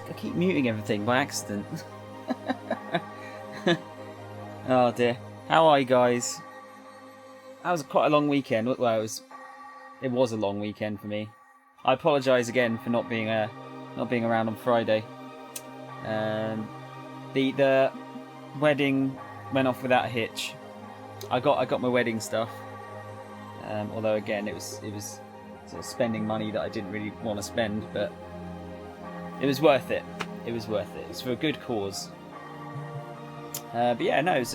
I keep muting everything by accident. Oh dear. How are you guys? That was quite a long weekend. Well, it was a long weekend for me. I apologise again for not being around on Friday. The wedding went off without a hitch. I got my wedding stuff. Although again, it was sort of spending money that I didn't really want to spend, but it was worth it. It was worth it. It was for a good cause. But yeah, no, it was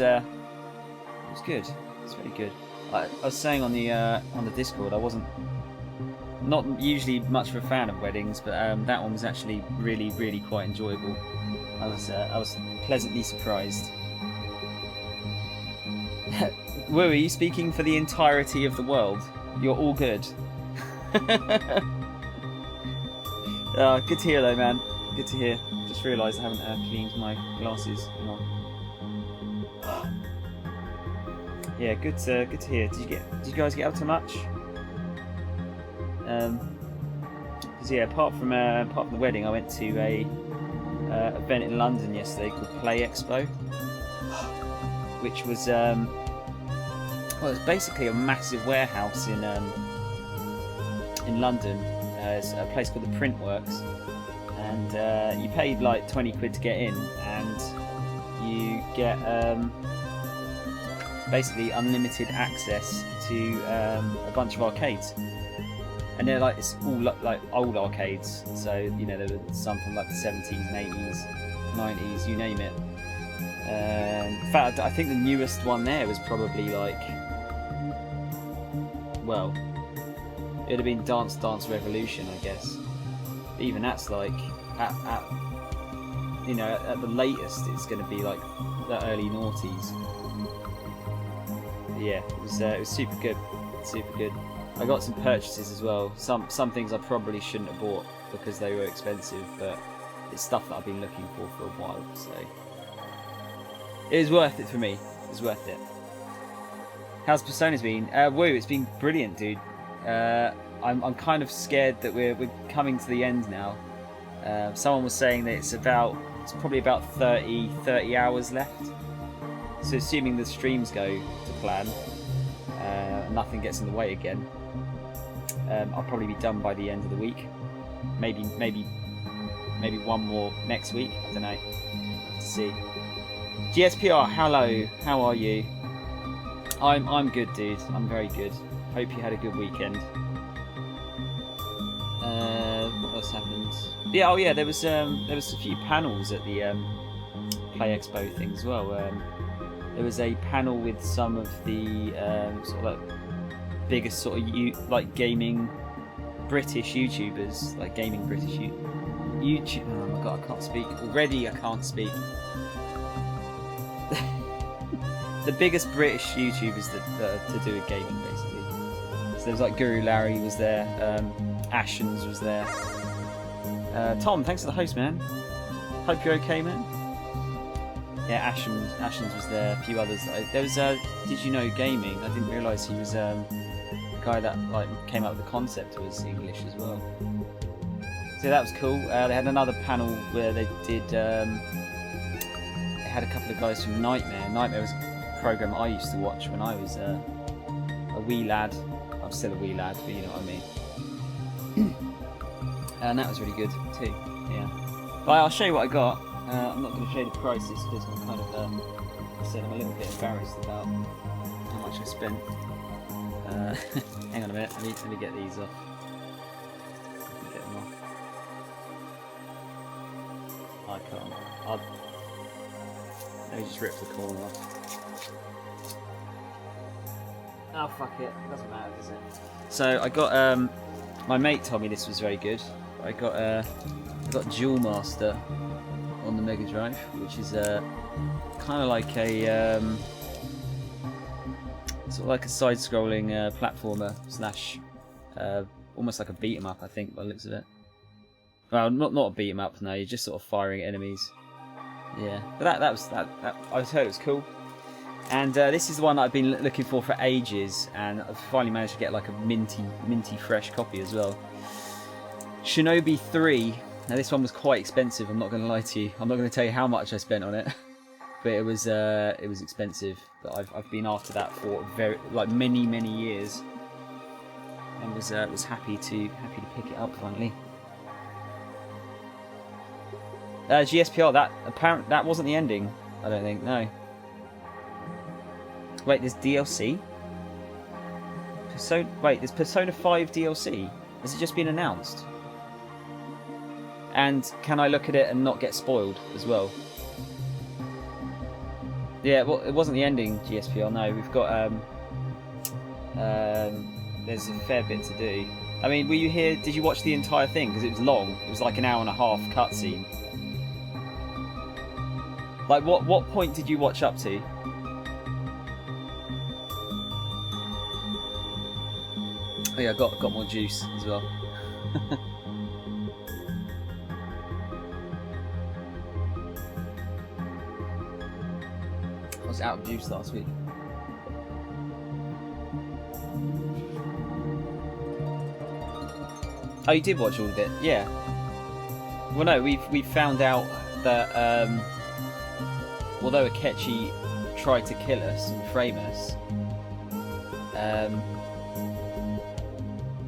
good. It was really good. I was saying on the Discord, I wasn't not usually much of a fan of weddings, but that one was actually really quite enjoyable. I was pleasantly surprised. Woo, are you speaking for the entirety of the world? You're all good. Good to hear though, man. Good to hear. Just realised I haven't cleaned my glasses. Hang on. Yeah, good to hear. Did you guys get up to much? Because yeah, apart from the wedding, I went to a event in London yesterday called Play Expo, which was well, it's basically a massive warehouse in London. It's a place called the Printworks, and you paid like 20 quid to get in, and you get basically unlimited access to a bunch of arcades, and they're like, it's all like old arcades. So you know, there were some from like the 70s and 80s, 90s, you name it. In fact, I think the newest one there was probably like, well, it'd have been Dance Dance Revolution, I guess. Even that's like at the latest, it's going to be like the early noughties. Yeah, it was super good, super good. I got some purchases as well. Some things I probably shouldn't have bought because they were expensive, but it's stuff that I've been looking for a while, so it was worth it for me. It was worth it. How's Persona's been? Woo, it's been brilliant, dude. I'm kind of scared that we're coming to the end now. Someone was saying that it's probably about 30 hours left. So assuming the streams go to plan, nothing gets in the way again, I'll probably be done by the end of the week. Maybe one more next week. I don't know. Have to see. GSPR, hello. How are you? I'm good, dude. I'm very good. Hope you had a good weekend. What else happened? Yeah, oh yeah, there was a few panels at the Play Expo thing as well. There was a panel with some of the sort of like biggest sort of like gaming British YouTubers, like gaming British YouTube. Oh my god, I can't speak already. I can't speak. The biggest British YouTubers that to do with gaming, basically. So there was like Guru Larry was there, Ashens was there. Tom, thanks for the host, man. Hope you're okay, man. Yeah, Ashens was there. A few others. There was Did You Know Gaming? I didn't realise he was the guy that like came up with the concept was English as well. So that was cool. They had another panel where they did. They had a couple of guys from Nightmare. Nightmare was a program I used to watch when I was a wee lad. I'm still a wee lad, but you know what I mean. And that was really good too. Yeah. But I'll show you what I got. I'm not going to show you the prices because I'm kind of, I said I'm a little bit embarrassed about how much I spent. Hang on a minute. Let me get these off. Get them off. I can't. Let me just rip the corner off. Oh fuck it, doesn't matter, does it? So I got my mate told me this was very good. I got Duel Master on the Mega Drive, which is kind of like a sort of like a side-scrolling platformer slash almost like a beat 'em up, I think, by the looks of it. Well, not a beat 'em up, no. You're just sort of firing at enemies. Yeah, but that was that. I heard it was cool. And this is the one that I've been looking for ages, and I've finally managed to get like a minty fresh copy as well. Shinobi 3 Now this one was quite expensive. I'm not going to lie to you. I'm not going to tell you how much I spent on it, but it was expensive. But I've been after that for many years, and was happy to pick it up finally. GSPR, that wasn't the ending. I don't think. No. Wait, there's DLC. There's Persona 5 DLC. Has it just been announced? And can I look at it and not get spoiled as well? Yeah, well, it wasn't the ending, GSPR. No, we've got there's a fair bit to do. I mean, were you here? Did you watch the entire thing? Because it was long. It was like an hour and a half cutscene. Like, what point did you watch up to? Oh yeah, I got more juice as well. I was out of juice last week. Oh, you did watch all of it? Yeah. Well, no, we've found out that although Akechi tried to kill us and frame us,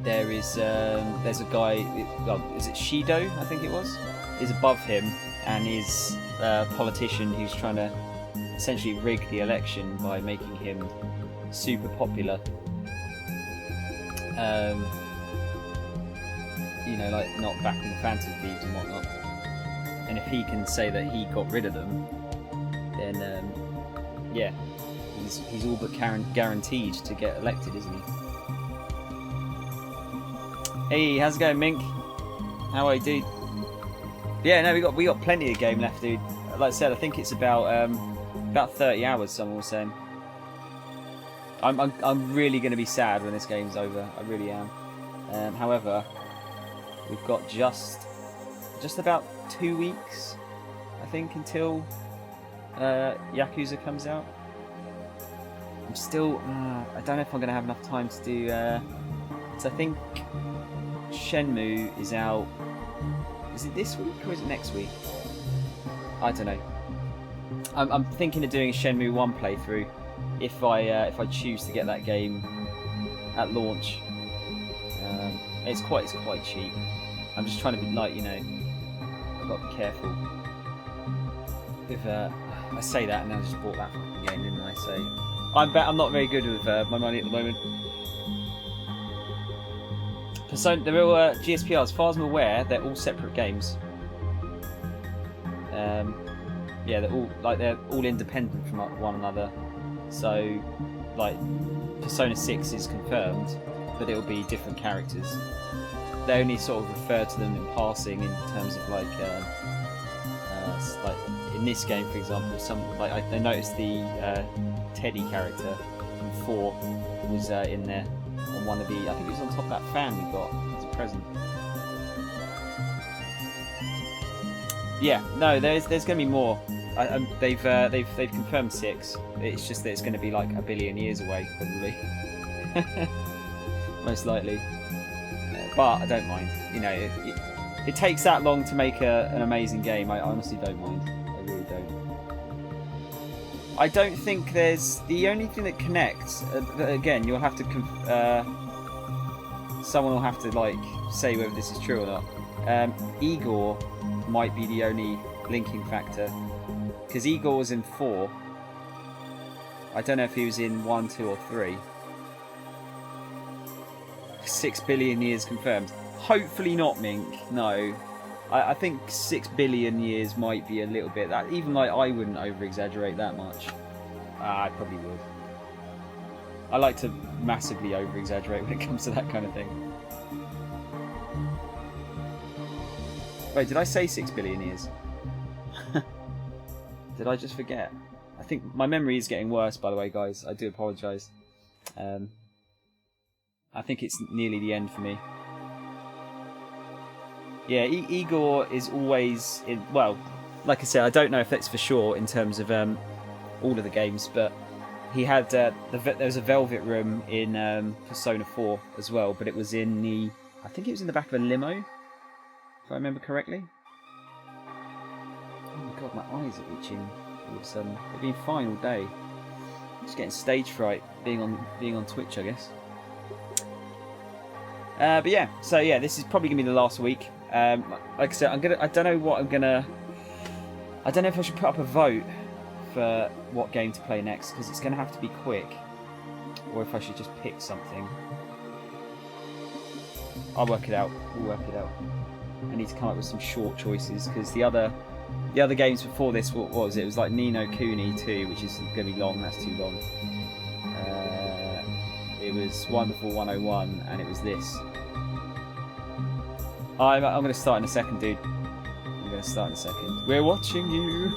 there's a guy. Is it Shido? I think it was. Is above him and is a politician who's trying to essentially rig the election by making him super popular. You know, like not backing Phantom Thieves and whatnot. And if he can say that he got rid of them, then yeah, he's all but guaranteed to get elected, isn't he? Hey, how's it going, Mink? How are you, dude? Yeah, no, we got plenty of game left, dude. Like I said, I think it's about 30 hours. Someone was saying. I'm really going to be sad when this game's over. I really am. However, we've got just about 2 weeks, I think, until Yakuza comes out. I'm still. I don't know if I'm going to have enough time to do. So I think Shenmue is out. Is it this week or is it next week? I don't know. I'm thinking of doing a Shenmue 1 playthrough if I choose to get that game at launch. It's quite cheap. I'm just trying to be like, you know, I've got to be careful. If I say that and then I just bought that fucking game, didn't I? So I'm not very good with my money at the moment. Persona, the real GSPR, as far as I'm aware, they're all separate games. Yeah, they're all independent from one another. So, like, Persona 6 is confirmed, but it'll be different characters. They only sort of refer to them in passing in terms of like in this game, for example, I noticed the Teddy character from 4 was in there on one of the. I think it was on top of that fan we got as a present. Yeah, no, there's going to be more. They've confirmed 6. It's just that it's going to be like a billion years away, probably. Most likely. But I don't mind. You know, it takes that long to make an amazing game. I honestly don't mind. I really don't. I don't think there's the only thing that connects. Again, you'll have to. Someone will have to like say whether this is true or not. Igor might be the only linking factor because Igor was in 4. I don't know if he was in 1, 2, or 3. 6 billion years confirmed. Hopefully not, Mink. No, I think 6 billion years might be a little bit. That even like I wouldn't over-exaggerate that much. I probably would. I like to massively over-exaggerate when it comes to that kind of thing. Wait, did I say 6 billion years? Did I just forget? I think my memory is getting worse, by the way, guys. I do apologise. I think it's nearly the end for me. Yeah, Igor is always in. Well, like I said, I don't know if that's for sure in terms of all of the games, but he had there was a Velvet Room in Persona 4 as well, but it was in the. I think it was in the back of a limo. if I remember correctly. Oh my god, my eyes are itching all of a sudden. They've been fine all day. Just getting stage fright being on Twitch, I guess. But yeah, so yeah, this is probably gonna be the last week. Like I said, I don't know if I should put up a vote for what game to play next, because it's gonna have to be quick, or if I should just pick something. I'll work it out. We'll work it out. I need to come up with some short choices, because the other games before this, what was it? It was like Ni no Kuni 2, which is going to be long. That's too long. It was Wonderful 101, and it was this. I'm going to start in a second, dude. I'm going to start in a second. We're watching you.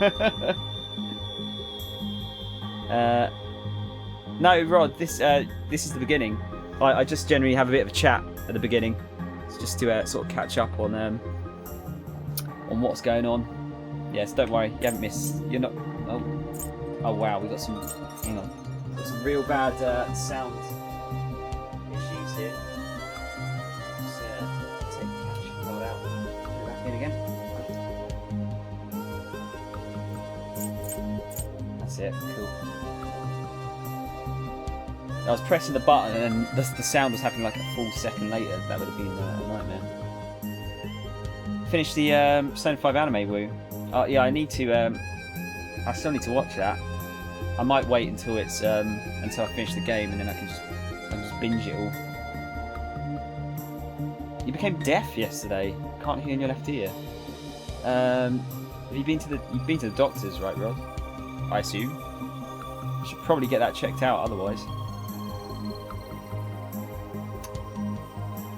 No, Rod. This is the beginning. I just generally have a bit of a chat at the beginning, just to sort of catch up on what's going on. Yes, don't worry, you haven't missed. You're not. Oh wow, we got some. Hang on, got some real bad sound issues here. Just take the catch roll out. Go back in again. That's it. Cool. I was pressing the button and then the sound was happening like a full second later. That would have been a nightmare. Finished the Persona 5 anime, woo. Yeah, I need to. I still need to watch that. I might wait until it's until I finish the game, and then I can just binge it all. You became deaf yesterday. Can't hear in your left ear. Have you been to the doctors, right, Rod? I assume. You should probably get that checked out, otherwise.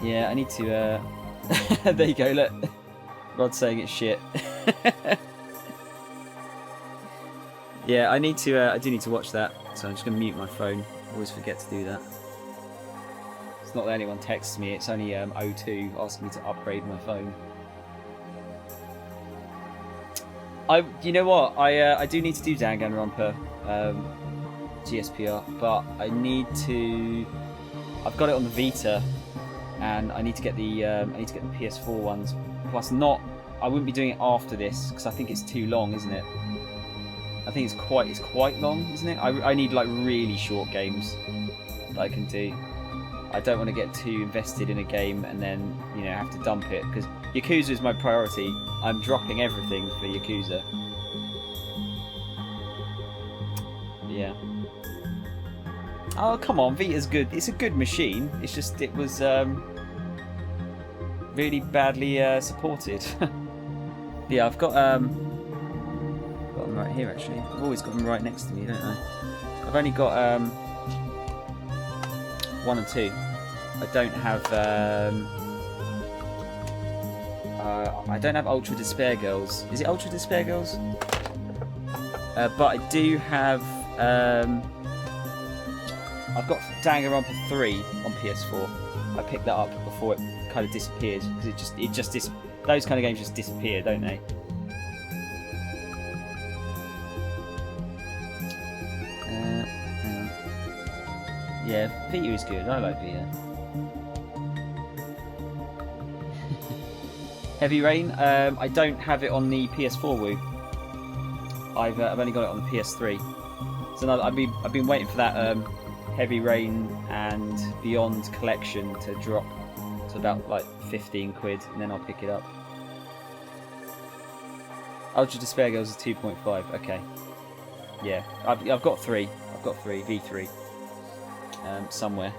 Yeah, I need to. There you go. Look, Rod's saying it's shit. Yeah, I need to. I do need to watch that. So I'm just going to mute my phone. I always forget to do that. It's not that anyone texts me. It's only O2 asking me to upgrade my phone. You know what? I do need to do Danganronpa GSPR, but I need to. I've got it on the Vita, and I need to get the PS4 ones. Plus, I wouldn't be doing it after this because I think it's too long, isn't it? I think it's quite long, isn't it? I need like really short games that I can do. I don't want to get too invested in a game and then have to dump it, because Yakuza is my priority. I'm dropping everything for Yakuza. But yeah. Oh come on, Vita's good. It's a good machine. It's just it was really badly supported. Yeah, I've got them right here actually. I've always got them right next to me, don't I? I've only got 1 and 2. I don't have Ultra Despair Girls. Is it Ultra Despair Girls? But I do have I've got Danganronpa 3 on PS4. I picked that up before it kind of disappeared, because those kind of games just disappear, don't they? Hang on. Yeah, Vita is good. I like Vita. Heavy Rain. I don't have it on the PS4 Woo. I've only got it on the PS3. So no, I've been waiting for that Heavy Rain and Beyond collection to drop to about like 15 quid, and then I'll pick it up. Ultra Despair Girls is 2.5. Okay. Yeah, I've got 3. I've got 3 V3 somewhere.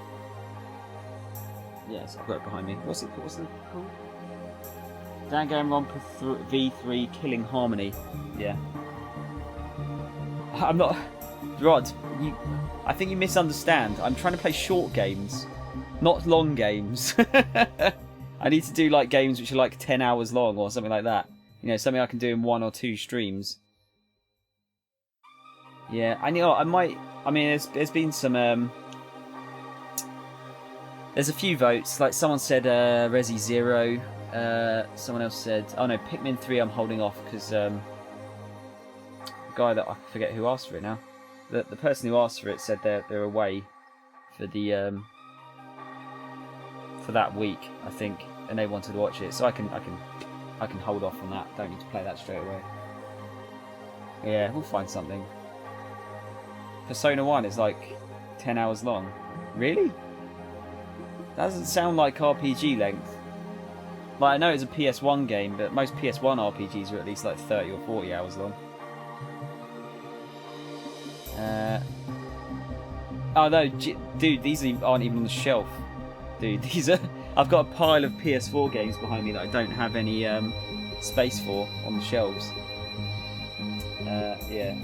Yes, I've got it behind me. What's it called? Danganronpa V3 Killing Harmony. Yeah. I'm not. Rod, I think you misunderstand. I'm trying to play short games, not long games. I need to do like games which are like 10 hours long or something like that. Something I can do in 1 or 2 streams. Yeah, I might. I mean, there's been some. There's a few votes. Like someone said, Resi 0. Someone else said, oh no, Pikmin 3. I'm holding off because the guy that I forget who asked for it now. The person who asked for it said they're away for the for that week, I think, and they wanted to watch it. So I can I can hold off on that. Don't need to play that straight away. Yeah, we'll find something. Persona 1 is like 10 hours long. Really? That doesn't sound like RPG length. Like, I know it's a PS1 game, but most PS1 RPGs are at least like 30 or 40 hours long. Oh no, dude, these aren't even on the shelf. Dude, these are... I've got a pile of PS4 games behind me that I don't have any space for on the shelves. Yeah,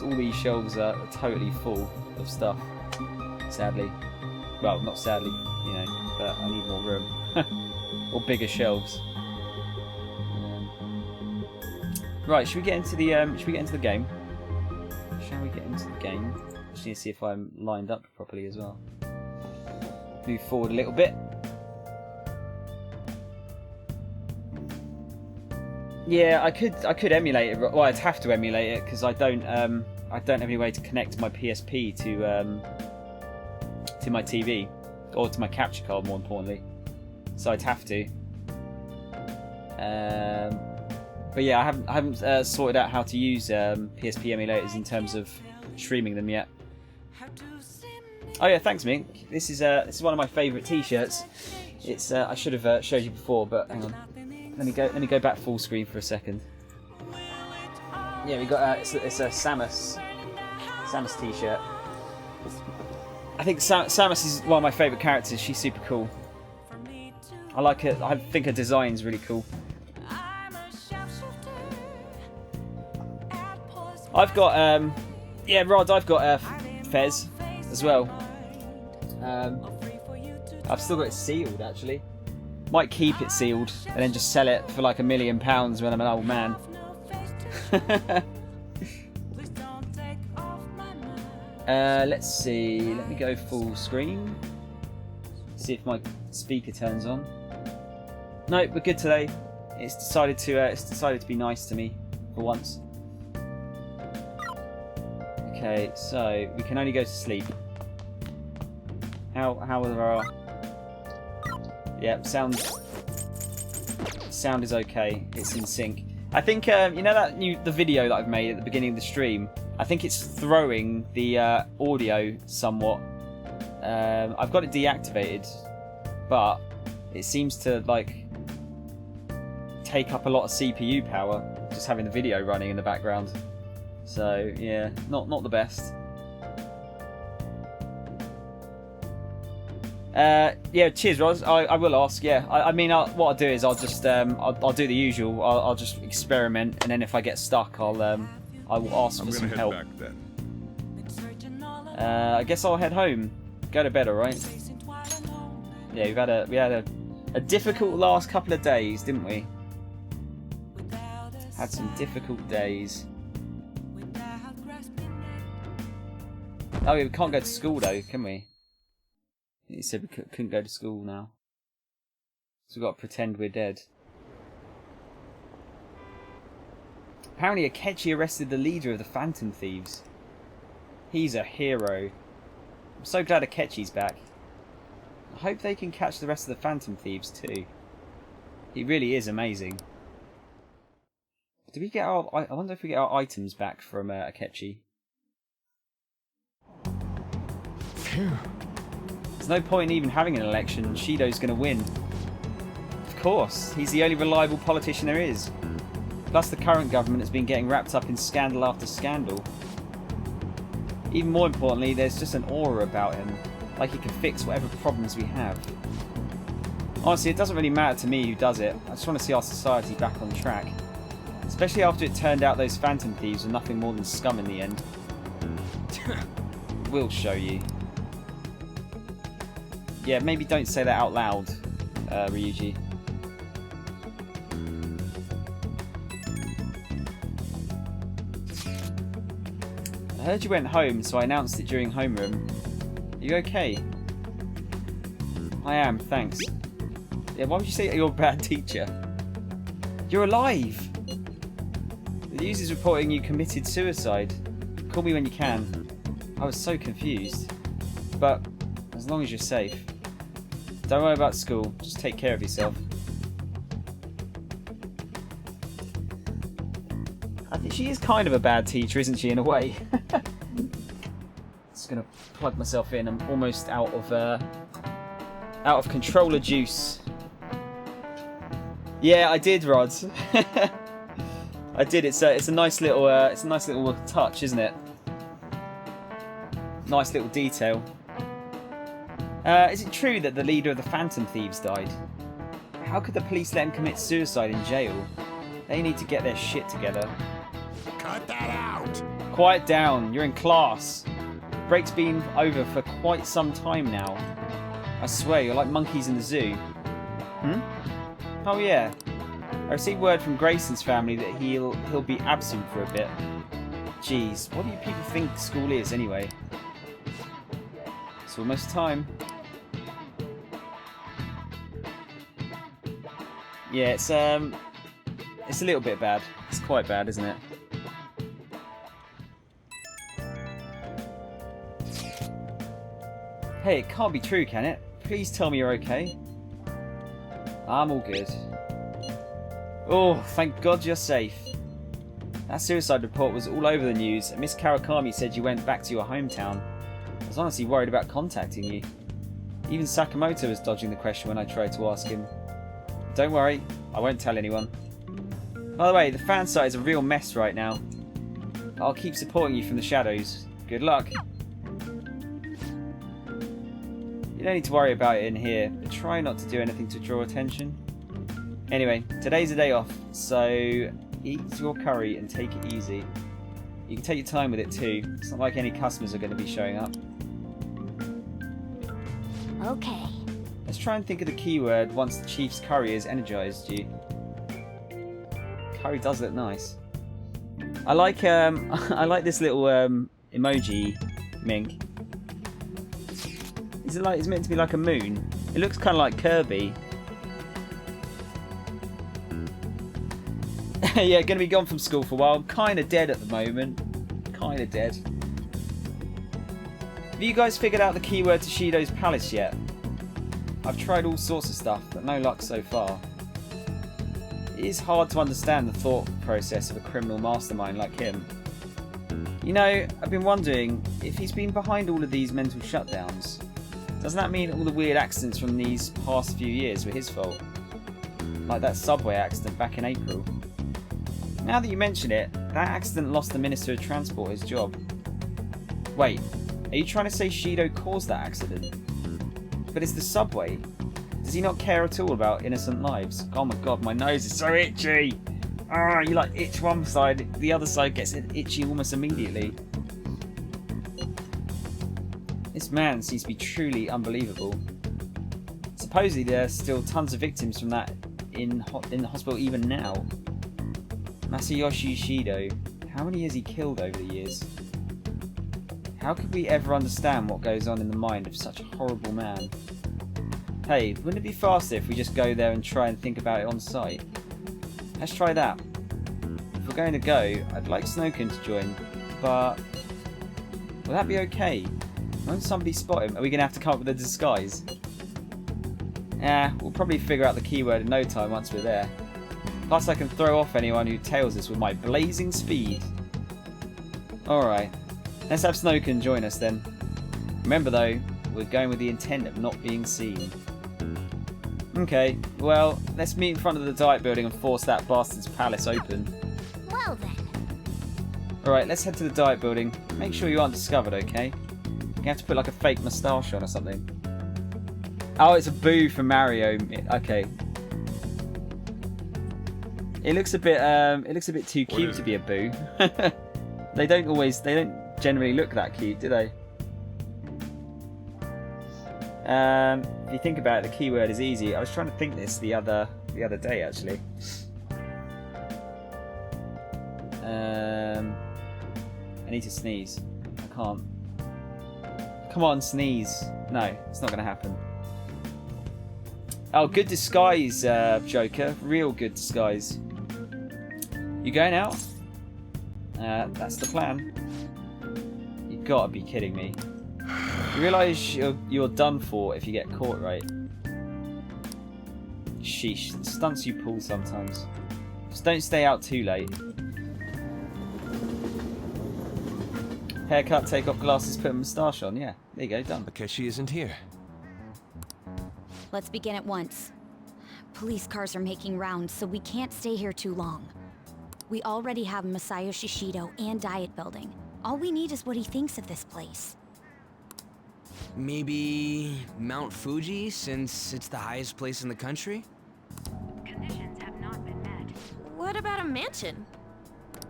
all these shelves are totally full of stuff. Sadly, well, not sadly, you know, but I need more room or bigger shelves. Right, should we get into the game? Shall we get into the game? Just need to see if I'm lined up properly as well. Move forward a little bit. Yeah, I could emulate it. Well, I'd have to emulate it because I don't have any way to connect my PSP to my TV or to my capture card, more importantly. So I'd have to. But yeah, I haven't sorted out how to use PSP emulators in terms of streaming them yet. Oh yeah, thanks, Mink. This is one of my favourite T-shirts. It's I should have showed you before, but hang on. Let me go back full screen for a second. Yeah, we got it's a Samus T-shirt. I think Samus is one of my favourite characters. She's super cool. I like it. I think her design's really cool. I've got yeah, Rod. I've got Fez as well. I've still got it sealed actually. Might keep it sealed and then just sell it for like £1 million when I'm an old man. Let's see. Let me go full screen. See if my speaker turns on. No, we're good today. It's decided to be nice to me for once. Okay, so we can only go to sleep. How are our... Yeah, sound is okay. It's in sync. I think you know the video that I've made at the beginning of the stream. I think it's throwing the audio somewhat. I've got it deactivated, but it seems to like take up a lot of CPU power just having the video running in the background. So yeah, not the best. Yeah, cheers, Roz. I will ask. Yeah, I mean, what I'll do is I'll just I'll do the usual. I'll just experiment, and then if I get stuck, I will ask for some help. I guess I'll head home. Go to bed, all right? Yeah, we had a difficult last couple of days, didn't we? Had some difficult days. Oh, yeah, we can't go to school though, can we? You said we couldn't go to school now. So we've got to pretend we're dead. Apparently Akechi arrested the leader of the Phantom Thieves. He's a hero. I'm so glad Akechi's back. I hope they can catch the rest of the Phantom Thieves too. He really is amazing. Did we get our... I wonder if we get our items back from Akechi. Phew. There's no point in even having an election. Shido's going to win. Of course, he's the only reliable politician there is. Plus the current government has been getting wrapped up in scandal after scandal. Even more importantly, there's just an aura about him. Like he can fix whatever problems we have. Honestly, it doesn't really matter to me who does it. I just want to see our society back on track. Especially after it turned out those Phantom Thieves were nothing more than scum in the end. We'll show you. Yeah, maybe don't say that out loud, Ryuji. I heard you went home, so I announced it during homeroom. Are you okay? I am, thanks. Yeah, why would you say you're a bad teacher? You're alive! The news is reporting you committed suicide. Call me when you can. I was so confused. But, as long as you're safe. Don't worry about school, just take care of yourself. I think she is kind of a bad teacher, isn't she, in a way? Just gonna plug myself in. I'm almost out of controller juice. Yeah, I did, Rod. I did. It's a nice little touch, isn't it? Nice little detail. Is it true that the leader of the Phantom Thieves died? How could the police let him commit suicide in jail? They need to get their shit together. Cut that out! Quiet down, you're in class. Break's been over for quite some time now. I swear, you're like monkeys in the zoo. Oh yeah. I received word from Grayson's family that he'll be absent for a bit. Jeez, what do you people think school is anyway? It's almost time. Yeah, it's a little bit bad. It's quite bad, isn't it? Hey, it can't be true, can it? Please tell me you're okay. I'm all good. Oh, thank God you're safe. That suicide report was all over the news, and Miss Karakami said you went back to your hometown. I was honestly worried about contacting you. Even Sakamoto was dodging the question when I tried to ask him. Don't worry, I won't tell anyone. By the way, the fan site is a real mess right now. I'll keep supporting you from the shadows. Good luck. You don't need to worry about it in here, but try not to do anything to draw attention. Anyway, today's a day off, so eat your curry and take it easy. You can take your time with it too. It's not like any customers are going to be showing up. Okay. Let's try and think of the keyword once the Chief's curry has energized you. Curry does look nice. I like I like this little emoji, Mink. Is it like it's meant to be like a moon? It looks kind of like Kirby. Yeah, gonna be gone from school for a while. I'm kind of dead at the moment. Kind of dead. Have you guys figured out the keyword to Shido's palace yet? I've tried all sorts of stuff, but no luck so far. It is hard to understand the thought process of a criminal mastermind like him. You know, I've been wondering if he's been behind all of these mental shutdowns. Doesn't that mean all the weird accidents from these past few years were his fault? Like that subway accident back in April. Now that you mention it, that accident lost the Minister of Transport his job. Wait, are you trying to say Shido caused that accident? But it's the subway. Does he not care at all about innocent lives? Oh my god, my nose is so itchy! Ah, you like itch one side, the other side gets itchy almost immediately. This man seems to be truly unbelievable. Supposedly there are still tons of victims from that in the hospital even now. Masayoshi Shido, how many has he killed over the years? How could we ever understand what goes on in the mind of such a horrible man? Hey, wouldn't it be faster if we just go there and try and think about it on site? Let's try that. If we're going to go, I'd like Snowkin to join, but will that be okay? Won't somebody spot him? Are we going to have to come up with a disguise? We'll probably figure out the keyword in no time once we're there. Plus I can throw off anyone who tails us with my blazing speed. Alright, let's have Snowkin join us then. Remember though, we're going with the intent of not being seen. Okay, well, let's meet in front of the Diet Building and force that bastard's palace open. Well then. Alright, let's head to the Diet Building. Make sure you aren't discovered, okay? You have to put like a fake moustache on or something. Oh, it's a boo for Mario. Okay. It looks a bit too cute to be a boo. They don't generally look that cute, do they? If you think about it, the keyword is easy. I was trying to think this the other day actually. I need to sneeze. I can't. Come on, sneeze. No, it's not going to happen. Oh, good disguise, Joker. Real good disguise. You going out? That's the plan. You gotta be kidding me. You realise you're done for if you get caught, right? Sheesh, the stunts you pull sometimes. Just don't stay out too late. Haircut, take off glasses, put a moustache on. Yeah, there you go, done. Okay, she isn't here. Let's begin at once. Police cars are making rounds, so we can't stay here too long. We already have Masayoshi Shido and Diet Building. All we need is what he thinks of this place. Maybe Mount Fuji, since it's the highest place in the country? Conditions have not been met. What about a mansion?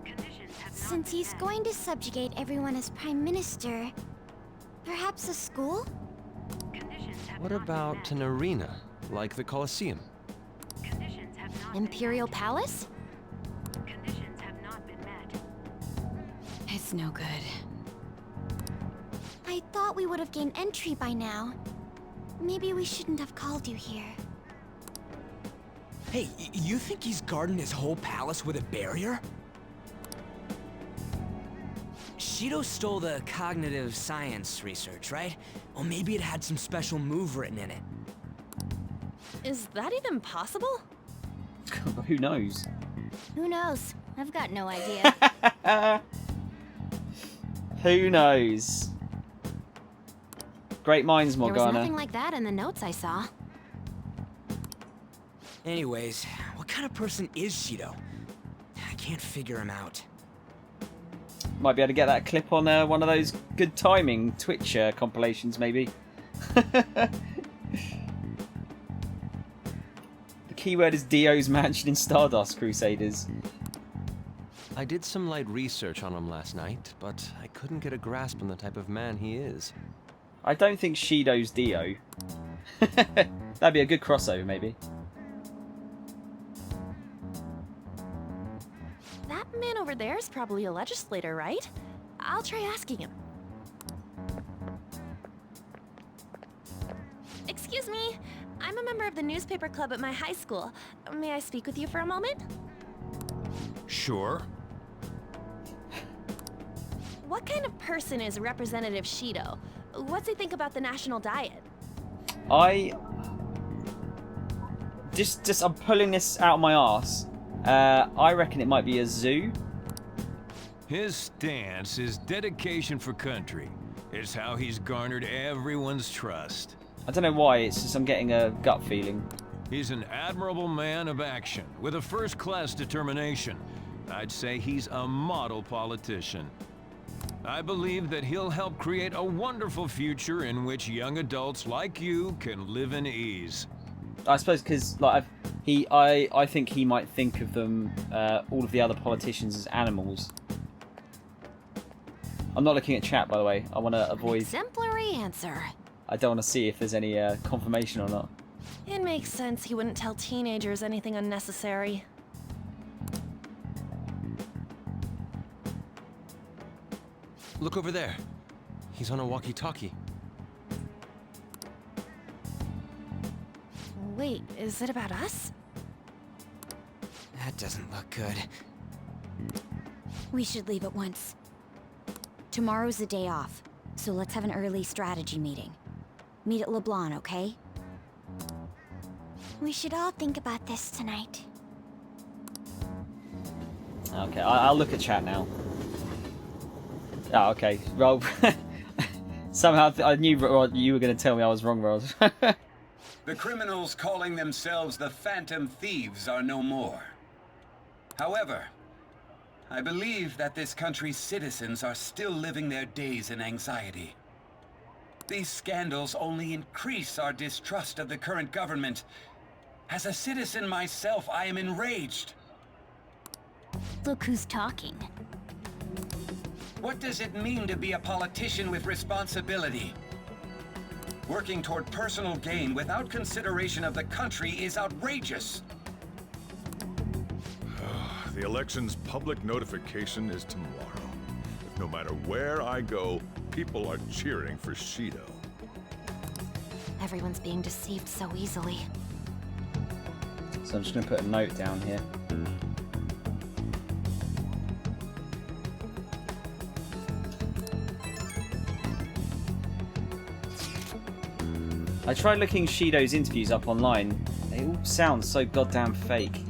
Conditions have not Since been he's met. going to subjugate everyone as Prime Minister, perhaps a school? Conditions have What not been about met. an arena, like the Colosseum? Conditions have not been Imperial met. Palace? Conditions have not been met. It's no good. I thought we would have gained entry by now. Maybe we shouldn't have called you here. Hey, you think he's guarding his whole palace with a barrier? Shido stole the cognitive science research, right? Well, maybe it had some special move written in it. Is that even possible? Who knows? Who knows? I've got no idea. Who knows? Great minds, There was Morgana. nothing like that in the notes I saw. Anyways, what kind of person is Shido? I can't figure him out. Might be able to get that clip on one of those good timing Twitch compilations, maybe. The keyword is Dio's mansion in Stardust Crusaders. I did some light research on him last night, but I couldn't get a grasp on the type of man he is. I don't think Shido's Dio. That'd be a good crossover, maybe. That man over there is probably a legislator, right? I'll try asking him. Excuse me, I'm a member of the newspaper club at my high school. May I speak with you for a moment? Sure. What kind of person is Representative Shido? What's he think about the national diet? I'm pulling this out of my arse. I reckon it might be a zoo. His stance is dedication for country. It's how he's garnered everyone's trust. I don't know why, it's just I'm getting a gut feeling. He's an admirable man of action with a first-class determination. I'd say he's a model politician. I believe that he'll help create a wonderful future in which young adults like you can live in ease. I suppose because like I think he might think of them, all of the other politicians, as animals. I'm not looking at chat, by the way. I want to avoid. Exemplary answer. I don't want to see if there's any confirmation or not. It makes sense he wouldn't tell teenagers anything unnecessary. Look over there. He's on a walkie-talkie. Wait, is it about us? That doesn't look good. We should leave at once. Tomorrow's the day off, so let's have an early strategy meeting. Meet at LeBlanc, okay? We should all think about this tonight. Okay, I'll look at chat now. Oh, okay. Well, somehow I knew you were going to tell me I was wrong, Roz. The criminals calling themselves the Phantom Thieves are no more. However, I believe that this country's citizens are still living their days in anxiety. These scandals only increase our distrust of the current government. As a citizen myself, I am enraged. Look who's talking. What does it mean to be a politician with responsibility? Working toward personal gain without consideration of the country is outrageous. The election's public notification is tomorrow. But no matter where I go, people are cheering for Shido. Everyone's being deceived so easily. So I'm just going to put a note down here. I tried looking Shido's interviews up online. They all sound so goddamn fake.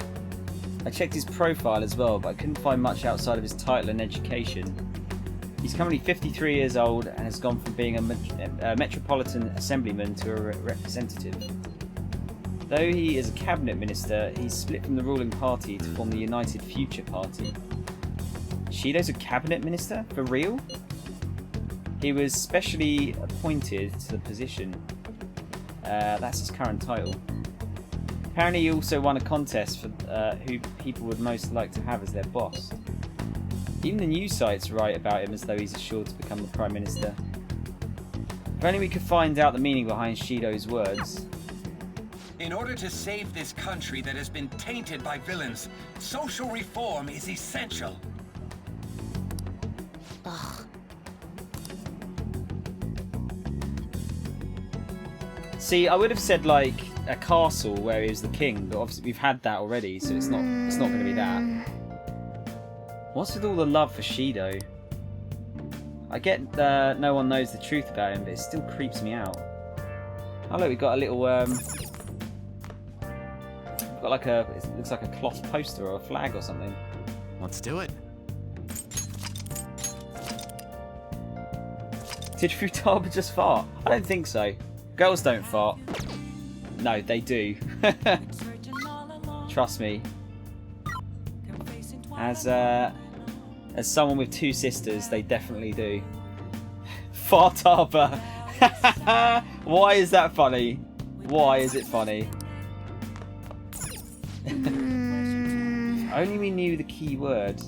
I checked his profile as well, but I couldn't find much outside of his title and education. He's currently 53 years old and has gone from being a Metropolitan Assemblyman to a representative. Though he is a cabinet minister, he's split from the ruling party to form the United Future Party. Shido's a cabinet minister? For real? He was specially appointed to the position. That's his current title. Apparently he also won a contest for who people would most like to have as their boss. Even the news sites write about him as though he's assured to become the Prime Minister. If only we could find out the meaning behind Shido's words. In order to save this country that has been tainted by villains, social reform is essential. Ugh. See, I would have said like a castle where he was the king, but obviously we've had that already, so it's not going to be that. What's with all the love for Shido? I get no one knows the truth about him, but it still creeps me out. Oh look, we've got a little we've got like it looks like a cloth poster or a flag or something. Let's do it. Did Futaba just fart? I don't think so. Girls don't fart. No, they do. Trust me. As someone with two sisters, they definitely do. Fartaba. Why is that funny? Why is it funny? Only we knew the key word.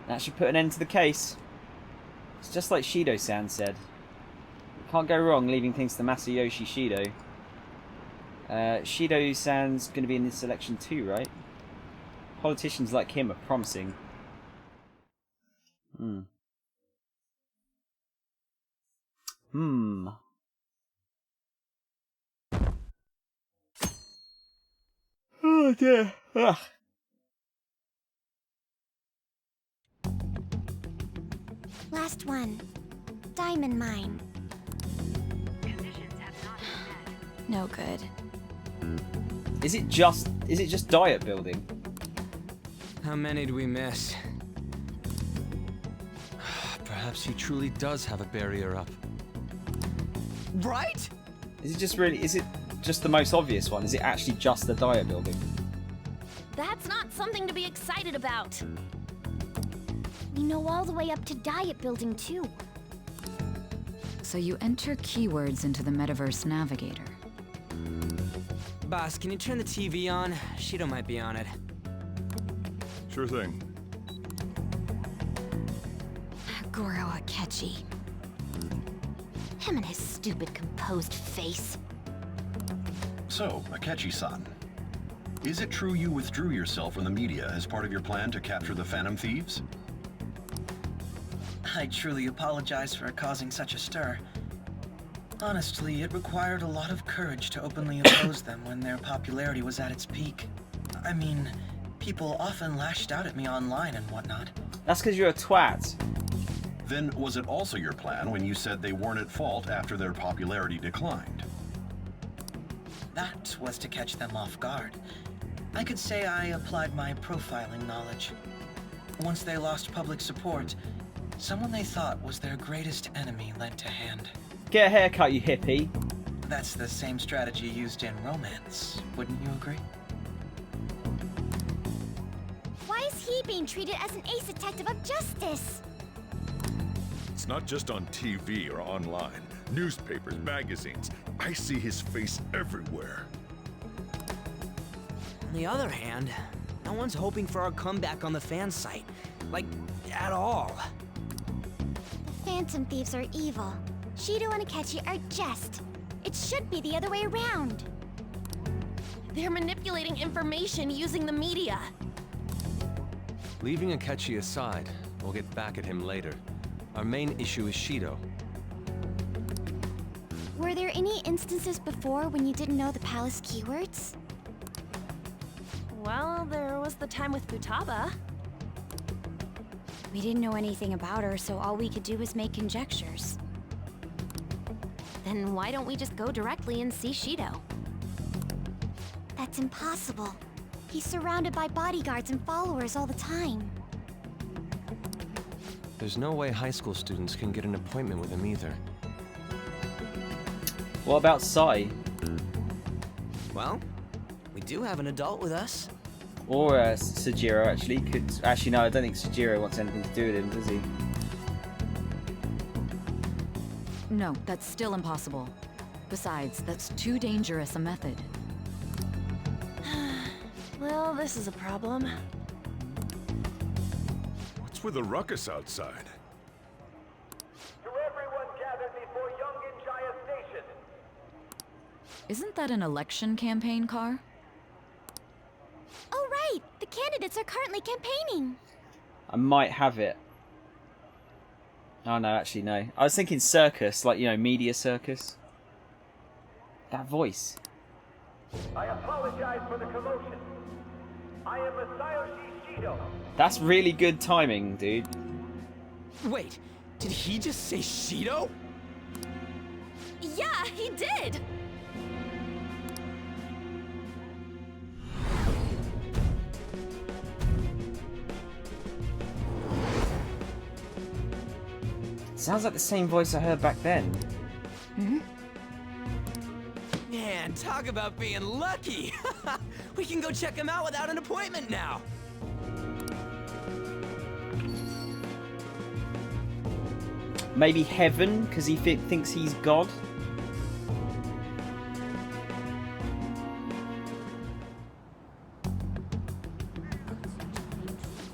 That should put an end to the case. It's just like Shido-san said. Can't go wrong leaving things to Masayoshi Shido. Shido-san's going to be in this election too, right? Politicians like him are promising. Oh dear. Ugh. Last one. Diamond mine. Conditions have not been met. No good. Is it just diet building? How many do we miss? Perhaps he truly does have a barrier up. Right? Is it just the most obvious one? Is it actually just the diet building? That's not something to be excited about. We know all the way up to diet building too. So you enter keywords into the Metaverse Navigator. Boss, can you turn the TV on? Shido might be on it. Sure thing. Goro Akechi. Him and his stupid composed face. So, Akechi-san, is it true you withdrew yourself from the media as part of your plan to capture the Phantom Thieves? I truly apologize for causing such a stir. Honestly, it required a lot of courage to openly oppose them when their popularity was at its peak. I mean, people often lashed out at me online and whatnot. That's because you're a twat. Then was it also your plan when you said they weren't at fault after their popularity declined? That was to catch them off guard. I could say I applied my profiling knowledge. Once they lost public support, someone they thought was their greatest enemy lent a hand. Get a haircut, you hippie. That's the same strategy used in romance, wouldn't you agree? Why is he being treated as an ace detective of justice? It's not just on TV or online. Newspapers, magazines. I see his face everywhere. On the other hand, no one's hoping for our comeback on the fan site. Like, at all. The Phantom Thieves are evil. Shido and Akechi are just. It should be the other way around. They're manipulating information using the media. Leaving Akechi aside, we'll get back at him later. Our main issue is Shido. Were there any instances before when you didn't know the palace keywords? Well, there was the time with Futaba. We didn't know anything about her, so all we could do was make conjectures. Then why don't we just go directly and see Shido? That's impossible. He's surrounded by bodyguards and followers all the time. There's no way high school students can get an appointment with him either. What about Sai? Well, we do have an adult with us. Or Sejiro, actually. Actually, no, I don't think Sejiro wants anything to do with him, does he? No, that's still impossible. Besides, that's too dangerous a method. Well, this is a problem. What's with the ruckus outside? To everyone gathered before Yongin Jaya Station. Isn't that an election campaign car? Oh, right! The candidates are currently campaigning. I might have it. Oh, no, actually, no. I was thinking circus, like, you know, media circus. That voice. I apologize for the commotion. I am Masayoshi Shido. That's really good timing, dude. Wait, did he just say Shido? Yeah, he did! Sounds like the same voice I heard back then. Man, talk about being lucky! We can go check him out without an appointment now! Maybe heaven, because he thinks he's God?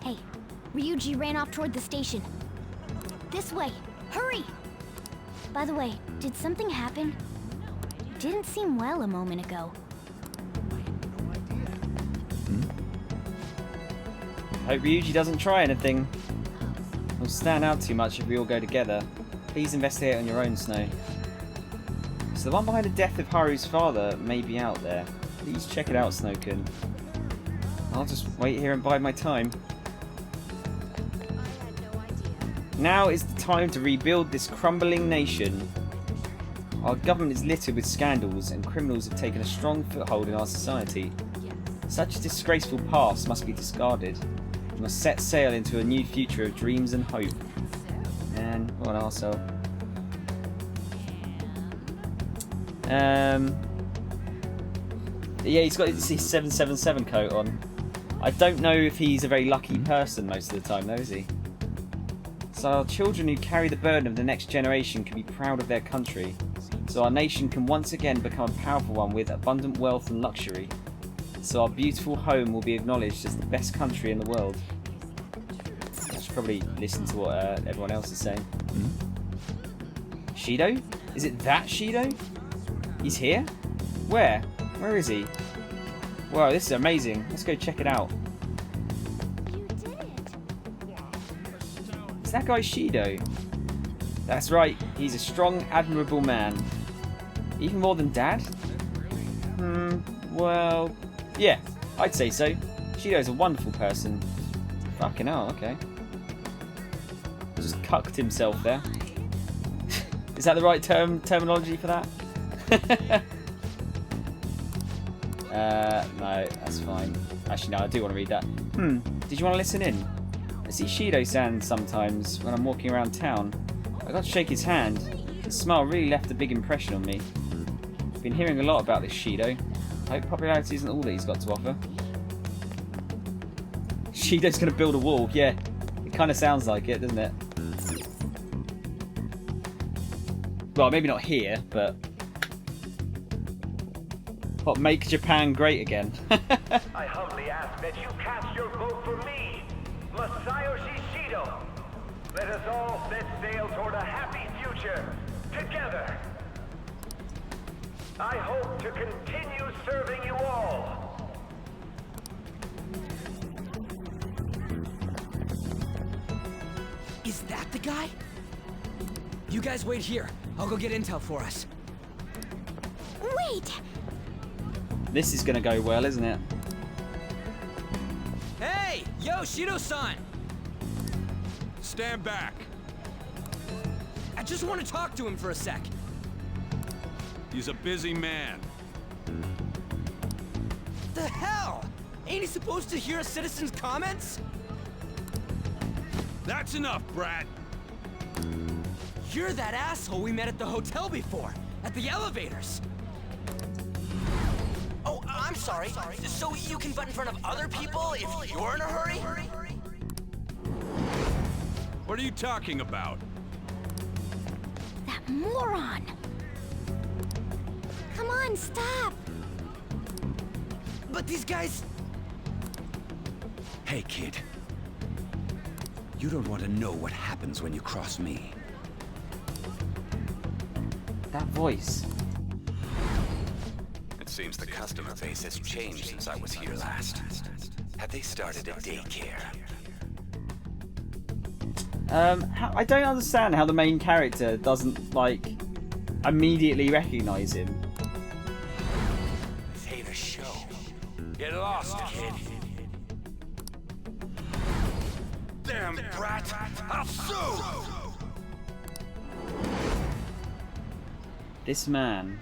Hey, Ryuji ran off toward the station. This way! Hurry! By the way, did something happen? Didn't seem well a moment ago. Hope Ryuji doesn't try anything. We'll stand out too much if we all go together. Please investigate on your own, Snow. So the one behind the death of Haru's father may be out there. Please check it out, Snowkin. I'll just wait here and bide my time. Now is the time to rebuild this crumbling nation. Our government is littered with scandals, and criminals have taken a strong foothold in our society. Such a disgraceful past must be discarded. We must set sail into a new future of dreams and hope. Man, what an arsehole. Yeah, he's got his 777 coat on. I don't know if he's a very lucky person most of the time, though, is he? So our children who carry the burden of the next generation can be proud of their country. So our nation can once again become a powerful one with abundant wealth and luxury. So our beautiful home will be acknowledged as the best country in the world. I should probably listen to what everyone else is saying. Shido? Is it that Shido? He's here? Where? Where is he? Wow, this is amazing. Let's go check it out. You did it! Is that guy Shido? That's right. He's a strong, admirable man. Even more than Dad? Well... yeah, I'd say so. Shido's a wonderful person. Fucking hell, okay. Just cucked himself there. Is that the right terminology for that? No, that's fine. Actually, no, I do want to read that. Did you want to listen in? I see Shido-san sometimes when I'm walking around town. I got to shake his hand. His smile really left a big impression on me. I've been hearing a lot about this Shido. I hope popularity isn't all that he's got to offer. Shido's going to build a wall. Yeah, it kind of sounds like it, doesn't it? Well, maybe not here, but... what, make Japan great again? I humbly ask that you cast your vote for me, Masayoshi Shido. Let us all set sail toward a happy future, together. I hope to continue serving you all. Is that the guy? You guys wait here. I'll go get intel for us. Wait! This is going to go well, isn't it? Hey! Yo, Shido-san! Stand back. I just want to talk to him for a sec. He's a busy man. Ain't he supposed to hear a citizen's comments? That's enough, brat. You're that asshole we met at the hotel before, at the elevators. Oh, I'm sorry. So you can butt in front of other people if you're in a hurry? What are you talking about? That moron! Come on, stop! But these guys... Hey, kid. You don't want to know what happens when you cross me. That voice. It seems the customer base has changed since I was here last. Have they started a daycare? I don't understand how the main character doesn't, like, immediately recognize him. This ain't a show. Get lost, kid. Damn brat! I'll sue! This man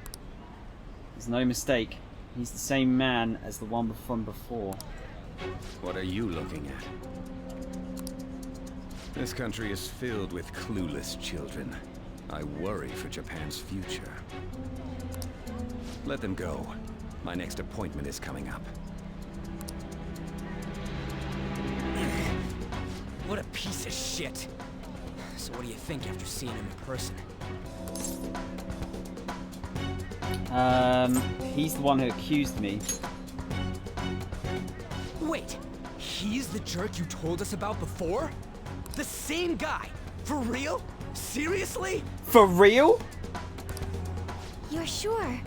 is no mistake. He's the same man as the one from before. What are you looking at? This country is filled with clueless children. I worry for Japan's future. Let them go. My next appointment is coming up. What a piece of shit. So what do you think after seeing him in person? He's the one who accused me. Wait, he's the jerk you told us about before? The same guy? For real? Seriously? For real? You're sure,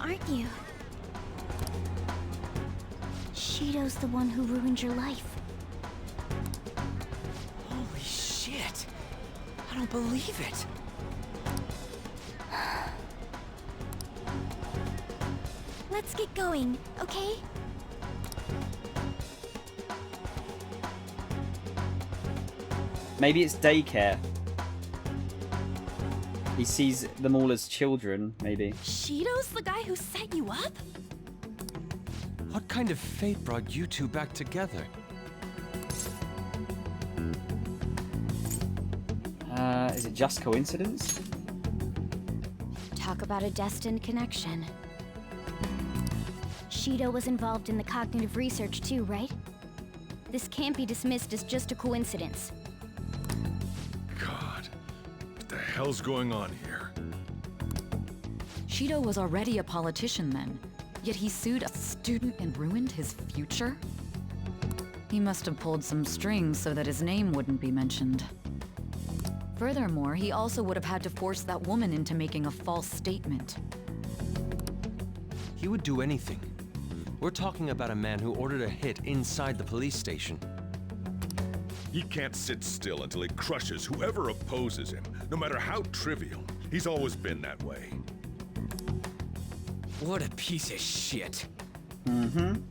aren't you? Shido's the one who ruined your life. Holy shit. I don't believe it. Let's get going, okay? Maybe it's daycare. He sees them all as children, maybe. Shido's the guy who set you up? What kind of fate brought you two back together? Is it just coincidence? Talk about a destined connection. Shido was involved in the cognitive research too, right? This can't be dismissed as just a coincidence. God, what the hell's going on here? Shido was already a politician then, yet he sued a student and ruined his future? He must have pulled some strings so that his name wouldn't be mentioned. Furthermore, he also would have had to force that woman into making a false statement. He would do anything. We're talking about a man who ordered a hit inside the police station. He can't sit still until he crushes whoever opposes him, no matter how trivial. He's always been that way. What a piece of shit. Mm-hmm.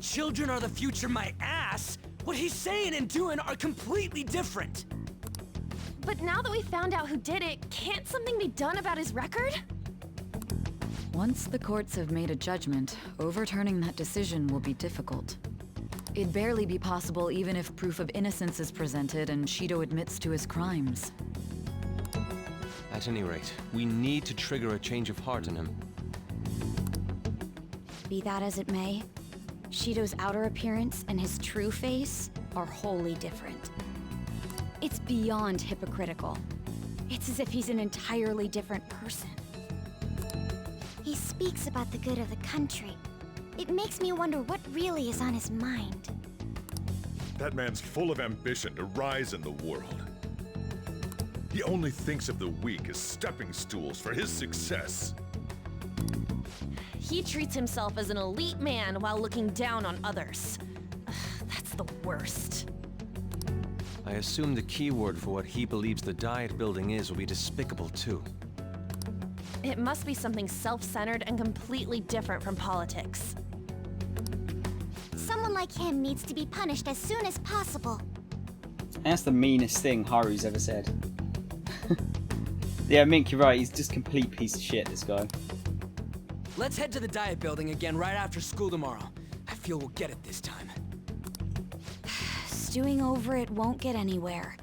Children are the future, my ass! What he's saying and doing are completely different. But now that we found out who did it, can't something be done about his record? Once the courts have made a judgment, overturning that decision will be difficult. It'd barely be possible even if proof of innocence is presented and Shido admits to his crimes. At any rate, we need to trigger a change of heart in him. Be that as it may, Shido's outer appearance and his true face are wholly different. It's beyond hypocritical. It's as if he's an entirely different person. He speaks about the good of the country. It makes me wonder what really is on his mind. That man's full of ambition to rise in the world. He only thinks of the weak as stepping stools for his success. He treats himself as an elite man while looking down on others. That's the worst. I assume the key word for what he believes the diet building is will be despicable too. It must be something self-centered and completely different from politics. Someone like him needs to be punished as soon as possible. And that's the meanest thing Haru's ever said. Yeah, Mink, you're right. He's just a complete piece of shit, this guy. Let's head to the diet building again right after school tomorrow. I feel we'll get it this time. Stewing over it won't get anywhere.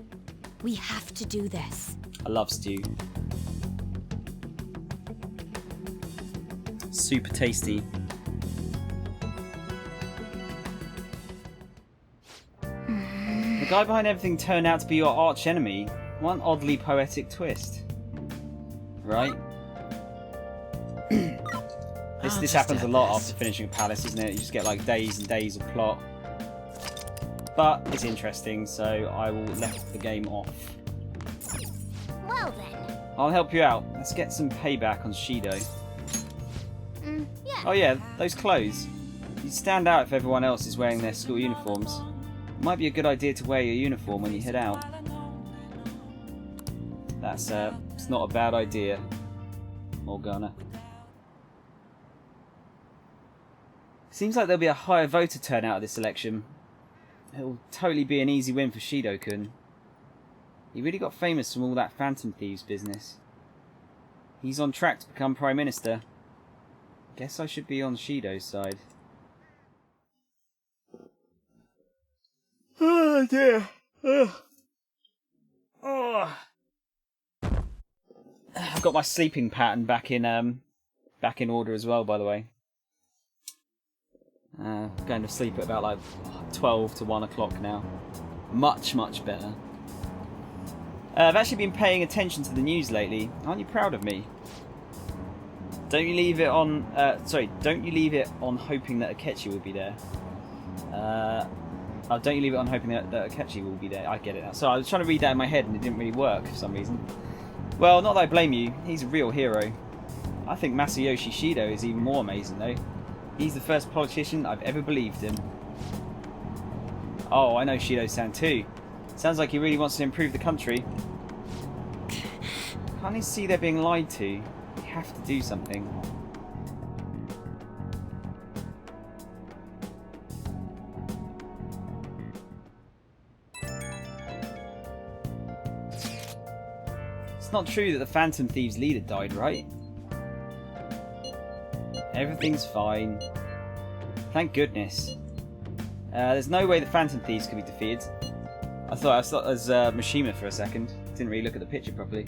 We have to do this. I love stew. Super tasty. The guy behind everything turned out to be your arch enemy. One oddly poetic twist. Right? This happens a lot after finishing a palace, isn't it? You just get like days and days of plot. But it's interesting, so I will let the game off. Well then. I'll help you out. Let's get some payback on Shido. Yeah. Oh yeah, those clothes. You stand out if everyone else is wearing their school uniforms. It might be a good idea to wear your uniform when you head out. That's it's not a bad idea, Morgana. Seems like there'll be a higher voter turnout at this election. It'll totally be an easy win for Shido-kun. He really got famous from all that Phantom Thieves business. He's on track to become Prime Minister. Guess I should be on Shido's side. Oh dear. Oh. I've got my sleeping pattern back in order as well, by the way. Going to sleep at about like 12 to 1 o'clock now. Much better. I've actually been paying attention to the news lately. Aren't you proud of me? Don't you leave it on don't you leave it on hoping that Akechi will be there. Don't you leave it on hoping that Akechi will be there. I get it now. So I was trying to read that in my head and it didn't really work for some reason. Well, not that I blame you. He's a real hero. I think Masayoshi Shido is even more amazing though. He's the first politician I've ever believed in. Oh, I know Shido-san too. Sounds like he really wants to improve the country. Can't he see they're being lied to? We have to do something. It's not true that the Phantom Thieves leader died, right? Everything's fine. Thank goodness. There's no way the Phantom Thieves could be defeated. I thought it was Mishima for a second. Didn't really look at the picture properly.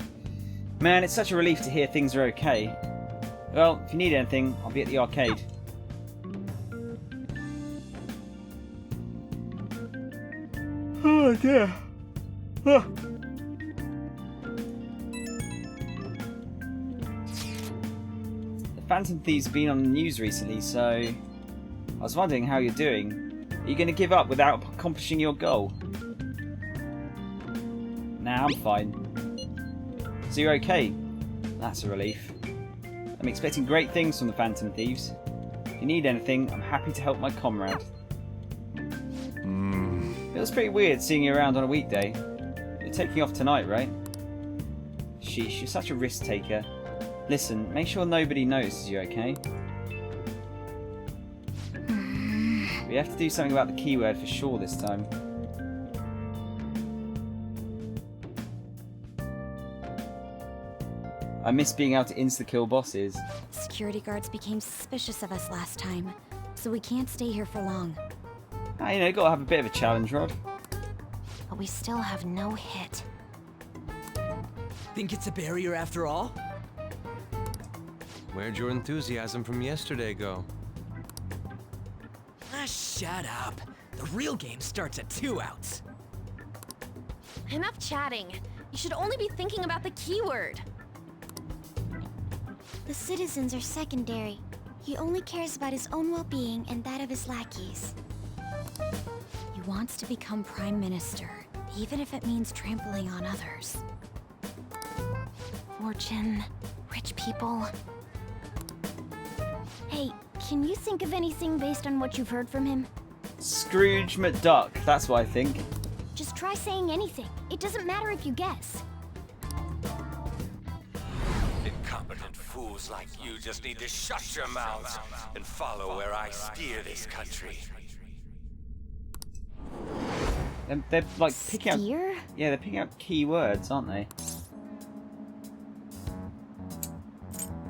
Man, it's such a relief to hear things are okay. Well, if you need anything, I'll be at the arcade. Oh dear. Oh. The Phantom Thieves have been on the news recently, so I was wondering how you're doing. Are you going to give up without accomplishing your goal? Nah, I'm fine. So you're okay? That's a relief. I'm expecting great things from the Phantom Thieves. If you need anything, I'm happy to help my comrade. Feels pretty weird seeing you around on a weekday. You're taking off tonight, right? Sheesh, you're such a risk taker. Listen, make sure nobody notices you, okay? We have to do something about the keyword for sure this time. I miss being able to insta-kill bosses. Security guards became suspicious of us last time, so we can't stay here for long. Ah, you know, gotta have a bit of a challenge, Rod. But we still have no hit. Think it's a barrier after all? Where'd your enthusiasm from yesterday go? Ah, shut up. The real game starts at 2 outs. Enough chatting. You should only be thinking about the keyword. The citizens are secondary. He only cares about his own well-being and that of his lackeys. He wants to become Prime Minister, even if it means trampling on others. Fortune, rich people. Hey, can you think of anything based on what you've heard from him? Scrooge McDuck, that's what I think. Just try saying anything. It doesn't matter if you guess. Incompetent fools like you just need to shut your mouths and follow where I steer this country. They're like picking out. Steer? Yeah, they're picking out key words, aren't they?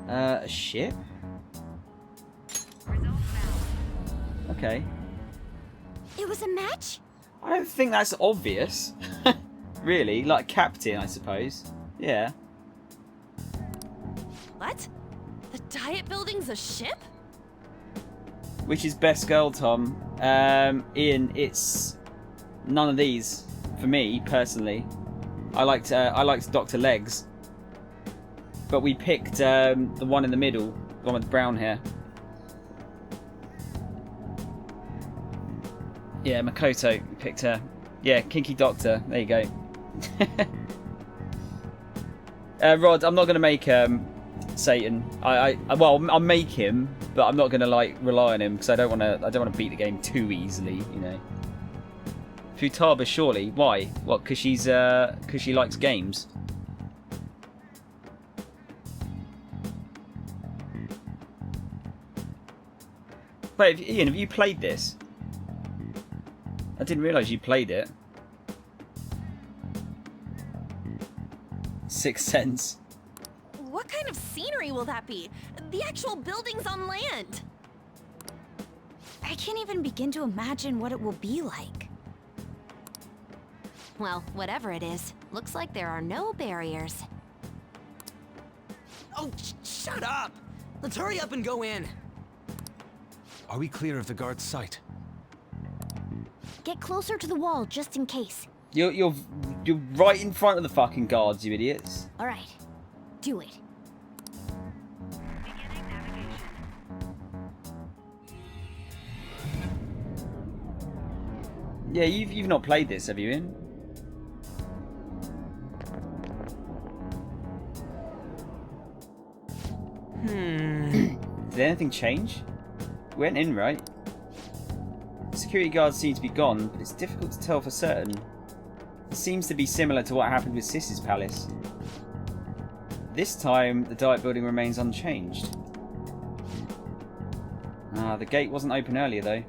A ship? A Okay. It was a match? I don't think that's obvious. Really, like captain, I suppose. Yeah. What? The Diet Building's a ship? Which is best girl, Tom? Ian, it's none of these for me personally. I liked Dr. Legs, but we picked the one in the middle, the one with the brown hair. Yeah, Makoto, we picked her. Yeah, Kinky Doctor. There you go. Rod, I'm not gonna make Satan. Well, I'll make him, but I'm not gonna like rely on him because I don't wanna beat the game too easily, you know. Futaba, surely. Why? What? Because she likes games. Wait, Ian, have you played this? I didn't realise you played it. Sixth Sense. What kind of scenery will that be? The actual buildings on land. I can't even begin to imagine what it will be like. Well, whatever it is, looks like there are no barriers. Oh, shut up! Let's hurry up and go in. Are we clear of the guard's sight? Get closer to the wall, just in case. You're right in front of the fucking guards, you idiots. All right, do it. Beginning navigation. Yeah, you've not played this, have you, Ian? Did anything change? We went in, right? The security guards seem to be gone, but it's difficult to tell for certain. It seems to be similar to what happened with Sis's palace. This time, the Diet Building remains unchanged. The gate wasn't open earlier, though.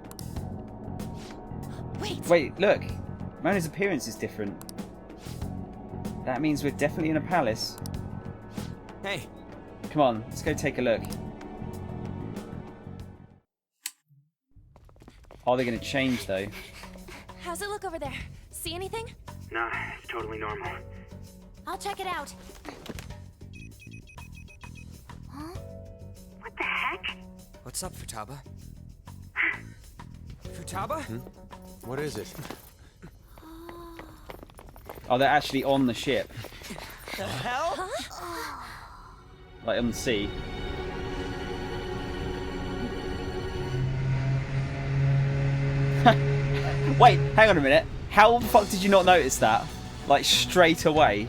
Wait, look! Mona's appearance is different. That means we're definitely in a palace. Hey! Come on, let's go take a look. Are they going to change, though? How's it look over there? See anything? Nah, it's totally normal. I'll check it out. Huh? What the heck? What's up, Futaba? Futaba? What is it? Oh, they're actually on the ship. The hell? Huh? Like on the sea. Wait, hang on a minute. How the fuck did you not notice that? Like straight away.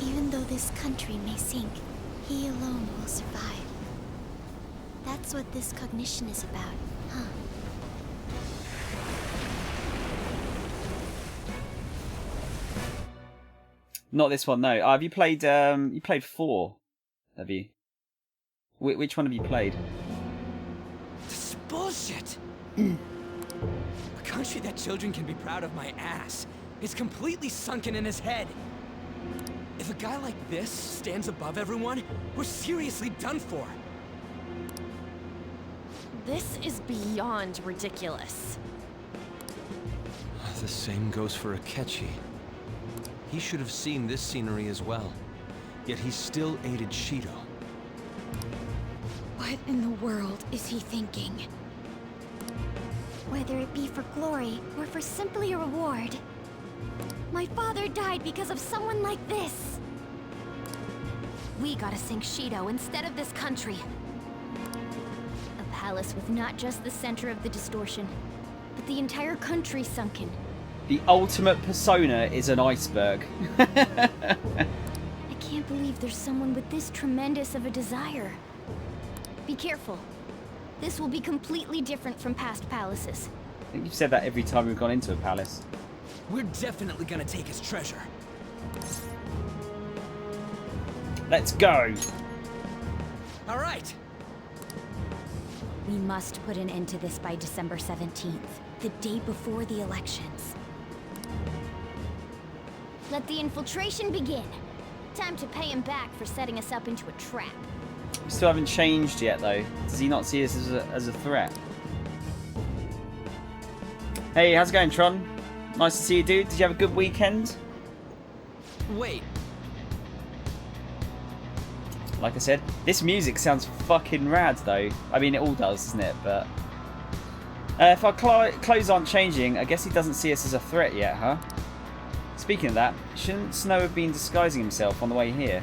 Even though this country may sink, he alone will survive. That's what this cognition is about, huh? Not this one, no. Have you played? You played 4, have you? Which one have you played? This is bullshit. A country that children can be proud of my ass is completely sunken in his head. If a guy like this stands above everyone, we're seriously done for. This is beyond ridiculous. The same goes for Akechi. He should have seen this scenery as well. Yet he still aided Shido. What in the world is he thinking? Whether it be for glory or for simply a reward. My father died because of someone like this. We gotta sink Shido instead of this country. A palace with not just the center of the distortion, but the entire country sunken. The ultimate persona is an iceberg. I can't believe there's someone with this tremendous of a desire. Be careful. This will be completely different from past palaces. I think you've said that every time we've gone into a palace. We're definitely gonna take his treasure. Let's go! All right. We must put an end to this by December 17th, the day before the elections. Let the infiltration begin. Time to pay him back for setting us up into a trap. We still haven't changed yet, though. Does he not see us as a threat? Hey, how's it going, Tron? Nice to see you, dude. Did you have a good weekend? Wait. Like I said, this music sounds fucking rad, though. I mean, it all does, doesn't it? But if our clothes aren't changing, I guess he doesn't see us as a threat yet, huh? Speaking of that, shouldn't Snow have been disguising himself on the way here?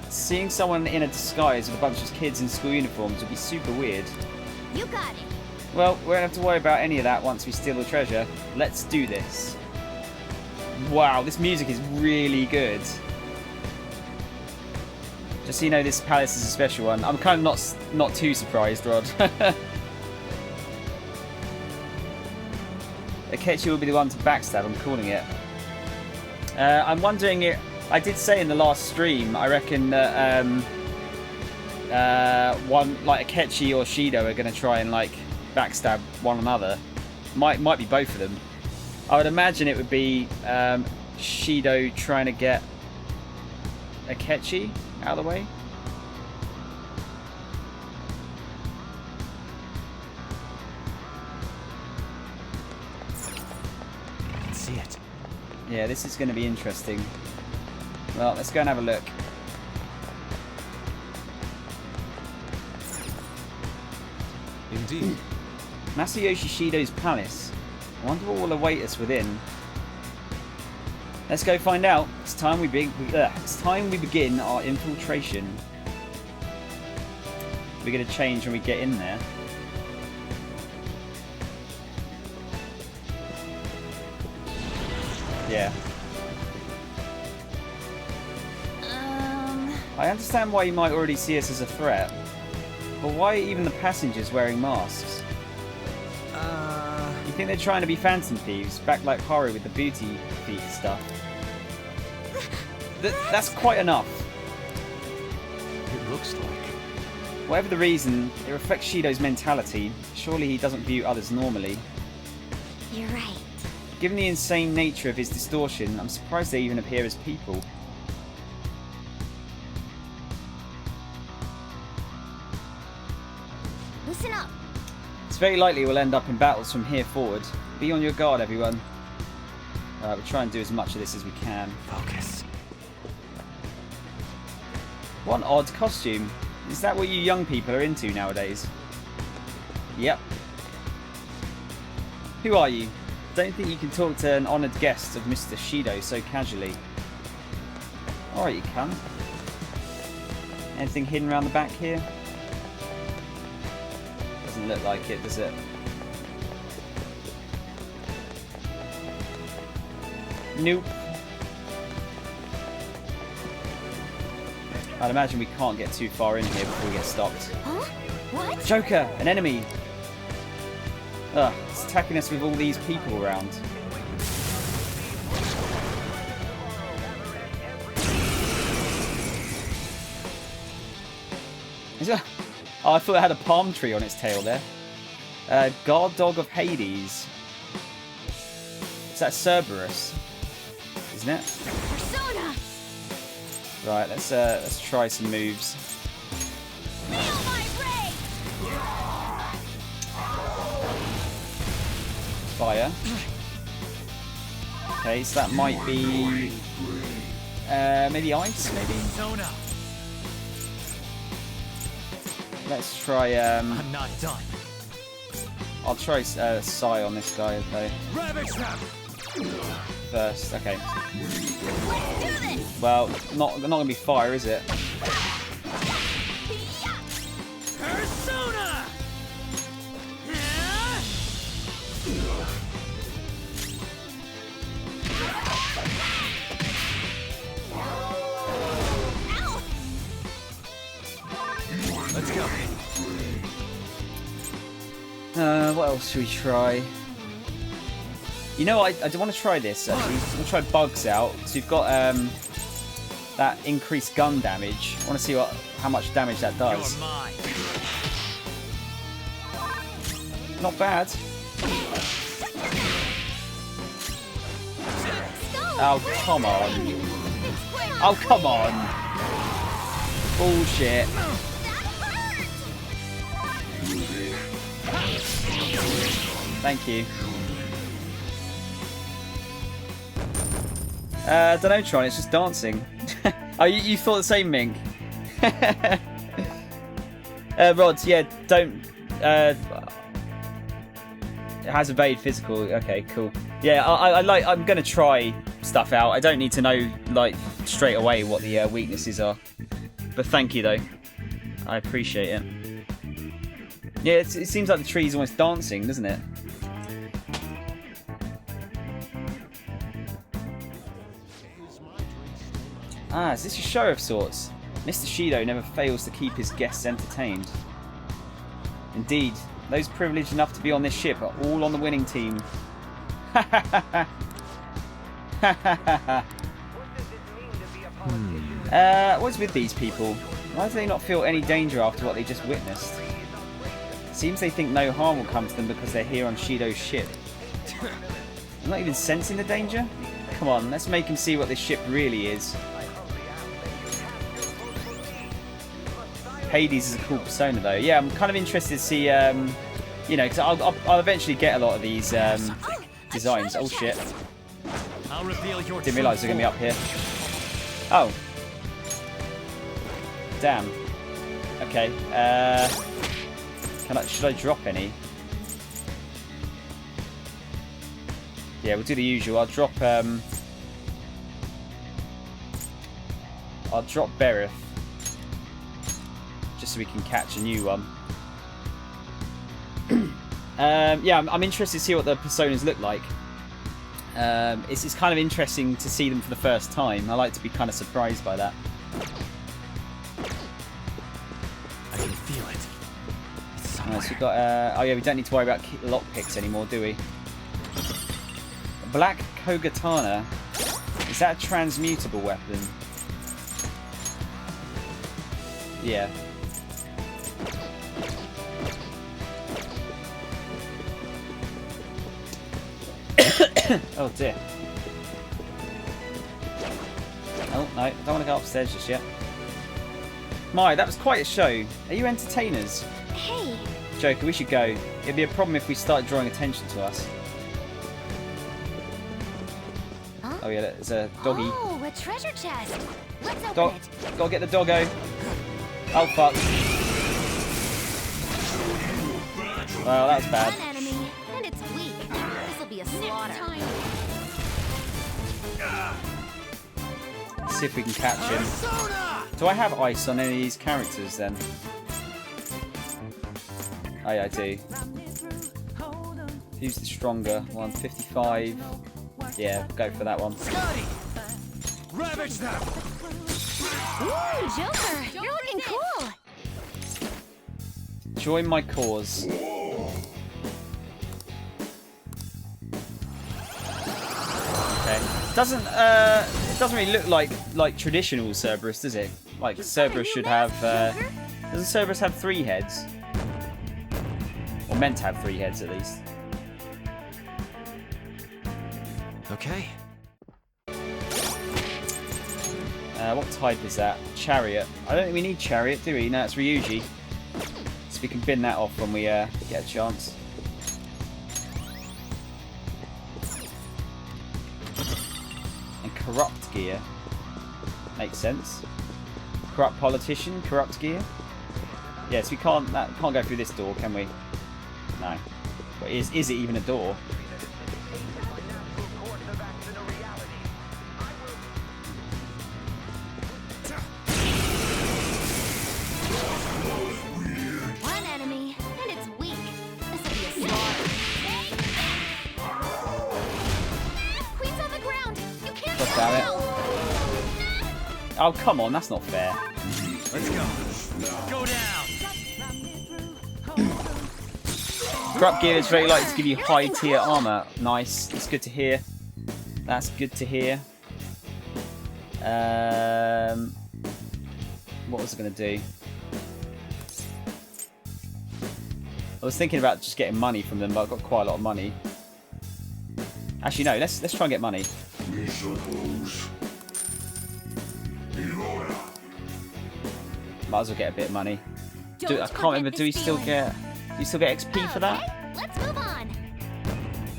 Seeing someone in a disguise with a bunch of kids in school uniforms would be super weird. You got it. Well, we won't have to worry about any of that once we steal the treasure. Let's do this. Wow, this music is really good. Just so you know, this palace is a special one. I'm kind of not too surprised, Rod. Akechi will be the one to backstab, I'm calling it. I'm wondering if... I did say in the last stream, I reckon that one, like Akechi or Shido are going to try and like backstab one another. Might be both of them. I would imagine it would be Shido trying to get Akechi out of the way. I can see it. Yeah, this is going to be interesting. Well, let's go and have a look. Indeed. Masayoshi Shido's palace. I wonder what will await us within. Let's go find out. It's time we begin our infiltration. We're going to change when we get in there. Yeah. I understand why you might already see us as a threat, but why are even the passengers wearing masks? You think they're trying to be phantom thieves, back like Haru with the booty thief stuff? That's quite enough. It looks like. Whatever the reason, it reflects Shido's mentality. Surely he doesn't view others normally. You're right. Given the insane nature of his distortion, I'm surprised they even appear as people. Listen up. It's very likely we'll end up in battles from here forward. Be on your guard, everyone. Alright, we'll try and do as much of this as we can. Focus. What an odd costume. Is that what you young people are into nowadays? Yep. Who are you? Don't think you can talk to an honoured guest of Mr. Shido so casually. Alright, you cunt. Anything hidden around the back here? Doesn't look like it, does it? Nope. I'd imagine we can't get too far in here before we get stopped. Huh? What? Joker! An enemy! Ugh, it's attacking us with all these people around. Oh, I thought it had a palm tree on its tail there. Guard Dog of Hades. Is that Cerberus? Isn't it? Persona! Right, let's try some moves. Feel my rage! Fire. Okay, so that might be maybe ice, maybe. Persona. Let's try. I'm not done. I'll try Psy on this guy though. Ravage them. First, okay. Let's do this! Well, not gonna be fire, is it? Persona. Let's go. What else should we try? You know, I do want to try this actually. We'll try bugs out. So you've got that increased gun damage. I want to see how much damage that does. You're mine. Not bad. Oh, come on. Oh, come on. Bullshit. Thank you. Don't know, Tron, it's just dancing. Oh, you thought the same, Mink? Rods, yeah, don't... it has evade physical. Okay, cool. Yeah, I'm gonna try stuff out. I don't need to know, like, straight away what the weaknesses are. But thank you, though. I appreciate it. Yeah, it seems like the tree's almost dancing, doesn't it? Ah, is this a show of sorts? Mr. Shido never fails to keep his guests entertained. Indeed, those privileged enough to be on this ship are all on the winning team. What's with these people? Why do they not feel any danger after what they just witnessed? Seems they think no harm will come to them because they're here on Shido's ship. I'm not even sensing the danger? Come on, let's make him see what this ship really is. Hades is a cool persona though. Yeah, I'm kind of interested to see, you know, because I'll eventually get a lot of these designs. Oh shit. Didn't realise they're going to be up here. Oh. Damn. Okay. Should I drop any? Yeah, we'll do the usual. I'll drop Berith. Just so we can catch a new one. Yeah, I'm interested to see what the personas look like. It's kind of interesting to see them for the first time. I like to be kind of surprised by that. I can feel it. Alright, so we've got, oh yeah, we don't need to worry about lockpicks anymore, do we? Black Kogatana. Is that a transmutable weapon? Yeah. Oh dear. Oh no, don't want to go upstairs just yet. My, that was quite a show. Are you entertainers? Hey. Joker, we should go. It'd be a problem if we start drawing attention to us. Huh? Oh yeah, there's a doggy. Oh, a treasure chest. Let's open it. Gotta get the doggo. Oh fuck. Well, that was bad. One enemy, and it's weak. This'll be a slaughter. Let's see if we can catch him. Do I have ice on any of these characters then? Oh yeah, I do. Who's the stronger one? 55. Yeah, go for that one. Ravage them! Ooh, Joker, you're looking cool. Join my cause. Okay. It doesn't really look like traditional Cerberus, does it? Like Cerberus should have. Doesn't Cerberus have 3 heads? Or meant to have 3 heads at least. Okay. What type is that? Chariot. I don't think we need Chariot, do we? No, it's Ryuji. So we can bin that off when we get a chance. And Corrupt Gear. Makes sense. Corrupt Politician, Corrupt Gear. Yes, we can't go through this door, can we? No. But is it even a door? One enemy, and it's weak. This'll be a slaughter. Queen's on the ground. You can't God get damn it. out. Oh, come on, that's not fair. Let's go. Go down. Corrupt Gear is very likely to give you high tier armor. Nice. It's good to hear. That's good to hear. What was I going to do? I was thinking about just getting money from them, but I've got quite a lot of money. Actually, no. Let's try and get money. Might as well get a bit of money. I can't remember. Do you still get XP for that? Let's move on.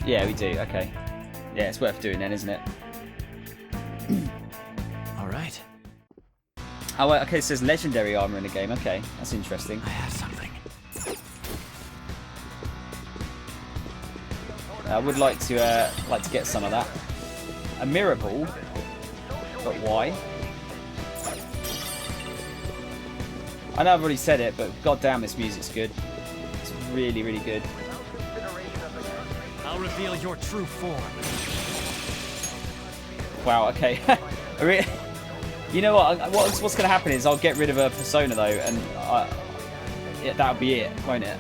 Yeah, we do. Okay. Yeah, it's worth doing then, isn't it? All right. Oh, well, okay. So there's legendary armor in the game. Okay, that's interesting. I have something. I would like to get some of that. A mirror ball, but why? I know I've already said it, but goddamn, this music's good. It's really, really good. I'll reveal your true form. Wow. Okay. You know what? What's going to happen is I'll get rid of a persona though, and that'll be it, won't it?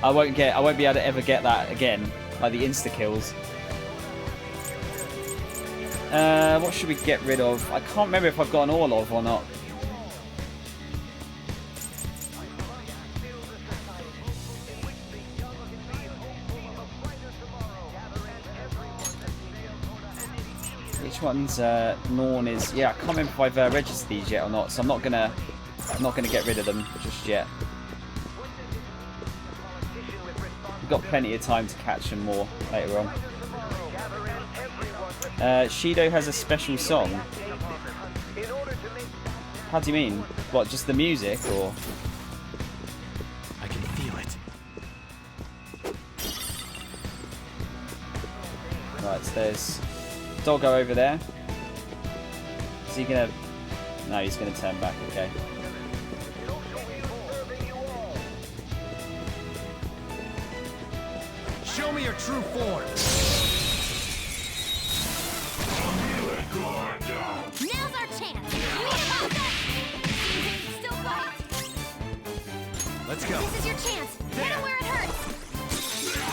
I won't be able to ever get that again, like the insta kills. What should we get rid of? I can't remember if I've got an all of or not. Which one's Norn is? Yeah, I can't remember if I've registered these yet or not, so I'm not gonna get rid of them just yet. We've got plenty of time to catch them more later on. Shido has a special song. How do you mean? What, just the music, or? I can feel it. Right, so there's Doggo over there. Is he gonna... No, he's gonna turn back, okay. Show me your true form. Now's our chance. You need a backup. Still quiet. Let's go. This is your chance. Hit him where it hurts.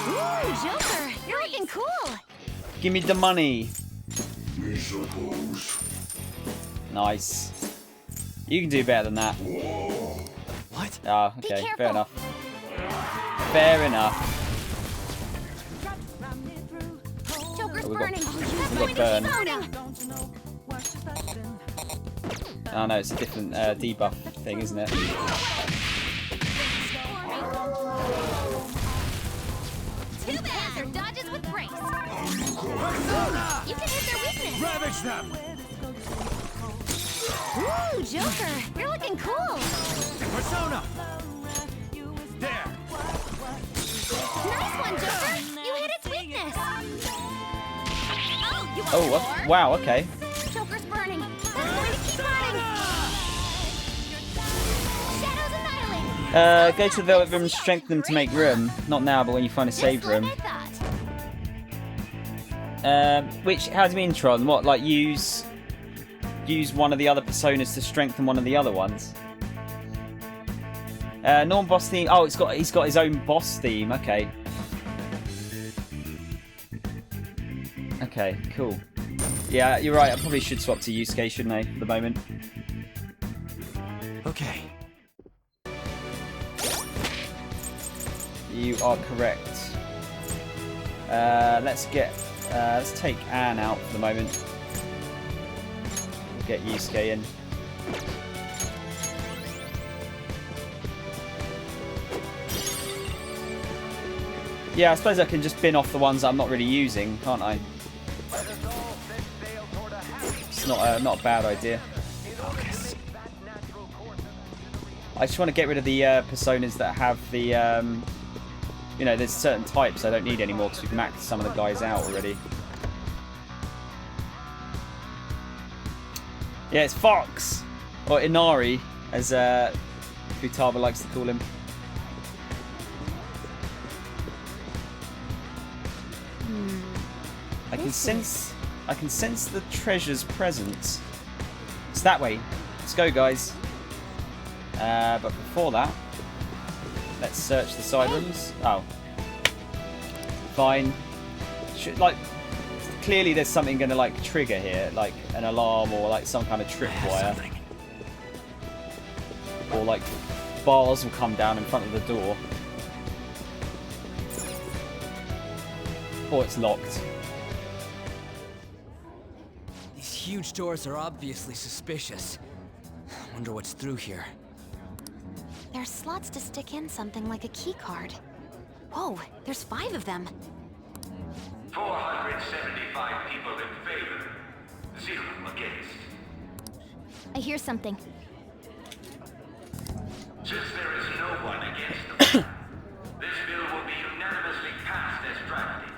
Ooh, Joker, you're looking cool. Give me the money. Nice. You can do better than that. What? Ah, okay, fair enough. Fair enough. Joker's Oh, burning. we got burned. Oh no, it's a different debuff thing, isn't it? Too bad. Their dodges with grace. You can hit their weakness. Ravage them. Ooh, Joker, you're looking cool. Persona. There. Nice one, Joker. You hit its weakness. Oh, you want Oh, more? wow, okay. Joker's burning. That's going to keep burning. Shadows annihilated. Go to the Velvet Room and strengthen them to make room. Not now, but when you find a save room. Which, how do you mean, Tron? What, like use one of the other personas to strengthen one of the other ones? Non-boss theme. Oh, he's got his own boss theme. Okay. Okay, cool. Yeah, you're right. I probably should swap to Yusuke, shouldn't I, for the moment? Okay. You are correct. Let's take Anne out for the moment. We'll get Yusuke in. Yeah, I suppose I can just bin off the ones that I'm not really using, can't I? It's not a bad idea. Focus. I just want to get rid of the personas that have the, you know, there's certain types I don't need anymore because we've maxed some of the guys out already. Yeah, it's Fox! Or Inari, as Futaba likes to call him. I can sense the treasure's presence. It's that way. Let's go, guys. But before that, let's search the side rooms. Oh, fine. Clearly there's something going to like trigger here, like an alarm or like some kind of tripwire, or like bars will come down in front of the door, or it's locked. huge doors are obviously suspicious. Wonder what's through here. There's slots to stick in something like a key card. Whoa, there's 5 of them. 475 people in favor, 0 against. I hear something. Since there is no one against the plan, this bill will be unanimously passed as drafted.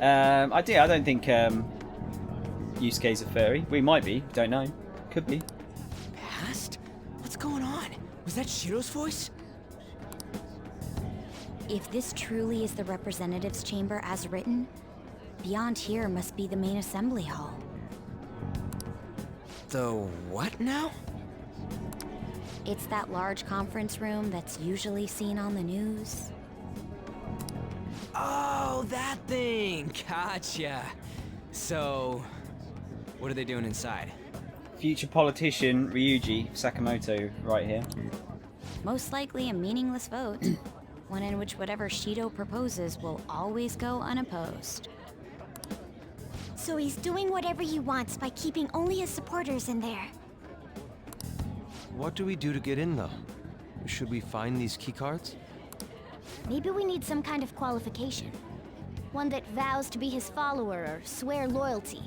I don't think Yusuke's a furry. We might be, don't know. Could be. Passed? What's going on? Was that Shiro's voice? If this truly is the representatives' chamber as written, beyond here must be the main assembly hall. The what now? It's that large conference room that's usually seen on the news. Oh, that thing! Gotcha. So, what are they doing inside? Future politician Ryuji Sakamoto right here. Most likely a meaningless vote. One in which whatever Shido proposes will always go unopposed. So he's doing whatever he wants by keeping only his supporters in there. What do we do to get in, though? Should we find these keycards? Maybe we need some kind of qualification. One that vows to be his follower or swear loyalty.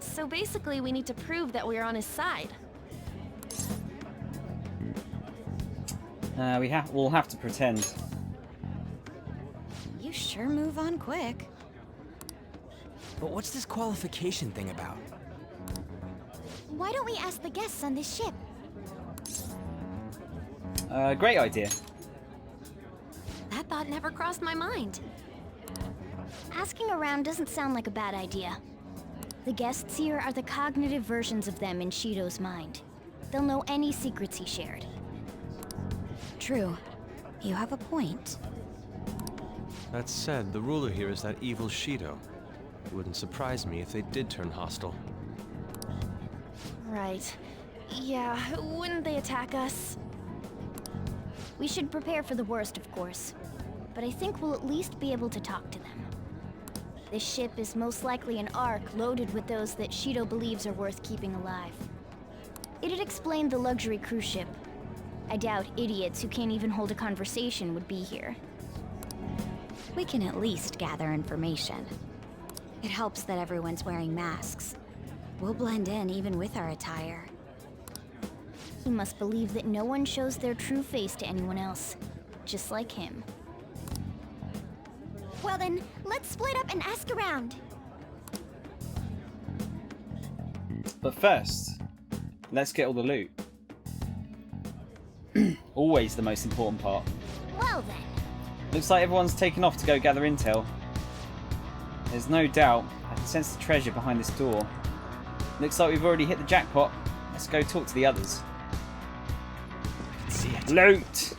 So basically, we need to prove that we're on his side. We'll have to pretend. You sure move on quick. But what's this qualification thing about? Why don't we ask the guests on this ship? Great idea. That thought never crossed my mind. Asking around doesn't sound like a bad idea. The guests here are the cognitive versions of them in Shido's mind. They'll know any secrets he shared. True. You have a point. That said, the ruler here is that evil Shido. It wouldn't surprise me if they did turn hostile. Right. Yeah, wouldn't they attack us? We should prepare for the worst, of course. But I think we'll at least be able to talk to them. This ship is most likely an Ark loaded with those that Shido believes are worth keeping alive. It'd explain the luxury cruise ship. I doubt idiots who can't even hold a conversation would be here. We can at least gather information. It helps that everyone's wearing masks. We'll blend in even with our attire. He must believe that no one shows their true face to anyone else, just like him. Well then, let's split up and ask around. But first, let's get all the loot. Always the most important part. Well then. Looks like everyone's taken off to go gather intel. There's no doubt I can sense the treasure behind this door. Looks like we've already hit the jackpot. Let's go talk to the others. I can see it. Loot!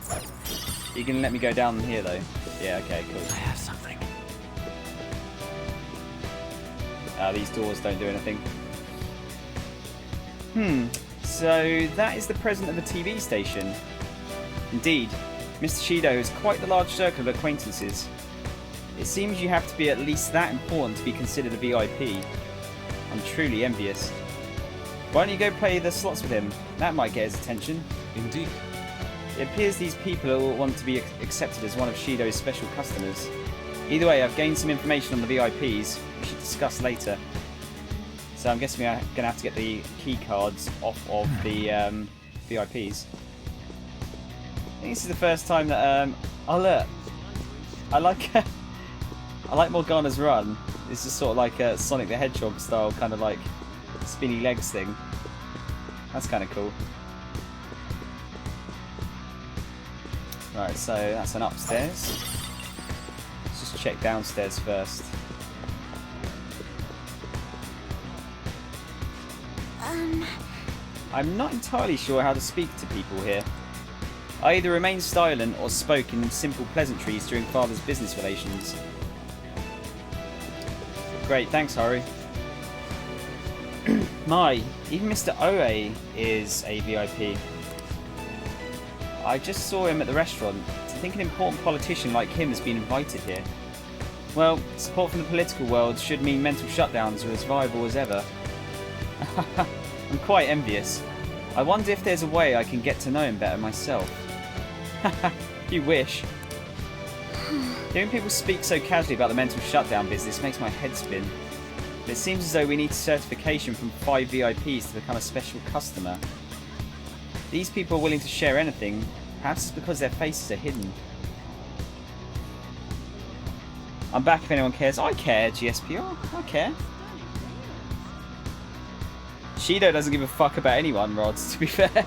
You can let me go down here though. Yeah, okay, cool. I have something. These doors don't do anything. So that is the president of a TV station. Indeed, Mr. Shido has quite the large circle of acquaintances. It seems you have to be at least that important to be considered a VIP. I'm truly envious. Why don't you go play the slots with him? That might get his attention. Indeed. It appears these people all want to be accepted as one of Shido's special customers. Either way, I've gained some information on the VIPs, we should discuss later. So I'm guessing we're going to have to get the key cards off of the VIPs. I think this is the first time that... oh look! I like Morgana's run. This is sort of like a Sonic the Hedgehog style kind of like spinny legs thing. That's kind of cool. Right, so that's an upstairs. Let's just check downstairs first. I'm not entirely sure how to speak to people here. I either remained silent or spoke in simple pleasantries during Father's business relations. Great, thanks, Haru. My, even Mr. Oe is a VIP. I just saw him at the restaurant. To think an important politician like him has been invited here. Well, support from the political world should mean mental shutdowns are as viable as ever. I'm quite envious. I wonder if there's a way I can get to know him better myself. You wish. Hearing people speak so casually about the mental shutdown business makes my head spin. But it seems as though we need certification from 5 VIPs to become a special customer. These people are willing to share anything, perhaps it's because their faces are hidden. I'm back if anyone cares. I care, GSPR. I care. Shido doesn't give a fuck about anyone, Rods, to be fair.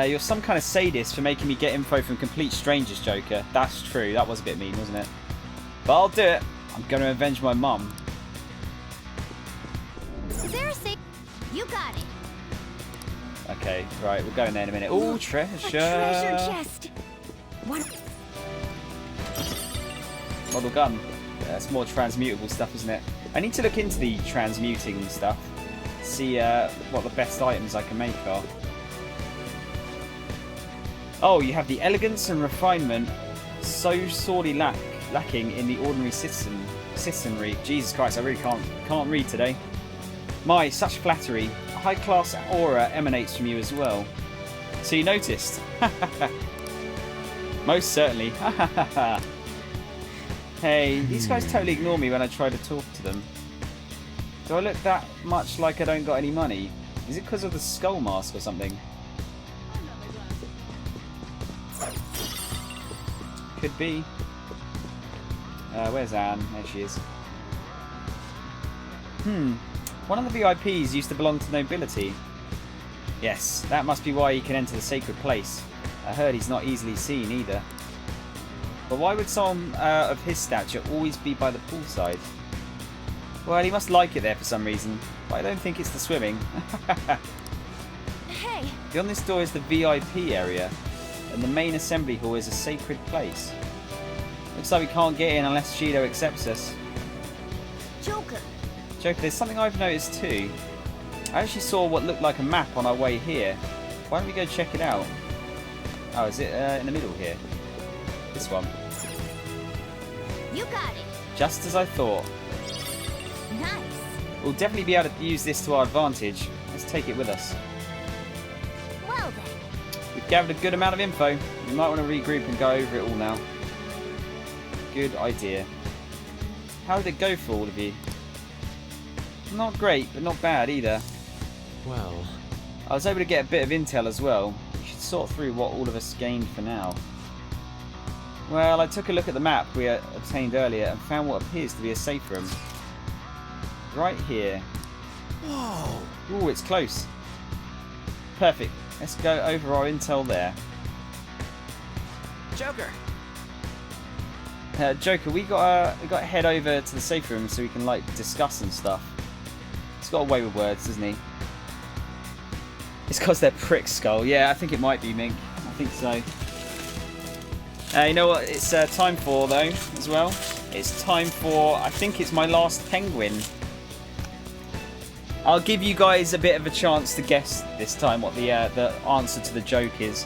You're some kind of sadist for making me get info from complete strangers, Joker. That's true. That was a bit mean, wasn't it? But I'll do it. I'm going to avenge my mum. Seriously, you got it. Okay, right. We're going there in a minute. Ooh, treasure. A treasure chest. What? Model gun. Yeah, that's more transmutable stuff, isn't it? I need to look into the transmuting stuff. See what the best items I can make are. Oh, you have the elegance and refinement so sorely lacking in the ordinary citizenry. Jesus Christ, I really can't read today. My, such flattery. A high-class aura emanates from you as well. So you noticed? Most certainly. Hey, these guys totally ignore me when I try to talk to them. Do I look that much like I don't got any money? Is it because of the skull mask or something? Could be. Where's Anne? There she is. One of the VIPs used to belong to nobility. Yes, that must be why he can enter the sacred place. I heard he's not easily seen either. But why would someone of his stature always be by the poolside? Well, he must like it there for some reason, but I don't think it's the swimming. Hey! Beyond this door is the VIP area, and the main assembly hall is a sacred place. Looks like we can't get in unless Shido accepts us. Joker. Joker, there's something I've noticed too. I actually saw what looked like a map on our way here. Why don't we go check it out? Oh, is it in the middle here? This one. You got it. Just as I thought. Nice. We'll definitely be able to use this to our advantage. Let's take it with us. Well then. We've gathered a good amount of info. We might want to regroup and go over it all now. Good idea. How did it go for all of you? Not great, but not bad either. Well, I was able to get a bit of intel as well. We should sort through what all of us gained for now. Well, I took a look at the map we obtained earlier and found what appears to be a safe room. Right here. whoa! Ooh, it's close. Perfect. Let's go over our intel there. Joker! Joker, we got to head over to the safe room so we can like discuss and stuff. He's got a way with words, doesn't he? It's because they're prick skull. Yeah, I think it might be, Mink. I think so. You know what it's time for, though, as well? It's time for, I think it's my last penguin. I'll give you guys a bit of a chance to guess this time what the answer to the joke is.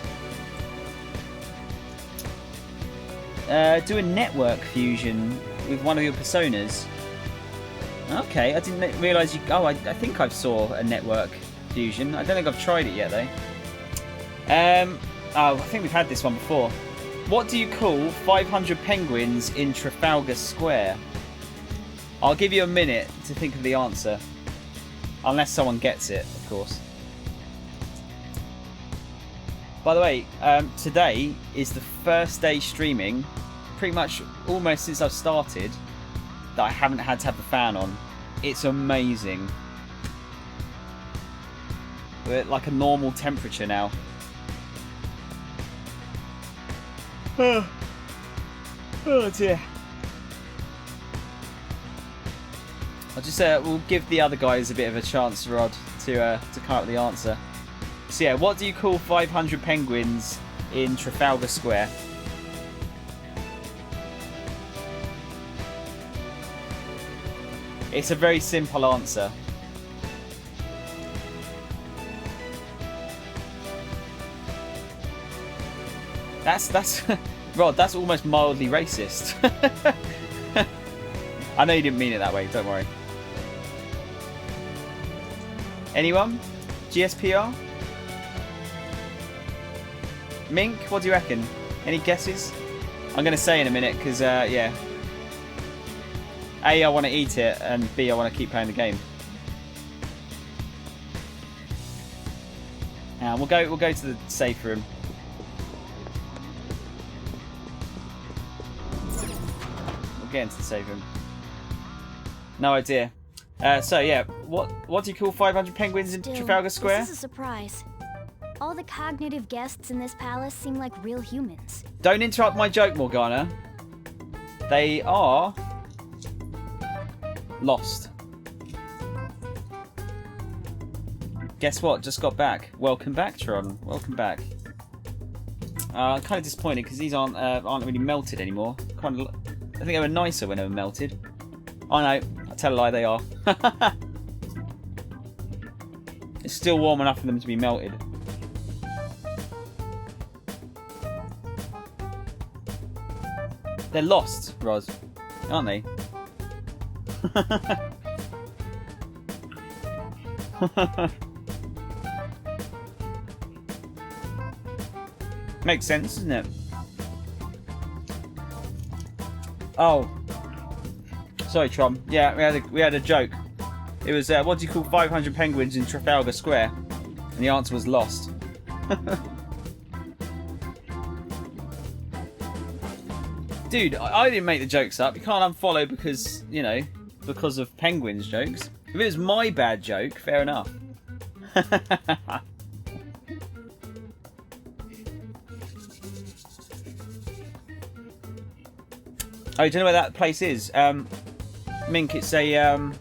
Do a network fusion with one of your personas. Okay, I didn't realise you... Oh, I think I saw a network fusion. I don't think I've tried it yet, though. Oh, I think we've had this one before. What do you call 500 penguins in Trafalgar Square? I'll give you a minute to think of the answer. Unless someone gets it, of course. By the way, today is the first day streaming, pretty much almost since I've started, that I haven't had to have the fan on. It's amazing. We're at like a normal temperature now. Oh dear. I'll just we'll give the other guys a bit of a chance, Rod, to come up with the answer. So yeah, what do you call 500 penguins in Trafalgar Square? It's a very simple answer. That's Rod, that's almost mildly racist. I know you didn't mean it that way, don't worry. Anyone? GSPR? Mink, what do you reckon? Any guesses? I'm going to say in a minute, because, yeah. A, I want to eat it, and B, I want to keep playing the game. We'll go to the safe room. We'll get into the safe room. No idea. So yeah, what do you call 500 penguins in Trafalgar Square? This is a surprise. All the cognitive guests in this palace seem like real humans. Don't interrupt my joke, Morgana. They are lost. Guess what? Just got back. Welcome back, Tron. Welcome back. I'm kind of disappointed because these aren't really melted anymore. I think they were nicer when they were melted. Oh no, I tell a lie, they are. It's still warm enough for them to be melted. They're lost, Roz, aren't they? Makes sense, doesn't it? Oh, sorry, Tron. Yeah, we had a joke. It was what do you call 500 penguins in Trafalgar Square? And the answer was lost. Dude, I didn't make the jokes up. You can't unfollow because, you know, because of penguins jokes. If it was my bad joke, fair enough. Oh, do you know where that place is? Mink, it's a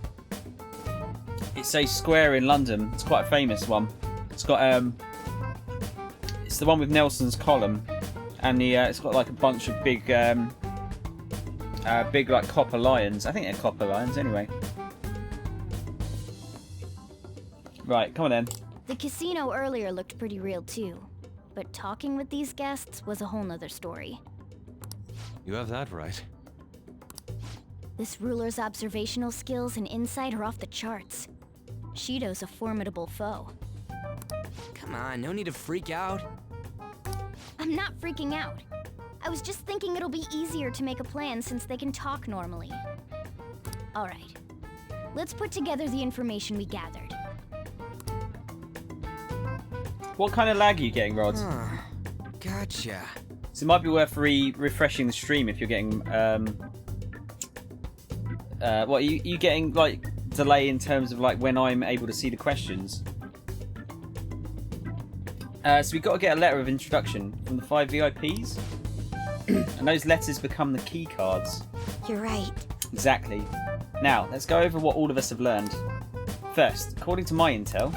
square in London. It's quite a famous one. It's got it's the one with Nelson's column, and it's got like a bunch of big like copper lions. I think they're copper lions anyway. Right, come on then. The casino earlier looked pretty real too, but talking with these guests was a whole nother story. You have that right. This ruler's observational skills and insight are off the charts. Shido's a formidable foe. Come on, no need to freak out. I'm not freaking out. I was just thinking it'll be easier to make a plan since they can talk normally. Alright, let's put together the information we gathered. What kind of lag are you getting, Rod? Gotcha. So it might be worth refreshing the stream if you're getting what are you getting, like, delay in terms of like when I'm able to see the questions? So we've got to get a letter of introduction from the 5 VIPs. And those letters become the key cards. You're right. Exactly. Now, let's go over what all of us have learned. First, according to my intel,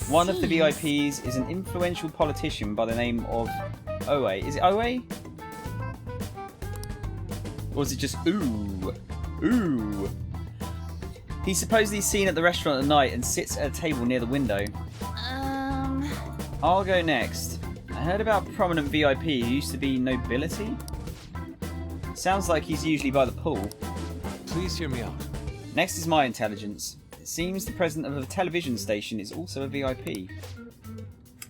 one of the VIPs is an influential politician by the name of Oe. Is it Oe? Or is it just Ooh? Ooh. He's supposedly seen at the restaurant at night and sits at a table near the window. I'll go next. I heard about a prominent VIP who used to be nobility. Sounds like he's usually by the pool. Please hear me out. Next is my intelligence. It seems the president of a television station is also a VIP.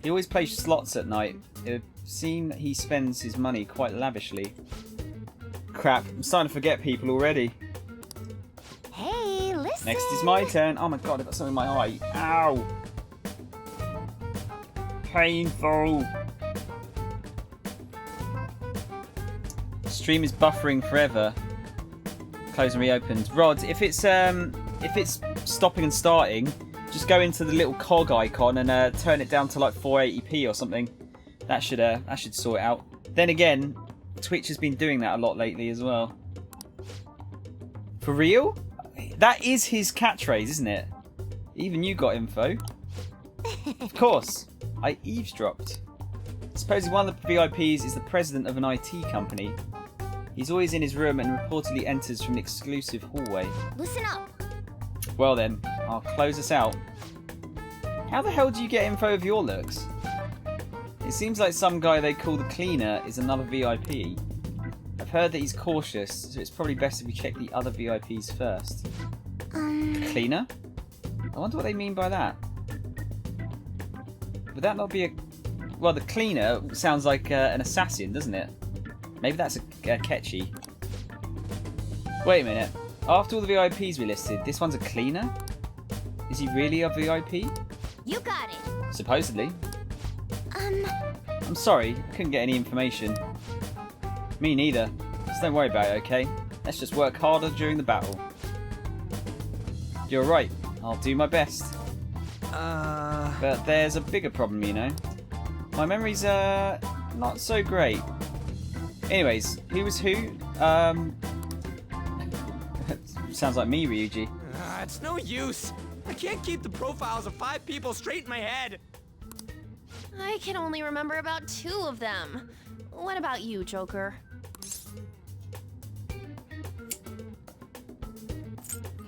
He always plays slots at night. It would seem that he spends his money quite lavishly. Crap, I'm starting to forget people already. Hey, listen! Next is my turn. Oh my god, I've got something in my eye. Ow! Painful! Stream is buffering forever. Close and reopens. Rod, if it's stopping and starting, just go into the little cog icon and turn it down to like 480p or something. That should sort it out. Then again, Twitch has been doing that a lot lately as well. For real? That is his catchphrase, isn't it? Even you got info. Of course. I eavesdropped. Supposedly one of the VIPs is the president of an IT company. He's always in his room and reportedly enters from an exclusive hallway. Listen up! Well then, I'll close us out. How the hell do you get info of your looks? It seems like some guy they call the cleaner is another VIP. I've heard that he's cautious, so it's probably best if we check the other VIPs first. The cleaner? I wonder what they mean by that. Would that not be a... Well, the cleaner sounds like an assassin, doesn't it? Maybe that's a catchy. Wait a minute. After all the VIPs we listed, this one's a cleaner? Is he really a VIP? You got it. Supposedly. I'm sorry, I couldn't get any information. Me neither. Just don't worry about it, okay? Let's just work harder during the battle. You're right. I'll do my best. But there's a bigger problem, you know. My memories are not so great. Anyways, who was who? Sounds like me, Ryuji. It's no use. I can't keep the profiles of 5 people straight in my head. I can only remember about 2 of them. What about you, Joker?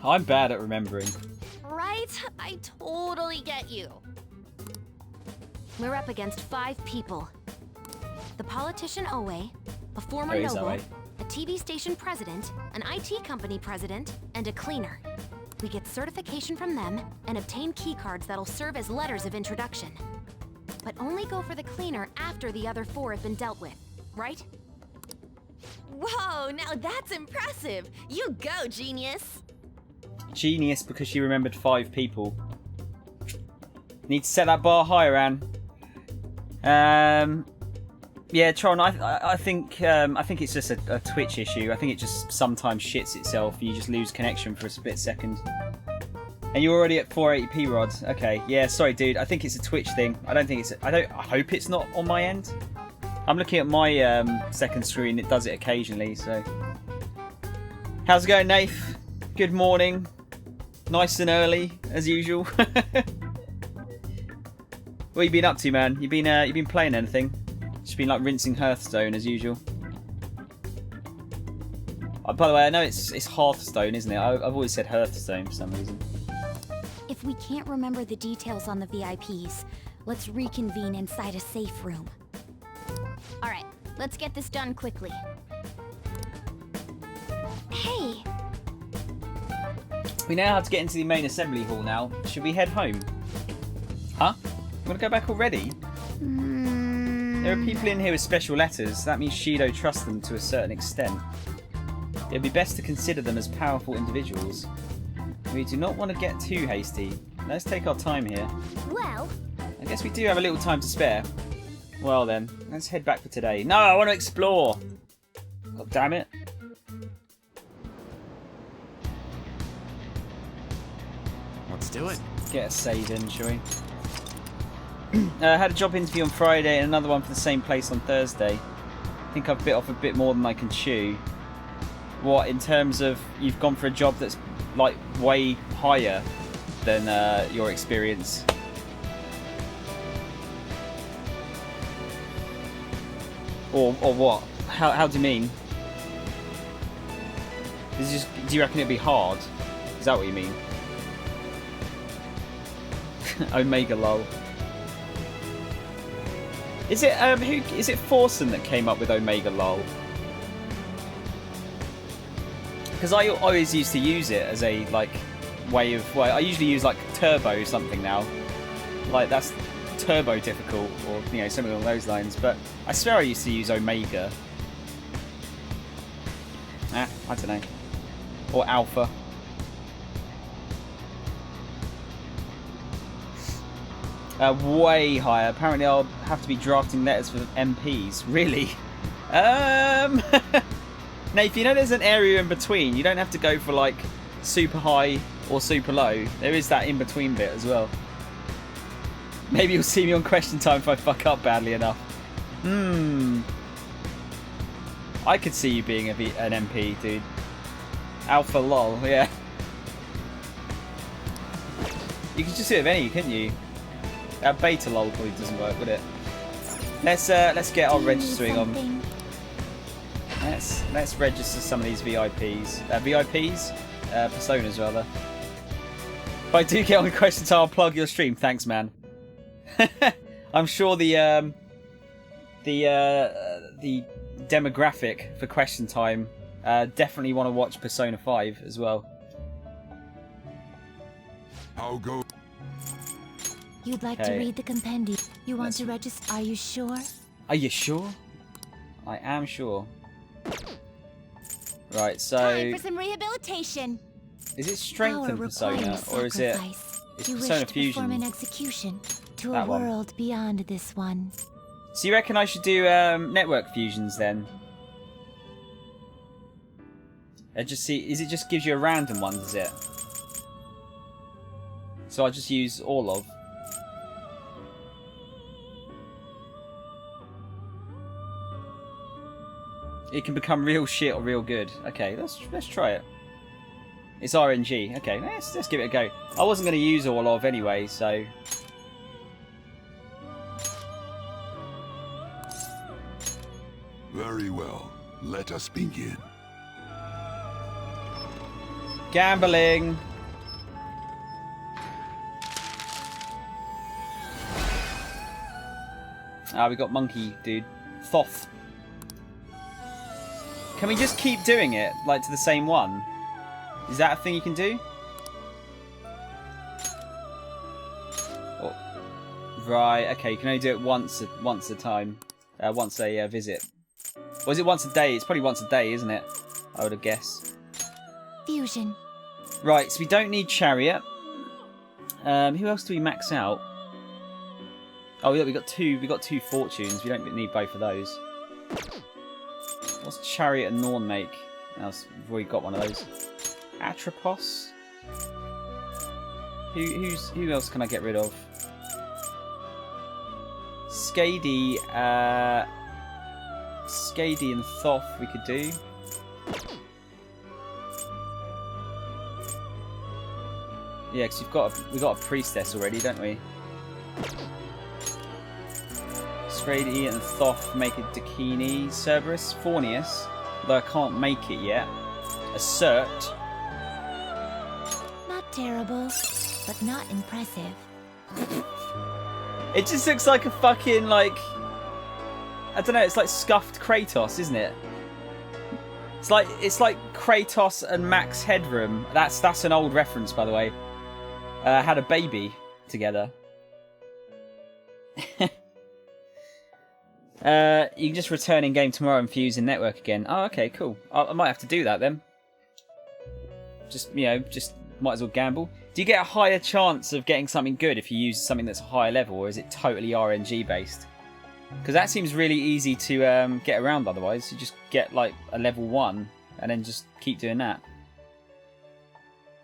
I'm bad at remembering. Right? I totally get you. We're up against 5 people. The politician Owe, a former Oh, he's noble, Owe. a TV station president, an IT company president, and a cleaner. We get certification from them and obtain keycards that'll serve as letters of introduction. But only go for the cleaner after the other 4 have been dealt with, right? Whoa, now that's impressive! You go, genius! Genius because she remembered 5 people. Need to set that bar higher, Anne. Yeah, Tron. I think it's just a Twitch issue. I think it just sometimes shits itself. You just lose connection for a split second. And you're already at 480p, Rod. Okay, yeah. Sorry, dude. I think it's a Twitch thing. I don't think it's. I hope it's not on my end. I'm looking at my second screen. It does it occasionally. So, how's it going, Nath? Good morning. Nice and early as usual. What you been up to, man? You been playing anything? Just been like rinsing Hearthstone as usual. By the way, I know it's Hearthstone, isn't it? I've always said Hearthstone for some reason. If we can't remember the details on the VIPs, let's reconvene inside a safe room. All right, let's get this done quickly. Hey! We now have to get into the main assembly hall now. Should we head home? Huh? You want to go back already? There are people in here with special letters. That means Shido trusts them to a certain extent. It would be best to consider them as powerful individuals. We do not want to get too hasty. Let's take our time here. Well, I guess we do have a little time to spare. Well then, let's head back for today. No, I want to explore! God damn it. Let's do it. Get a save in, shall we? Had a job interview on Friday and another one for the same place on Thursday. I think I've bit off a bit more than I can chew. What, in terms of you've gone for a job that's like way higher than your experience? Or what? How do you mean? Is it just, do you reckon it'd be hard? Is that what you mean? Omega lol. Is it is it Forsen that came up with Omega lol? Because I always used to use it as a like way of, well, I usually use like turbo something now. Like that's turbo difficult, or you know, something along those lines. But I swear I used to use Omega. I don't know. Or Alpha. Way higher. Apparently I'll have to be drafting letters for MPs. Really? Nate, you know there's an area in between. You don't have to go for like super high or super low. There is that in between bit as well. Maybe you'll see me on Question Time if I fuck up badly enough. I could see you being an MP, dude. Alpha lol, yeah. You could just do it with any, couldn't you? Beta lol probably doesn't work, would it? Let's get our registering on. Let's register some of these VIPs. Personas rather. If I do get on Question Time, I'll plug your stream. Thanks, man. I'm sure the the demographic for question time, definitely want to watch Persona 5 as well. How go? You'd like to read the compendium. You want to register? Are you sure? Are you sure? I am sure. Right, so Time for some rehabilitation. is it strength and Persona, or is it you Persona wish to perform an Fusion? execution to That a one. world beyond this one. So you reckon I should do network fusions then? And just see, is it just gives you a random one, does it? So I just use all of. It can become real shit or real good. Okay, let's try it. It's RNG. Okay, let's give it a go. I wasn't going to use all of anyway, so. Very well. Let us begin. Gambling. Ah, we got monkey, dude. Thoth. Can we just keep doing it, like, to the same one? Is that a thing you can do? Oh. Right, okay, you can only do it once a time. Once a visit. Or is it once a day? It's probably once a day, isn't it? I would have guessed. Fusion. Right, so we don't need Chariot. Who else do we max out? Oh, yeah, we got two fortunes. We don't need both of those. What's Chariot and Norn make? We've already got one of those. Atropos. Who else can I get rid of? Skady. Skady and Thoth we could do. Yeah, because we've got a priestess already, don't we? Skady and Thoth make a Dakini. Cerberus, Fornius, though I can't make it yet. Assert. Not terrible, but not impressive. It just looks like a fucking, like, I don't know, it's like scuffed Kratos, isn't it? It's like Kratos and Max Headroom. That's an old reference, by the way. Had a baby together. You can just return in game tomorrow and fuse in network again. Oh, okay, cool. I might have to do that then. Just might as well gamble. Do you get a higher chance of getting something good if you use something that's a higher level, or is it totally RNG based? Because that seems really easy to get around otherwise. You just get like a level 1 and then just keep doing that.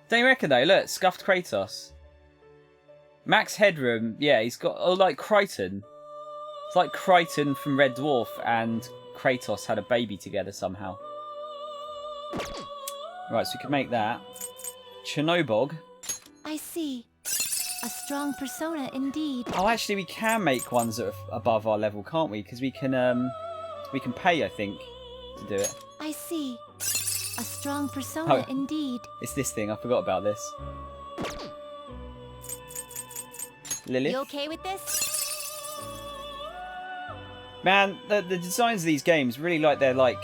Don't you reckon though? Look, scuffed Kratos. Max Headroom, yeah, he's got, oh, like Crichton. It's like Crichton from Red Dwarf and Kratos had a baby together somehow. Right, so we could make that. Chernobog. I see. A strong persona indeed. Oh, actually, we can make ones that are above our level, can't we? Because we can pay, I think, to do it. I see. A strong persona indeed. It's this thing. I forgot about this. Lilith. You okay with this? Man, the designs of these games really like their like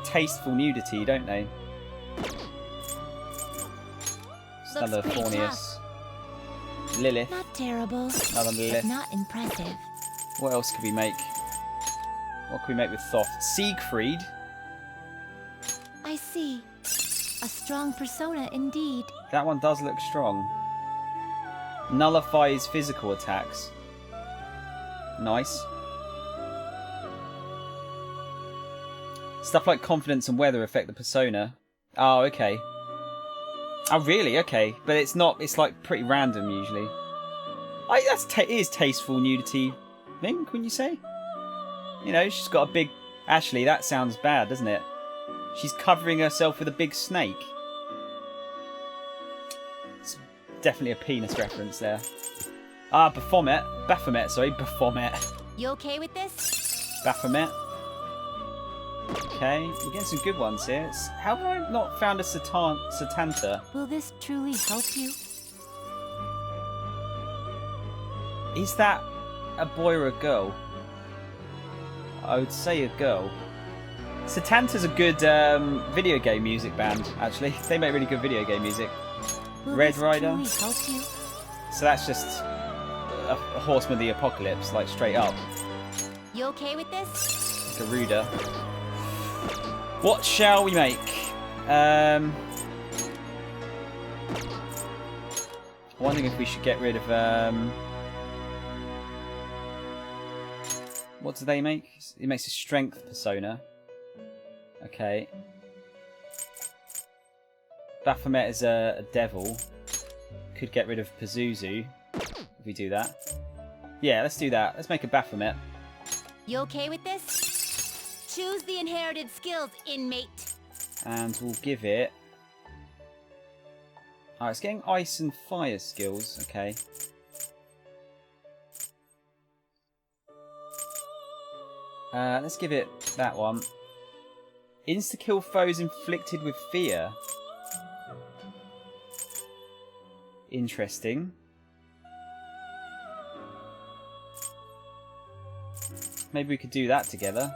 tasteful nudity, don't they? It's another Fornius. Lilith. Not terrible. Another Lilith. But not impressive. What else could we make? What could we make with Thoth? Siegfried. I see. A strong persona indeed. That one does look strong. Nullifies physical attacks. Nice. Stuff like confidence and weather affect the persona. Oh, okay. Oh, really? Okay. But it's not, it's like pretty random usually. That is tasteful nudity thing, wouldn't you say? You know, she's got a big... Actually, that sounds bad, doesn't it? She's covering herself with a big snake. It's definitely a penis reference there. Ah, Baphomet. Baphomet. You okay with this? Baphomet. Okay, we're getting some good ones here. How have I not found a Satanta? Will this truly help you? Is that a boy or a girl? I would say a girl. Satanta's a good video game music band, actually. They make really good video game music. Will Red this Rider. truly help you? So that's just a Horseman of the Apocalypse, like straight up. You okay with this? Garuda. What shall we make? Wondering if we should get rid of what do they make? It makes a strength persona. Okay. Baphomet is a devil. Could get rid of Pazuzu if we do that. Yeah, let's do that. Let's make a Baphomet. You okay with this? Choose the inherited skills, inmate. And we'll give it... Alright, it's getting ice and fire skills. Okay. Let's give it that one. Insta-kill foes inflicted with fear. Interesting. Maybe we could do that together.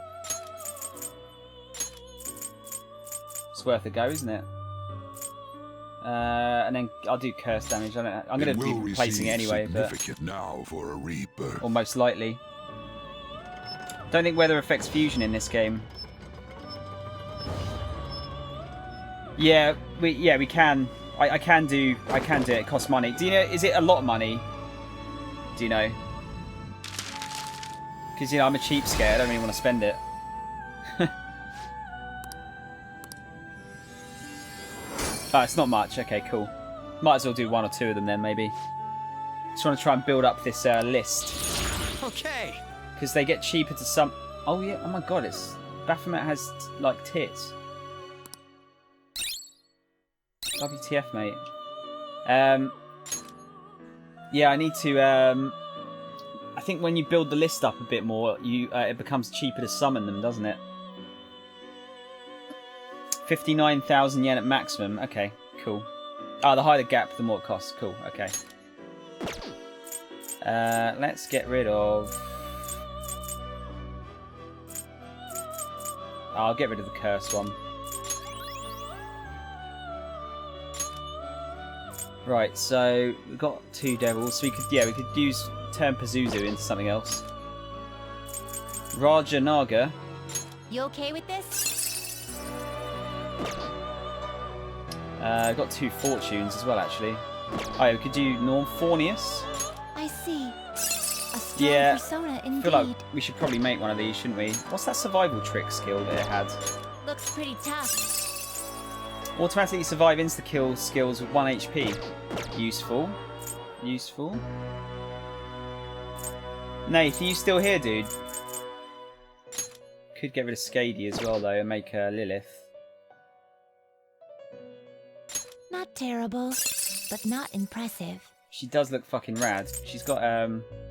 It's worth a go, isn't it? And then I'll do curse damage. I'm going to be replacing it anyway, but now for a rebirth. or most likely. Don't think weather affects fusion in this game. Yeah, we can. I can do it. It costs money. Do you know? Is it a lot of money? Do you know? Because I'm a cheapskate. I don't really want to spend it. Oh, it's not much. Okay, cool. Might as well do one or two of them then, maybe. Just want to try and build up this list. Okay. Because they get cheaper to some... Oh, yeah. Oh, my God. It's... Baphomet has, like, tits. WTF, mate. Yeah, I need to... I think when you build the list up a bit more, it becomes cheaper to summon them, doesn't it? 59,000 yen at maximum. Okay, cool. Oh, the higher the gap, the more it costs. Cool, okay. Let's get rid of... I'll get rid of the cursed one. Right, so we've got two devils. So we could turn Pazuzu into something else. Raja Naga. You okay with this? I've got two fortunes as well, actually. Oh, yeah, we could do Norm Fornius. I see. A strong Yeah, persona I indeed. feel like we should probably make one of these, shouldn't we? What's that survival trick skill that it had? Looks pretty tough. Automatically survive insta-kill skills with 1 HP. Useful. Useful. Nate, are you still here, dude? Could get rid of Skady as well, though, and make Lilith. Not terrible, but not impressive. She does look fucking rad. She's got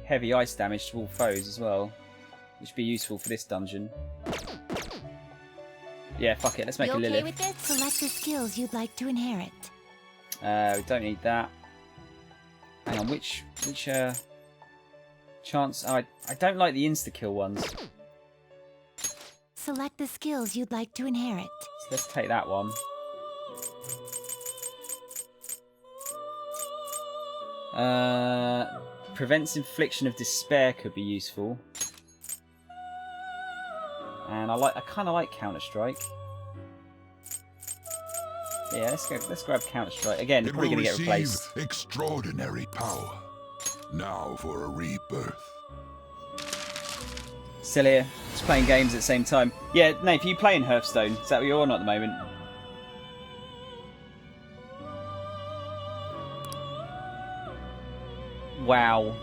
heavy ice damage to all foes as well, which would be useful for this dungeon. Yeah, fuck it. Let's make You a okay Lilith. with this? Select the skills you'd like to inherit. We don't need that. Hang on, which chance? Oh, I don't like the insta-kill ones. So Select the skills you'd like to inherit. let's take that one. Prevents infliction of despair could be useful. And I kind of like Counter-Strike. Yeah, let's grab Counter-Strike. Again, It probably will going to get receive replaced. extraordinary power. Now for a rebirth. Still here, just playing games at the same time. Yeah, Nate, are you playing Hearthstone? Is that what you're on at the moment? Wow.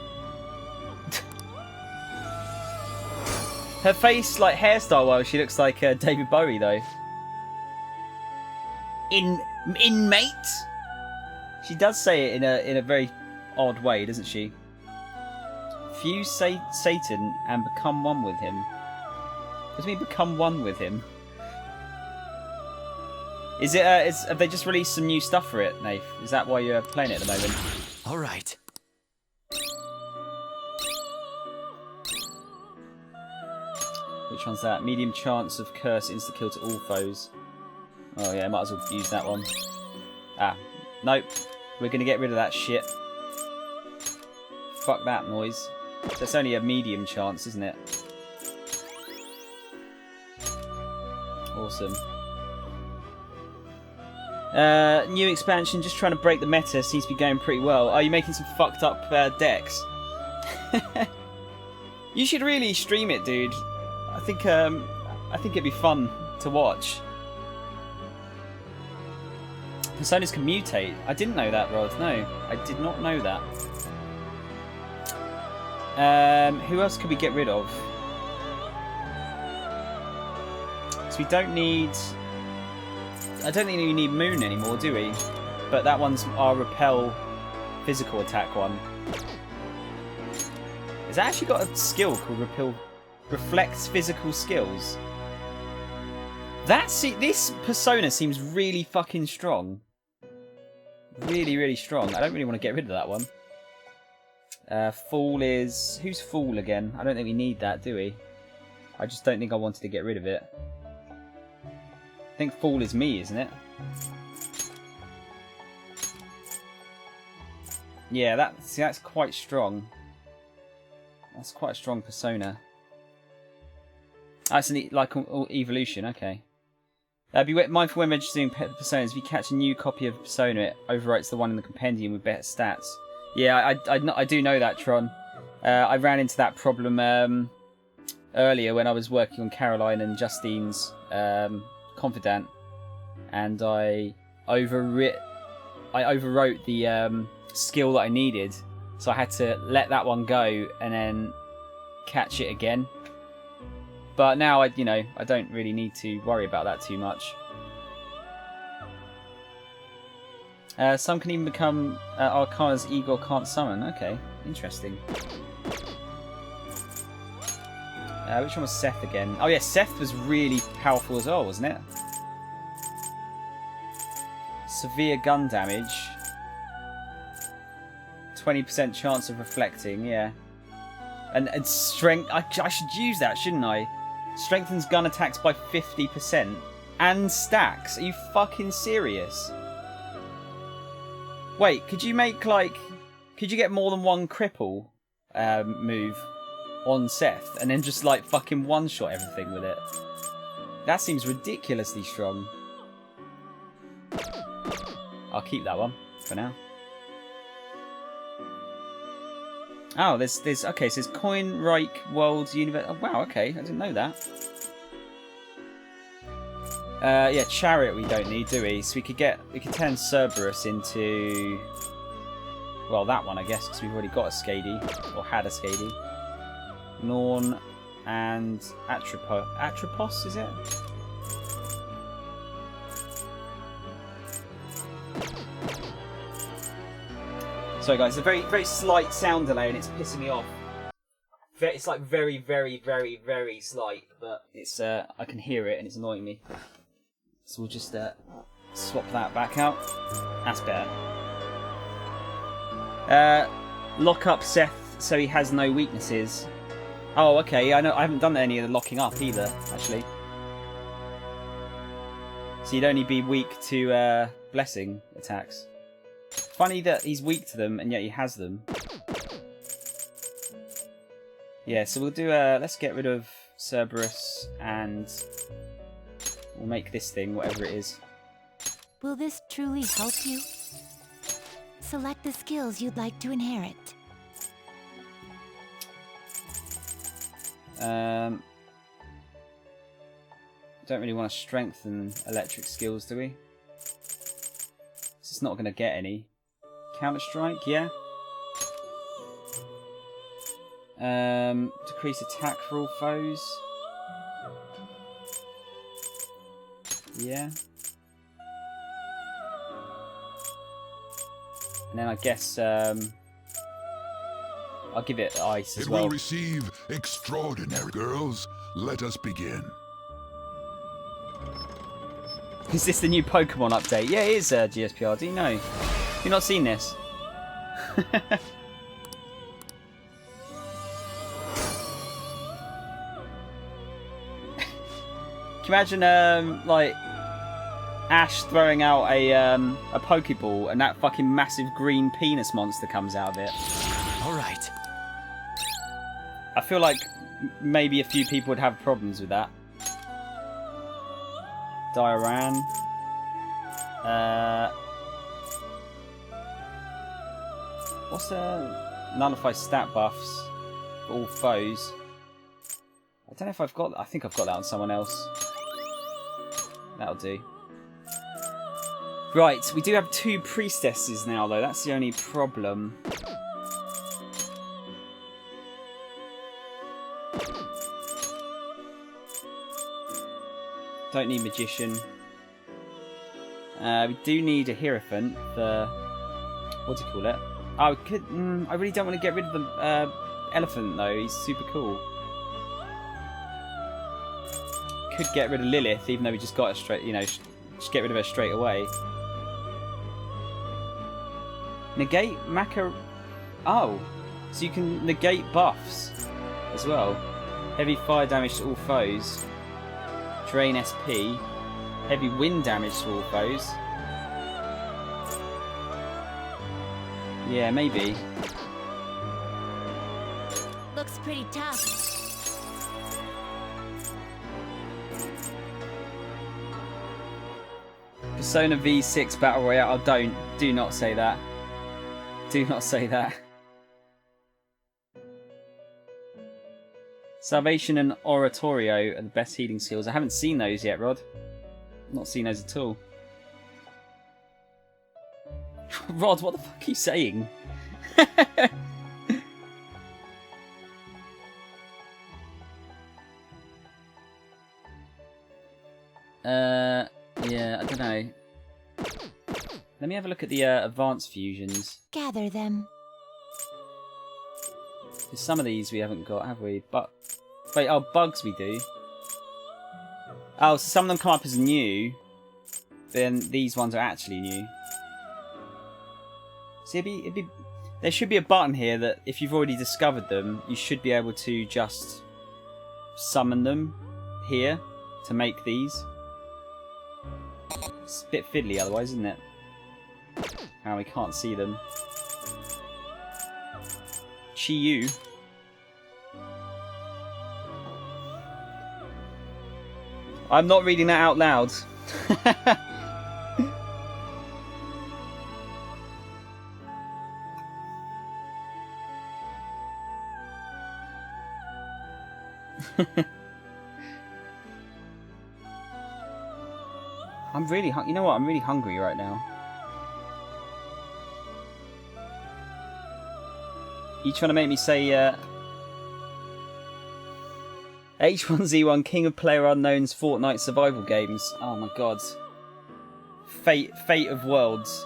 Her face, like hairstyle-wise, she looks like David Bowie, though. Inmate? She does say it in a very odd way, doesn't she? Fuse Satan and become one with him. What do you mean, become one with him? Is it? Have they just released some new stuff for it, Nath? Is that why you're playing it at the moment? All right. Which one's that? Medium chance of curse insta-kill to all foes. Oh yeah, might as well use that one. Ah, nope. We're going to get rid of that shit. Fuck that noise. So it's only a medium chance, isn't it? Awesome. New expansion, just trying to break the meta, seems to be going pretty well. Are you making some fucked up decks? You should really stream it, dude. I think it'd be fun to watch. Personas can mutate. I didn't know that, Rod. No, I did not know that. Who else could we get rid of? So we don't need... I don't think we need Moon anymore, do we? But that one's our repel physical attack one. Has that actually got a skill called repel? Reflects physical skills. This persona seems really fucking strong. Really, really strong. I don't really want to get rid of that one. Fool is... Who's Fool again? I don't think we need that, do we? I just don't think I wanted to get rid of it. I think Fool is me, isn't it? Yeah, that's quite strong. That's quite a strong persona. That's an like evolution, okay. Be mindful when registering personas. If you catch a new copy of persona, it overwrites the one in the compendium with better stats. Yeah, I do know that, Tron. I ran into that problem earlier when I was working on Caroline and Justine's Confidant, and I overwrote the skill that I needed, so I had to let that one go and then catch it again. But now I don't really need to worry about that too much. Some can even become Arcana's Igor can't summon. Okay, interesting. Which one was Seth again? Oh yeah, Seth was really powerful as well, wasn't it? Severe gun damage. 20% chance of reflecting, yeah. And strength... I should use that, shouldn't I? Strengthens gun attacks by 50%. And stacks. Are you fucking serious? Wait, could you make, like... Could you get more than one cripple move on Seth? And then just, like, fucking one-shot everything with it? That seems ridiculously strong. I'll keep that one for now. Oh, there's okay, so there's Coin, Reich, Worlds, Universe. Oh, wow, okay, I didn't know that. Yeah, Chariot we don't need, do we? So we could turn Cerberus into, well, that one I guess, because we've already got a Skady, or had a Skady. Norn and Atropos, is it? Sorry guys, it's a very, very slight sound delay and it's pissing me off. It's like very, very, very, very slight, but it's I can hear it and it's annoying me. So we'll just swap that back out. That's better. Lock up Seth so he has no weaknesses. Oh, okay. I haven't done any of the locking up either, actually. So you'd only be weak to blessing attacks. Funny that he's weak to them and yet he has them. Yeah, so we'll do let's get rid of Cerberus and we'll make this thing whatever it is. Will this truly help you? Select the skills you'd like to inherit. Don't really want to strengthen electric skills, do we? It's not going to get any. Counter-Strike, yeah. Decrease attack for all foes. Yeah. And then I guess I'll give it ice as well. It will receive extraordinary girls. Let us begin. Is this the new Pokemon update? Yeah, it is GSPR. Do you know? You've not seen this? you imagine like Ash throwing out a Pokeball and that fucking massive green penis monster comes out of it? All right. I feel like maybe a few people would have problems with that. Dioran. What's nullify stat buffs for all foes? I don't know if I've got. I think I've got that on someone else. That'll do. Right, we do have 2 priestesses now, though. That's the only problem. Don't need magician. We do need a hierophant for what do you call it? Oh, we could. I really don't want to get rid of the elephant though. He's super cool. Could get rid of Lilith, even though we just got her straight. You know, just get rid of her straight away. Negate Maca. Oh, so you can negate buffs as well. Heavy fire damage to all foes. Drain SP. Heavy wind damage to all foes. Yeah, maybe. Looks pretty tough. Persona V6 Battle Royale. Oh, do not say that. Do not say that. Salvation and Oratorio are the best healing skills. I haven't seen those yet, Rod. Not seen those at all. Rod, what the fuck are you saying? Yeah, I don't know. Let me have a look at the advanced fusions. Gather them. Because some of these we haven't got, have we? But wait, oh, bugs we do. Oh, so some of them come up as new. Then these ones are actually new. See, there should be a button here that if you've already discovered them, you should be able to just summon them here to make these. It's a bit fiddly otherwise, isn't it? How we can't see them. Chi-Yu. I'm not reading that out loud. I'm really you know what? I'm really hungry right now. You trying to make me say H1Z1 King of Player Unknown's Fortnite survival games? Oh my god. Fate of Worlds.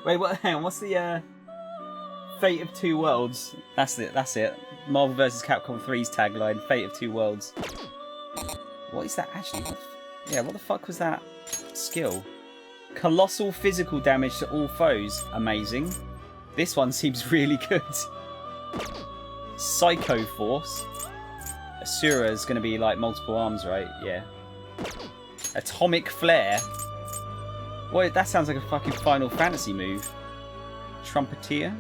Wait, what? Hang on. What's the Fate of Two Worlds? That's it. That's it. Marvel vs. Capcom 3's tagline: Fate of Two Worlds. What is that actually? What the fuck was that skill? Colossal physical damage to all foes. Amazing. This one seems really good. Psycho Force. Asura is going to be like multiple arms, right? Yeah. Atomic Flare. Well, that sounds like a fucking Final Fantasy move. Trumpeter.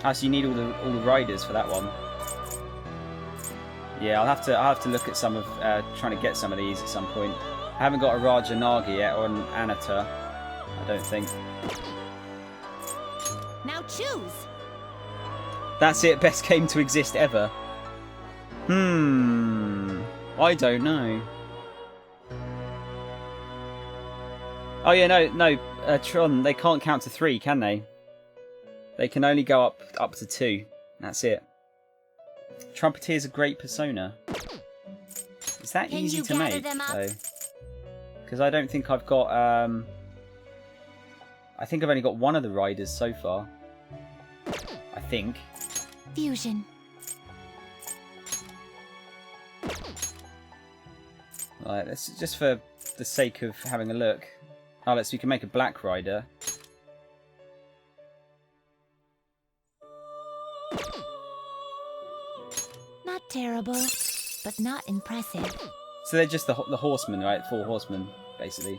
Ah, so you need all the riders for that one. Yeah, I'll have to look at some of trying to get some of these at some point. I haven't got a Raja Naga yet or an Anata. I don't think. Now choose. That's it. Best game to exist ever. I don't know. Oh yeah, no, Tron. They can't count to 3, can they? They can only go up to 2. That's it. Trumpeter is a great persona. Is that easy to make though? Because I don't think I've got. I think I've only got one of the riders so far. I think. Fusion. Right, let's just for the sake of having a look. Oh, we can make a black rider. Not terrible, but not impressive. So they're just the horsemen, right? 4 horsemen, basically.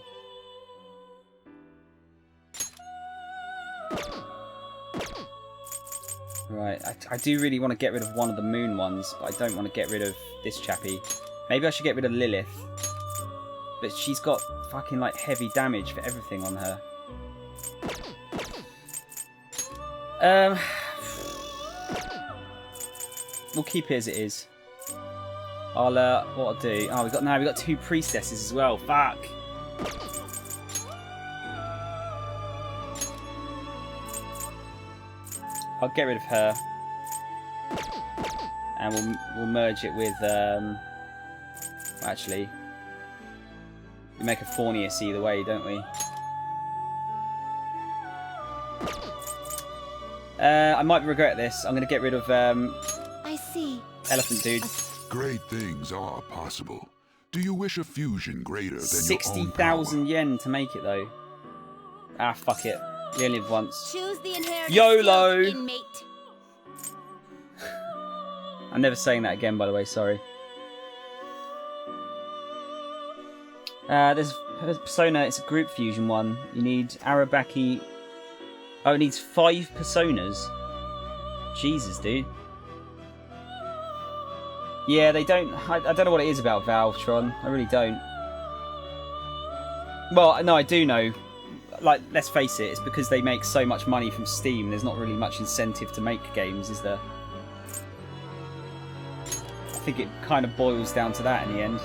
Right, I do really want to get rid of one of the moon ones, but I don't want to get rid of this chappie. Maybe I should get rid of Lilith. But she's got fucking like heavy damage for everything on her. We'll keep it as it is. What I'll do. Oh, we got 2 priestesses as well. Fuck. I'll get rid of her, and we'll merge it with. Actually, we make a Fornius either way, don't we? I might regret this. I'm going to get rid of. I see. Elephant dude. Great things are possible. Do you wish a fusion greater than 60,000 yen to make it though. Ah, fuck it. We only live once. Choose the inheritance YOLO! skills, inmate. I'm never saying that again, by the way, sorry. There's Persona, it's a group fusion one. You need Arabaki. Oh, it needs 5 personas. Jesus, dude. Yeah, they don't. I don't know what it is about Valvetron. I really don't. Well, no, I do know. Like, let's face it, it's because they make so much money from Steam, there's not really much incentive to make games, is there? I think it kind of boils down to that in the end.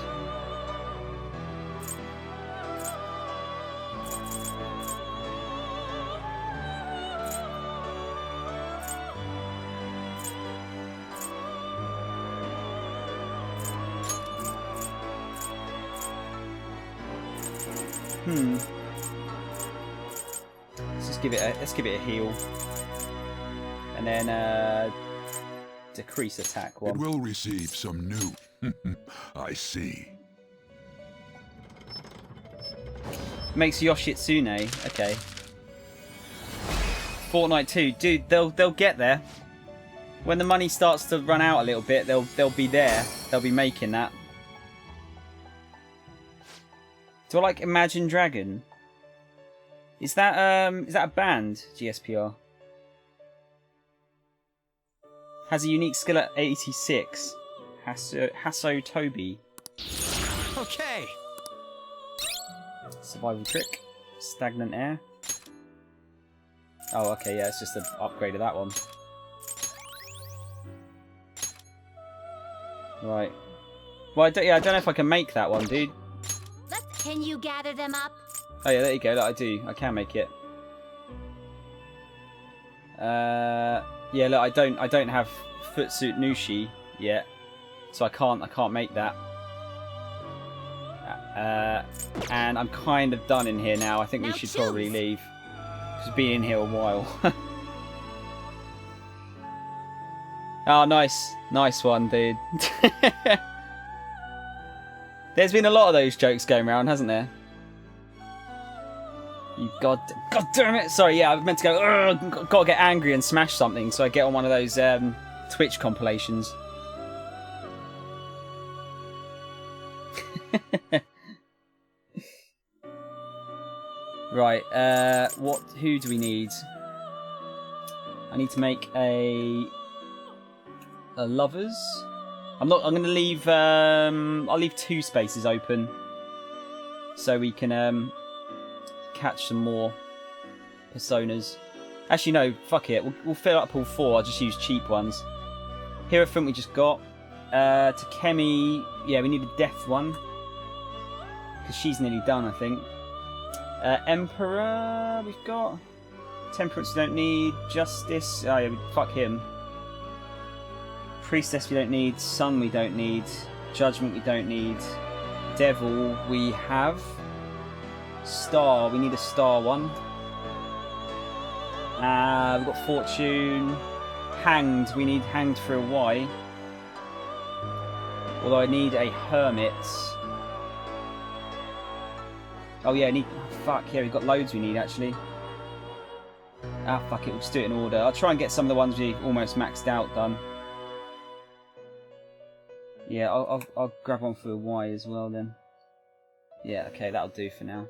Let's give it a heal, and then decrease attack one. It will receive some new. I see. Makes Yoshitsune. Okay. Fortnite 2, dude. They'll get there. When the money starts to run out a little bit, they'll be there. They'll be making that. Do I like Imagine Dragon? Is that a band, GSPR? Has a unique skill at 86. Hasso Toby. Okay. Survival trick. Stagnant air. Oh, okay, yeah, it's just an upgrade of that one. Right. Well, I don't know if I can make that one, dude. Can you gather them up? Oh yeah, there you go. Look, I do. I can make it. Yeah, look, I don't have Footsuit Nushi yet, so I can't make that. And I'm kind of done in here now. I think we should probably leave. Just been in here a while. Oh, nice one, dude. There's been a lot of those jokes going around, hasn't there? You god damn it! Sorry, yeah, I meant to go. Gotta get angry and smash something, so I get on one of those Twitch compilations. Right. Who do we need? I need to make a lovers. I'm gonna leave. I'll leave 2 spaces open, so we can catch some more personas. Actually, no, fuck it. We'll fill up all 4. I'll just use cheap ones. Hierophant we just got. Takemi, yeah, we need a death one because she's nearly done, I think. Emperor we've got. Temperance we don't need. Justice, oh yeah, fuck him. Priestess we don't need. Sun we don't need. Judgment we don't need. Devil we have. Star, we need a star one. We've got Fortune. Hanged, we need Hanged for a Y. Although I need a Hermit. Oh yeah, fuck yeah, we've got loads we need actually. Ah, fuck it, we'll just do it in order. I'll try and get some of the ones we almost maxed out done. Yeah, I'll grab one for the Y as well then. Yeah, okay, that'll do for now.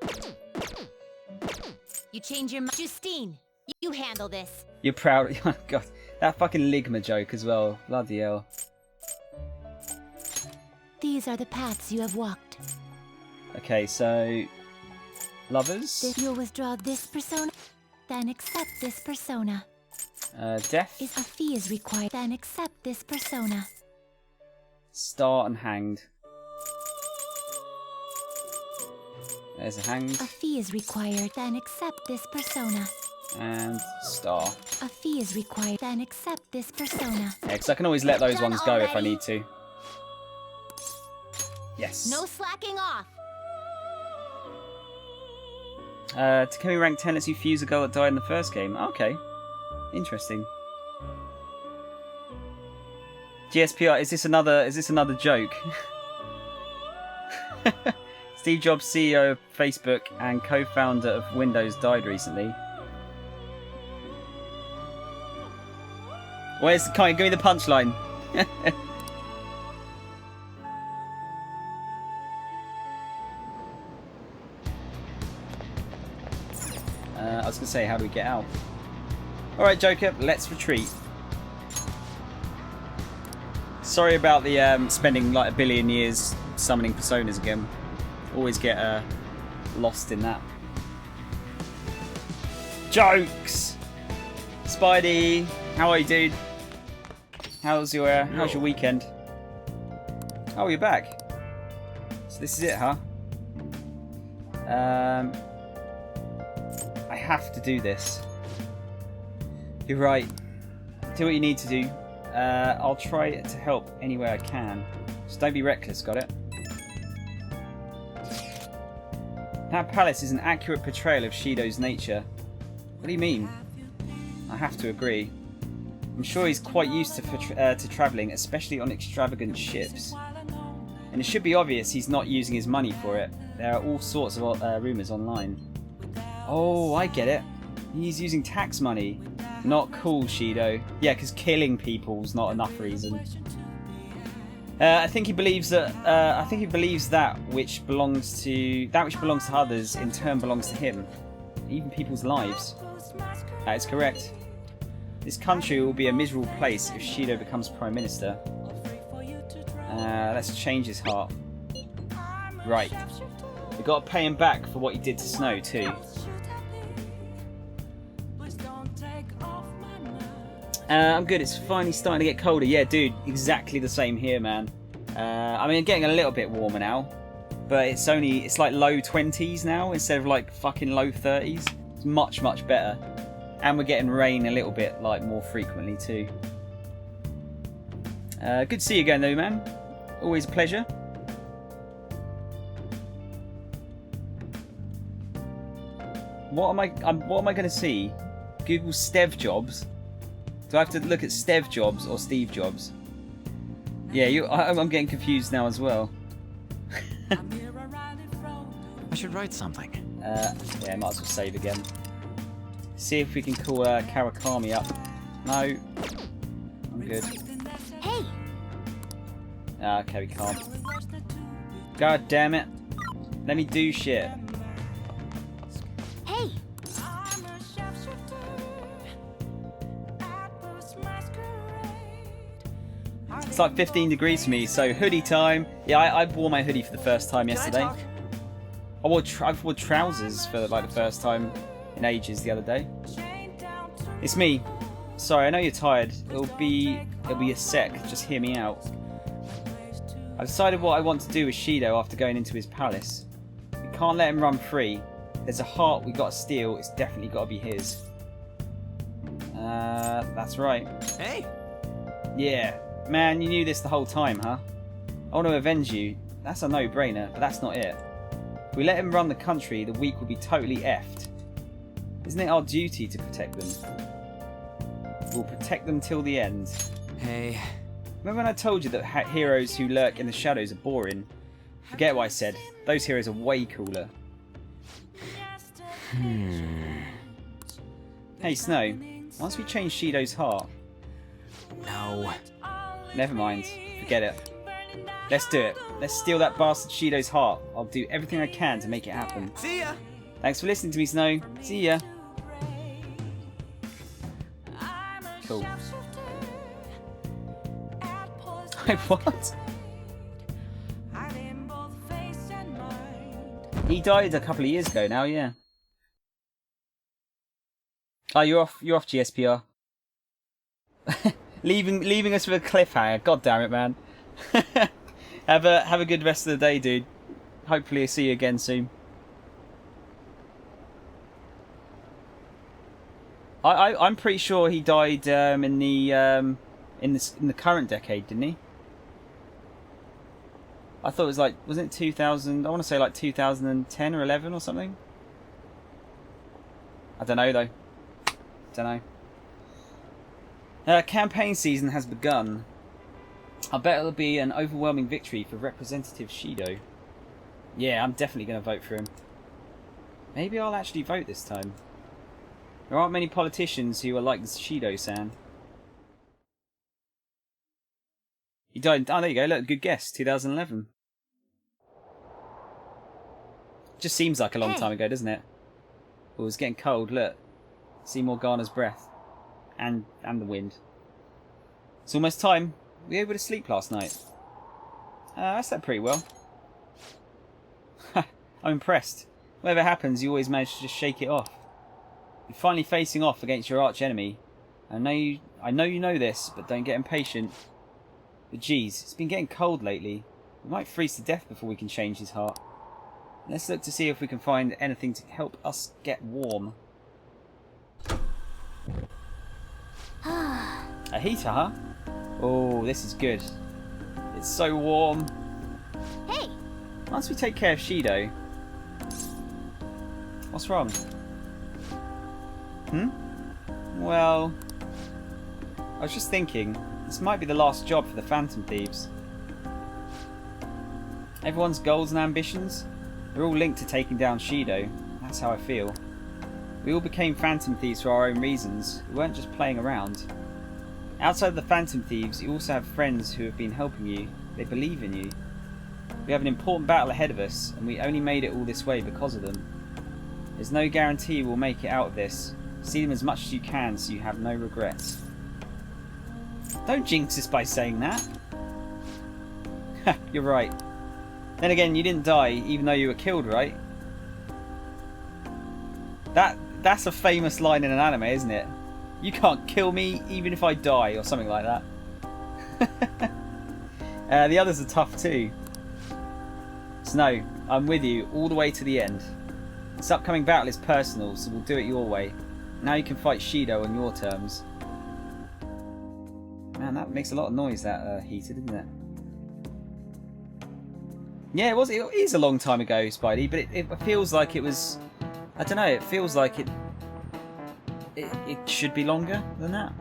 You change your mind. Justine, you handle this. You're proud. Oh God, that fucking Ligma joke as well. Bloody hell. These are the paths you have walked. Okay, so lovers. You'll withdraw this persona, then accept this persona. Death. A fee is required, then accept this persona. Star and hanged. There's a hanged. A fee is required, then accept this persona. And star. A fee is required, then accept this persona. Yeah, because I can always let those ones go if I need to. Yes. No slacking off. Takumi rank 10 lets you fuse a girl that died in the first game. Okay. Interesting. GSPR, is this another joke? Steve Jobs, CEO of Facebook and co-founder of Windows, died recently. Give me the punchline. I was going to say, how do we get out? Alright, Joker, let's retreat. Sorry about the spending like 1 billion years summoning personas again. Always get lost in that. Jokes! Spidey, how are you, dude? How's your weekend? Oh, you're back. So this is it, huh? I have to do this. You're right. Do what you need to do. I'll try to help any way I can. Just don't be reckless, got it? That palace is an accurate portrayal of Shido's nature. What do you mean? I have to agree. I'm sure he's quite used to travelling, especially on extravagant ships. And it should be obvious he's not using his money for it. There are all sorts of rumours online. Oh, I get it. He's using tax money. Not cool, Shido. Yeah, because killing people's not enough reason. I think he believes that. That which belongs to others in turn belongs to him, even people's lives. That is correct. This country will be a miserable place if Shido becomes Prime Minister. Let's change his heart. Right. We've got to pay him back for what he did to Snow too. I'm good. It's finally starting to get colder. Yeah, dude. Exactly the same here, man. I mean, getting a little bit warmer now, but it's like low 20s now instead of like fucking low 30s. It's much better, and we're getting rain a little bit like more frequently too. Good to see you again, though, man. Always a pleasure. What am I going to see? Google Steve Jobs. Do I have to look at Steve Jobs or Steve Jobs? Yeah, I'm getting confused now as well. I should write something. Yeah, might as well save again. See if we can call Kawakami up. No, I'm good. Hey. Okay, we can't. God damn it! Let me do shit. Hey. It's like 15 degrees for me, so hoodie time. Yeah, I wore my hoodie for the first time yesterday. I wore trousers for like the first time in ages the other day. It's me. Sorry, I know you're tired. It'll be a sec. Just hear me out. I've decided what I want to do with Shido after going into his palace. We can't let him run free. There's a heart we got to steal. It's definitely got to be his. That's right. Hey. Yeah. Man, you knew this the whole time, huh? I want to avenge you. That's a no-brainer, but that's not it. If we let him run the country, the weak will be totally effed. Isn't it our duty to protect them? We'll protect them till the end. Hey. Remember when I told you that heroes who lurk in the shadows are boring? Forget what I said. Those heroes are way cooler. Hey, Snow. Once we change Shido's heart... No. Never mind. Forget it. Let's do it. Let's steal that bastard Shido's heart. I'll do everything I can to make it happen. See ya! Thanks for listening to me, Snow. See ya. Cool. What? He died a couple of years ago now, yeah. Oh, you're off, GSPR. leaving us with a cliffhanger. God damn it, man. have a good rest of the day, dude. Hopefully I'll see you again soon. I'm pretty sure he died in the current decade, didn't he? I thought it was like, wasn't it 2000? I want to say like 2010 or 11 or something. I don't know though. Don't know. Campaign season has begun. I bet it'll be an overwhelming victory for Representative Shido. Yeah, I'm definitely going to vote for him. Maybe I'll actually vote this time. There aren't many politicians who are like Shido-san. He died. Oh, there you go. Look, good guess. 2011. Just seems like a long time ago, doesn't it? Oh, it's getting cold. Look. See Morgana's breath. And the wind. It's almost time. We were able to sleep last night. I slept pretty well. I'm impressed. Whatever happens, you always manage to just shake it off. You're finally facing off against your arch enemy. I know you know this, but don't get impatient. But geez, it's been getting cold lately. We might freeze to death before we can change his heart. Let's look to see if we can find anything to help us get warm. A heater, huh? Oh, this is good. It's so warm. Hey! Once we take care of Shido... What's wrong? Well... I was just thinking, this might be the last job for the Phantom Thieves. Everyone's goals and ambitions, they're all linked to taking down Shido. That's how I feel. We all became Phantom Thieves for our own reasons. We weren't just playing around. Outside of the Phantom Thieves, you also have friends who have been helping you. They believe in you. We have an important battle ahead of us, and we only made it all this way because of them. There's no guarantee we'll make it out of this. See them as much as you can so you have no regrets. Don't jinx us by saying that. You're right. Then again, you didn't die even though you were killed, right? That's a famous line in an anime, isn't it? You can't kill me even if I die, or something like that. The others are tough too. Snow, I'm with you all the way to the end. This upcoming battle is personal, so we'll do it your way. Now you can fight Shido on your terms. Man, that makes a lot of noise, that heater, doesn't it? Yeah, it is a long time ago, Spidey, but it feels like it was... I don't know, it feels like it should be longer than that.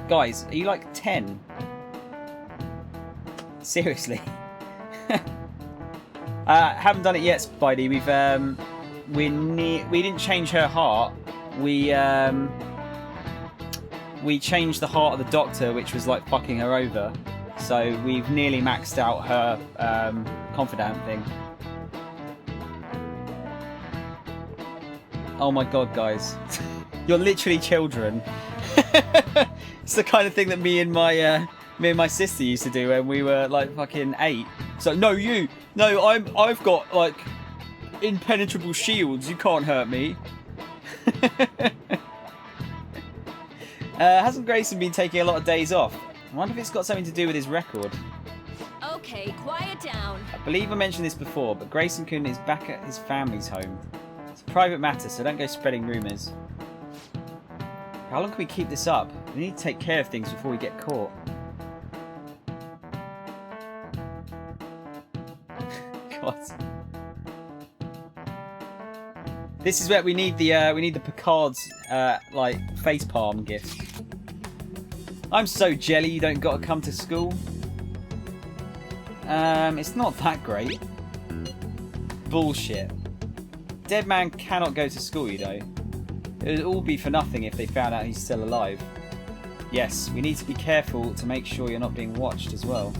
Guys, are you like 10? Seriously? Haven't done it yet, Spidey. We didn't change her heart. We changed the heart of the Doctor, which was like fucking her over. So we've nearly maxed out her confidant thing. Oh my god, guys. You're literally children. It's the kind of thing that me and my sister used to do when we were like fucking 8. So I've got like impenetrable shields, you can't hurt me. Hasn't Grayson been taking a lot of days off? I wonder if it's got something to do with his record. Okay, quiet down. I believe I mentioned this before, but Grayson-kun is back at his family's home. It's a private matter, so don't go spreading rumours. How long can we keep this up? We need to take care of things before we get caught. God. This is where we need the Picard's like facepalm gift. I'm so jelly you don't got to come to school. It's not that great. Bullshit. Dead man cannot go to school, you know. It would all be for nothing if they found out he's still alive. Yes, we need to be careful to make sure you're not being watched as well.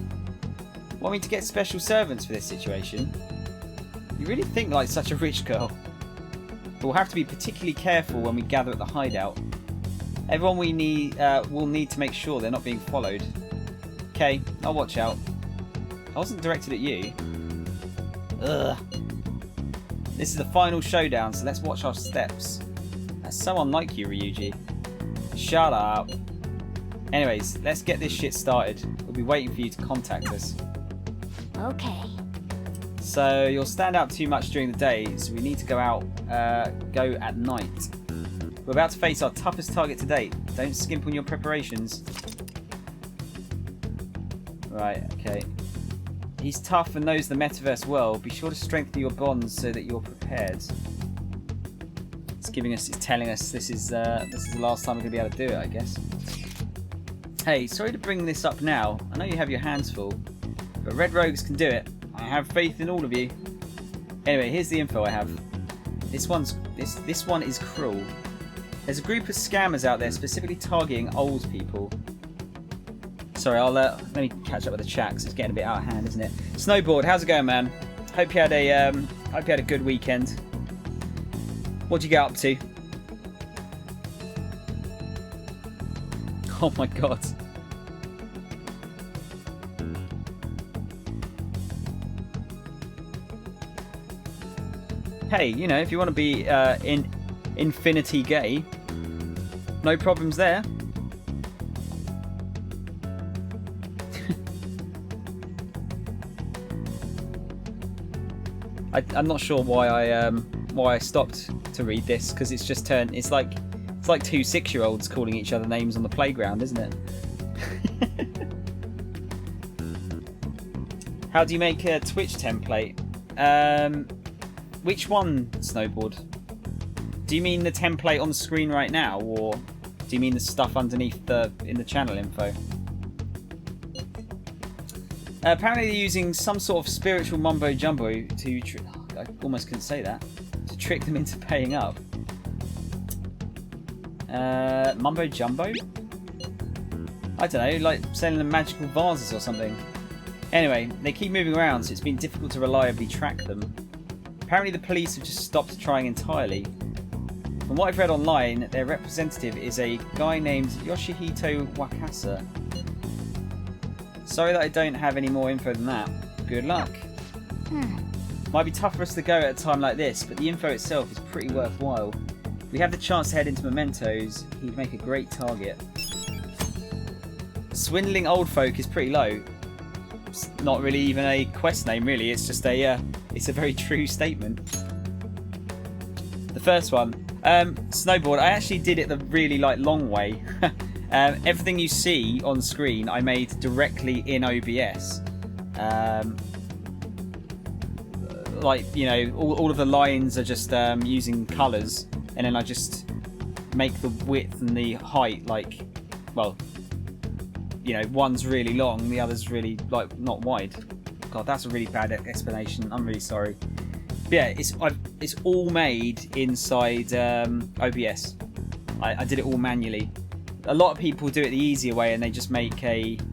Want me to get special servants for this situation? You really think like such a rich girl. But we'll have to be particularly careful when we gather at the hideout. Everyone we need will need to make sure they're not being followed. Okay, I'll watch out. I wasn't directed at you. Ugh. This is the final showdown, so let's watch our steps. That's so unlike you, Ryuji. Shut up. Anyways, let's get this shit started. We'll be waiting for you to contact us. Okay. So you'll stand out too much during the day, so we need to go at night. We're about to face our toughest target to date. Don't skimp on your preparations. Right, okay. He's tough and knows the metaverse well. Be sure to strengthen your bonds so that you're prepared. It's telling us this is the last time we're gonna be able to do it, I guess. Hey, sorry to bring this up now. I know you have your hands full, but Red Rogues can do it. I have faith in all of you. Anyway, here's the info I have. This one is cruel. There's a group of scammers out there specifically targeting old people. Sorry, let me catch up with the chat because it's getting a bit out of hand, isn't it? Snowboard, how's it going, man? Hope you had a good weekend. What'd you get up to? Oh my god. Hey, you know, if you want to be in infinity gay, no problems there. I'm not sure why I stopped to read this, because it's just turned. It's like two 6-year-olds calling each other names on the playground, isn't it? How do you make a Twitch template? Which one, Snowboard? Do you mean the template on the screen right now, or do you mean the stuff underneath in the channel info? Apparently they're using some sort of spiritual mumbo jumbo to I almost couldn't say that, to trick them into paying up. Mumbo jumbo? I don't know, like selling them magical vases or something. Anyway, they keep moving around, so it's been difficult to reliably track them. Apparently the police have just stopped trying entirely. From what I've read online, their representative is a guy named Yoshihito Wakasa. Sorry that I don't have any more info than that. Good luck. Might be tough for us to go at a time like this, but the info itself is pretty worthwhile. If we have the chance to head into Mementos, he'd make a great target. Swindling old folk is pretty low. It's not really even a quest name, really. It's just it's a very true statement. The first one, Snowboard. I actually did it the really long way. Everything you see on screen, I made directly in OBS. You know, all of the lines are just using colours, and then I just make the width and the height well, you know, one's really long, the other's really not wide. God, that's a really bad explanation. I'm really sorry. But yeah, it's all made inside OBS. I did it all manually. A lot of people do it the easier way, and they just make an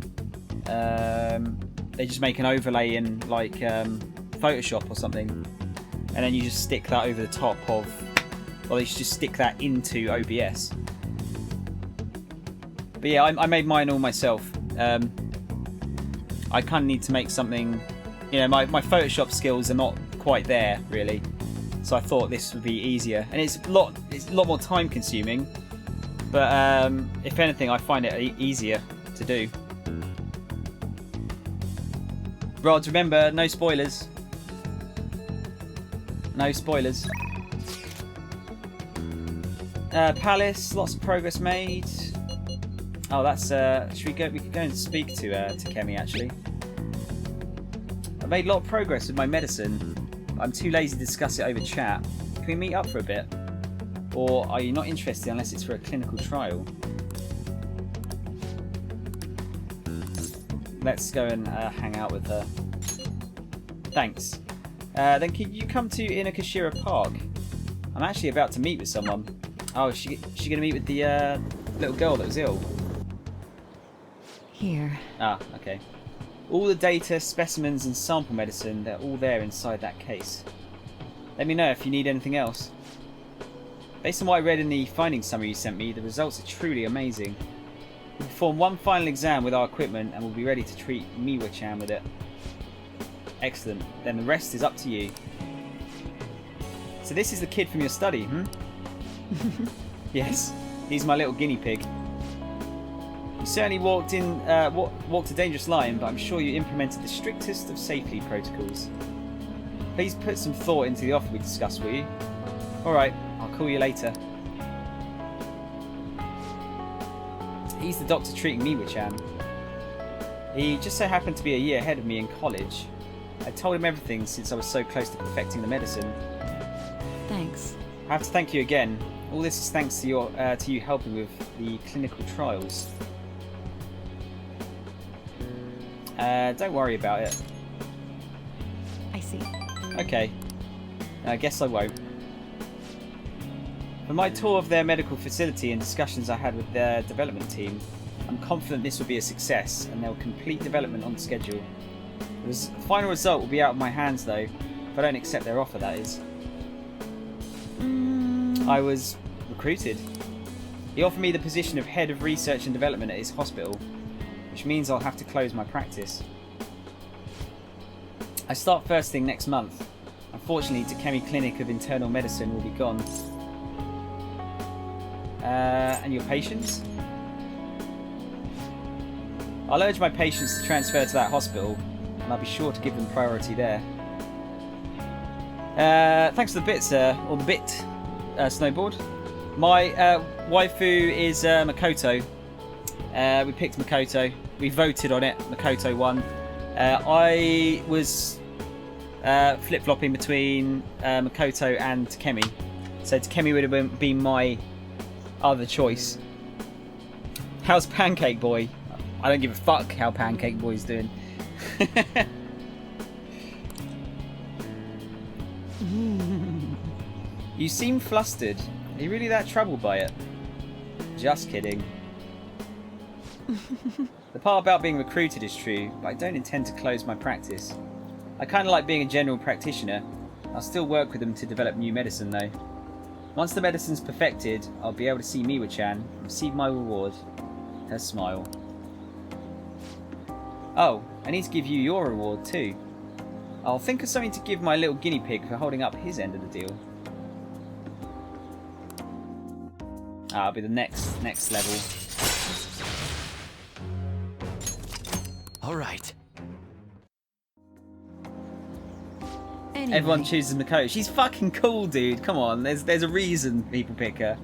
overlay in Photoshop or something, and then you just stick that over the top of, or they should just stick that into OBS. But yeah, I made mine all myself. I kind of need to make something, you know, my Photoshop skills are not quite there really, so I thought this would be easier, and it's a lot more time consuming, but if anything I find it easier to do. Rods, remember, no spoilers. No spoilers. Palace, lots of progress made. Oh, that's we could go and speak to Kemi actually. I made a lot of progress with my medicine. I'm too lazy to discuss it over chat. Can we meet up for a bit? Or are you not interested unless it's for a clinical trial? Let's go and hang out with her. Thanks. Then can you come to Inokashira Park? I'm actually about to meet with someone. Oh, is she gonna meet with the little girl that was ill? Here. Ah, okay. All the data, specimens, and sample medicine, they're all there inside that case. Let me know if you need anything else. Based on what I read in the findings summary you sent me, the results are truly amazing. We'll perform one final exam with our equipment and we'll be ready to treat Miwa-chan with it. Excellent. Then the rest is up to you. So this is the kid from your study, hmm? Yes, he's my little guinea pig. You certainly walked a dangerous line, but I'm sure you implemented the strictest of safety protocols. Please put some thought into the offer we discussed, will you? Alright, I'll call you later. He's the doctor treating Miwa-chan. He just so happened to be a year ahead of me in college. I told him everything since I was so close to perfecting the medicine. Thanks. I have to thank you again. All this is thanks to you helping with the clinical trials. Don't worry about it. I see. Okay. I guess I won't. For my tour of their medical facility and discussions I had with their development team, I'm confident this will be a success and they'll complete development on schedule. The final result will be out of my hands though, if I don't accept their offer, that is. I was recruited. He offered me the position of head of research and development at his hospital, which means I'll have to close my practice. I start first thing next month. Unfortunately, Takemi Clinic of Internal Medicine will be gone. And your patients? I'll urge my patients to transfer to that hospital, and I'll be sure to give them priority there. Thanks for the bit, sir. Or the bit, Snowboard. My waifu is Makoto. We picked Makoto. We voted on it. Makoto won. I was flip-flopping between Makoto and Takemi. So Takemi would have been my other choice. How's Pancake Boy? I don't give a fuck how Pancake Boy's doing. You seem flustered. Are you really that troubled by it? Just kidding. The part about being recruited is true, but I don't intend to close my practice. I kind of like being a general practitioner. I'll still work with them to develop new medicine though. Once the medicine's perfected, I'll be able to see Miwa-chan and receive my reward. Her smile. Oh, I need to give you your reward too. I'll think of something to give my little guinea pig for holding up his end of the deal. I'll be the next level. All right. Anyway. Everyone chooses Makoto. She's fucking cool, dude. Come on, there's a reason people pick her.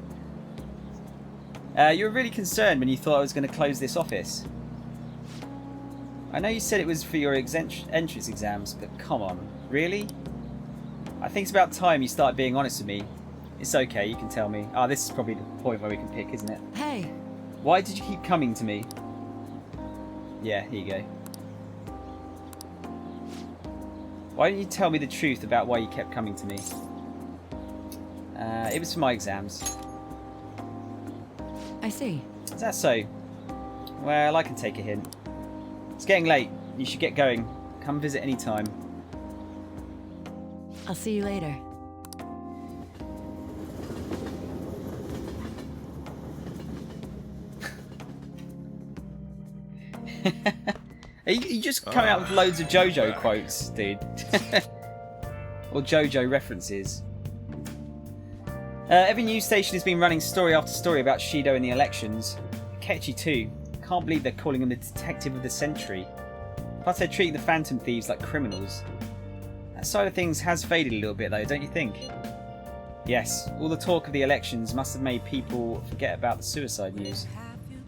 You were really concerned when you thought I was going to close this office. I know you said it was for your entrance exams, but come on, really? I think it's about time you start being honest with me. It's okay, you can tell me. This is probably the point where we can pick, isn't it? Hey! Why did you keep coming to me? Yeah, here you go. Why didn't you tell me the truth about why you kept coming to me? It was for my exams. I see. Is that so? Well, I can take a hint. It's getting late. You should get going. Come visit any time. I'll see you later. You just come out with loads of JoJo quotes, dude. Or JoJo references. Every news station has been running story after story about Shido in the elections. Akechi too. Can't believe they're calling him the detective of the century. Plus they're treating the Phantom Thieves like criminals. That side of things has faded a little bit though, don't you think? Yes, all the talk of the elections must have made people forget about the suicide news.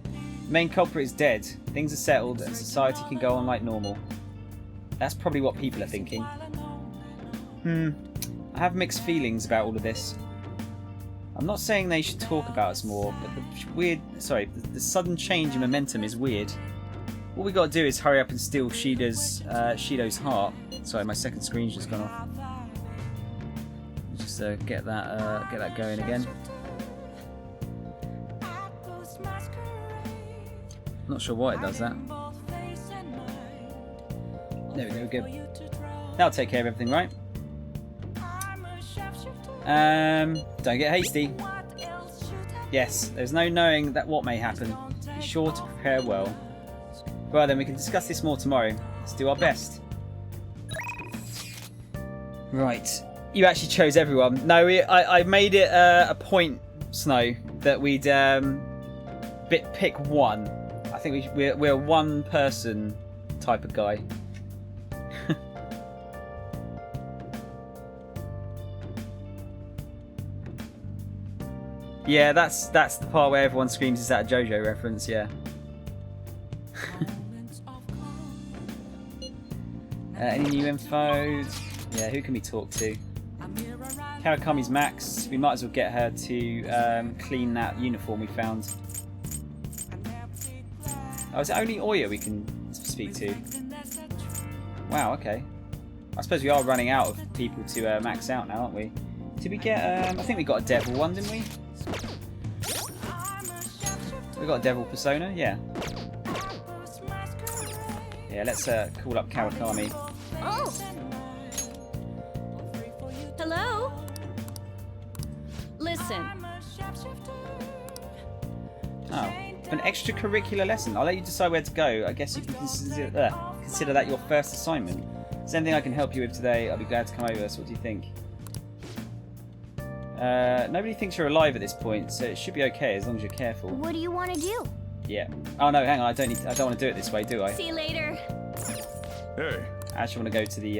The main culprit is dead, things are settled, and society can go on like normal. That's probably what people are thinking. I have mixed feelings about all of this. I'm not saying they should talk about us more, but the sudden change in momentum is weird. All we gotta do is hurry up and steal Shido's heart. Sorry, my second screen's just gone off. Just get that going again. Not sure why it does that. There we go, good. That'll take care of everything, right? Don't get hasty. Yes, there's no knowing that what may happen. Be sure to prepare well. Well then, we can discuss this more tomorrow. Let's do our best. Right. You actually chose everyone. No, I made it a point, Snow, that we'd pick one. I think we're a one person type of guy. Yeah, that's the part where everyone screams is that a JoJo reference, yeah. Any new info? Yeah, who can we talk to? Karakami's Max. We might as well get her to clean that uniform we found. Oh, is it only Oya we can speak to? Wow, okay. I suppose we are running out of people to max out now, aren't we? Did we get... I think we got a devil one, didn't we? We got a devil persona, yeah. Yeah, let's call up Kawakami. Oh! Hello? Listen. Oh, an extracurricular lesson. I'll let you decide where to go. I guess you can consider that your first assignment. Is there anything I can help you with today? I'll be glad to come over. So what do you think? Nobody thinks you're alive at this point, so it should be okay as long as you're careful. What do you want to do? Yeah. Oh no, hang on. I don't want to do it this way, do I? See you later. Hey. I actually want to go to the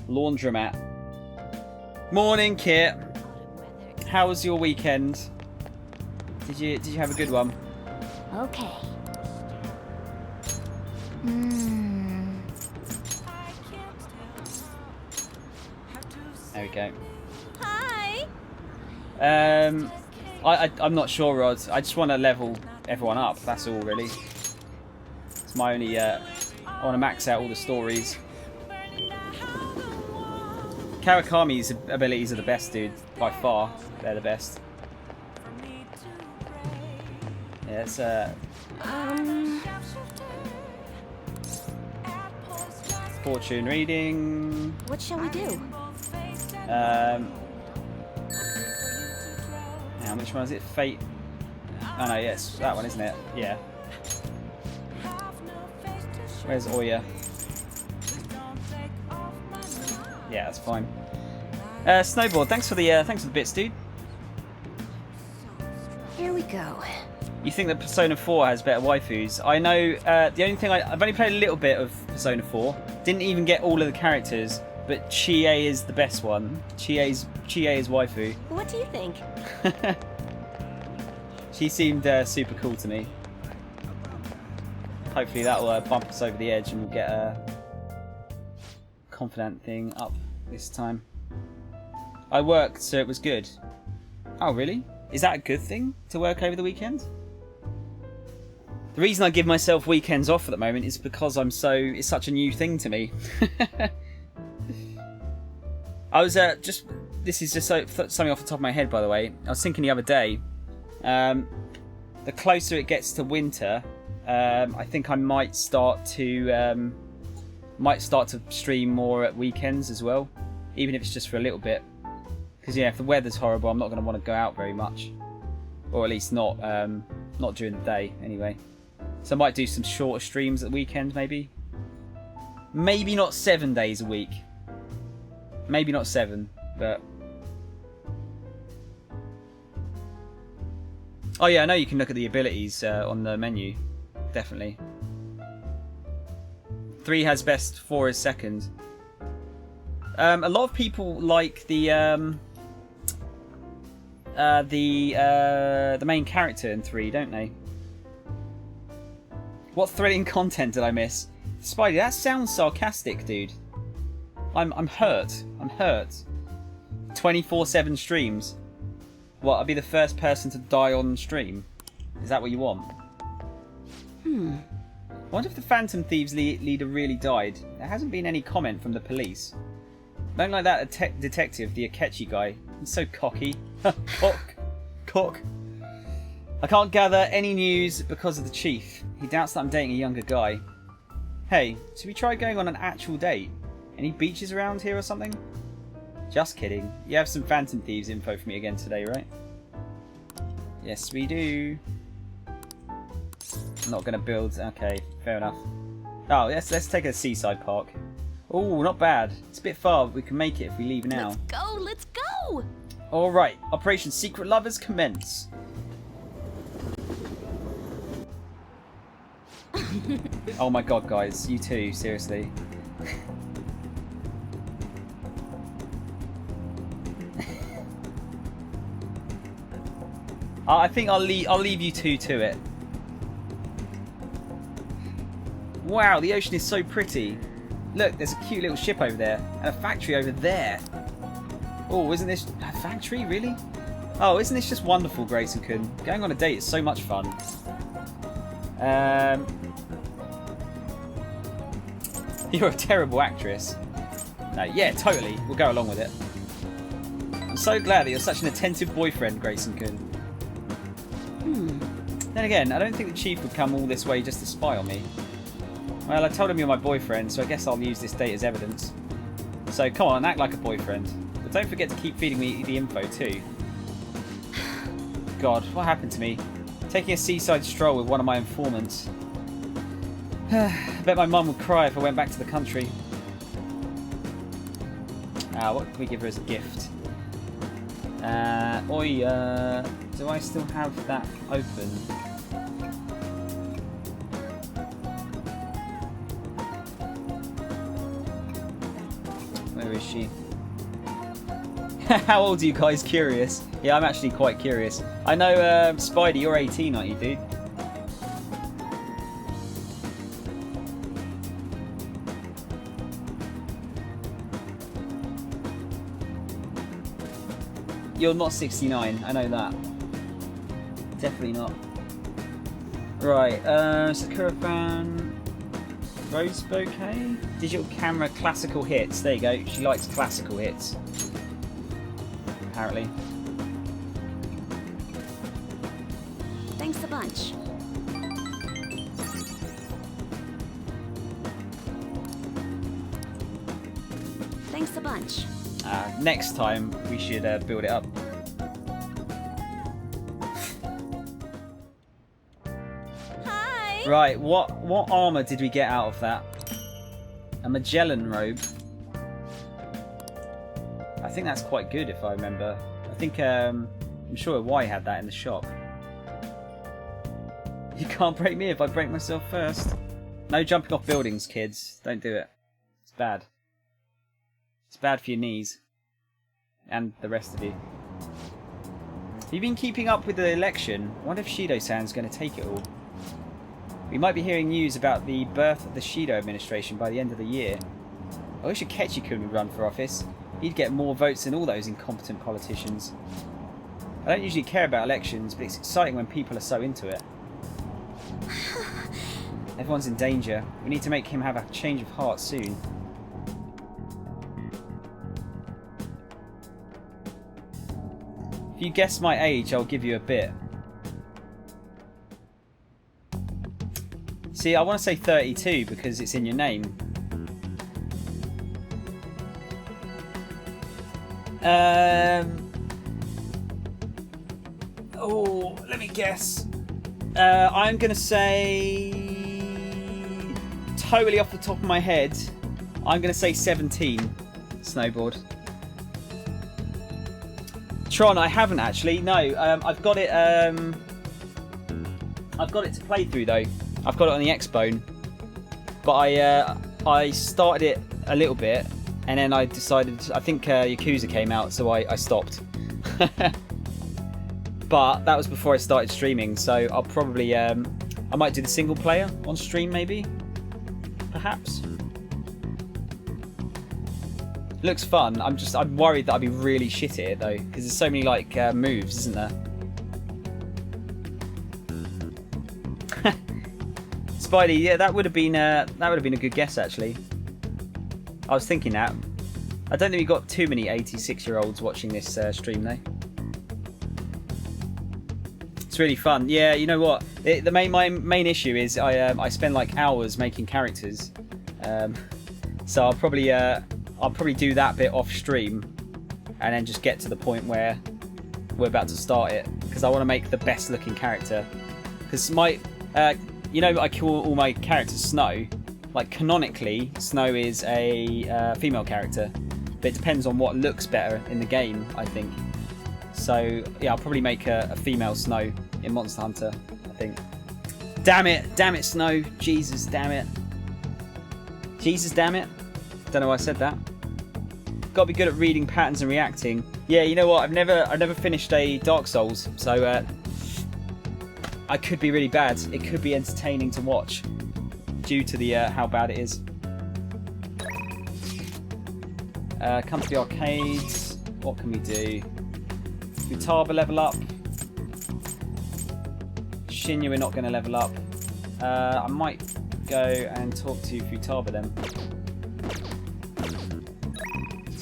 laundromat. Morning, Kit. How was your weekend? Did you have a good one? Okay. There we go. Hi. I'm not sure, Rod. I just want to level everyone up. That's all, really. It's my only. I want to max out all the stories. Karakami's abilities are the best, dude. By far, they're the best. Yeah, it's fortune reading. What shall we do? Now, which one is it? Fate. Oh no, yes, that one, isn't it? Yeah. Where's Oya? Yeah, that's fine. Snowboard, thanks for the bits, dude. Here we go. You think that Persona 4 has better waifus? I know. The only thing I've only played a little bit of Persona 4. Didn't even get all of the characters, but Chie is the best one. Chie is waifu. What do you think? She seemed super cool to me. Hopefully that will bump us over the edge and we'll get a confident thing up this time. I worked, so it was good. Oh, really? Is that a good thing, to work over the weekend? The reason I give myself weekends off at the moment is because it's such a new thing to me. I was this is just something off the top of my head, by the way. I was thinking the other day, the closer it gets to winter, I think I might start to stream more at weekends as well, even if it's just for a little bit. Because yeah, if the weather's horrible, I'm not going to want to go out very much, or at least not during the day anyway. So I might do some shorter streams at the weekend, maybe. Maybe not 7 days a week. Maybe not 7, but. Oh yeah, I know you can look at the abilities on the menu. Definitely. 3 has best, 4 is second. A lot of people like the main character in 3, don't they? What thrilling content did I miss? Spidey, that sounds sarcastic, dude. I'm hurt. I'm hurt. 24/7 streams. What? I'll be the first person to die on stream. Is that what you want? I wonder if the Phantom Thieves leader really died. There hasn't been any comment from the police. Don't like that detective, the Akechi guy. He's so cocky. Cock. I can't gather any news because of the chief. He doubts that I'm dating a younger guy. Hey, should we try going on an actual date? Any beaches around here or something? Just kidding. You have some Phantom Thieves info for me again today, right? Yes, we do. I'm not going to build... Okay, fair enough. Oh, let's take a seaside park. Oh, not bad. It's a bit far, but we can make it if we leave now. Let's go! Alright, Operation Secret Lovers commence. Oh my god, guys. You too, seriously. I think I'll leave you two to it. Wow, the ocean is so pretty. Look, there's a cute little ship over there and a factory over there. Oh, isn't this a factory, really? Oh, isn't this just wonderful, Grayson-kun? Going on a date is so much fun. You're a terrible actress. No, yeah, totally. We'll go along with it. I'm so glad that you're such an attentive boyfriend, Grayson-kun. Then again, I don't think the chief would come all this way just to spy on me. Well, I told him you're my boyfriend, so I guess I'll use this date as evidence. So come on, act like a boyfriend. But don't forget to keep feeding me the info too. God, what happened to me? Taking a seaside stroll with one of my informants. I bet my mum would cry if I went back to the country. What can we give her as a gift? Do I still have that open? Where is she? How old are you guys? Curious? Yeah, I'm actually quite curious. I know, Spidey, you're 18, aren't you, dude? You're not 69, I know that. Definitely not. Right, Sakura fan. Rose bouquet? Digital camera classical hits. There you go. She likes classical hits. Apparently. Thanks a bunch. Thanks a bunch. Next time we should build it up. Hi. Right, what armor did we get out of that? A Magellan robe. I think that's quite good if I remember. I think I'm sure Y had that in the shop. You can't break me if I break myself first. No jumping off buildings, kids. Don't do it. It's bad. It's bad for your knees. And the rest of you. Have you been keeping up with the election? I wonder if Shido-san's going to take it all. We might be hearing news about the birth of the Shido administration by the end of the year. I wish Akechi could run for office. He'd get more votes than all those incompetent politicians. I don't usually care about elections, but it's exciting when people are so into it. Everyone's in danger. We need to make him have a change of heart soon. If you guess my age, I'll give you a bit. See, I want to say 32 because it's in your name. Oh, let me guess. I'm going to say, totally off the top of my head, I'm going to say 17. Snowboard. Tron, I haven't actually. No, I've got it. I've got it to play through though. I've got it on the Xbone, but I started it a little bit, and then I decided. I think Yakuza came out, so I stopped. But that was before I started streaming, so I'll probably I might do the single player on stream, maybe, perhaps. Looks fun. I'm worried that I'd be really shit at it though, because there's so many like moves, isn't there? Spidey, yeah, that would have been a good guess actually. I was thinking that. I don't think we got too many 86-year-olds watching this stream though. It's really fun. Yeah, you know what? My main issue is I spend like hours making characters, so I'll probably do that bit off stream, and then just get to the point where we're about to start it, because I want to make the best looking character. Because you know, I call all my characters Snow. Like canonically, Snow is a female character, but it depends on what looks better in the game, I think. So yeah, I'll probably make a female Snow in Monster Hunter, I think. Damn it, Snow, Jesus, damn it, Jesus, damn it. Don't know why I said that. Got to be good at reading patterns and reacting. Yeah, you know what? I've never finished a Dark Souls, so I could be really bad. It could be entertaining to watch due to the how bad it is. Come to the arcades. What can we do? Futaba level up. Shinya, we're not going to level up. I might go and talk to Futaba then.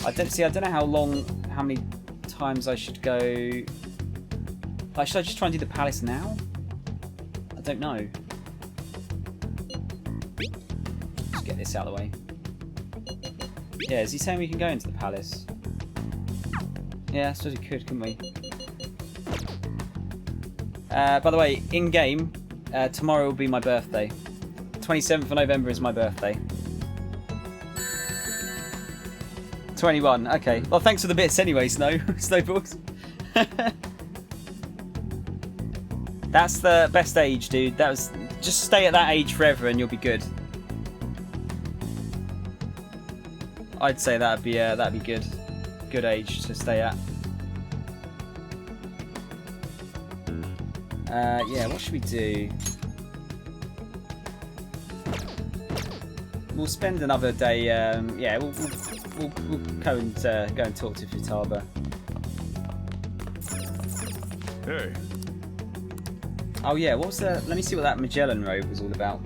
I don't know how many times I should go. Like, should I just try and do the palace now? I don't know. Just get this out of the way. Yeah, is he saying we can go into the palace? Yeah, I suppose we could, couldn't we? By the way, in game, tomorrow will be my birthday. 27th of November is my birthday. 21, okay. Well, thanks for the bits anyway, Snowballs. That's the best age, dude. Just stay at that age forever and you'll be good. I'd say that'd be good. Good age to stay at. Yeah, what should we do? We'll spend another day. Yeah, we'll go and talk to Futaba. Hey. Oh yeah, what was the? Let me see what that Magellan robe was all about.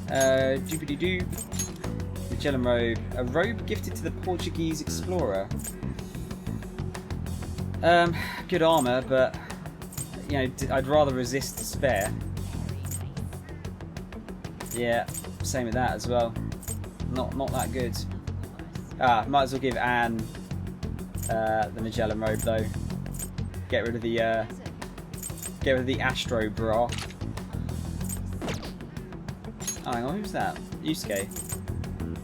Doobity-doo. Magellan robe. A robe gifted to the Portuguese explorer. Good armor, but you know, I'd rather resist despair. Yeah, same with that as well. Not that good. Might as well give Anne the Magellan robe though. Get rid of the Astro bra. Oh, hang on, who's that? Yusuke.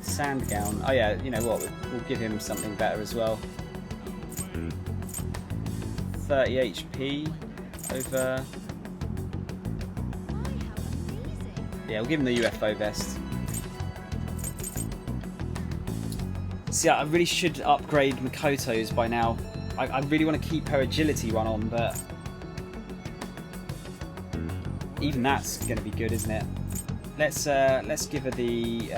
Sand gown. Oh yeah, you know what? We'll give him something better as well. 30 HP over. Yeah, we'll give him the UFO vest. See, I really should upgrade Makoto's by now. I really want to keep her agility one on, but even that's going to be good, isn't it? Let's give her the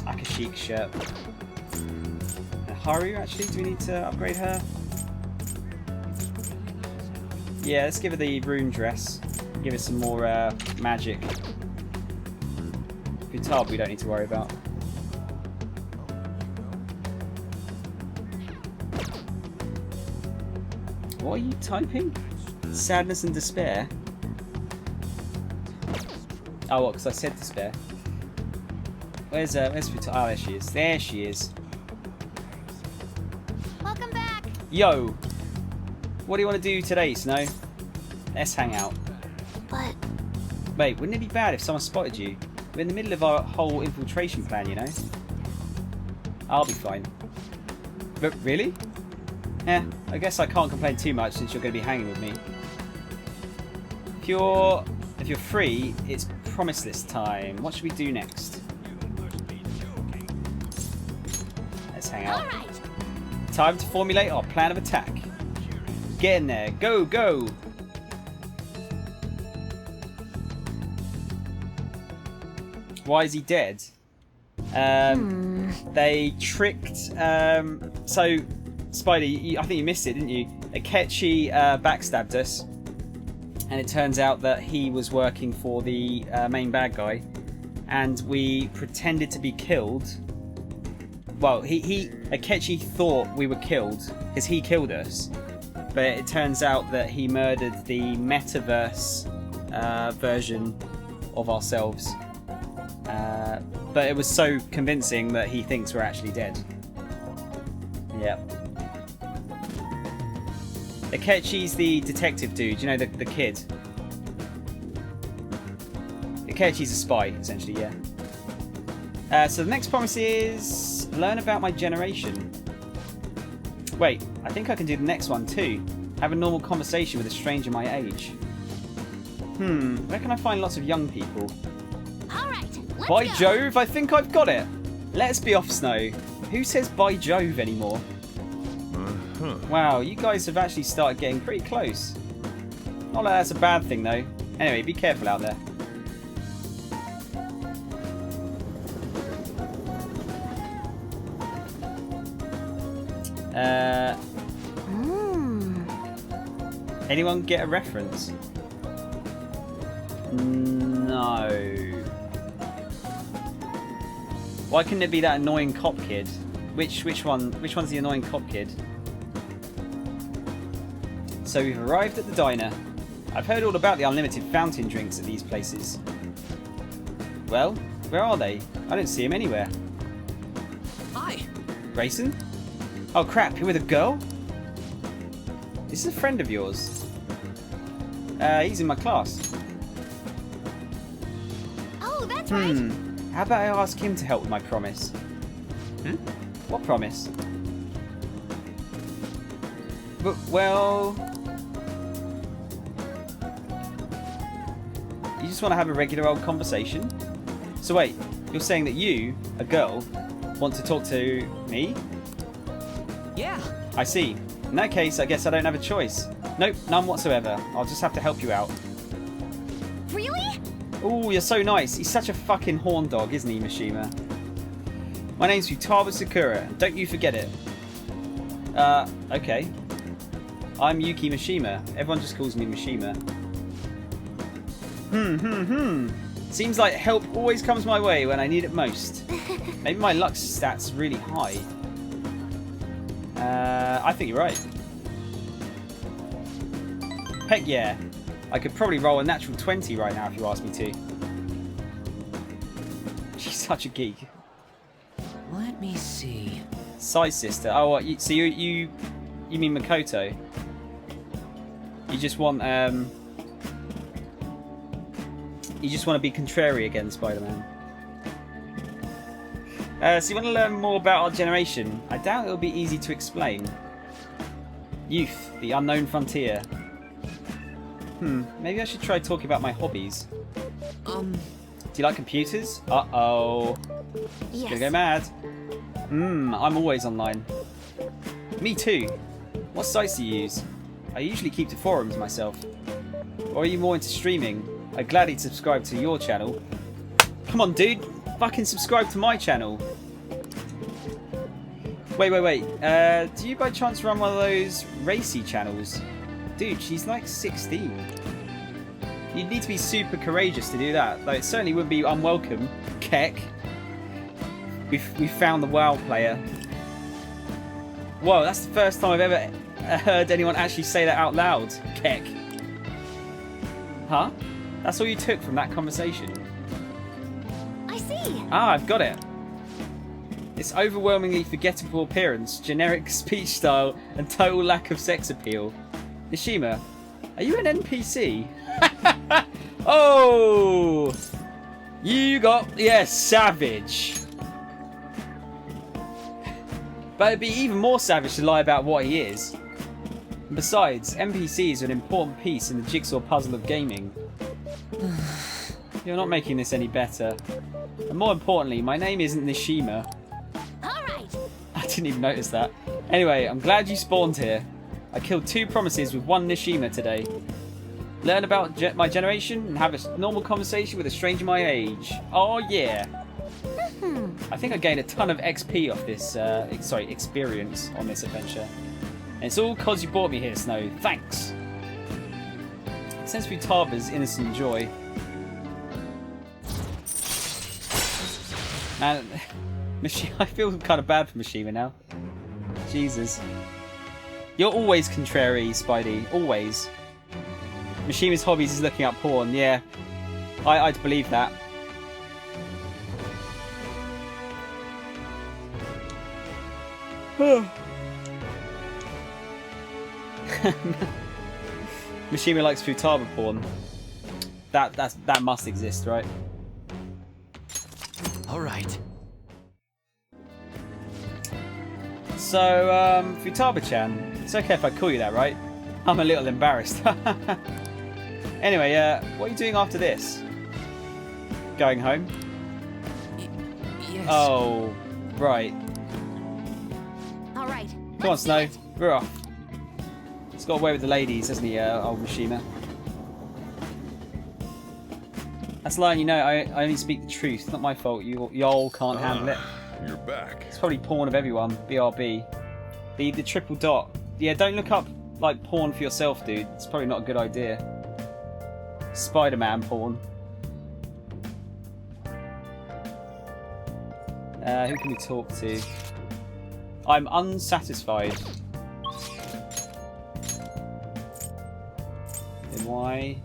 Akashic shirt. Haru, actually, do we need to upgrade her? Yeah, let's give her the rune dress. Give her some more magic. Futaba we don't need to worry about. What are you typing? Sadness and despair? Oh, what? Because I said despair. Where's Futaba? Oh, there she is. There she is. Welcome back. Yo, what do you want to do today, Snow? Let's hang out. But wait, wouldn't it be bad if someone spotted you? We're in the middle of our whole infiltration plan, you know. I'll be fine. But really? Eh, I guess I can't complain too much since you're going to be hanging with me. If you're free, it's promise list time. What should we do next? Let's hang out. all right. Time to formulate our plan of attack. Get in there. Go, go. Why is he dead? They tricked... so, Spidey, I think you missed it, didn't you? Akechi backstabbed us. And it turns out that he was working for the main bad guy. And we pretended to be killed well, Akechi thought we were killed because he killed us, but it turns out that he murdered the metaverse version of ourselves. But it was so convincing that he thinks we're actually dead. Yep. Akechi's the detective dude, you know, the kid. Akechi's a spy, essentially, yeah. So the next promise is learn about my generation. Wait, I think I can do the next one too. Have a normal conversation with a stranger my age. Where can I find lots of young people? By Jove, I think I've got it. Let's be off, Snow. Who says by Jove anymore? Wow, you guys have actually started getting pretty close. Not that that's a bad thing, though. Anyway, be careful out there. Anyone get a reference? No. Why couldn't it be that annoying cop kid? Which one's the annoying cop kid? So we've arrived at the diner. I've heard all about the unlimited fountain drinks at these places. Well, where are they? I don't see them anywhere. Hi. Grayson? Oh crap, you're with a girl? This is a friend of yours. He's in my class. Oh, that's right. How about I ask him to help with my promise? What promise? But, well... You just want to have a regular old conversation? So wait, you're saying that you, a girl, want to talk to me? Yeah. I see. In that case, I guess I don't have a choice. Nope, none whatsoever. I'll just have to help you out. Really? Oh, you're so nice. He's such a fucking horn dog, isn't he, Mishima? My name's Futaba Sakura. Don't you forget it. Okay. I'm Yuki Mishima. Everyone just calls me Mishima. Seems like help always comes my way when I need it most. Maybe my luck stat's really high. I think you're right. Heck yeah. I could probably roll a natural 20 right now if you asked me to. She's such a geek. Let me see. Size sister. Oh, what? So you mean Makoto? You just want you just want to be contrary against Spider-Man. So you want to learn more about our generation? I doubt it'll be easy to explain. Youth, the unknown frontier. Maybe I should try talking about my hobbies. Do you like computers? Uh-oh. Yes. Gonna go mad. I'm always online. Me too. What sites do you use? I usually keep to forums myself. Or are you more into streaming? I'd gladly subscribe to your channel. Come on, dude. Fucking subscribe to my channel. Wait. Do you by chance run one of those racy channels? Dude, she's like 16. You'd need to be super courageous to do that, though it certainly would be unwelcome. Keck. We found the WoW player. Whoa, that's the first time I've ever heard anyone actually say that out loud. Keck. Huh? That's all you took from that conversation? I see. Ah, I've got it. Its overwhelmingly forgettable appearance, generic speech style, and total lack of sex appeal. Nishima, are you an NPC? Oh! You got... Yes, savage. But it'd be even more savage to lie about what he is. And besides, NPCs are an important piece in the jigsaw puzzle of gaming. You're not making this any better. And more importantly, my name isn't Nishima. Alright. I didn't even notice that. Anyway, I'm glad you spawned here. I killed 2 promises with 1 Nishima today. Learn about my generation and have a normal conversation with a stranger my age. Oh yeah. I think I gained a ton of XP off this, experience on this adventure. And it's all cause you brought me here, Snow. Thanks. Sense Futaba's innocent joy. Man, I feel kind of bad for Mishima now. Jesus. You're always contrary, Spidey. Always. Mishima's hobbies is looking up porn. Yeah. I'd believe that. Mishima likes Futaba porn. That must exist, right? All right. So, Futaba-chan, it's okay if I call you that, right? I'm a little embarrassed. Anyway, what are you doing after this? Going home? Yes. Oh, right. All right. Come on, Snow. We're off. He's got away with the ladies, hasn't he, old Mishima? That's lying, you know. I only speak the truth. Not my fault. Y'all can't handle it. You're back. It's probably porn of everyone. BRB. The triple dot. Yeah, don't look up like porn for yourself, dude. It's probably not a good idea. Spider-Man porn. Who can we talk to? I'm unsatisfied. Then why?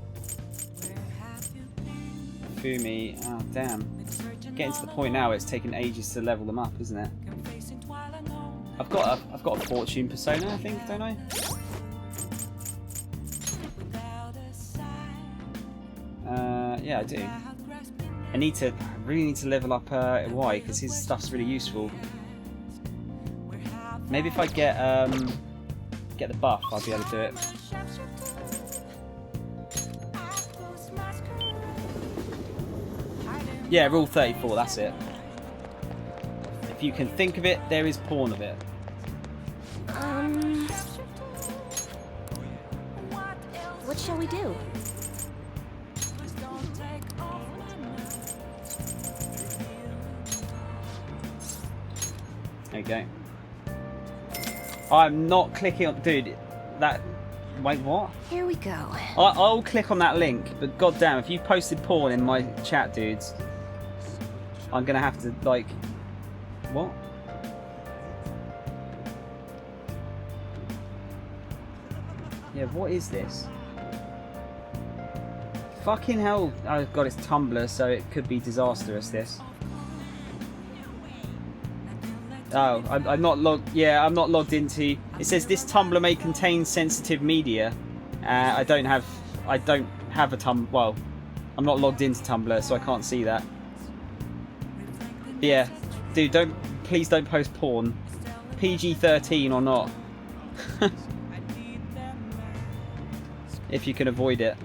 Fumi. Oh, damn. Getting to the point now where it's taking ages to level them up, isn't it? I've got a fortune persona, I think, don't I? Yeah, I do. I really need to level up Y because his stuff's really useful. Maybe if I get the buff, I'll be able to do it. Yeah, rule 34, that's it. If you can think of it, there is porn of it. What shall we do? Okay. I'm not clicking on... Dude, that... Wait, what? Here we go. I'll click on that link, but goddamn, if you posted porn in my chat, dudes, I'm gonna have to, like... What? Yeah, what is this? Fucking hell. Oh god, it's Tumblr, so it could be disastrous, this. Oh, I'm not logged. Yeah, I'm not logged into. It says this Tumblr may contain sensitive media. I don't have a Tumblr. Well, I'm not logged into Tumblr, so I can't see that. But yeah, dude, please don't post porn, PG-13 or not, if you can avoid it.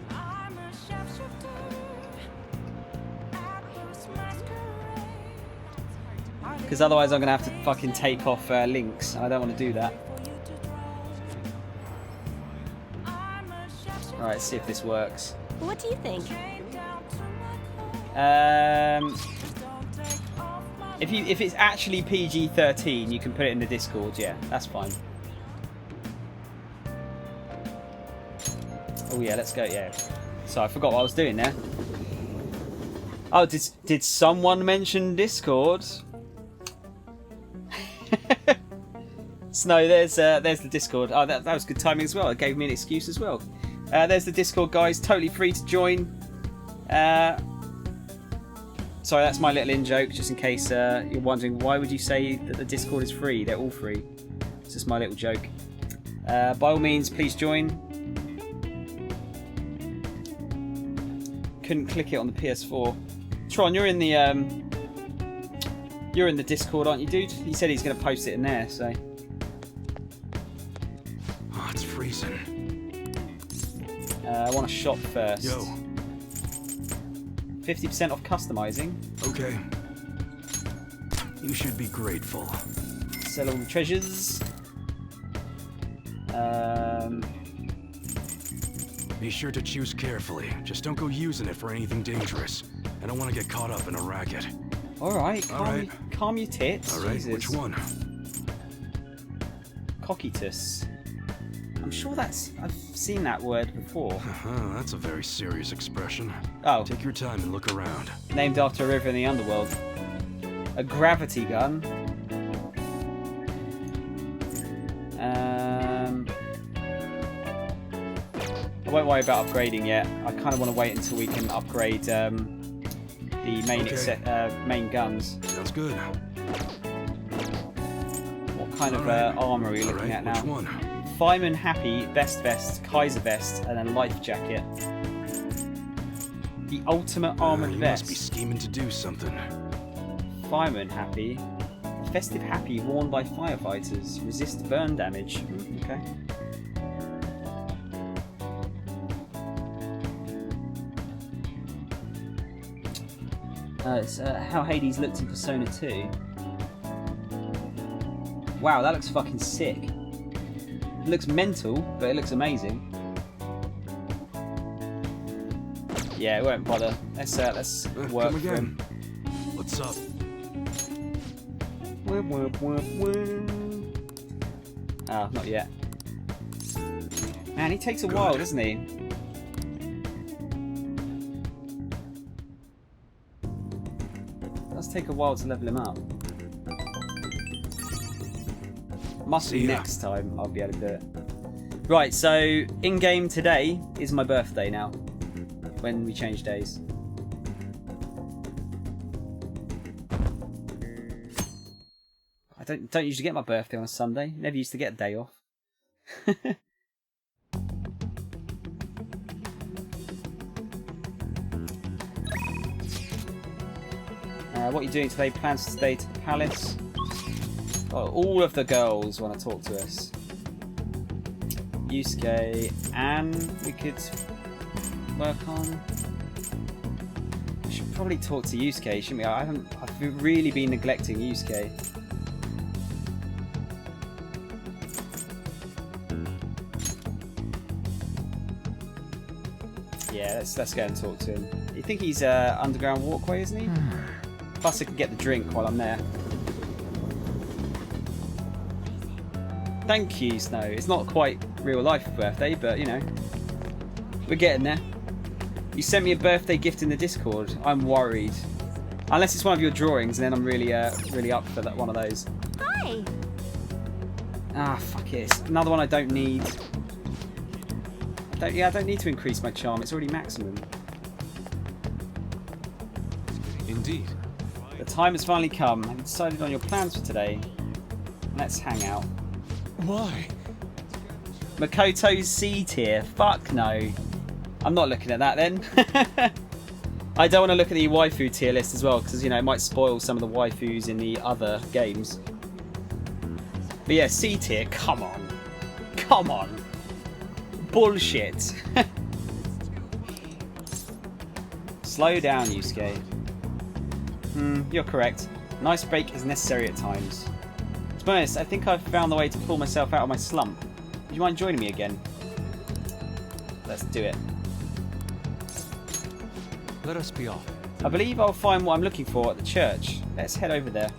Because otherwise I'm going to have to fucking take off links. I don't want to do that. Alright, see if this works. What do you think? If it's actually PG-13, you can put it in the Discord. Yeah, that's fine. Oh yeah, let's go. Yeah. So I forgot what I was doing there. Oh, did someone mention Discord? Snow, there's the Discord. Oh, that was good timing as well. It gave me an excuse as well. There's the Discord, guys. Totally free to join. Sorry, that's my little in-joke, just in case you're wondering why would you say that the Discord is free? They're all free. It's just my little joke. By all means, please join. Couldn't click it on the PS4. Tron, you're in the Discord, aren't you, dude? He said he's going to post it in there, so. Oh, it's freezing. I want to shop first. Yo. 50% off customizing. Okay. You should be grateful. Sell all the treasures. Be sure to choose carefully. Just don't go using it for anything dangerous. I don't want to get caught up in a racket. Alright, calm your tits. Alright, Jesus. which one? Cockitus. I'm sure I've seen that word before. That's a very serious expression. Oh. Take your time and look around. Named after a river in the underworld. A gravity gun. I won't worry about upgrading yet. I kind of want to wait until we can upgrade the main guns. Sounds good. What kind of armor are we looking at now? Which one? Fireman Happy, Best Vest, Kaiser Vest, and then Life Jacket. The ultimate armored you vest. must be scheming to do something. Fireman Happy. Festive Happy worn by firefighters. Resist burn damage. Okay. It's how Hades looked in Persona 2. Wow, that looks fucking sick. It looks mental, but it looks amazing. Yeah, it won't bother. Let's work come for him. What's up? Ah, not yet. Man, he takes a while, doesn't he? It does take a while to level him up. Must be next time I'll be able to do it. Right, so in-game today is my birthday now. When we change days. I don't usually get my birthday on a Sunday. Never used to get a day off. What are you doing today? Plans to stay to the palace? Oh, all of the girls want to talk to us. Yusuke, and we could work on. I should probably talk to Yusuke, shouldn't we? I've really been neglecting Yusuke. Yeah, let's go and talk to him. You think he's underground walkway, isn't he? Plus I can get the drink while I'm there. Thank you, Snow. It's not quite real life birthday, but you know, we're getting there. You sent me a birthday gift in the Discord. I'm worried. Unless it's one of your drawings, and then I'm really up for that one of those. Hi. Ah, fuck it. It's another one I don't need. I don't need to increase my charm. It's already maximum. Indeed. The time has finally come. I've decided on your plans for today. Let's hang out. Why? Makoto's C tier. Fuck no. I'm not looking at that then. I don't want to look at the waifu tier list as well, because you know it might spoil some of the waifus in the other games. But yeah, C tier. Come on. Come on. Bullshit. Slow down, Yusuke. You're correct. Nice break is necessary at times. To be honest, I think I've found the way to pull myself out of my slump. Would you mind joining me again? Let's do it. Let us be off. I believe I'll find what I'm looking for at the church. Let's head over there.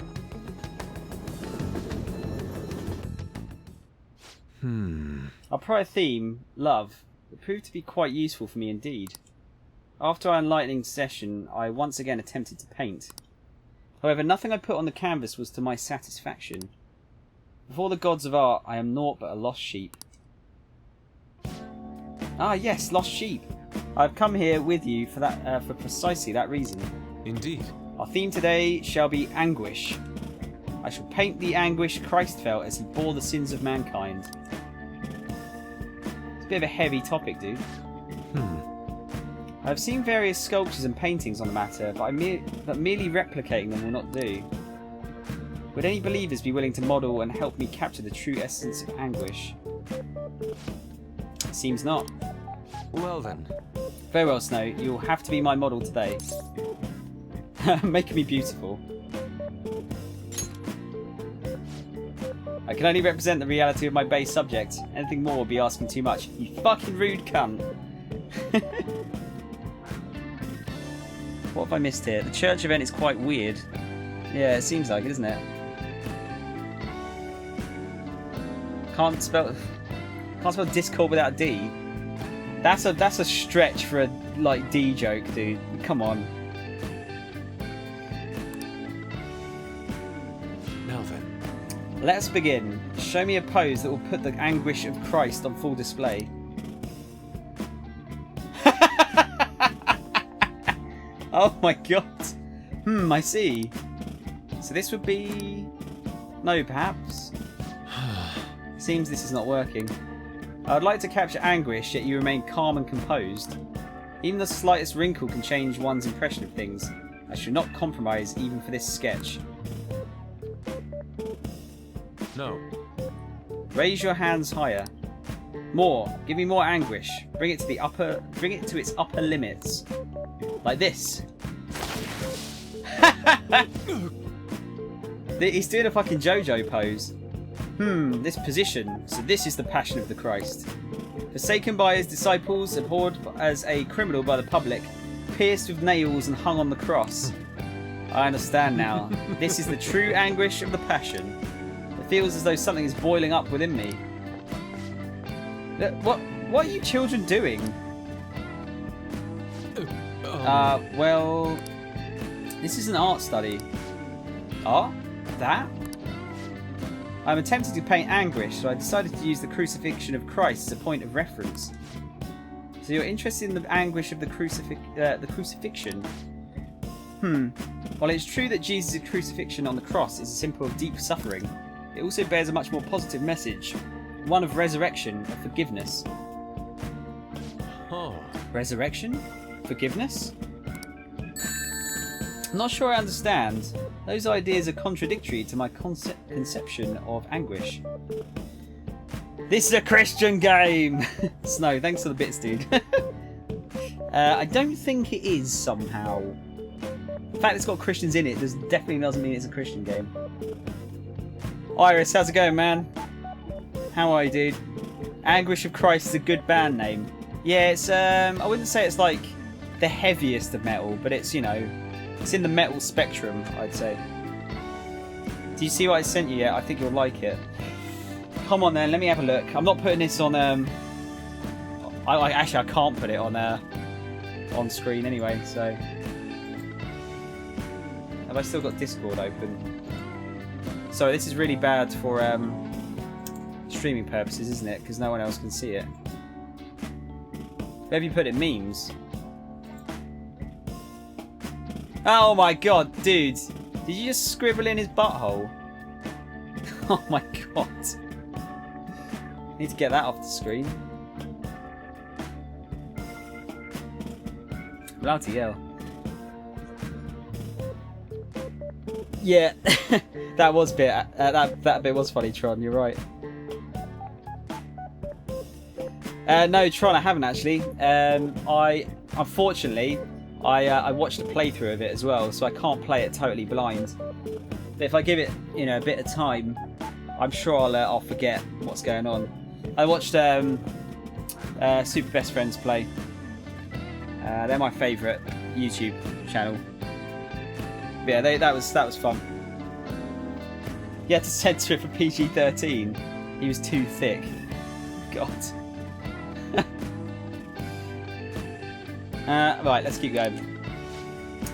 Our prior theme, love, proved to be quite useful for me indeed. After our enlightening session, I once again attempted to paint. However, nothing I put on the canvas was to my satisfaction. Before the gods of art, I am naught but a lost sheep. Ah yes, lost sheep. I've come here with you for that, for precisely that reason. Indeed. Our theme today shall be anguish. I shall paint the anguish Christ felt as he bore the sins of mankind. It's a bit of a heavy topic, dude. I've seen various sculptures and paintings on the matter, but merely replicating them will not do. Would any believers be willing to model and help me capture the true essence of anguish? Seems not. Well then. Very well, Snow. You'll have to be my model today. Making me beautiful. I can only represent the reality of my base subject. Anything more would be asking too much. You fucking rude cunt. What have I missed here? The church event is quite weird. Yeah, it seems like it, doesn't it? Can't spell Discord without a D. That's a stretch for a like D joke, dude. Come on. Let's begin. Show me a pose that will put the anguish of Christ on full display. Oh my god. I see. So this would be... No, perhaps? Seems this is not working. I would like to capture anguish, yet you remain calm and composed. Even the slightest wrinkle can change one's impression of things. I should not compromise even for this sketch. No. Raise your hands higher. More. Give me more anguish. Bring it to its upper limits. Like this. He's doing a fucking JoJo pose. This position. So this is the passion of the Christ. Forsaken by his disciples, abhorred as a criminal by the public, pierced with nails and hung on the cross. I understand now. This is the true anguish of the passion. It feels as though something is boiling up within me. What are you children doing? Well, this is an art study. Art? That? I'm attempting to paint anguish, so I decided to use the crucifixion of Christ as a point of reference. So you're interested in the anguish of the crucifixion? While it's true that Jesus' crucifixion on the cross is a symbol of deep suffering, it also bears a much more positive message, one of resurrection, of forgiveness. Oh. Resurrection? Forgiveness? I'm not sure I understand. Those ideas are contradictory to my conception of anguish. This is a Christian game! Snow, thanks for the bits, dude. I don't think it is, somehow. The fact it's got Christians in it definitely doesn't mean it's a Christian game. Iris, how's it going, man? How are you, dude? Anguish of Christ is a good band name. Yeah, it's, I wouldn't say it's like the heaviest of metal, but it's, you know, it's in the metal spectrum, I'd say. Do you see what I sent you yet? I think you'll like it. Come on then, let me have a look. I'm not putting this on, actually I can't put it on screen anyway, so. Have I still got Discord open? So this is really bad for streaming purposes, isn't it? Because no one else can see it. Where have you put it? Memes? Oh my god, dude. Did you just scribble in his butthole? Oh my god. Need to get that off the screen. Bloody hell. Yeah, that was that bit was funny, Tron. You're right. No, Tron, I haven't actually. Unfortunately, I watched a playthrough of it as well, so I can't play it totally blind. But if I give it, you know, a bit of time, I'm sure I'll forget what's going on. I watched Super Best Friends play. They're my favourite YouTube channel. But yeah, that was fun. You had to censor it for PG-13. He was too thick. God. Right, let's keep going.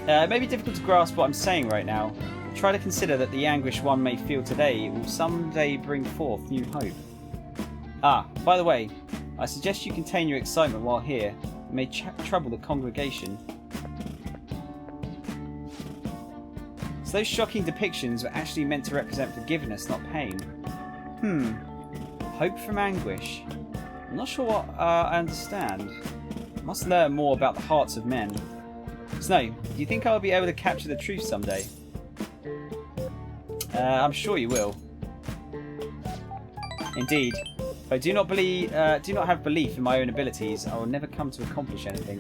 It may be difficult to grasp what I'm saying right now. Try to consider that the anguish one may feel today will someday bring forth new hope. Ah, by the way, I suggest you contain your excitement while here. It may trouble the congregation. So those shocking depictions were actually meant to represent forgiveness, not pain. Hope from anguish. I'm not sure what I understand. I must learn more about the hearts of men. Snow, do you think I'll be able to capture the truth someday? I'm sure you will. Indeed. If I do not have belief in my own abilities, I will never come to accomplish anything.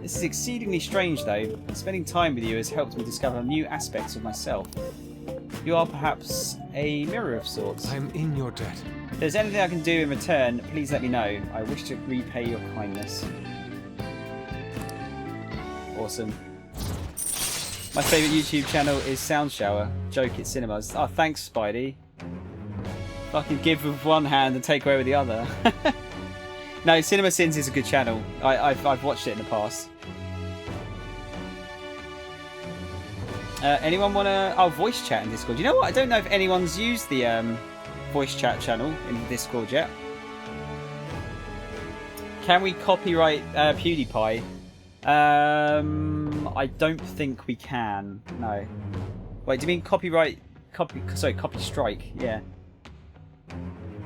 This is exceedingly strange, though. Spending time with you has helped me discover new aspects of myself. You are perhaps a mirror of sorts. I'm in your debt. If there's anything I can do in return, please let me know. I wish to repay your kindness. Awesome. My favourite YouTube channel is Soundshower. Joke, it's cinemas. Oh, thanks, Spidey. Fucking give with one hand and take away with the other. No, Cinema Sins is a good channel. I've watched it in the past. Anyone want to... Oh, voice chat in Discord. You know what? I don't know if anyone's used the voice chat channel in Discord yet. Can we copyright PewDiePie? I don't think we can. No. Wait, do you mean copyright... Copy strike. Yeah.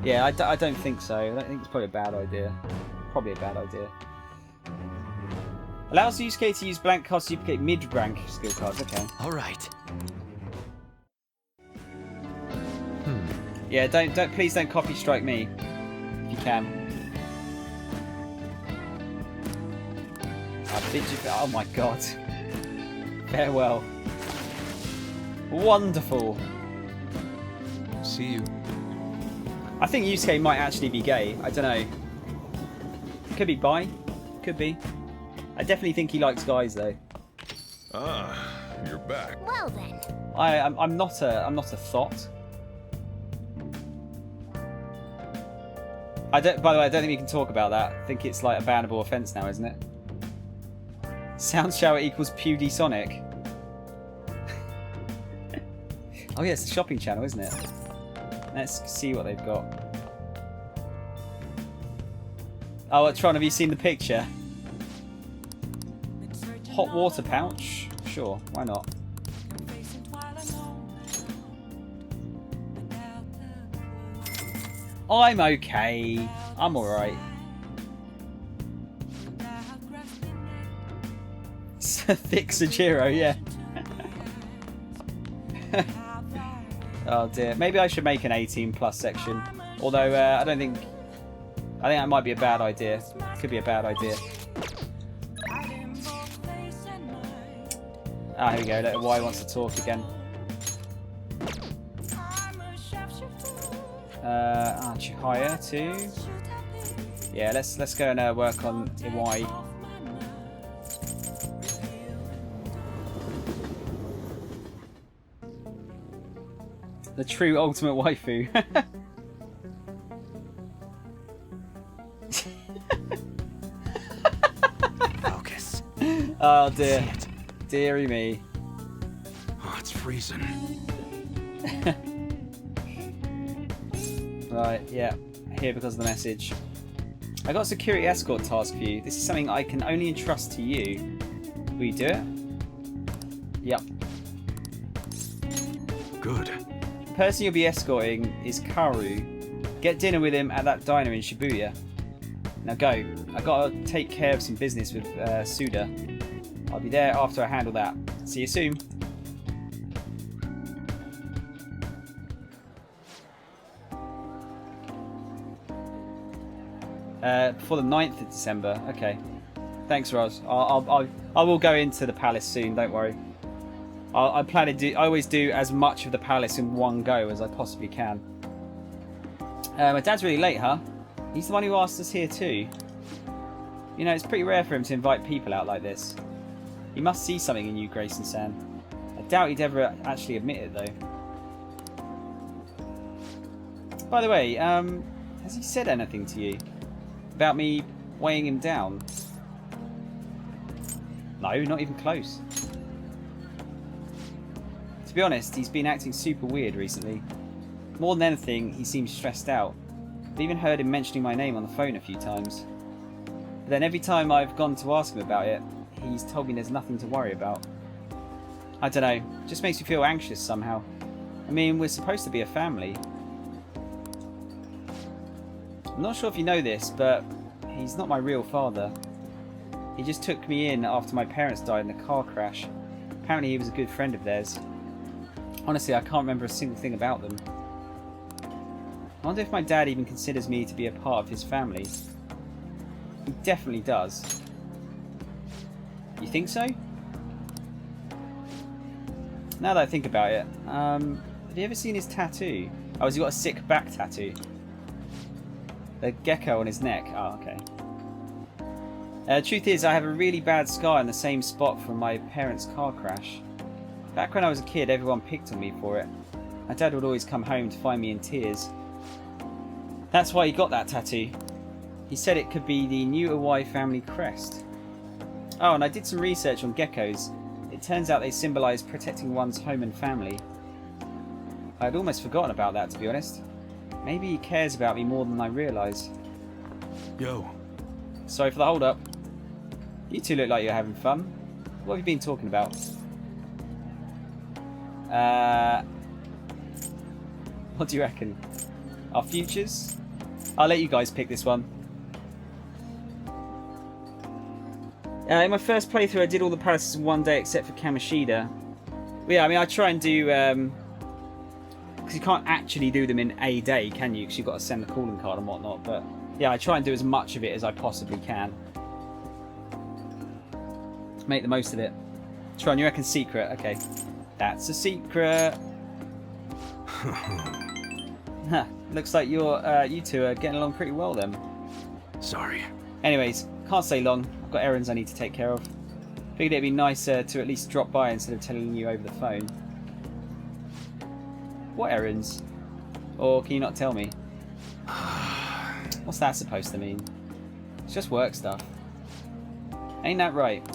Yeah, I don't think so. I don't think it's probably a bad idea. Probably a bad idea. Allows the USK to use blank cards to duplicate mid-rank skill cards. Okay. Alright. Yeah, please don't copy strike me. If you can. I bid you... Oh my god. Farewell. Wonderful. See you. I think Yusuke might actually be gay. I don't know. Could be bi. Could be. I definitely think he likes guys though. Ah, you're back. Well then. I'm not a thought. By the way, I don't think we can talk about that. I think it's like a bannable offence now, isn't it? Soundshower equals Pewdie Sonic. Oh yeah, it's the shopping channel, isn't it? Let's see what they've got. Oh, Tron, have you seen the picture? Hot water pouch? Sure, why not? I'm okay. I'm alright. Thick Sajiro, yeah. Oh dear. Maybe I should make an 18+ section. Although I think that might be a bad idea. Could be a bad idea. Ah, here we go. Little Y wants to talk again. Chihaya too. Yeah, let's go and work on Y. The true ultimate waifu. Focus. Oh dear. Deary me. Oh, it's freezing. Right, yeah. Here because of the message. I got a security escort task for you. This is something I can only entrust to you. Will you do it? Yep. Good. The person you'll be escorting is Karu. Get dinner with him at that diner in Shibuya. Now go. I gotta take care of some business with Suda. I'll be there after I handle that. See you soon. Before the 9th of December. Okay. Thanks, Roz. I will go into the palace soon. Don't worry. I plan to do. I always do as much of the palace in one go as I possibly can. My dad's really late, huh? He's the one who asked us here too. You know, it's pretty rare for him to invite people out like this. He must see something in you, Grayson-san. I doubt he'd ever actually admit it, though. By the way, has he said anything to you about me weighing him down? No, not even close. To be honest, he's been acting super weird recently. More than anything, he seems stressed out. I've even heard him mentioning my name on the phone a few times. But then every time I've gone to ask him about it, he's told me there's nothing to worry about. I don't know, it just makes me feel anxious somehow. I mean, we're supposed to be a family. I'm not sure if you know this, but he's not my real father. He just took me in after my parents died in a car crash. Apparently he was a good friend of theirs. Honestly, I can't remember a single thing about them. I wonder if my dad even considers me to be a part of his family. He definitely does. You think so? Now that I think about it, have you ever seen his tattoo? Oh, has he got a sick back tattoo? The gecko on his neck. Oh, okay. The truth is, I have a really bad scar in the same spot from my parents' car crash. Back when I was a kid, everyone picked on me for it. My dad would always come home to find me in tears. That's why he got that tattoo. He said it could be the new Awai family crest. Oh, and I did some research on geckos. It It turns out they symbolise protecting one's home and family. I'd almost forgotten about that, to be honest. Maybe he cares about me more than I realise. Yo. Sorry for the hold-up. You two look like you're having fun. What have you been talking about? What do you reckon? Our futures? I'll let you guys pick this one. In my first playthrough, I did all the palaces in one day except for Kamoshida. But yeah, I mean, I try and do... because you can't actually do them in a day, can you? Because you've got to send the calling card and whatnot. But yeah, I try and do as much of it as I possibly can. Make the most of it. Tron, you reckon secret? Okay. That's a secret. Huh. Looks like you two are getting along pretty well then. Sorry. Anyways, can't stay long. I've got errands I need to take care of. Figured it'd be nicer to at least drop by instead of telling you over the phone. What errands? Or can you not tell me? What's that supposed to mean? It's just work stuff. Ain't that right?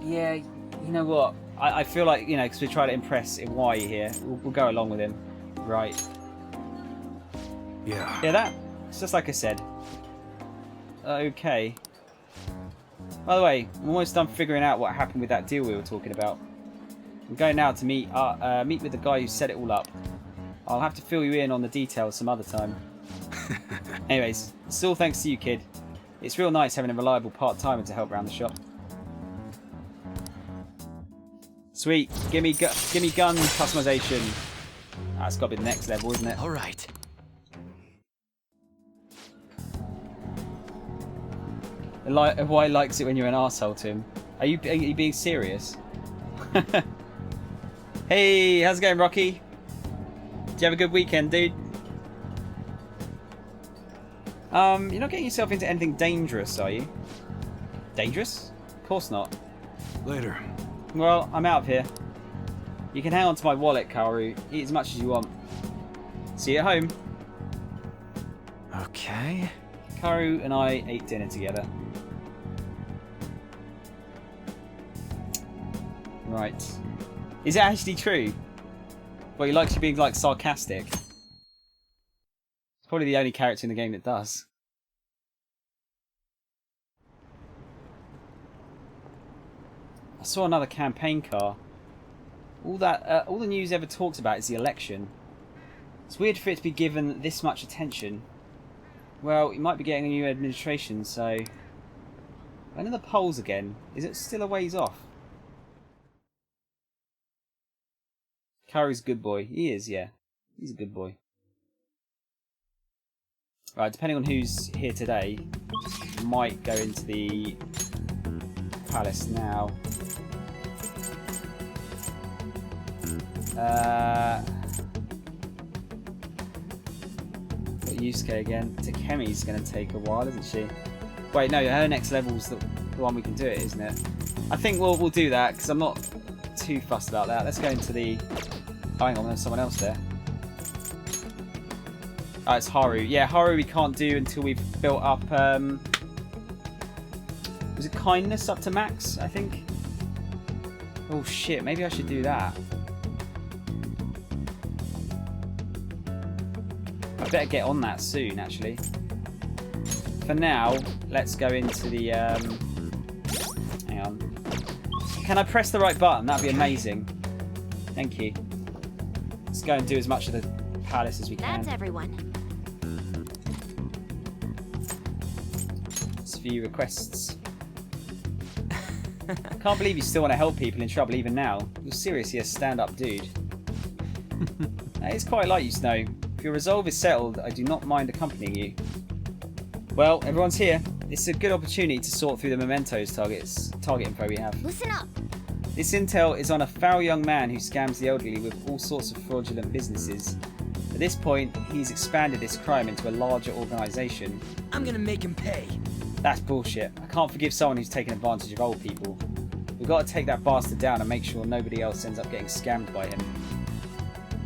Yeah, you know what? I feel like, you know, because we're trying to impress Iwai here, we'll go along with him. Right. Yeah. Yeah, that? It's just like I said. Okay. By the way, I'm almost done figuring out what happened with that deal we were talking about. I'm going now to meet with the guy who set it all up. I'll have to fill you in on the details some other time. Anyways, it's all thanks to you, kid. It's real nice having a reliable part-timer to help around the shop. Sweet. Give me gun customization. That's got to be the next level, isn't it? All right. Why likes it when you're an arsehole to him? Are you being serious? Hey, how's it going, Rocky? Did you have a good weekend, dude? You're not getting yourself into anything dangerous, are you? Dangerous? Of course not. Later. Well, I'm out of here. You can hang on to my wallet, Kaoru. Eat as much as you want. See you at home. Okay. Kaoru and I ate dinner together. Right. Is it actually true? Well, he likes you being, like, sarcastic. It's probably the only character in the game that does. I saw another campaign car. All the news ever talks about is the election. It's weird for it to be given this much attention. Well, you might be getting a new administration, so... When are the polls again? Is it still a ways off? Karu's a good boy. He is, yeah. He's a good boy. Right, depending on who's here today, might go into the palace now. Got Yusuke again. Takemi's going to take a while, isn't she? Wait, no, her next level's the one we can do it, isn't it? I think we'll do that, because I'm not too fussed about that. Let's go into the... Oh, hang on, there's someone else there. Oh, it's Haru. Yeah, Haru we can't do until we've built up... Was it kindness up to max, I think? Oh, shit, maybe I should do that. I better get on that soon, actually. For now, let's go into the... Hang on. Can I press the right button? That'd be amazing. Thank you. Let's go and do as much of the palace as we can. That's everyone. It's a few requests. I can't believe you still want to help people in trouble even now. You're seriously a stand-up dude. It's quite like you, Snow. If your resolve is settled, I do not mind accompanying you. Well, everyone's here. It's a good opportunity to sort through the mementos target info we have. Listen up. This intel is on a foul young man who scams the elderly with all sorts of fraudulent businesses. At this point, he's expanded this crime into a larger organisation. I'm gonna make him pay. That's bullshit. I can't forgive someone who's taken advantage of old people. We've got to take that bastard down and make sure nobody else ends up getting scammed by him.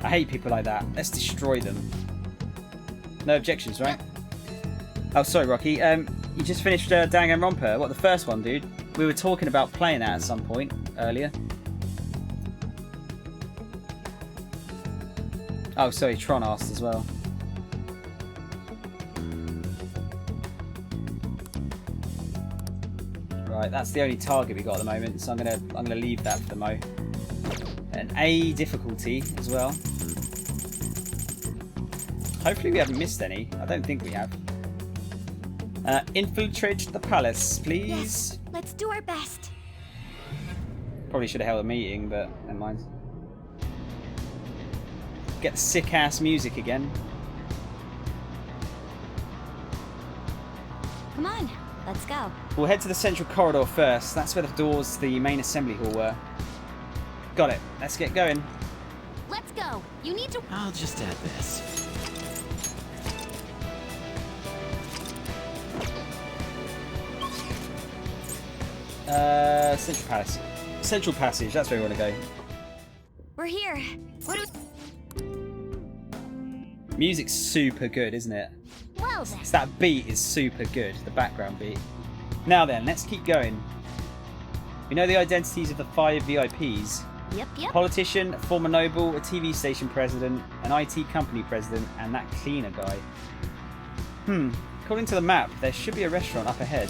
I hate people like that. Let's destroy them. No objections, right? Oh, sorry, Rocky. You just finished Danganronpa? What, the first one, dude? We were talking about playing that at some point earlier. Oh, sorry, Tron asked as well. Right, that's the only target we got at the moment, so I'm gonna leave that for the mo. An A difficulty as well. Hopefully we haven't missed any. I don't think we have. Infiltrate the palace, please. Yes, let's do our best. Probably should have held a meeting, but never mind. Get the sick ass music again. Come on, let's go. We'll head to the central corridor first. That's where the doors to the main assembly hall were. Got it. Let's get going. Let's go. You need to. I'll just add this. Central Palace. Central Passage, that's where we want to go. We're here. What do Music's super good, isn't it? Well then. That beat is super good, the background beat. Now then, let's keep going. We know the identities of the 5 VIPs. Yep. Politician, a former noble, a TV station president, an IT company president, and that cleaner guy. According to the map, there should be a restaurant up ahead.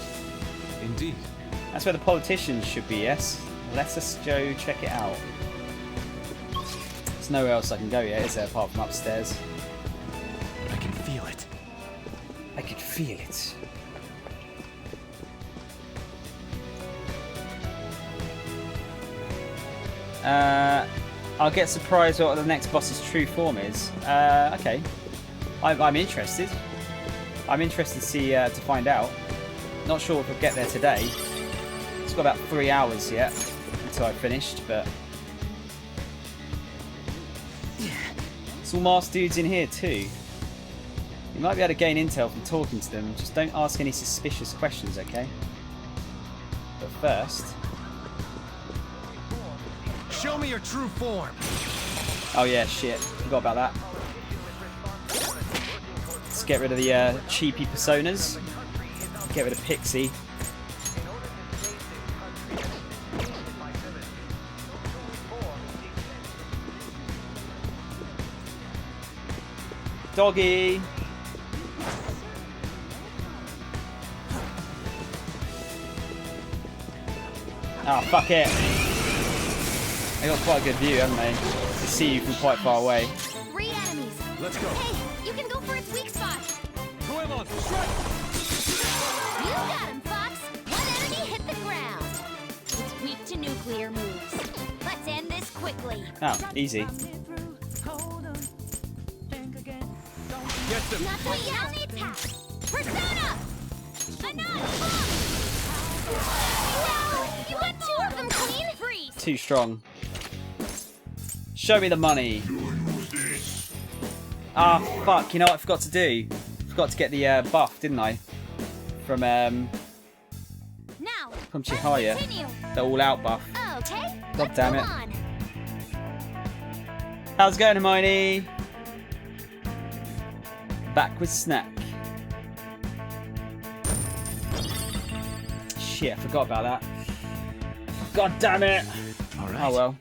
Indeed. That's where the politicians should be, yes? Let us go check it out. There's nowhere else I can go yet, is there, apart from upstairs? I can feel it. I can feel it. I'll get surprised what the next boss's true form is. Okay. I'm interested. I'm interested to see, to find out. Not sure if we'll get there today. It's got about 3 hours yet until I've finished, but... There's all masked dudes in here too. You might be able to gain intel from talking to them, just don't ask any suspicious questions, okay? But first... Show me your true form! Oh yeah, shit. Forgot about that. Let's get rid of the cheapy personas. Get rid of Pixie. Doggy! Oh, fuck it. They got quite a good view, haven't they? To see you from quite far away. 3 enemies. Let's go. Hey, you can go for its weak spot. Goemon, strike! You got him, Fox. One enemy hit the ground. It's weak to nuclear moves. Let's end this quickly. Oh, easy. Get them. Not the only attack. Persona! Enough! No! You got 2 of them clean. Freeze. Too strong. Show me the money. Ah, fuck. You know what I forgot to do? Forgot to get the buff, didn't I? From Chihaya. The all-out buff. Okay. God damn it. How's it going, Hermione? Back with snack. Shit, I forgot about that. God damn it! Alright. Oh well.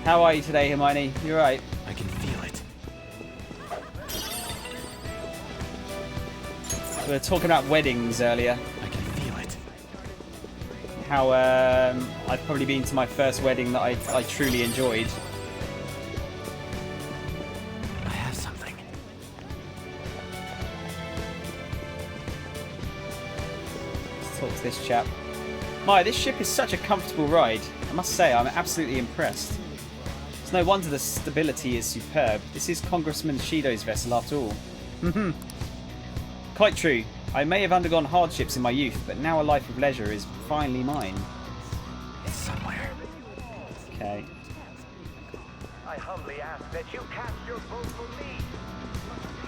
How are you today, Hermione? You alright? I can feel it. We were talking about weddings earlier. I can feel it. How I've probably been to my first wedding that I truly enjoyed. I have something. Let's talk to this chap. My, this ship is such a comfortable ride. I must say, I'm absolutely impressed. It's no wonder the stability is superb. This is Congressman Shido's vessel after all. Quite true. I may have undergone hardships in my youth, but now a life of leisure is finally mine. It's somewhere. Okay. I humbly ask that you cast your vote for me.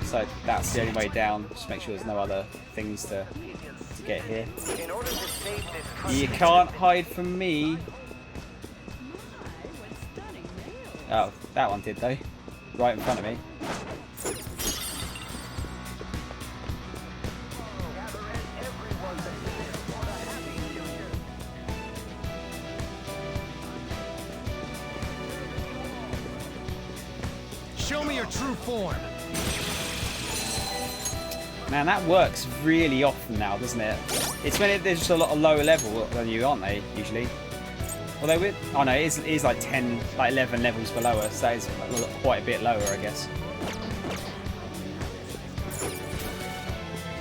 So that's the only way down. Just make sure there's no other things to get here. In order to save this country, You can't hide from me. Oh, that one did though. Right in front of me. your true form. Man, that works really often now, doesn't it? It's when there's just a lot of lower level than you, aren't they, usually? Although with... Oh no, it is like 10, like 11 levels below us. So that is quite a bit lower, I guess.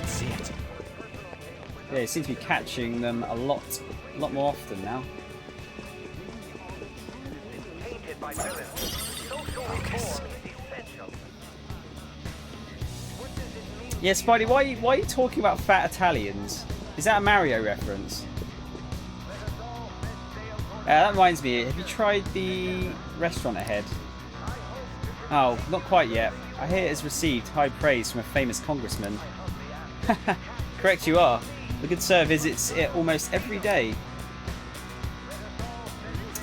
See it. Yeah, it seems to be catching them a lot more often now. Focus. Yeah, Spidey, why are you talking about fat Italians? Is that a Mario reference? That reminds me, have you tried the restaurant ahead? Oh, not quite yet. I hear it has received high praise from a famous congressman. Correct you are. The good sir visits it almost every day.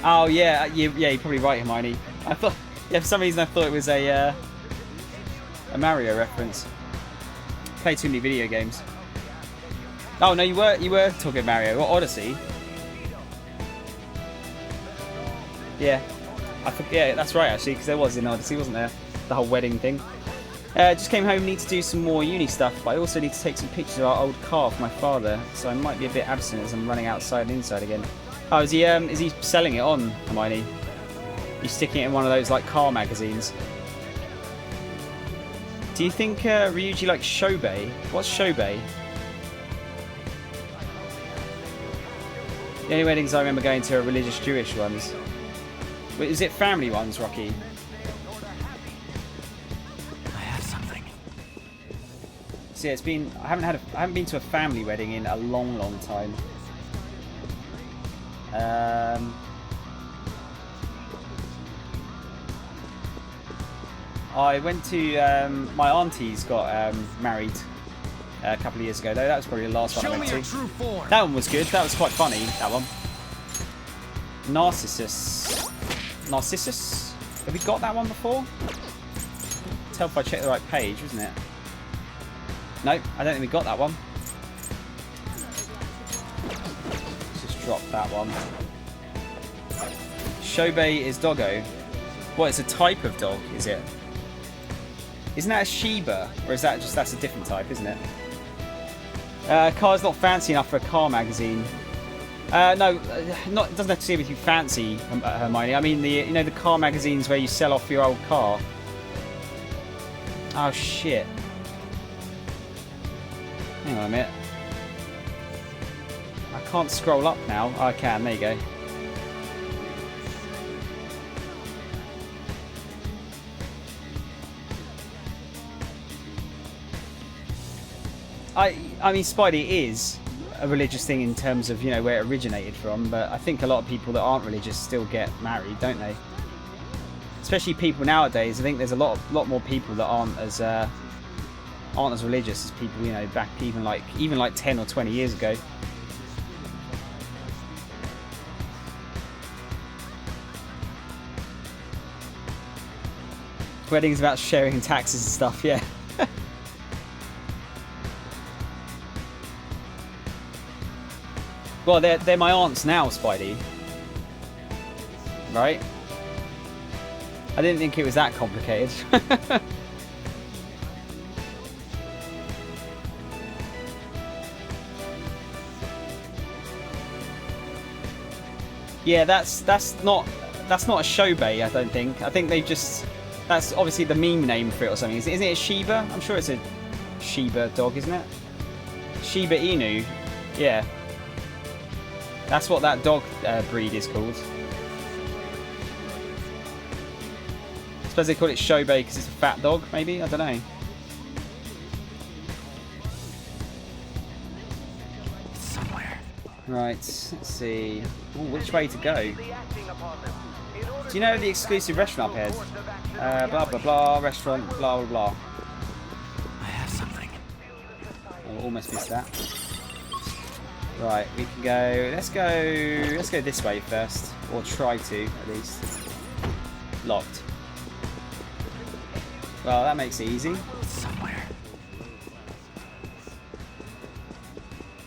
Oh yeah, you're probably right, Hermione. I thought, yeah, for some reason I thought it was a Mario reference. Play too many video games. Oh no, you were talking Mario. What, Odyssey? Yeah, yeah, that's right actually, because there was in Odyssey, wasn't there? The whole wedding thing. Just came home, need to do some more uni stuff, but I also need to take some pictures of our old car for my father, so I might be a bit absent as I'm running outside and inside again. Oh, is he selling it on, Hermione? He's sticking it in one of those like car magazines. Do you think Ryuji likes Shobei? What's Shobei? The only weddings I remember going to are religious Jewish ones. Wait, is it family ones, Rocky? I have something. So yeah, I haven't been to a family wedding in a long time. I went to my auntie's got married a couple of years ago though. That was probably the last one I went to. True form. That one was good. That was quite funny. That one. Narcissus. Have we got that one before? Tell if I check the right page, wasn't it? Nope, I don't think we got that one. Let's just drop that one. Shobei is doggo. What, it's a type of dog, is it? Isn't that a Shiba? Or is that that's a different type, isn't it? Car's not fancy enough for a car magazine. No, it doesn't have to do with you fancy, Hermione. I mean, the car magazines where you sell off your old car. Oh, shit. Hang on a minute. I can't scroll up now. Oh, I can. There you go. I mean, Spidey is a religious thing in terms of, where it originated from, but I think a lot of people that aren't religious still get married, don't they? Especially people nowadays. I think there's a lot more people that aren't as religious as people, back even like 10 or 20 years ago. Weddings about sharing taxes and stuff, yeah. Well, they're my aunts now, Spidey. Right? I didn't think it was that complicated. Yeah, that's not a Shobei, I don't think. I think they've just... That's obviously the meme name for it or something. Isn't it a Shiba? I'm sure it's a Shiba dog, isn't it? Shiba Inu. Yeah. That's what that dog breed is called. I suppose they call it Shobei because it's a fat dog, maybe? I don't know. It's somewhere. Right, let's see. Ooh, which way to go? Do you know the exclusive restaurant up ahead? Blah blah blah, restaurant, blah blah blah. I have something. Oh, almost missed that. Right, we can go. Let's go this way first, or try to at least. Locked. Well, that makes it easy. Somewhere.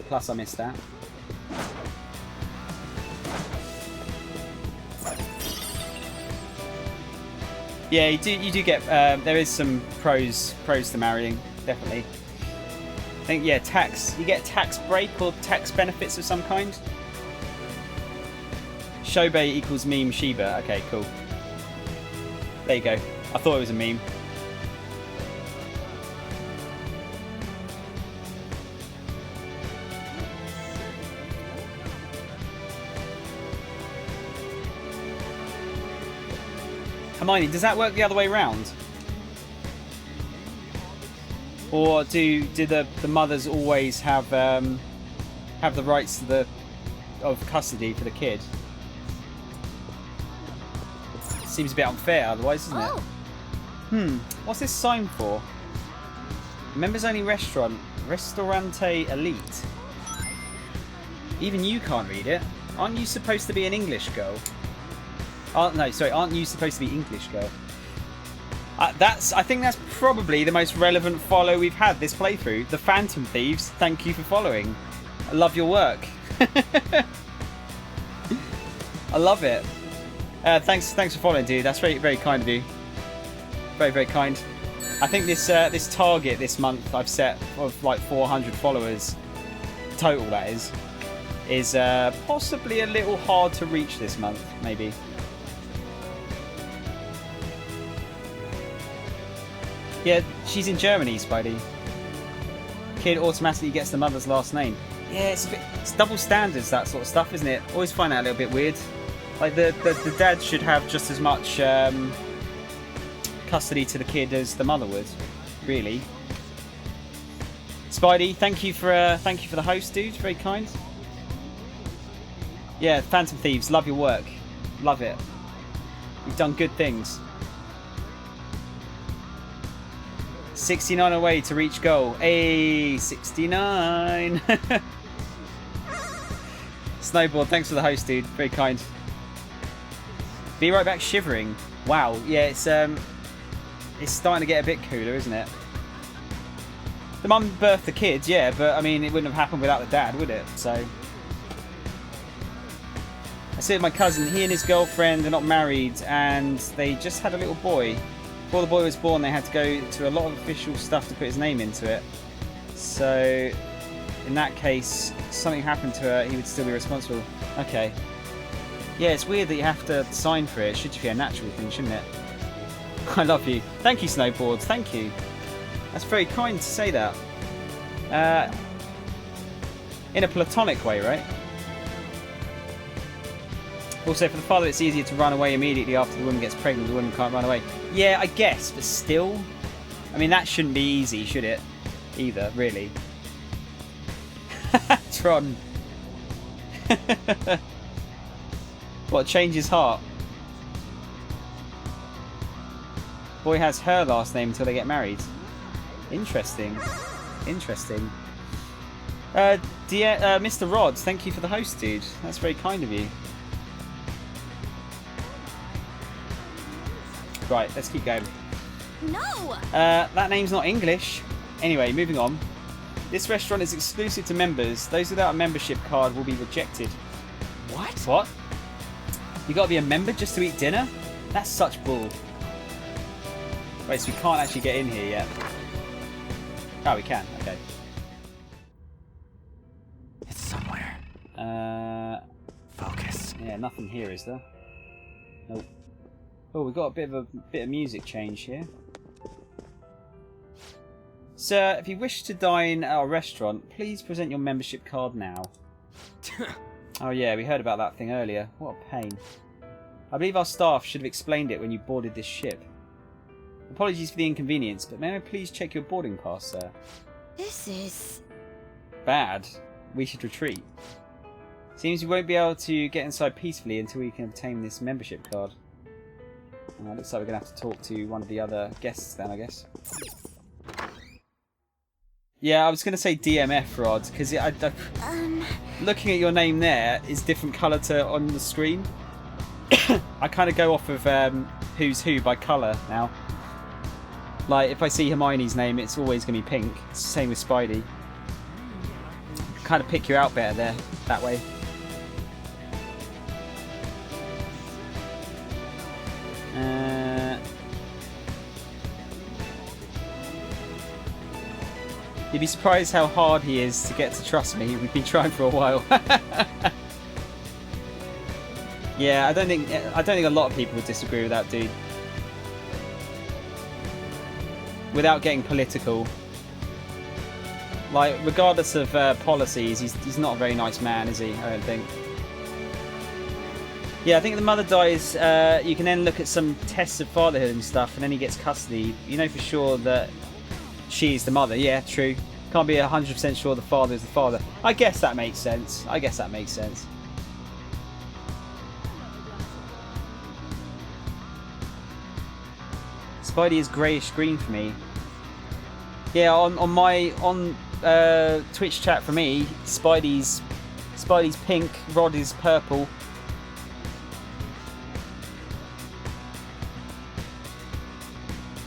Plus, I missed that. Yeah, you do get there is some pros to marrying, definitely. I think yeah, you get a tax break or tax benefits of some kind. Shobei equals meme Shiba. Okay, cool. There you go. I thought it was a meme. Hermione, does that work the other way around? Or do the mothers always have the rights to of custody for the kid? Seems a bit unfair otherwise, doesn't it? What's this sign for? Members only restaurant. Ristorante Elite. Even you can't read it. Aren't you supposed to be an English girl? Aren't you supposed to be English girl? I think that's probably the most relevant follow we've had this playthrough. The Phantom Thieves, thank you for following. I love your work. I love it. Thanks for following, dude. That's very, very kind of you. Very, very kind. I think this target this month I've set of like 400 followers total, that is possibly a little hard to reach this month, maybe. Yeah, she's in Germany, Spidey. Kid automatically gets the mother's last name. Yeah, it's double standards, that sort of stuff, isn't it? Always find that a little bit weird. Like the dad should have just as much custody to the kid as the mother would, really. Spidey, thank you for the host, dude. Very kind. Yeah, Phantom Thieves, love your work, love it. You've done good things. 69 away to reach goal. Hey, 69. Snowboard, thanks for the host, dude. Very kind. Be right back shivering. Wow, yeah, it's starting to get a bit cooler, isn't it? The mum birthed the kids, yeah, but I mean, it wouldn't have happened without the dad, would it? So I see my cousin, he and his girlfriend are not married, and they just had a little boy. Before the boy was born, they had to go to a lot of official stuff to put his name into it. So, in that case, something happened to her, he would still be responsible. Okay. Yeah, it's weird that you have to sign for it. It should be a natural thing, shouldn't it? I love you. Thank you, Snowboards. Thank you. That's very kind to say that. In a platonic way, right? Also, for the father, it's easier to run away immediately after the woman gets pregnant. The woman can't run away. Yeah, I guess, but still. I mean, that shouldn't be easy, should it? Either, really. Tron. What, change his heart? Boy has her last name until they get married. Interesting. Interesting. Mr. Rods, thank you for the host, dude. That's very kind of you. Right, let's keep going. No! That name's not English. Anyway, moving on. This restaurant is exclusive to members. Those without a membership card will be rejected. What? What? You gotta be a member just to eat dinner? That's such bull. Wait, so we can't actually get in here yet. Oh, we can. Okay. It's somewhere. Focus. Yeah, nothing here, is there? Nope. Oh, we've got a bit of music change here. Sir, if you wish to dine at our restaurant, please present your membership card now. Oh yeah, we heard about that thing earlier. What a pain. I believe our staff should have explained it when you boarded this ship. Apologies for the inconvenience, but may I please check your boarding pass, sir? This is... bad. We should retreat. Seems we won't be able to get inside peacefully until we can obtain this membership card. Looks like we're going to have to talk to one of the other guests then, I guess. Yeah, I was going to say DMF, Rod, because looking at your name there is different colour to on the screen. I kind of go off of who's who by colour now. Like, if I see Hermione's name, it's always going to be pink. It's the same with Spidey. Kind of pick you out better there, that way. You'd be surprised how hard he is to get to trust me. We've been trying for a while. Yeah, I don't think a lot of people would disagree with that dude. Without getting political. Like, regardless of policies, he's not a very nice man, is he? I don't think. Yeah, I think if the mother dies, you can then look at some tests of fatherhood and stuff, and then he gets custody. You know for sure that she's the mother. Yeah, true. Can't be 100% sure the father is the father. I guess that makes sense. Spidey is greyish green for me. Yeah, on Twitch chat for me, Spidey's pink, Rod is purple.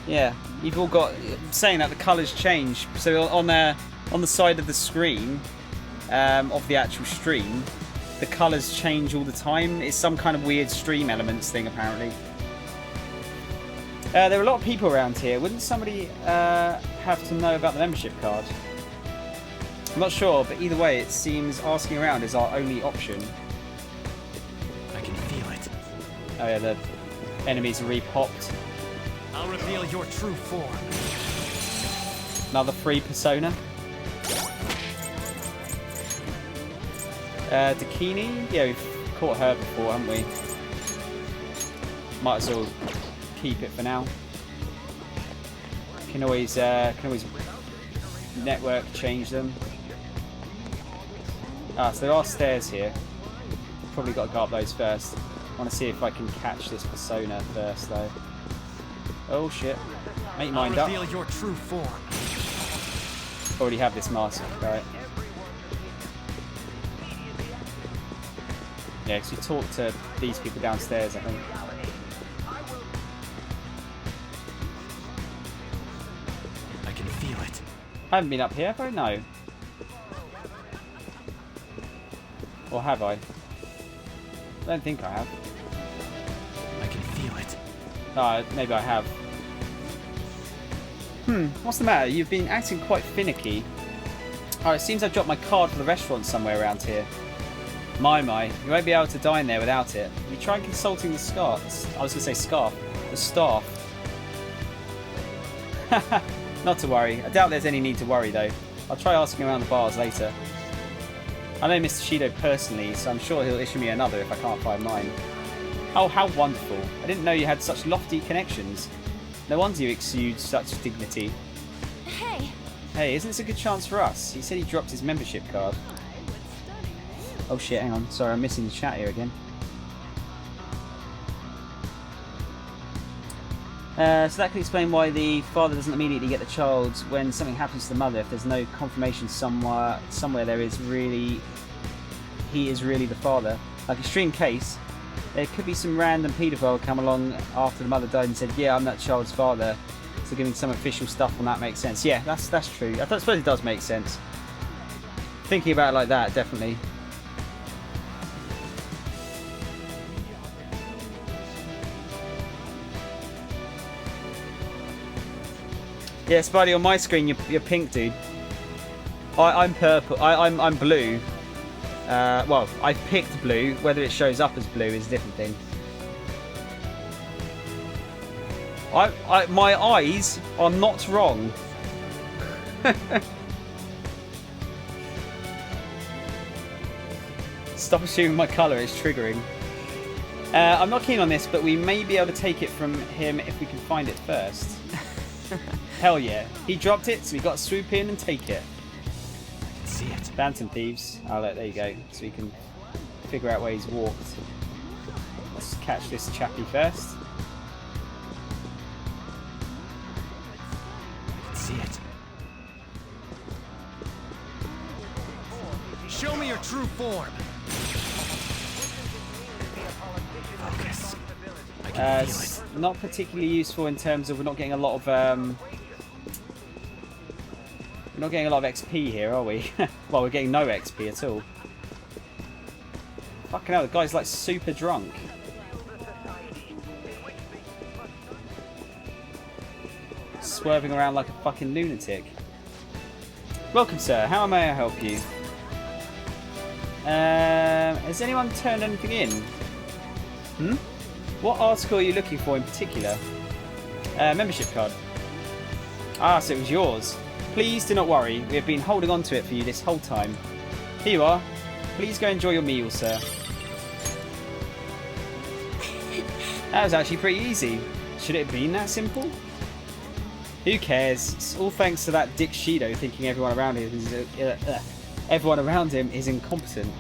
Yeah, you've all got saying that the colours change. So on the side of the screen of the actual stream, the colours change all the time. It's some kind of weird stream elements thing apparently. There are a lot of people around here. Wouldn't somebody have to know about the membership card? I'm not sure, but either way, it seems asking around is our only option. I can feel it. Oh yeah, the enemies are re-popped. I'll reveal your true form. Another free persona. Dakini? Yeah, we've caught her before, haven't we? Might as well keep it for now. Can always network change them. Ah, so there are stairs here. Probably got to go up those first. I want to see if I can catch this persona first, though. Oh shit! Make your mind up. Reveal your true form. Already have this mask, right? Yeah, because you talk to these people downstairs, I think. I can feel it. I haven't been up here, have I? No. Or have I? I don't think I have. I can feel it. Maybe I have. What's the matter? You've been acting quite finicky. Oh, it seems I've dropped my card for the restaurant somewhere around here. My, you won't be able to dine there without it. You try consulting the scarf. I was going to say scarf. The staff. Not to worry. I doubt there's any need to worry, though. I'll try asking around the bars later. I know Mr. Shido personally, so I'm sure he'll issue me another if I can't find mine. Oh, how wonderful. I didn't know you had such lofty connections. No wonder you exude such dignity. Hey! Hey, isn't this a good chance for us? He said he dropped his membership card. Oh shit, hang on. Sorry, I'm missing the chat here again. So that could explain why the father doesn't immediately get the child when something happens to the mother. If there's no confirmation somewhere he is really the father. Like extreme case, there could be some random paedophile come along after the mother died and said, yeah, I'm that child's father. So giving some official stuff on that makes sense. Yeah, that's true. I suppose it does make sense. Thinking about it like that, definitely. Yeah, Spidey, on my screen you're pink, dude. I'm purple. I'm blue. Well, I've picked blue. Whether it shows up as blue is a different thing. My eyes are not wrong. Stop assuming my colour is triggering. I'm not keen on this, but we may be able to take it from him if we can find it first. Hell yeah. He dropped it, so we got to swoop in and take it. I can see it. Phantom Thieves. Oh, look, there you go. So we can figure out where he's walked. Let's catch this chappie first. I can see it. Show me your true form. Focus. I can feel it. Not particularly useful in terms of we're not getting a lot of XP here, are we? Well, we're getting no XP at all. Fucking hell, the guy's like super drunk. Swerving around like a fucking lunatic. Welcome, sir. How may I help you? Has anyone turned anything in? What article are you looking for in particular? Membership card. Ah, so it was yours. Please do not worry. We have been holding on to it for you this whole time. Here you are. Please go enjoy your meal, sir. That was actually pretty easy. Should it have been that simple? Who cares? It's all thanks to that Dick Shido thinking everyone around him is incompetent.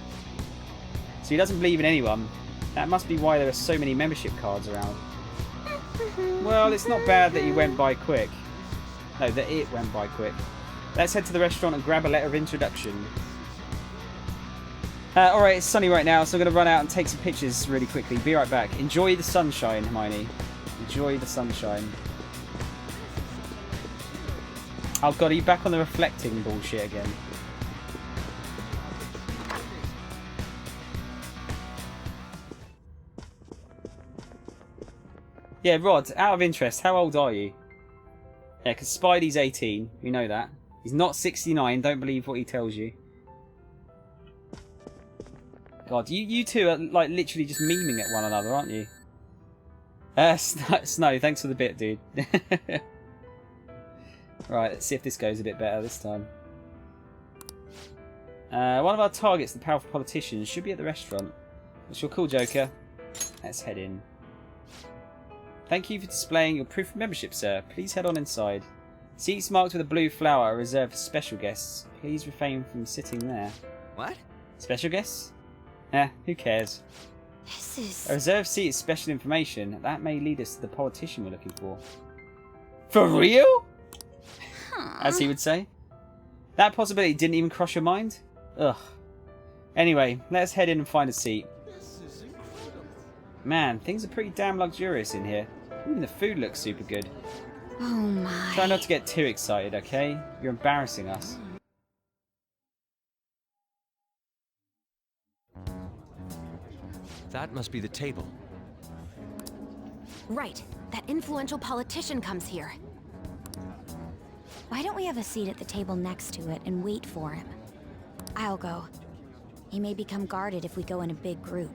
So he doesn't believe in anyone. That must be why there are so many membership cards around. Well, it's not bad that he went by quick. No, that it went by quick. Let's head to the restaurant and grab a letter of introduction. Alright, it's sunny right now, so I'm going to run out and take some pictures really quickly. Be right back. Enjoy the sunshine, Hermione. Enjoy the sunshine. Oh god, are you back on the reflecting bullshit again? Yeah, Rod, out of interest, how old are you? Yeah, because Spidey's 18. We know that. He's not 69. Don't believe what he tells you. God, you two are like literally just memeing at one another, aren't you? Snow, thanks for the bit, dude. Right, let's see if this goes a bit better this time. One of our targets, the powerful politician, should be at the restaurant. What's your call, Joker? Let's head in. Thank you for displaying your proof of membership, sir. Please head on inside. Seats marked with a blue flower are reserved for special guests. Please refrain from sitting there. What? Special guests? Who cares? This is... A reserved seat is special information. That may lead us to the politician we're looking for. For real? As he would say. That possibility didn't even cross your mind? Ugh. Anyway, let's head in and find a seat. Man, things are pretty damn luxurious in here. Even the food looks super good. Oh my. Try not to get too excited, okay? You're embarrassing us. That must be the table. Right. That influential politician comes here. Why don't we have a seat at the table next to it and wait for him? I'll go. He may become guarded if we go in a big group.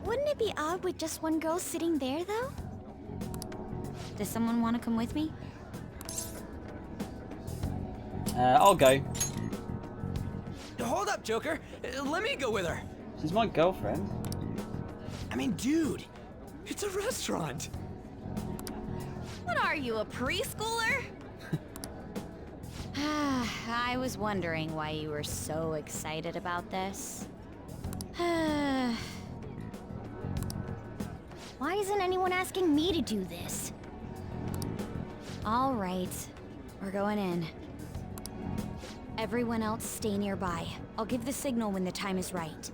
Wouldn't it be odd with just one girl sitting there, though? Does someone want to come with me? I'll go. Hold up, Joker. Let me go with her. She's my girlfriend. I mean, dude, it's a restaurant. What are you, a preschooler? I was wondering why you were so excited about this. Why isn't anyone asking me to do this? All right, we're going in. Everyone else stay nearby. I'll give the signal when the time is right.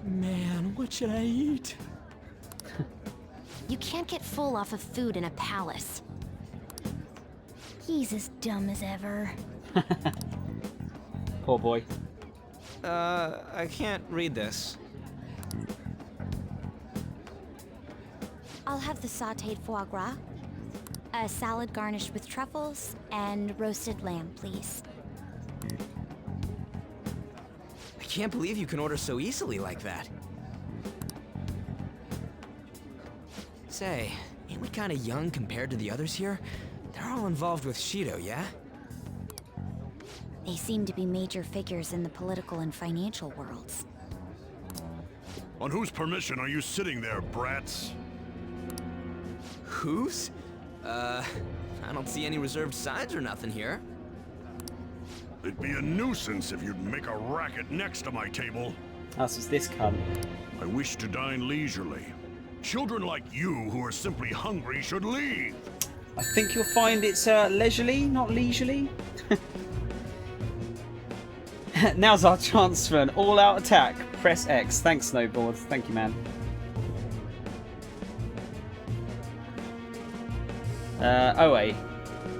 Man, what should I eat? You can't get full off of food in a palace. He's as dumb as ever. Poor boy. I can't read this. I'll have the sautéed foie gras, a salad garnished with truffles, and roasted lamb, please. I can't believe you can order so easily like that. Say, ain't we kinda young compared to the others here? They're all involved with Shido, yeah? They seem to be major figures in the political and financial worlds. On whose permission are you sitting there, brats? Whose? I don't see any reserved signs or nothing here. It'd be a nuisance if you'd make a racket next to my table. That's just this cunt. I wish to dine leisurely. Children like you who are simply hungry should leave. I think you'll find it's leisurely, not leisurely. Now's our chance for an all-out attack. Press X. Thanks, Snowboard. Thank you, man. Oh wait.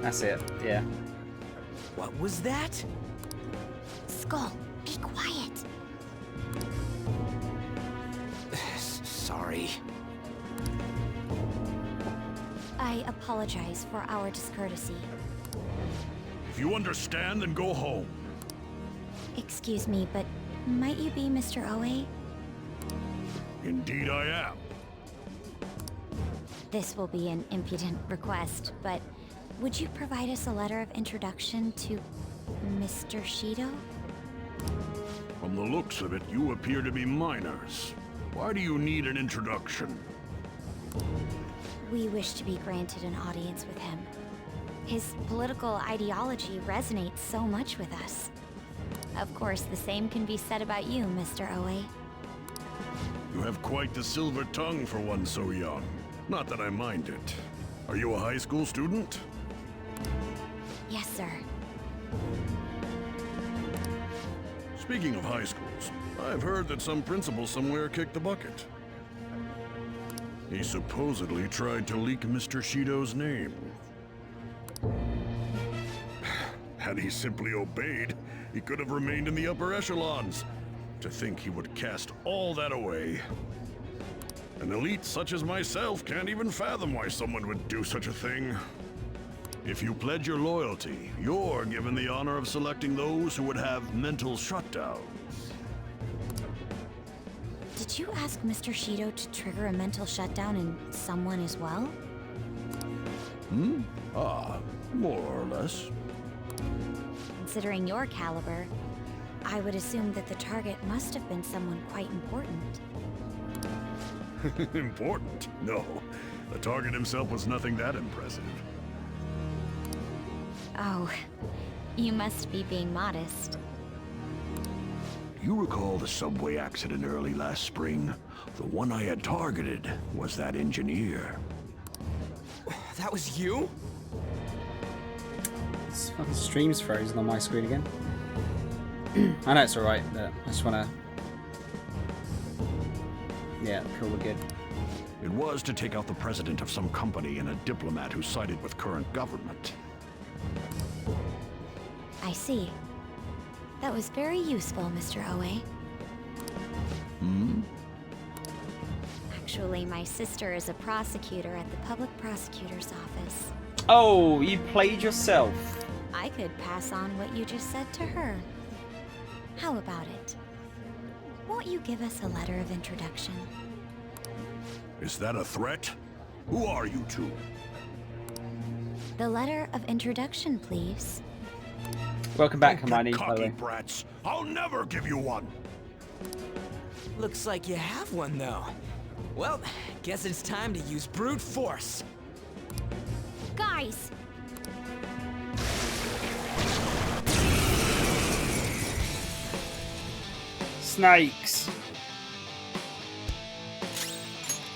That's it. Yeah. What was that? Skull, be quiet. Sorry. I apologize for our discourtesy. If you understand, then go home. Excuse me, but might you be Mr. Oe? Indeed I am. This will be an impudent request, but would you provide us a letter of introduction to Mr. Shido? From the looks of it, you appear to be minors. Why do you need an introduction? We wish to be granted an audience with him. His political ideology resonates so much with us. Of course, the same can be said about you, Mr. Oe. You have quite the silver tongue for one so young. Not that I mind it. Are you a high school student? Yes, sir. Speaking of high schools, I've heard that some principal somewhere kicked the bucket. He supposedly tried to leak Mr. Shido's name. Had he simply obeyed, he could have remained in the upper echelons. To think he would cast all that away. An elite such as myself can't even fathom why someone would do such a thing. If you pledge your loyalty, you're given the honor of selecting those who would have mental shutdowns. Did you ask Mr. Shido to trigger a mental shutdown in someone as well? More or less. Considering your caliber, I would assume that the target must have been someone quite important. Important? No. The target himself was nothing that impressive. Oh, you must be being modest. You recall the subway accident early last spring? The one I had targeted was that engineer. That was you? This fucking stream's frozen on my screen again. I know it's alright, but I just wanna... Yeah, cool, we're good. It was to take out the president of some company and a diplomat who sided with current government. I see. That was very useful, Mr. Oe. Actually, my sister is a prosecutor at the public prosecutor's office. Oh, you played yourself. I could pass on what you just said to her. How about it? Won't you give us a letter of introduction? Is that a threat? Who are you two? The letter of introduction, please. Welcome back, Don't Hermione, get by the way. cocky, brats. I'll never give you one. Looks like you have one, though. Well, guess it's time to use brute force. Guys! Snakes!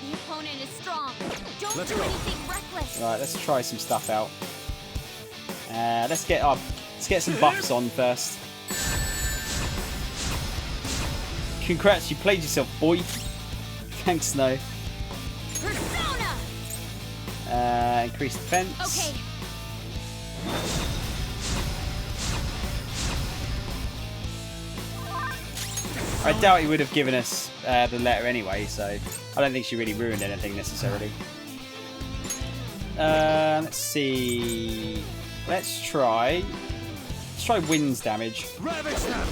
The opponent is strong. Don't Let's do go. anything reckless. Right, let's try some stuff out. Let's get some buffs on first. Congrats, you played yourself, boy. Thanks, Snow. Persona! Increase defense. Okay. I doubt he would have given us the letter anyway, so I don't think she really ruined anything necessarily. Let's see. Let's try winds damage. Ravage them!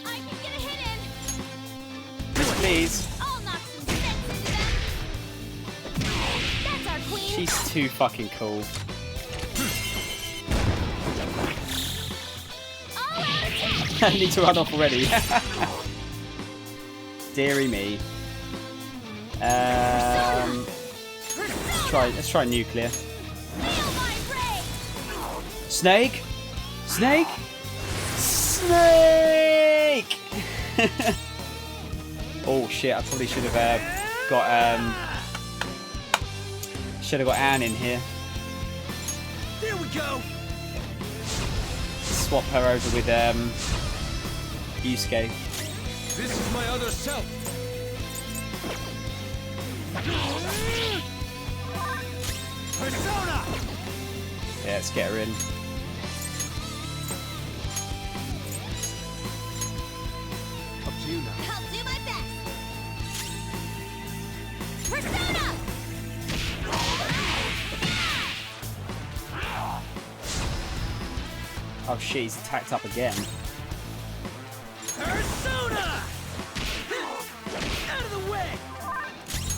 I can get a hit in. Please. I'll knock some sense into them. That's our queen. She's too fucking cool. I need to run off already. Deary me. Let's try nuclear. Snake? Snake? Snake! Oh shit, I probably should have got Anne in here. There we go. Swap her over with Yusuke. This is my other self. Persona! Yeah, let's get her in. Up to you now. I'll do my best. Persona! Oh shit, he's attacked up again. Persona! Out of the way!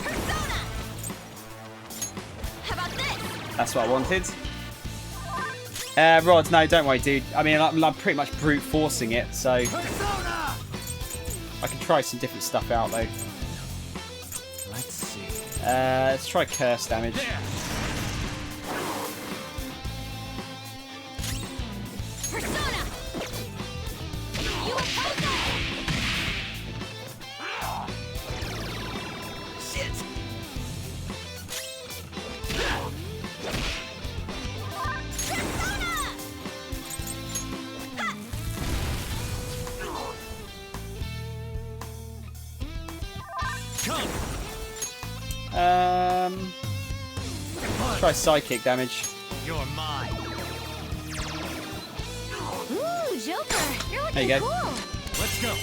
Persona! How about this? That's what I wanted. Rod, no, don't worry, dude. I mean, I'm pretty much brute forcing it, so Persona! I can try some different stuff out though. Let's see. Let's try curse damage. Persona! You oppose it! Shit! Let's try psychic damage. You're mine. Ooh, Joker, you're There looking you go. cool. Let's go.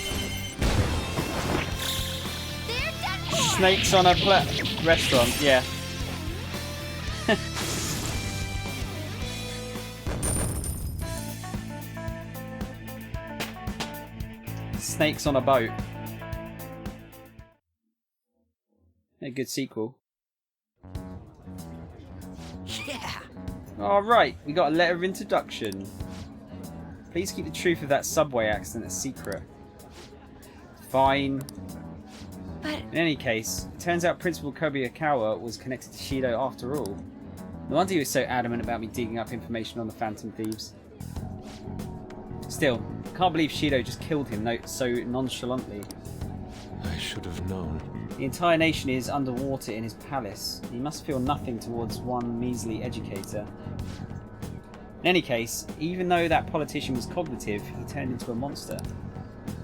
They're dead for. Snakes on a restaurant, yeah. Snakes on a boat. A good sequel. Yeah. Alright, we got a letter of introduction. Please keep the truth of that subway accident a secret. Fine. But in any case, it turns out Principal Kobayakawa was connected to Shido after all. No wonder he was so adamant about me digging up information on the Phantom Thieves. Still, I can't believe Shido just killed him so nonchalantly. I should have known. The entire nation is underwater in his palace. He must feel nothing towards one measly educator. In any case, even though that politician was cognitive, he turned into a monster.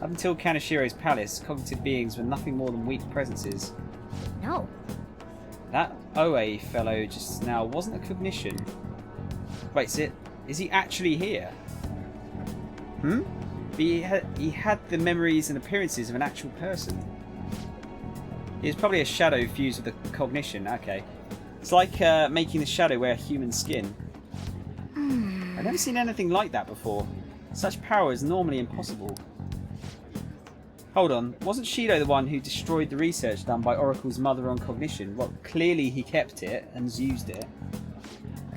Up until Kanashiro's palace, cognitive beings were nothing more than weak presences. no. That Oe fellow just now wasn't a cognition. Wait, is he actually here? Hmm? He had the memories and appearances of an actual person. He was probably a shadow fused with a cognition. Okay. It's like making the shadow wear human skin. I've never seen anything like that before. Such power is normally impossible. Hold on, wasn't Shido the one who destroyed the research done by Oracle's mother on cognition? Well, clearly he kept it and used it.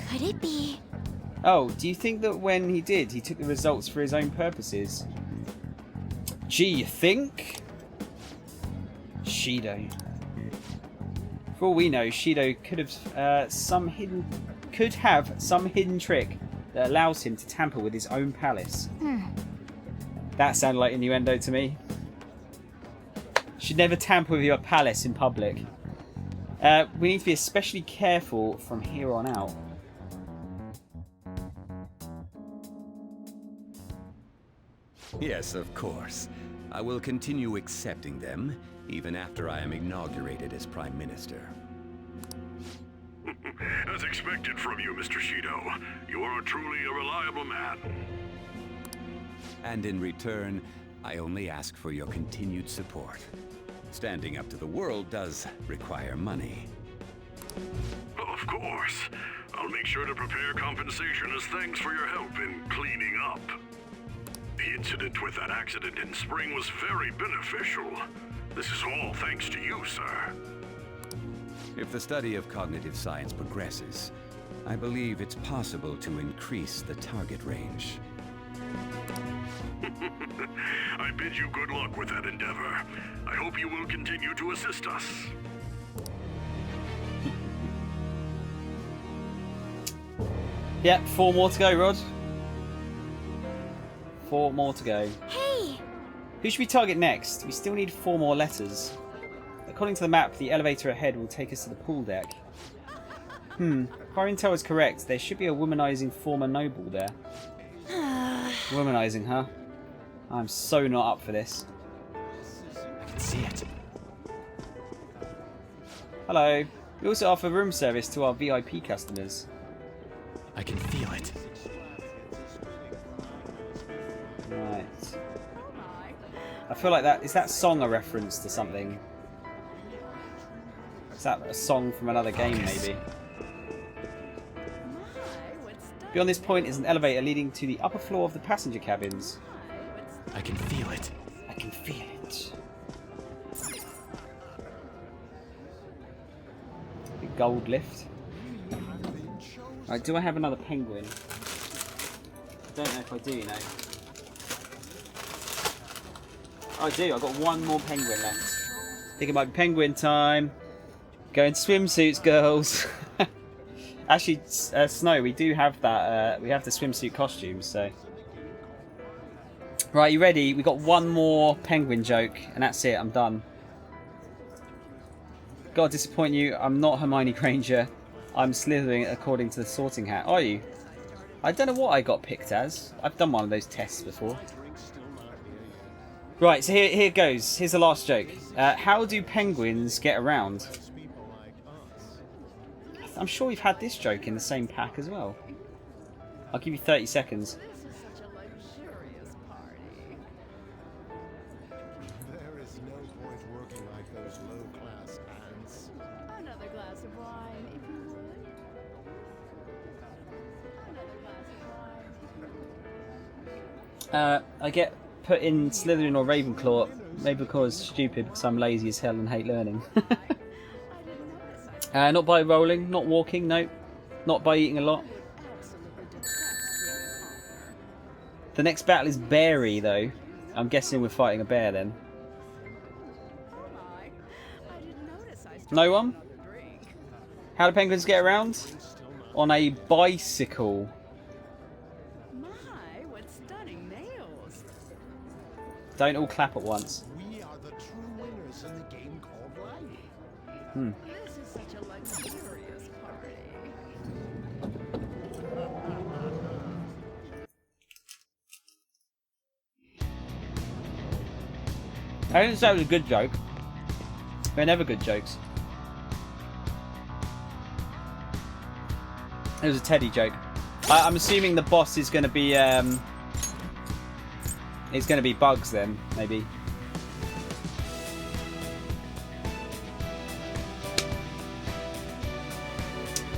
Could it be? Oh, do you think that when he did, he took the results for his own purposes? Gee, you think? Shido. For all we know, Shido could have some hidden trick that allows him to tamper with his own palace. That sounded like innuendo to me. Should never tamper with your palace in public. We need to be especially careful from here on out. Yes, of course. I will continue accepting them, even after I am inaugurated as Prime Minister. As expected from you, Mr. Shido. You are truly a reliable man. And in return, I only ask for your continued support. Standing up to the world does require money. Of course. I'll make sure to prepare compensation as thanks for your help in cleaning up. The incident with that accident in spring was very beneficial. This is all thanks to you, sir. If the study of cognitive science progresses, I believe it's possible to increase the target range. I bid you good luck with that endeavor. I hope you will continue to assist us. Yep, 4 more to go, Rod. 4 more to go. Hey! Who should we target next? We still need 4 more letters. According to the map, the elevator ahead will take us to the pool deck. If our intel is correct, there should be a womanizing former noble there. Womanizing, huh? I'm so not up for this. I can see it. Hello. We also offer room service to our VIP customers. I can feel it. Right. I feel like is that song a reference to something? Is that a song from another game, maybe? Beyond this point is an elevator leading to the upper floor of the passenger cabins. I can feel it. I can feel it. The gold lift. Right, do I have another penguin? I don't know if I do, you know. I do, I've got one more penguin left. I think it might be penguin time. Go in swimsuits, girls. Actually, Snow, we do have that. We have the swimsuit costumes, so. Right, you ready? We got one more penguin joke, and that's it. I'm done. Gotta disappoint you. I'm not Hermione Granger. I'm Slytherin according to the Sorting Hat. Are you? I don't know what I got picked as. I've done one of those tests before. Right, so here goes. Here's the last joke. How do penguins get around? I'm sure we've had this joke in the same pack as well. I'll give you 30 seconds. There is no point working like those low-class ants. Another glass of wine, if you would. Another glass of wine. I get put in Slytherin or Ravenclaw, maybe because stupid, because I'm lazy as hell and hate learning. Not by rolling, not walking, nope. Not by eating a lot. The next battle is Beary, though. I'm guessing we're fighting a bear then. No one? How do penguins get around? On a bicycle. My, what stunning nails. Don't all clap at once. We are the true winners in the game called life. Hmm. This is such a luxurious party. I didn't say it was a good joke. They're never good jokes. It was a Teddy joke. I'm assuming the boss is going to be Bugs then, maybe.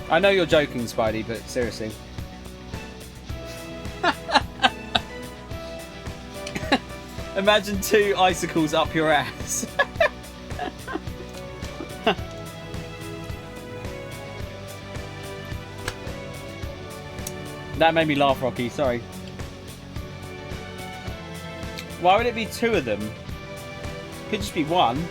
I know you're joking, Spidey, but seriously. Imagine 2 icicles up your ass. That made me laugh, Rocky, sorry. Why would it be 2 of them? Could just be 1.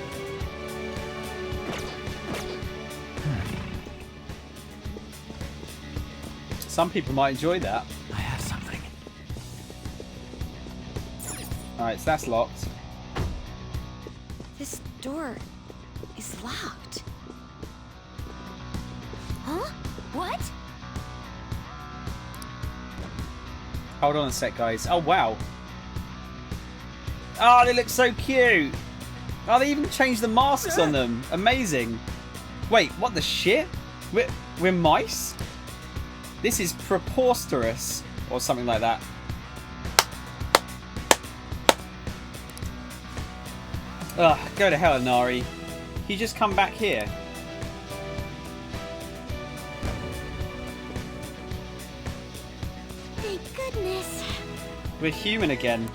Some people might enjoy that. I have something. Alright, so that's locked. This door is locked. Huh? What? Hold on a sec, guys. Oh, wow. Oh, they look so cute. Oh, they even changed the masks on them. Amazing. Wait, what the shit? We're mice? This is preposterous. Or something like that. Ugh, go to hell, Nari. You just come back here. Thank goodness. We're human again.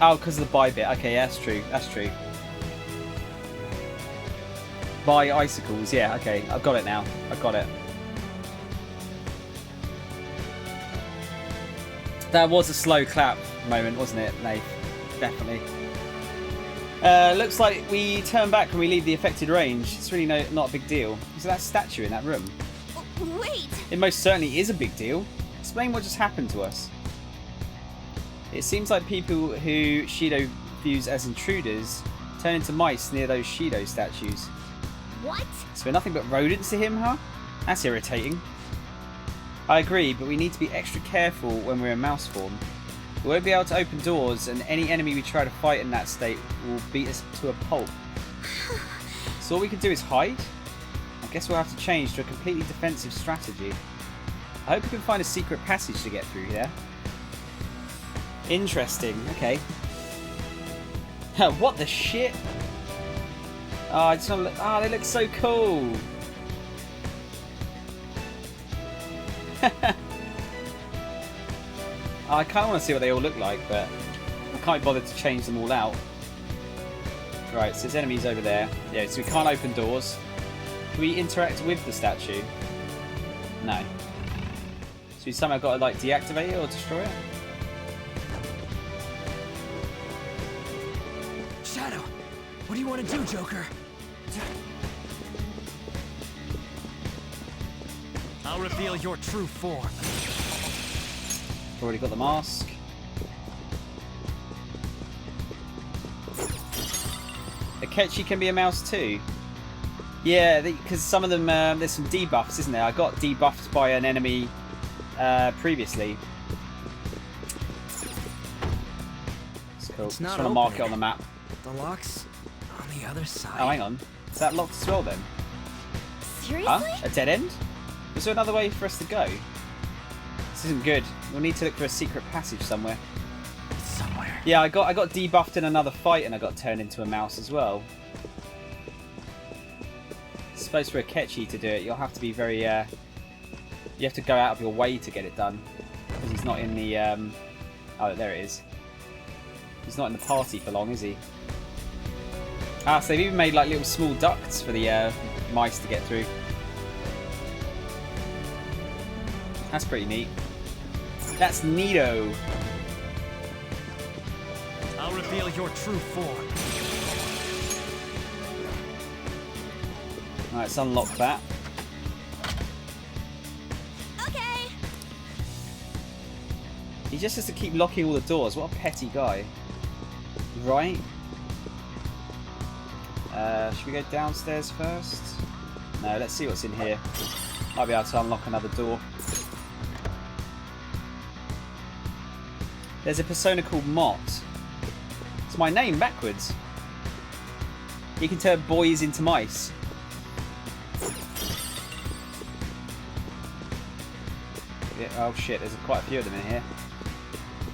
Oh, because of the buy bit. Okay, yeah, that's true. That's true. Buy icicles. Yeah, okay. I've got it now. I've got it. That was a slow clap moment, wasn't it, Nath? Definitely. Looks like we turn back when we leave the affected range. It's really not a big deal. Is that statue in that room? Wait! It most certainly is a big deal. Explain what just happened to us. It seems like people who Shido views as intruders turn into mice near those Shido statues. What? So we're nothing but rodents to him, huh? That's irritating. I agree, but we need to be extra careful when we're in mouse form. We won't be able to open doors, and any enemy we try to fight in that state will beat us to a pulp. So all we can do is hide? I guess we'll have to change to a completely defensive strategy. I hope we can find a secret passage to get through here. Interesting, okay. What the shit? Oh, I just want to look. Oh, they look so cool. I kind of want to see what they all look like, but I can't be bothered to change them all out. Right, so there's enemies over there. Yeah, so we can't open doors. Can we interact with the statue? No. So we somehow got to like deactivate it or destroy it? Shadow, what do you want to do, Joker? I'll reveal your true form. Already got the mask. Akechi can be a mouse too. Yeah, because some of them, there's some debuffs, isn't there? I got debuffed by an enemy previously. It's cool. Just want to mark it on the map. The lock's on the other side. Oh, hang on. Is that locked as well then? Seriously? Huh? A dead end? Is there another way for us to go? This isn't good. We'll need to look for a secret passage somewhere. Somewhere. Yeah, I got debuffed in another fight and I got turned into a mouse as well. I suppose for Akechi to do it, you'll have to be very... you have to go out of your way to get it done. Because he's not in the... Oh, there it is. He's not in the party for long, is he? Ah, so they've even made like little small ducts for the mice to get through. That's pretty neat. That's neato. I'll reveal your true form. Alright, let's unlock that. Okay. He just has to keep locking all the doors. What a petty guy. Right. Should we go downstairs first? No, let's see what's in here. Might be able to unlock another door. There's a persona called Mott. It's my name backwards. You can turn boys into mice. Yeah, oh shit, there's quite a few of them in here.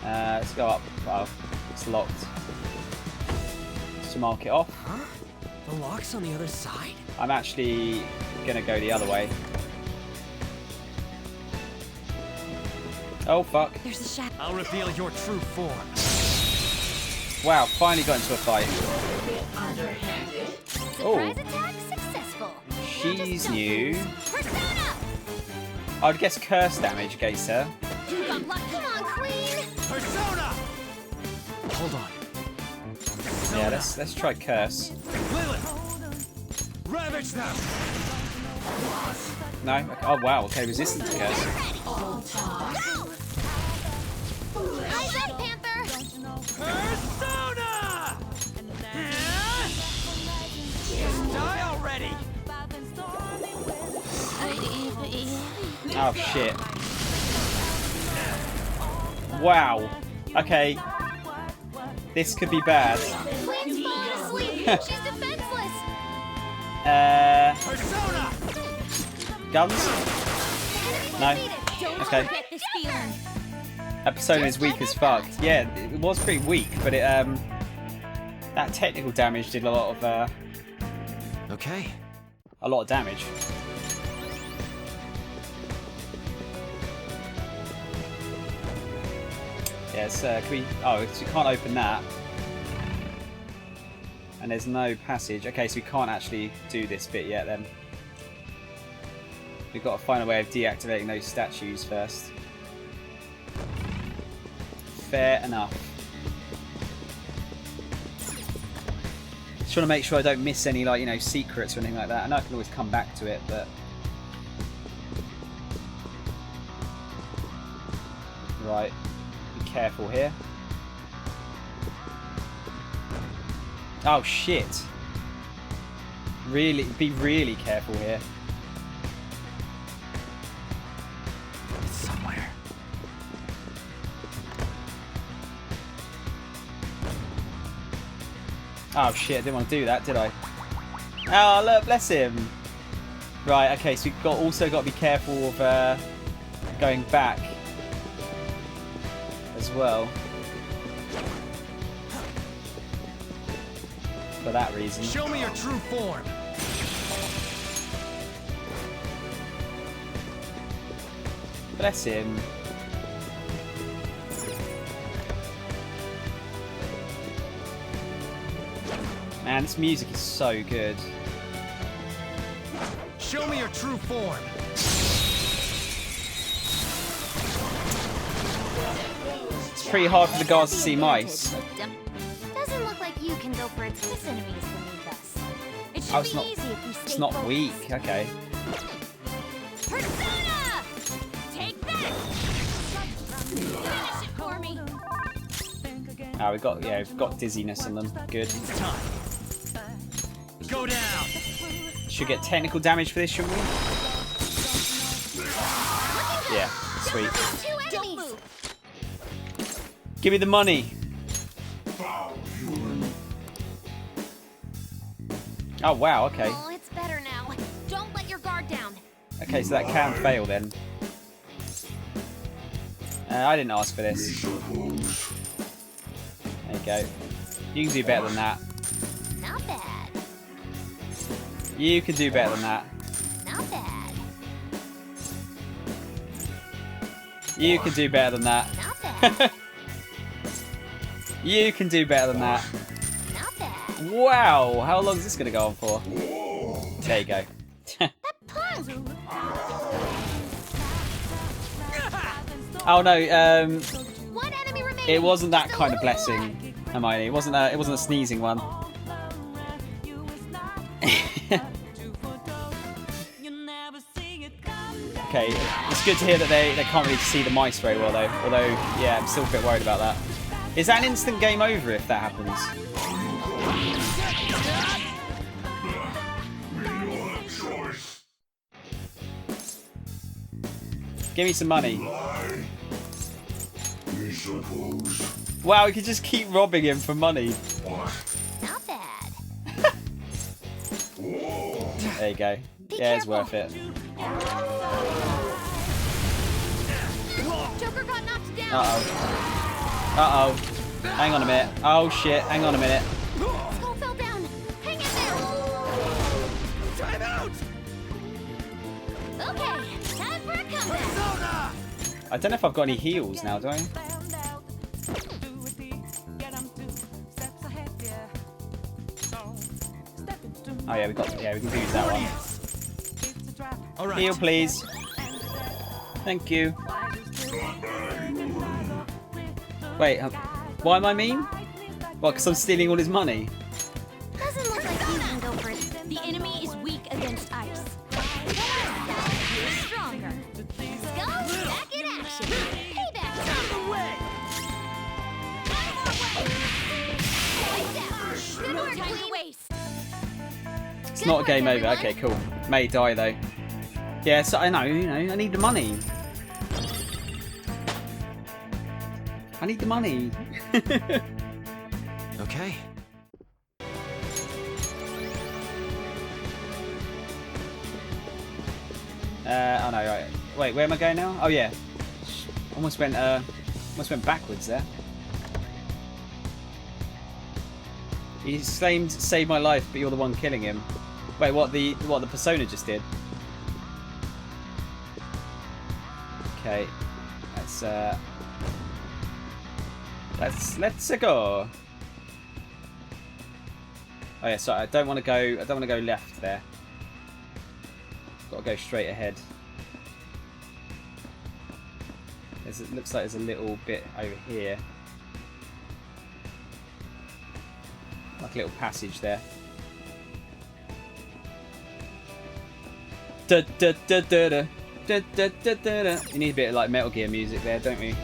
Let's go up. Oh, it's locked. Just to mark it off. Huh? The lock's on the other side? I'm actually gonna go the other way. Oh fuck. There's a shadow. I'll reveal your true form. Wow, finally got into a fight. Surprise attack successful. She's new. Persona! I'd guess curse damage against her. You got luck. Come on, Queen! Persona! Hold on. Yeah, let's try curse. Lilith! Ravage them! No? Okay. Oh wow, okay, resistant to curse. Eyes up, Panther! Persona! Die already! Oh shit. Wow. Okay. This could be bad. Queen's falling asleep! She's defenseless! Persona! Guns? No? Don't Okay. forget this feeling. That persona is weak as fuck. Yeah, it was pretty weak, but it that technical damage did a lot of Okay. a lot of damage. Yes, can we... Oh, so we can't open that. And there's no passage. Okay, so we can't actually do this bit yet then. We've got to find a way of deactivating those statues first. Fair enough. Just want to make sure I don't miss any, like, you know, secrets or anything like that. I know I can always come back to it, but... Right. Be careful here. Oh, shit. Really, be really careful here. Somewhere. Oh shit, I didn't want to do that, did I? Oh look, bless him. Right, okay, so we've also got to be careful of going back as well. For that reason. Show me your true form. Bless him. Man, this music is so good. Show me your true form. It's pretty hard for the guards to see mice. Doesn't look like you can go for its kiss enemies beneath us. It should Oh, it's be not. easy if you stay It's not focused. weak. Okay. Persona! Take that! Finish it for me. Ah, we've got dizziness on them. Good. Go down. Should get technical damage for this, shouldn't we? Yeah, sweet. Don't move. Give me the money. Oh wow, okay. Oh, it's better now. Don't let your guard down. Okay, so that can fail then. I didn't ask for this. There you go. You can do better than that. Not bad. You can do better than that. Not bad. You can do better than that. Not bad. You can do better than that. Not bad. Wow, how long is this going to go on for? There you go. Oh no, One enemy remaining. it wasn't that kind of blessing, Hermione. It wasn't a sneezing one. Okay, it's good to hear that they can't really see the mice very well though. Although, yeah, I'm still a bit worried about that. Is that an instant game over if that happens? Give me some money. Wow, we could just keep robbing him for money. Not bad. There you go. Yeah, it's worth it. Joker got knocked down. Uh-oh. Uh-oh. Hang on a minute. Oh, shit. Hang on a minute. Skull fell down. Hang in there. Time out. Okay, time for a comeback. I don't know if I've got any heals now, do I? Oh yeah, we can use that one. All right. Heal, please. Thank you. Wait, why am I mean? What, because I'm stealing all his money? Doesn't look like you can go for it. The enemy is weak against ice. You're stronger. Skull, back in action. Payback time. Good work, Queen. Waste. It's not a game over. Okay, cool. May die though. Yeah, so I know, I need the money. I need the money. Okay. Oh no, right. Wait, where am I going now? Oh yeah. Almost went backwards there. He claimed to save my life, but you're the one killing him. Wait, what the persona just did? Okay. Let's go. Oh yeah, sorry, I don't want to go left there. Got to go straight ahead. It looks like there's a little bit over here. Like a little passage there. Da, da, da, da, da. Da, da, da, da, da. We need a bit of like Metal Gear music there, don't we?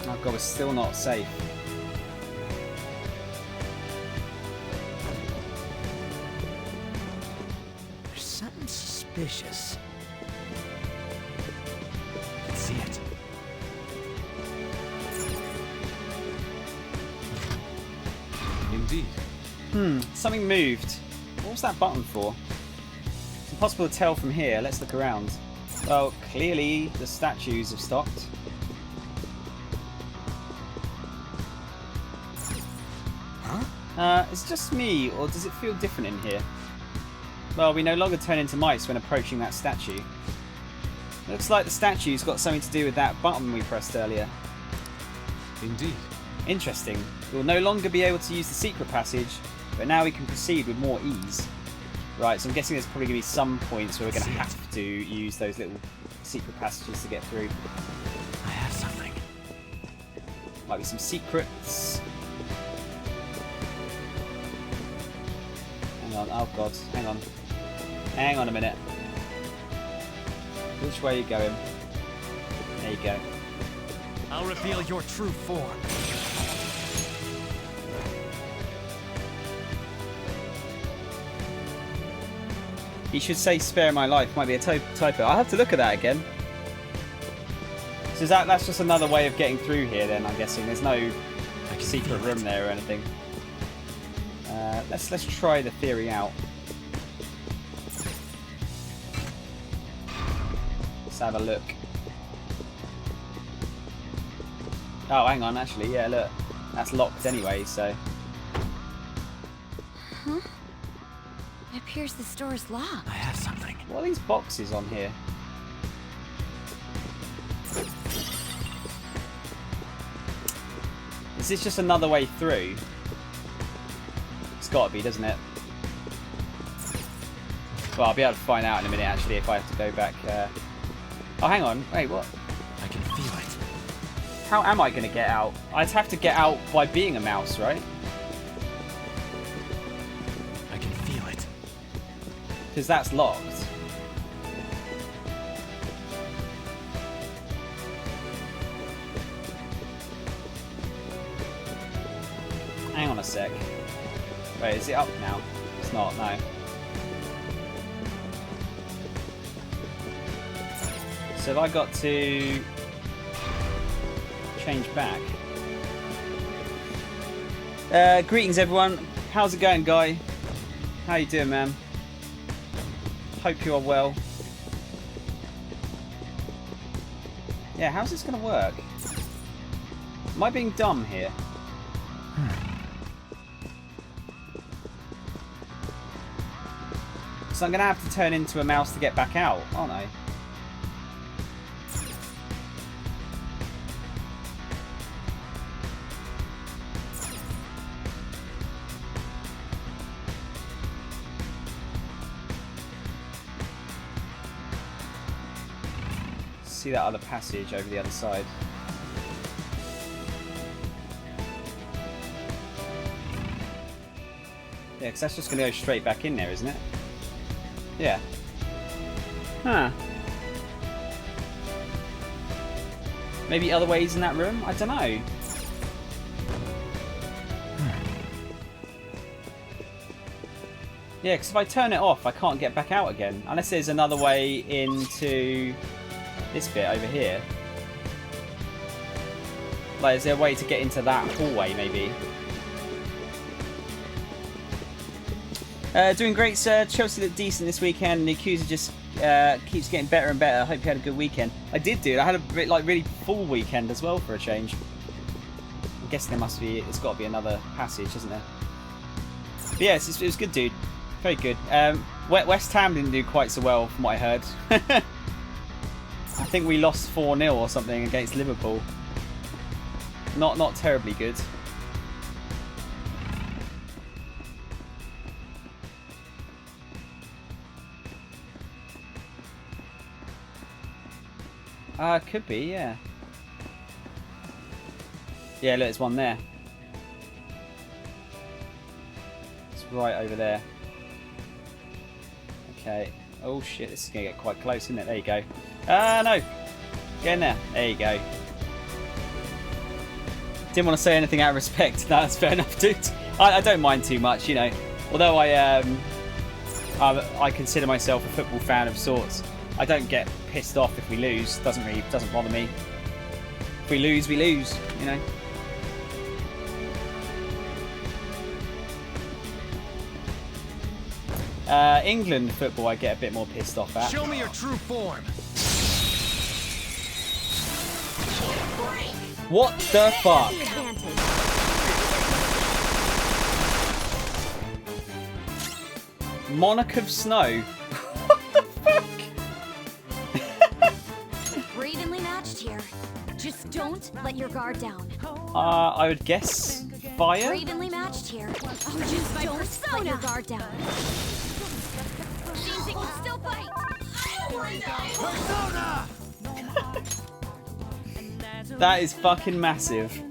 Oh god, we're still not safe. There's something suspicious. Let's see it. Indeed. Something moved. What was that button for? It's impossible to tell from here. Let's look around. Well, clearly the statues have stopped. Huh? Is it just me, or does it feel different in here? Well, we no longer turn into mice when approaching that statue. Looks like the statue's got something to do with that button we pressed earlier. Indeed. Interesting. We'll no longer be able to use the secret passage, but now we can proceed with more ease. Right, so I'm guessing there's probably going to be some points where we're going to have to use those little secret passages to get through. I have something. Might be some secrets. Hang on, oh god, hang on. Hang on a minute. Which way are you going? There you go. I'll reveal your true form. He should say spare my life. Might be a typo. I'll have to look at that again. So that's just another way of getting through here then, I'm guessing. There's no secret room there or anything. Let's try the theory out. Let's have a look. Oh, hang on, actually, yeah, look. That's locked anyway, so... Huh? It appears the store is locked. I have something. What are these boxes on here? Is this just another way through? It's got to be, doesn't it? Well, I'll be able to find out in a minute, actually, if I have to go back. Oh, hang on. Wait, what? I can feel it. How am I going to get out? I'd have to get out by being a mouse, right? I can feel it. Because that's locked. Hang on a sec. Wait, is it up now? It's not, no. So have I got to change back? Greetings everyone. How's it going, Guy? How you doing, man? Hope you are well. Yeah, how's this going to work? Am I being dumb here? So I'm going to have to turn into a mouse to get back out, aren't I? See that other passage over the other side. Yeah, because that's just going to go straight back in there, isn't it? Yeah. Huh. Maybe other ways in that room? I don't know. Yeah, because if I turn it off, I can't get back out again. Unless there's another way into this bit over here. Like, is there a way to get into that hallway, maybe? Doing great, sir. Chelsea looked decent this weekend. The accuser just keeps getting better and better. I hope you had a good weekend. I did, dude. I had a really full weekend as well for a change. I'm guessing there must be. It's got to be another passage, isn't there? But yeah, it was good, dude. Very good. West Ham didn't do quite so well, from what I heard. I think we lost 4-0 or something against Liverpool. Not terribly good. Could be, yeah. Yeah, look, there's one there. It's right over there. Okay. Oh shit, this is going to get quite close, isn't it? There you go. No! Get in there. There you go. Didn't want to say anything out of respect. No, that's fair enough, dude. I don't mind too much, you know. Although I consider myself a football fan of sorts. I don't get pissed off if we lose. Doesn't bother me. If we lose, you know. England football, I get a bit more pissed off at. Show me your true form. What the fuck? Monarch of Snow. We're evenly matched here. Just don't let your guard down. I would guess fire. We're evenly matched here. Oh, just don't let your guard down. Seems it can still fight. Persona! That is fucking massive.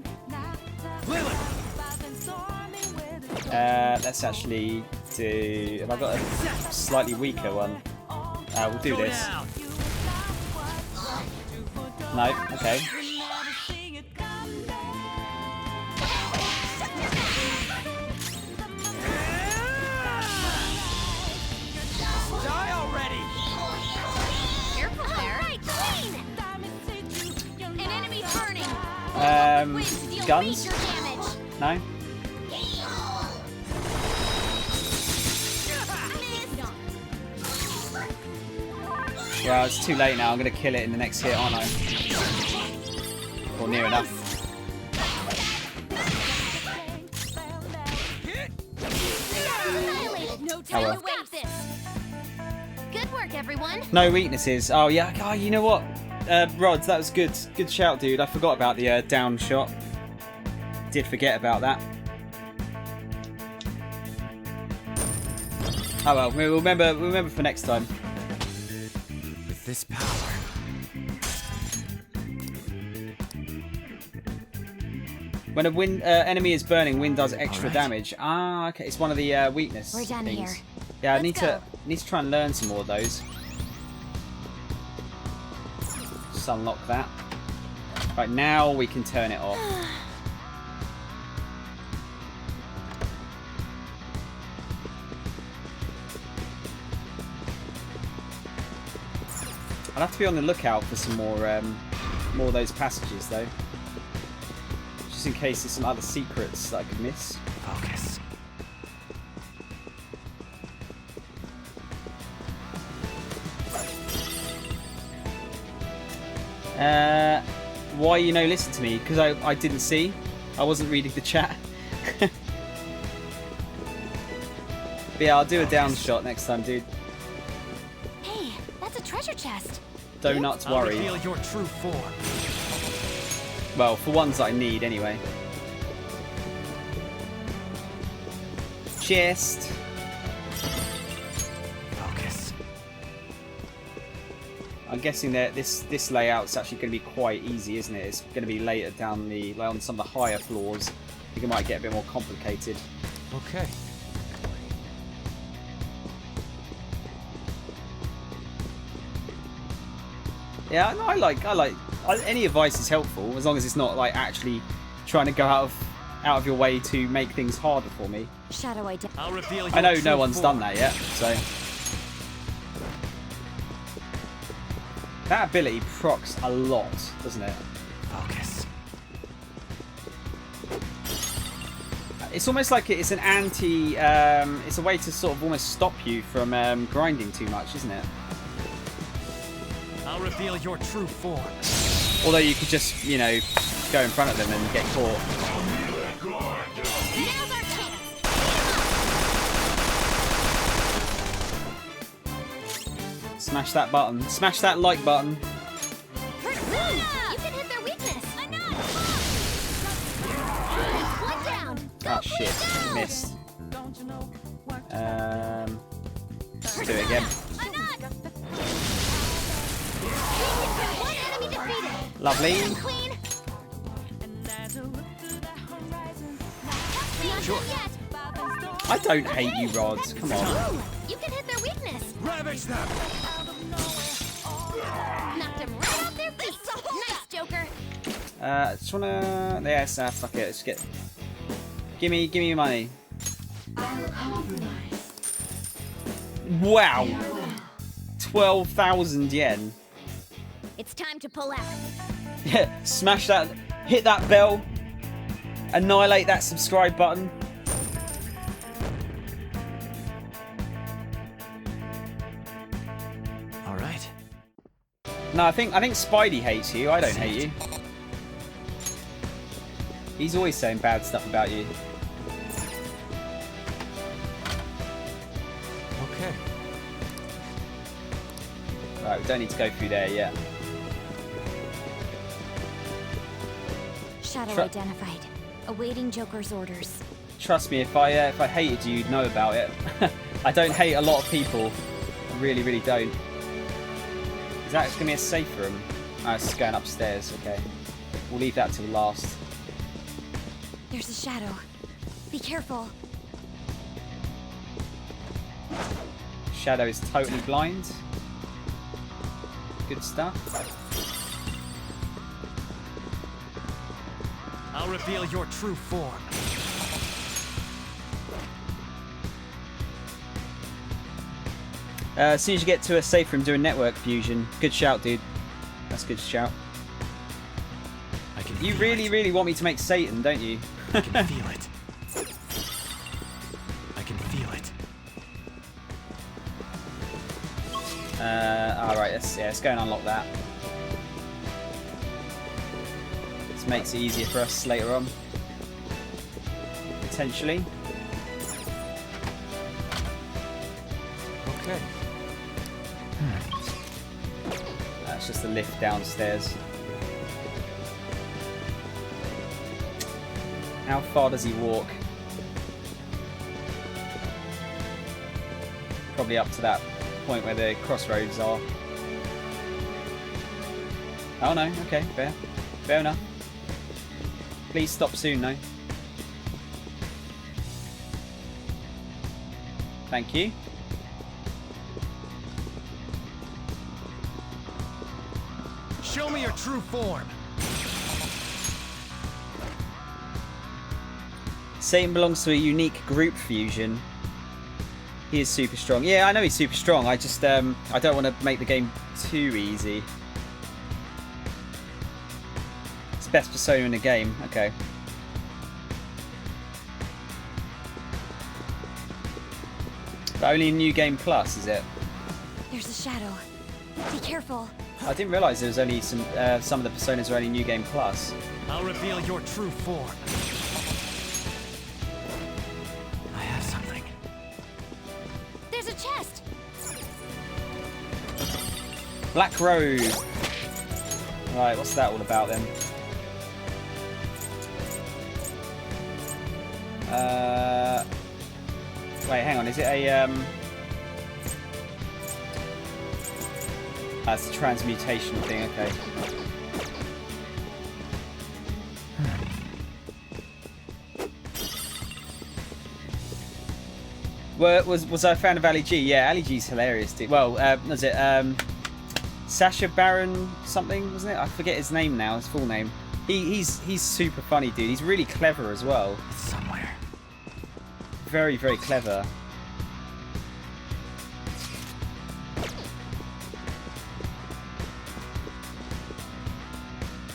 Let's actually do. Have I got a slightly weaker one? We'll do this. No, okay. Die already! Careful there. Right, clean! An enemy's burning. Guns? No. Well, it's too late now. I'm going to kill it in the next hit, aren't I? Or near enough. No time to waste this. Good work, everyone. No weaknesses. Oh, yeah. Oh, you know what? Rods, that was good. Good shout, dude. I forgot about the down shot. Did forget about that. Oh well, we'll remember for next time. With this power. When a enemy is burning, wind does extra damage. Ah, okay. It's one of the weakness We're done things. here. Yeah, I Let's need to try and learn some more of those. Just unlock that. Right, now we can turn it off. I'll have to be on the lookout for some more of those passages, though. Just in case there's some other secrets that I could miss. Focus. Why you no listen to me? Because I didn't see. I wasn't reading the chat. But yeah, I'll do a down shot next time, dude. Hey, that's a treasure chest. Do not worry. I'll reveal your true form. Well, for ones that I need, anyway. Chest. Focus. I'm guessing that this layout's actually going to be quite easy, isn't it? It's going to be later down the on some of the higher floors. I think it might get a bit more complicated. Okay. Yeah, no, I like any advice is helpful as long as it's not like actually trying to go out of your way to make things harder for me. Shadow identity. I'll reveal your I know true no one's form. done that yet, so that ability procs a lot, doesn't it? Focus. It's almost like it's an anti. It's a way to sort of almost stop you from grinding too much, isn't it? I'll reveal your true form. Although you could just, you know, go in front of them and get caught. Now's our chance. Smash that button. Smash that like button. Persona! You can hit their weakness. One down. Ah, shit. Missed. Let's do it again. One enemy defeated. Lovely. Clean. Sure. I don't hate you, Rods. Come on. You can hit their weakness. Ravage them. Knocked them right off their feet. Nice, Joker. Just wanna. Yes, fuck it. Let's get. Give me your money. Wow. 12,000 yen. It's time to pull out. Yeah, smash that. Hit that bell. Annihilate that subscribe button. All right. No, I think Spidey hates you. I don't hate you. He's always saying bad stuff about you. Right, we don't need to go through there yet. Shadow identified. Awaiting Joker's orders. Trust me, if I hated you, you'd know about it. I don't hate a lot of people. I really, really don't. Is that going to be a safe room? Oh, it's just going upstairs. Okay. We'll leave that till last. There's a shadow. Be careful. Shadow is totally blind. Good stuff. I'll reveal your true form. As soon as you get to a safe room, do a network fusion. Good shout, dude. That's a good shout. You really, really want me to make Satan, don't you? I can feel it. I can feel it. Alright, let's go and unlock that. This makes it easier for us later on. Potentially. Okay. That's just the lift downstairs. How far does he walk? Probably up to that point where the crossroads are. Oh no, okay, fair. Fair enough. Please stop soon, though. Thank you. Show me your true form. Satan belongs to a unique group fusion. He is super strong. Yeah, I know he's super strong. I just I don't want to make the game too easy. It's best persona in the game. Okay. But only in New Game Plus, is it? There's a shadow. Be careful. I didn't realise there was only some of the personas are only New Game Plus. I'll reveal your true form. I have something. There's a chest. Black Road. Right, what's that all about then? Wait, hang on. Is it a That's the transmutation thing. Okay. Well, was I a fan of Ali G? Yeah, Ali G's hilarious, dude. Well, was it Sacha Baron something, wasn't it? I forget his name now, his full name. He's super funny, dude. He's really clever as well. It's somewhere. Very, very clever.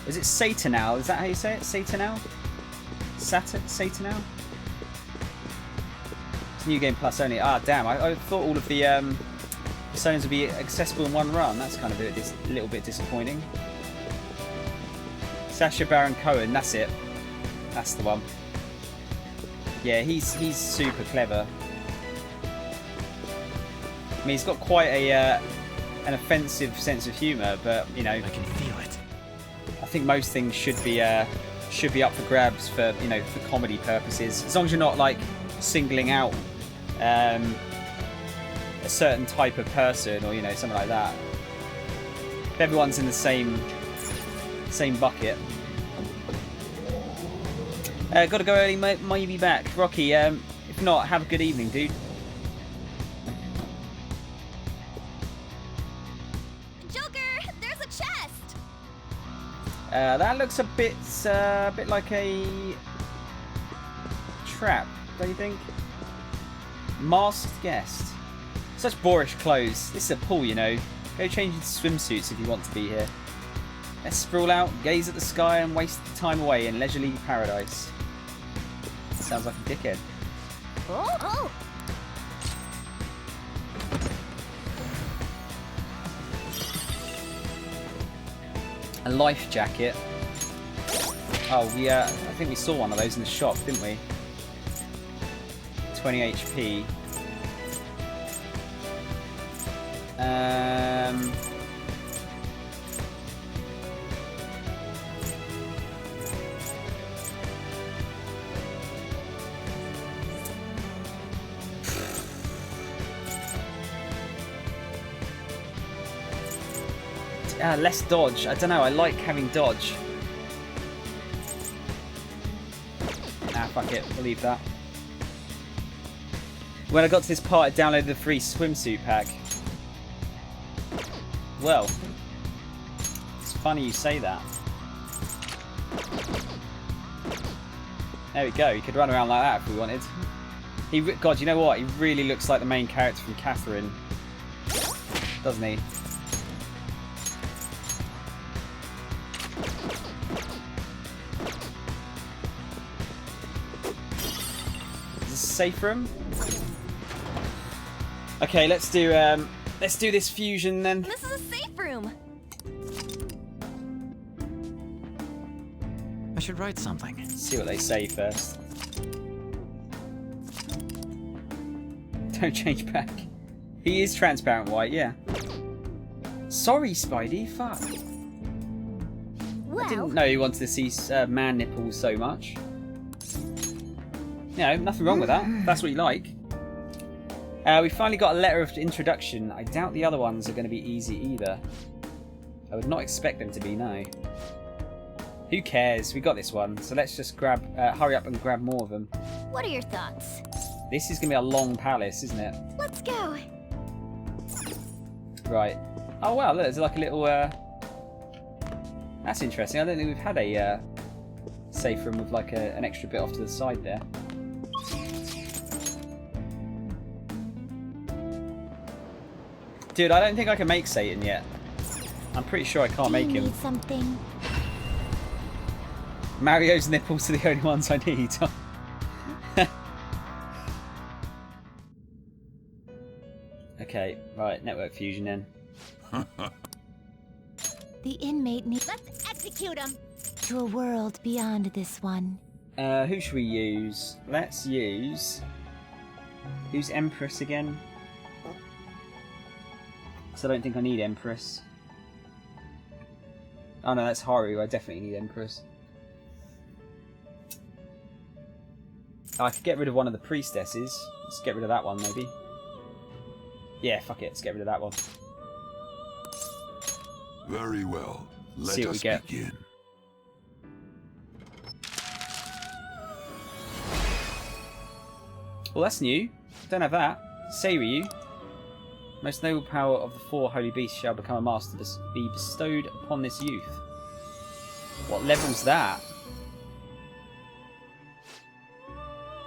Is it Satanal? Is that how you say it? Satanal? Satanal? It's New Game Plus only. Ah, damn. I thought all of the personas would be accessible in one run. That's kind of a little bit disappointing. Sacha Baron Cohen, that's it. That's the one. Yeah, he's super clever. I mean, he's got quite an offensive sense of humour, but you know, I can feel it. I think most things should be up for grabs for for comedy purposes, as long as you're not like singling out a certain type of person or something like that. If everyone's in the same bucket. Gotta go early, might be back. Rocky, if not, have a good evening, dude. Joker, there's a chest. That looks a bit like a trap, don't you think? Masked guest. Such boorish clothes. This is a pool, Go change into swimsuits if you want to be here. Let's sprawl out, gaze at the sky, and waste the time away in leisurely paradise. Sounds like a dickhead. Oh. A life jacket. Oh, I think we saw one of those in the shop, didn't we? 20 HP. less dodge. I don't know. I like having dodge. Nah, fuck it. We'll leave that. When I got to this part, I downloaded the free swimsuit pack. Well, it's funny you say that. There we go. He could run around like that if we wanted. God, you know what? He really looks like the main character from Catherine, doesn't he? Is this a safe room? Okay, let's do this fusion then. This is a safe room. I should write something. See what they say first. Don't change back. He is transparent white, yeah. Sorry, Spidey. Fuck. Well, I didn't know you wanted to see man nipples so much. You know, nothing wrong with that. If that's what you like. We finally got a letter of introduction. I doubt the other ones are going to be easy either. I would not expect them to be, no. Who cares? We got this one. So let's just hurry up and grab more of them. what are your thoughts? This is going to be a long palace, isn't it? Let's go. Right. Oh wow, look, there's like a little... That's interesting. I don't think we've had a safe room with like an extra bit off to the side there. Dude, I don't think I can make Satan yet. I'm pretty sure I can't make him. Need something? Mario's nipples are the only ones I need. Okay, right, network fusion then. The inmate needs... Let's execute him. to a world beyond this one. Who should we use? Let's use... Who's Empress again? So I don't think I need Empress. Oh no, that's Haru. I definitely need Empress. Oh, I could get rid of one of the priestesses. Let's get rid of that one, maybe. Yeah, fuck it. Let's get rid of that one. Very well. Let See what us we get. begin. Well, that's new. Don't have that. Seiryu. Most noble power of the four holy beasts shall become a master to be bestowed upon this youth. What level's that?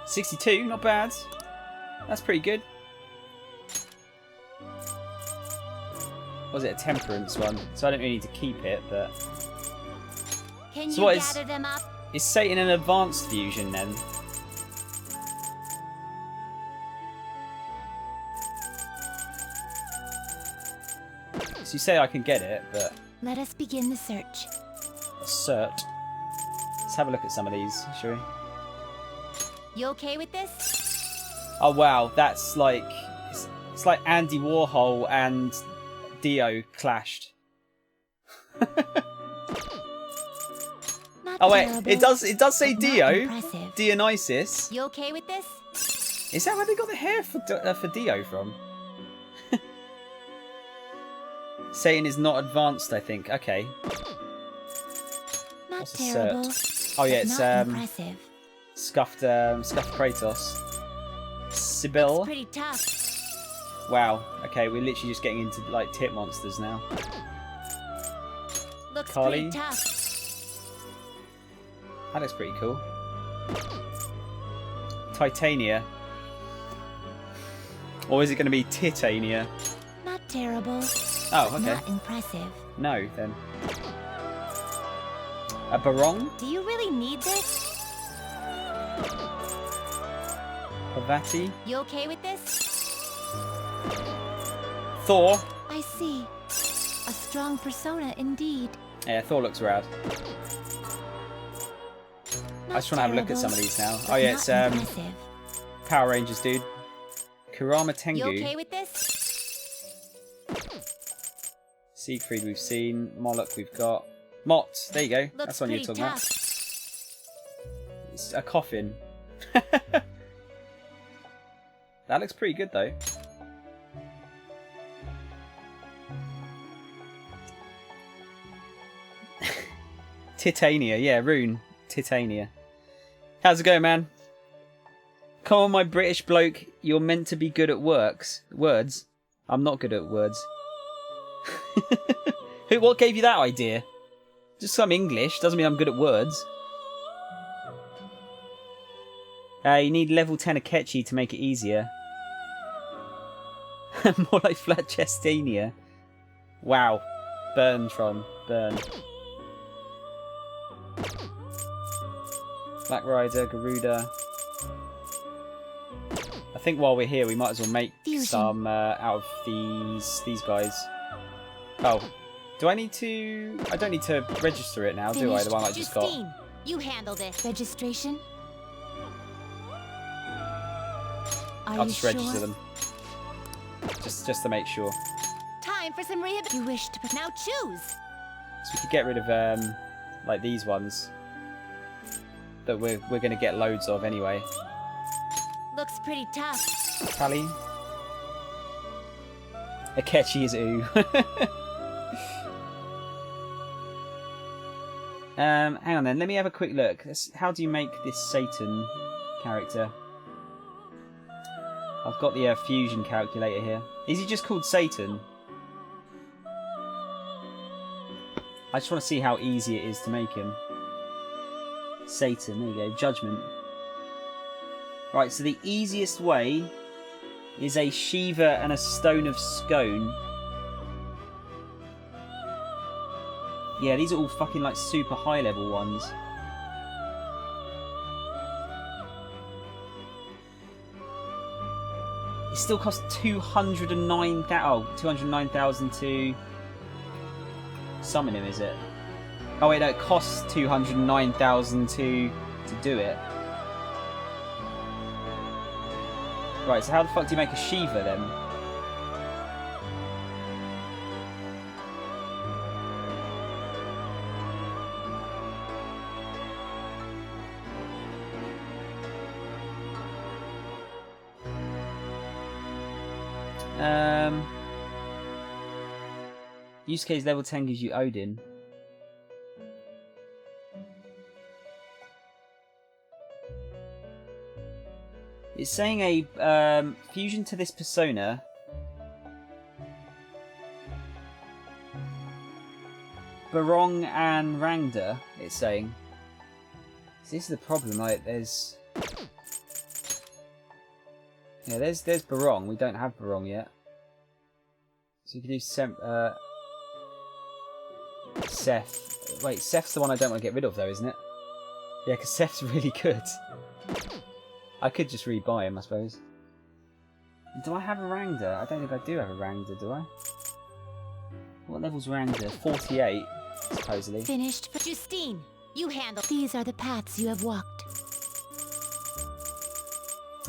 62, not bad. That's pretty good. Was it a temperance one? So I don't really need to keep it, but... Can So you what gather them up? Is Satan an advanced fusion then? So you say I can get it, but... Let us begin the search. Cert. Let's have a look at some of these, shall we? You okay with this? Oh wow, that's like... It's like Andy Warhol and Dio clashed. Oh wait, it does say Dio. Dionysus. You okay with this? Is that where they got the hair for Dio from? Satan is not advanced, I think. Okay. Not What's a terrible. cert? Oh yeah, but it's not impressive. scuffed Kratos. Sibyl. Pretty tough. Wow. Okay, we're literally just getting into like tit monsters now. Looks Carly. pretty tough. That looks pretty cool. Titania. Or is it going to be Titania? Not terrible. Oh, but okay. Not impressive. No, then. A Barong? Do you really need this? Pavati? You okay with this? Thor? I see. A strong persona indeed. Yeah, Thor looks rad. I just want to have a look at some of these now. Oh yeah, it's Power Rangers, dude. Kurama Tengu. You okay with this? Siegfried we've seen. Moloch we've got. Mott, there you go. Looks That's one you're pretty talking about. It's a coffin. That looks pretty good though. Titania, yeah, Rune. Titania. How's it going, man? Come on, my British bloke. You're meant to be good at words. I'm not good at words. What gave you that idea? Just some English. Doesn't mean I'm good at words. You need level 10 Akechi to make it easier. More like Flat Chestania. Wow. Burn, Tron. Burn. Black Rider, Garuda. I think while we're here, we might as well make some out of these guys. Oh. Do I need to... I don't need to register it now, do I? The one I just got. You handle this. Registration? I'll just register them. Just to make sure. Time for some rehab. You wish to now choose. So we could get rid of like these ones that we're gonna get loads of anyway. Looks pretty tough. Tally. Akechi is ooh. Hang on then. Let me have a quick look. How do you make this Satan character? I've got the fusion calculator here. Is he just called Satan? I just want to see how easy it is to make him. Satan, there you go, Judgment. Right, so the easiest way is a Shiva and a Stone of Scone. Yeah, these are all fucking like super high level ones. It still costs 209,000 to summon him, is it? Oh wait, no, it costs 209,000 to do it. Right, so how the fuck do you make a Shiva then? Use case level 10 gives you Odin. It's saying a fusion to this persona. Barong and Rangda, it's saying. So this is the problem, like there's... Yeah, there's Barong. We don't have Barong yet. So you can do Seth. Wait, Seth's the one I don't want to get rid of though, isn't it? Yeah, because Seth's really good. I could just rebuy him, I suppose. Do I have a Rangda? I don't think I do have a Rangda, do I? What level's Rangda? 48, supposedly. Finished. Justine, you handle. These are the paths you have walked.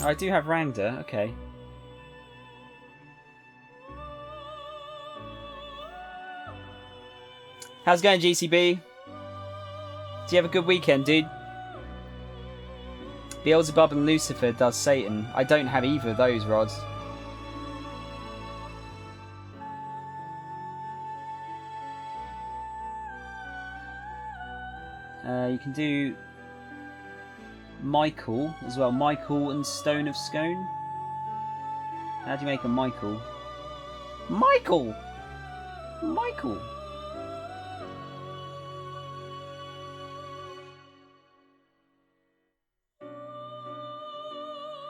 Oh, I do have Rangda, okay. How's it going, GCB? Do you have a good weekend, dude? Beelzebub and Lucifer does Satan. I don't have either of those rods. You can do Michael as well. Michael and Stone of Scone. How do you make a Michael? Michael! Michael!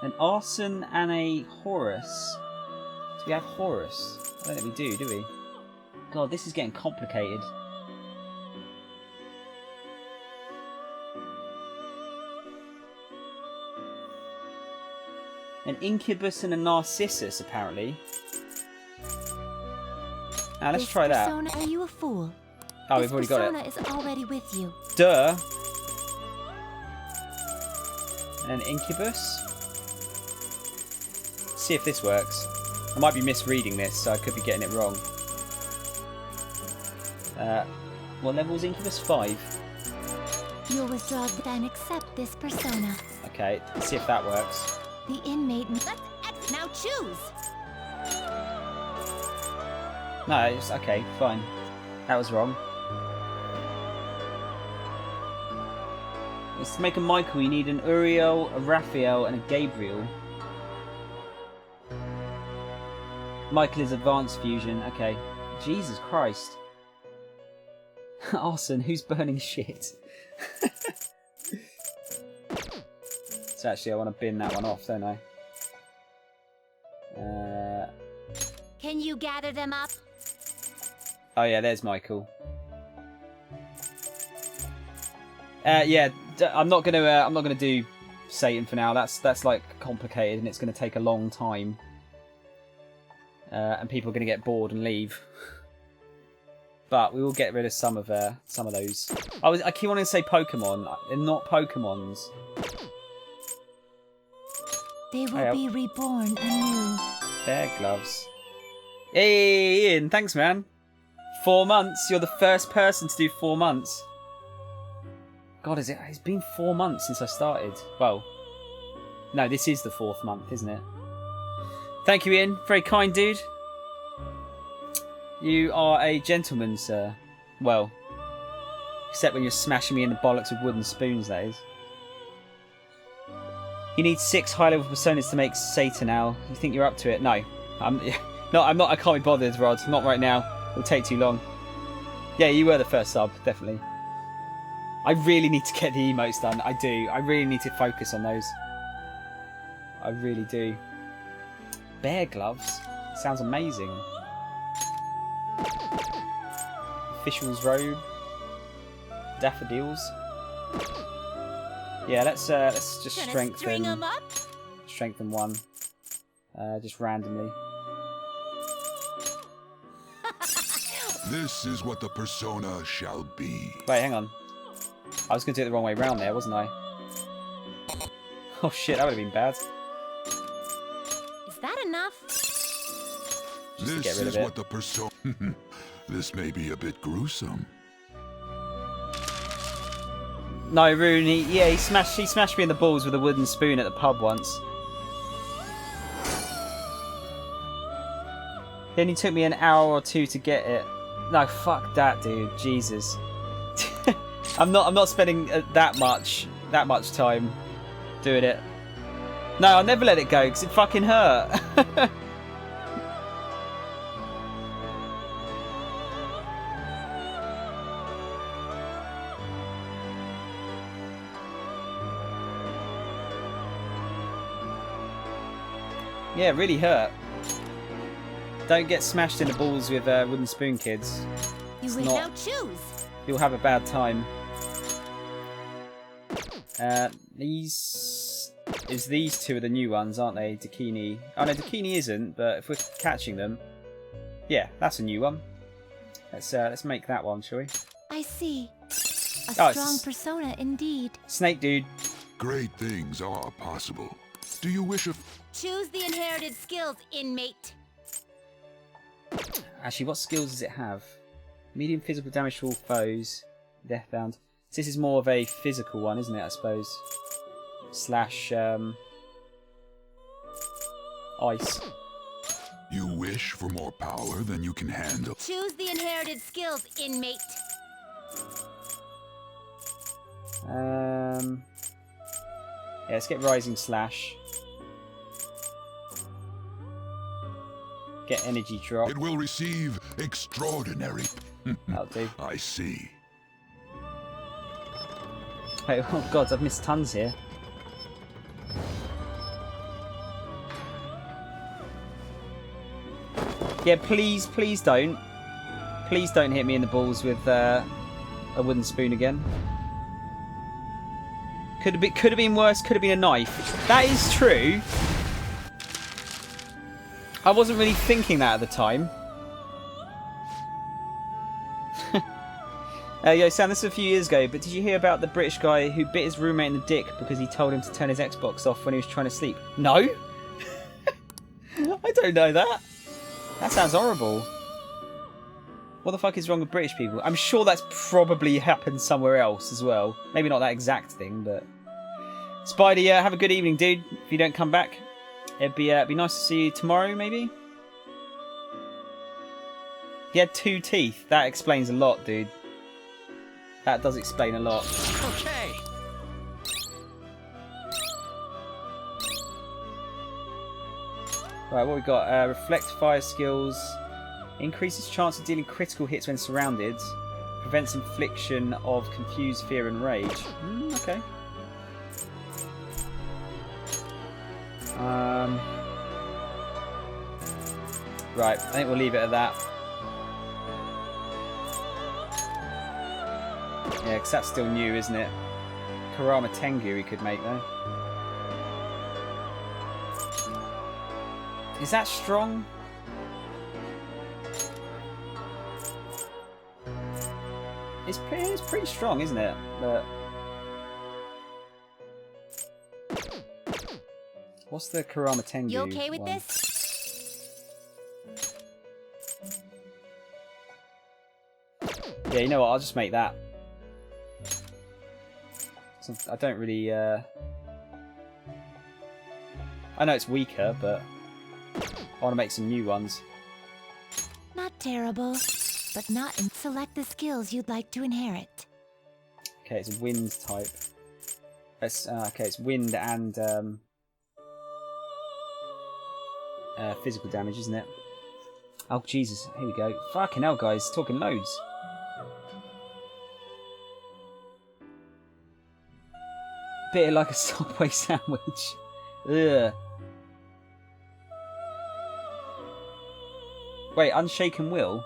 An Arson and a Horus. Do we have Horus? I don't think we do we? God, this is getting complicated. An Incubus and a Narcissus, apparently. Now let's try that. Persona, are you a fool? Oh, we've already got it. Persona is already with you. Duh. An Incubus. See if this works. I might be misreading this, so I could be getting it wrong. What level is Incubus? 5. You'll withdraw and accept this persona. Okay, let's see if that works. The inmate. Now choose. No, it's okay, fine. That was wrong. It's to make a Michael, you need an Uriel, a Raphael, and a Gabriel. Michael is advanced fusion. Okay. Jesus Christ. Arson, who's burning shit? So actually, I want to bin that one off, don't I? Can you gather them up? Oh yeah, there's Michael. Yeah, I'm not gonna do Satan for now. That's like complicated and it's gonna take a long time. And people are gonna get bored and leave. But we will get rid of some of those. I keep wanting to say Pokemon. They're not Pokemons. They will be reborn anew. Bear gloves. Hey, Ian, thanks, man. 4 months. You're the first person to do 4 months. God, it's been 4 months since I started. Well, no, this is the 4th month, isn't it? Thank you, Ian. Very kind, dude. You are a gentleman, sir. Well, except when you're smashing me in the bollocks with wooden spoons, that is. You need 6 high-level personas to make Satan now. You think you're up to it? No. I'm not. I can't be bothered, Rod. Not right now. It'll take too long. Yeah, you were the first sub, definitely. I really need to get the emotes done. I do. I really need to focus on those. I really do. Bear gloves? Sounds amazing. Official's robe. Daffodils. Yeah, let's just strengthen one. Just randomly. This is what the persona shall be. Wait, hang on. I was going to do it the wrong way round there, wasn't I? Oh shit, that would have been bad. Is that enough? Just this is what the persona... This may be a bit gruesome. No, Rune, he smashed me in the balls with a wooden spoon at the pub once. It only took me an hour or 2 to get it. No, fuck that, dude. Jesus. I'm not spending that much time doing it. No, I'll never let it go because it fucking hurt. Yeah, it really hurt. Don't get smashed in the balls with wooden spoon, kids. You will now choose. You'll have a bad time. These two are the new ones, aren't they? Dakini. Oh no, Dakini isn't. But if we're catching them, yeah, that's a new one. Let's make that one, shall we? I see. A strong persona indeed. Snake dude. Great things are possible. Do you wish a... Choose the inherited skills, inmate. Actually, what skills does it have? Medium physical damage to all foes. Deathbound. So this is more of a physical one, isn't it, I suppose? Slash, ice. You wish for more power than you can handle. Choose the inherited skills, inmate. Yeah, let's get Rising Slash. Get Energy Drop. It will receive extraordinary. That'll do. I see. Wait, oh god, I've missed tons here. Yeah, please don't. Please don't hit me in the balls with a wooden spoon again. Could have been worse. Could have been a knife. That is true. I wasn't really thinking that at the time. Yo, Sam, this was a few years ago, but did you hear about the British guy who bit his roommate in the dick because he told him to turn his Xbox off when he was trying to sleep? No? I don't know that. That sounds horrible. What the fuck is wrong with British people? I'm sure that's probably happened somewhere else as well. Maybe not that exact thing, but... Spidey, have a good evening, dude. If you don't come back, it'd be nice to see you tomorrow, maybe? He had 2 teeth. That explains a lot, dude. That does explain a lot. Okay. Right, what we got? Reflect fire skills. Increases chance of dealing critical hits when surrounded. Prevents infliction of confused fear and rage. Okay. Right, I think we'll leave it at that. Yeah, because that's still new, isn't it? Kurama Tengu we could make, though. Is that strong? It's pretty strong, isn't it? But what's the Kurama Tengu? You okay with one? this? Yeah, you know what? I'll just make that. So I don't really. I know it's weaker, but I want to make some new ones. Not terrible, but not in. Select the skills you'd like to inherit. Okay, it's a wind type. Okay, it's wind and physical damage, isn't it? Oh Jesus! Here we go. Fucking hell, guys, talking loads. Bit like a Subway sandwich. Ugh. Wait, unshaken will?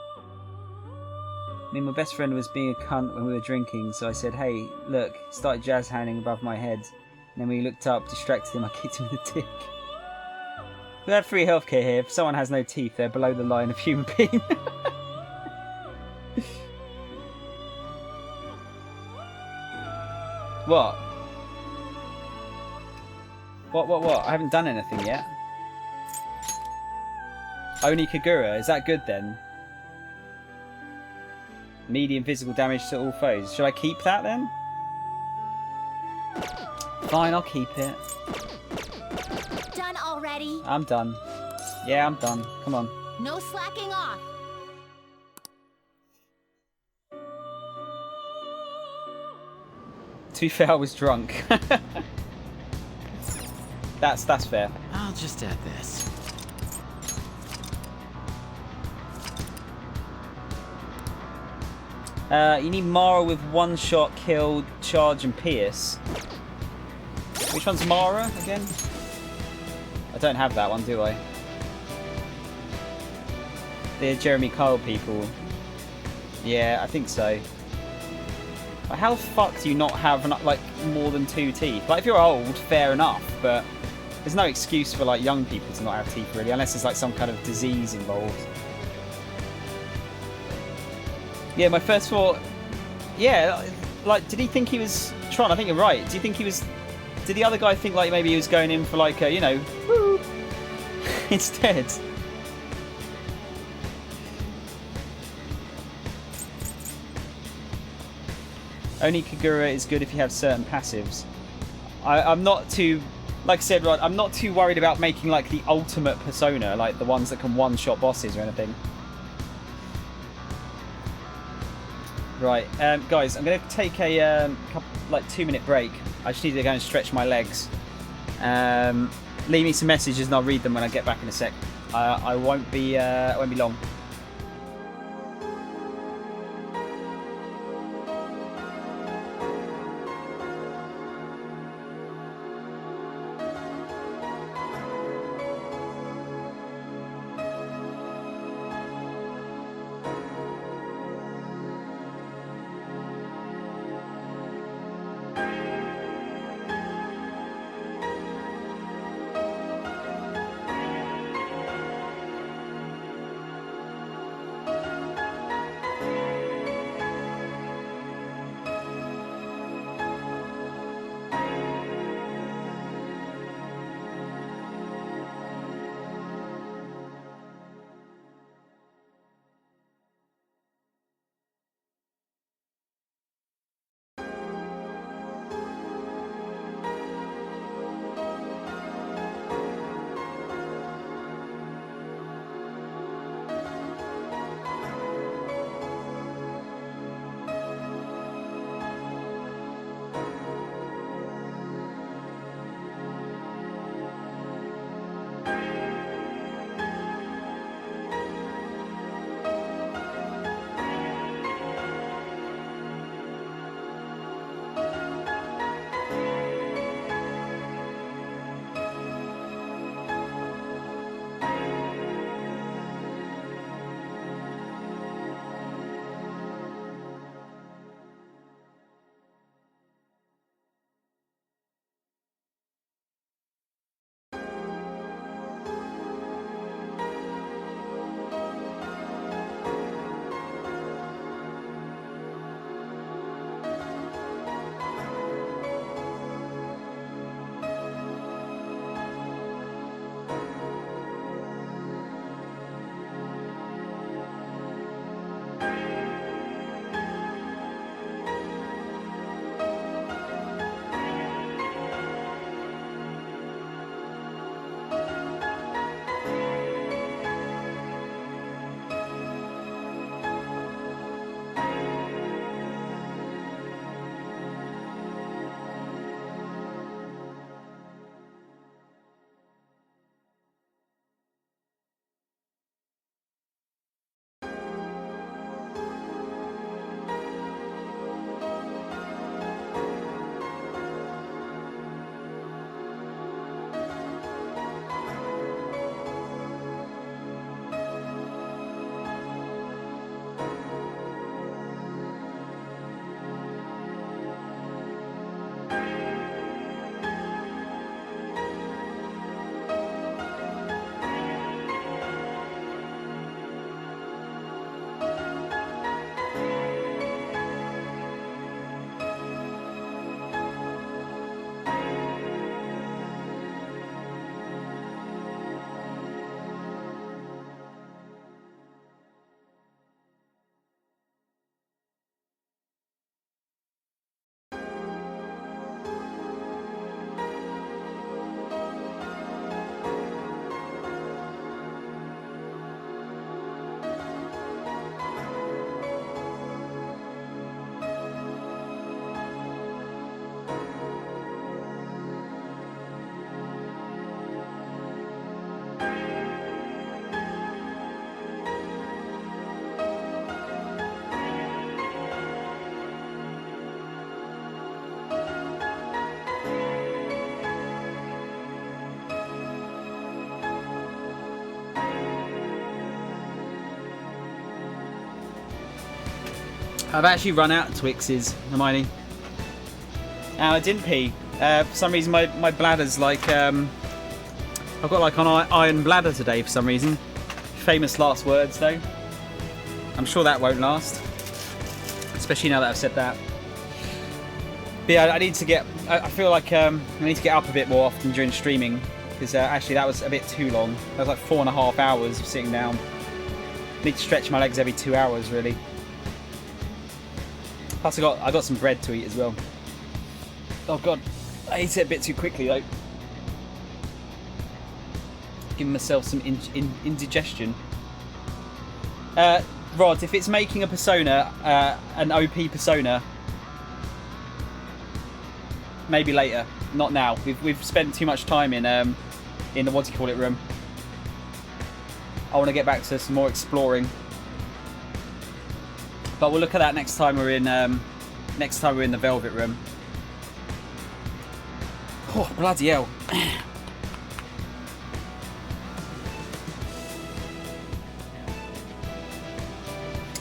Me and my best friend was being a cunt when we were drinking, so I said, hey, look, started jazz handing above my head. And then when he looked up, distracted him, I kicked him in the dick. We have free healthcare here. If someone has no teeth, they're below the line of human being. What? What? I haven't done anything yet. Only Kagura. Is that good then? Medium physical damage to all foes. Should I keep that then? Fine, I'll keep it. Done already? I'm done. Yeah, I'm done. Come on. No slacking off. To be fair, I was drunk. That's fair. I'll just add this. You need Mara with one shot, kill, charge, and pierce. Which one's Mara again? I don't have that one, do I? The Jeremy Kyle people. Yeah, I think so. Like, how the fuck do you not have like more than 2 teeth? Like, if you're old, fair enough, but there's no excuse for like young people to not have teeth really, unless there's like some kind of disease involved. Yeah, my first thought. Yeah, like, did he think he was Tron? I think you're right. Do you think he was? Did the other guy think like maybe he was going in for like a, you know, woo, instead? Only Kagura is good if you have certain passives. I'm not too, like I said, right, I'm not too worried about making like the ultimate persona, like the ones that can one-shot bosses or anything. Right, guys, I'm going to take a couple, 2-minute break. I just need to go and stretch my legs. Leave me some messages and I'll read them when I get back in a sec. I won't be long. I've actually run out of Twixes, Hermione. And I didn't pee. For some reason, my bladder's like... I've got like an iron bladder today for some reason. Famous last words, though. I'm sure that won't last. Especially now that I've said that. But yeah, I need to get... I feel like I need to get up a bit more often during streaming. Because actually that was a bit too long. That was like 4.5 hours of sitting down. I need to stretch my legs every 2 hours, really. Plus I got some bread to eat as well. Oh god, I ate it a bit too quickly though. Giving myself some indigestion. Rod, if it's making a persona, an OP persona, maybe later. Not now. We've spent too much time in the what do you call it room. I want to get back to some more exploring. But we'll look at that next time we're in the Velvet room. Oh bloody hell!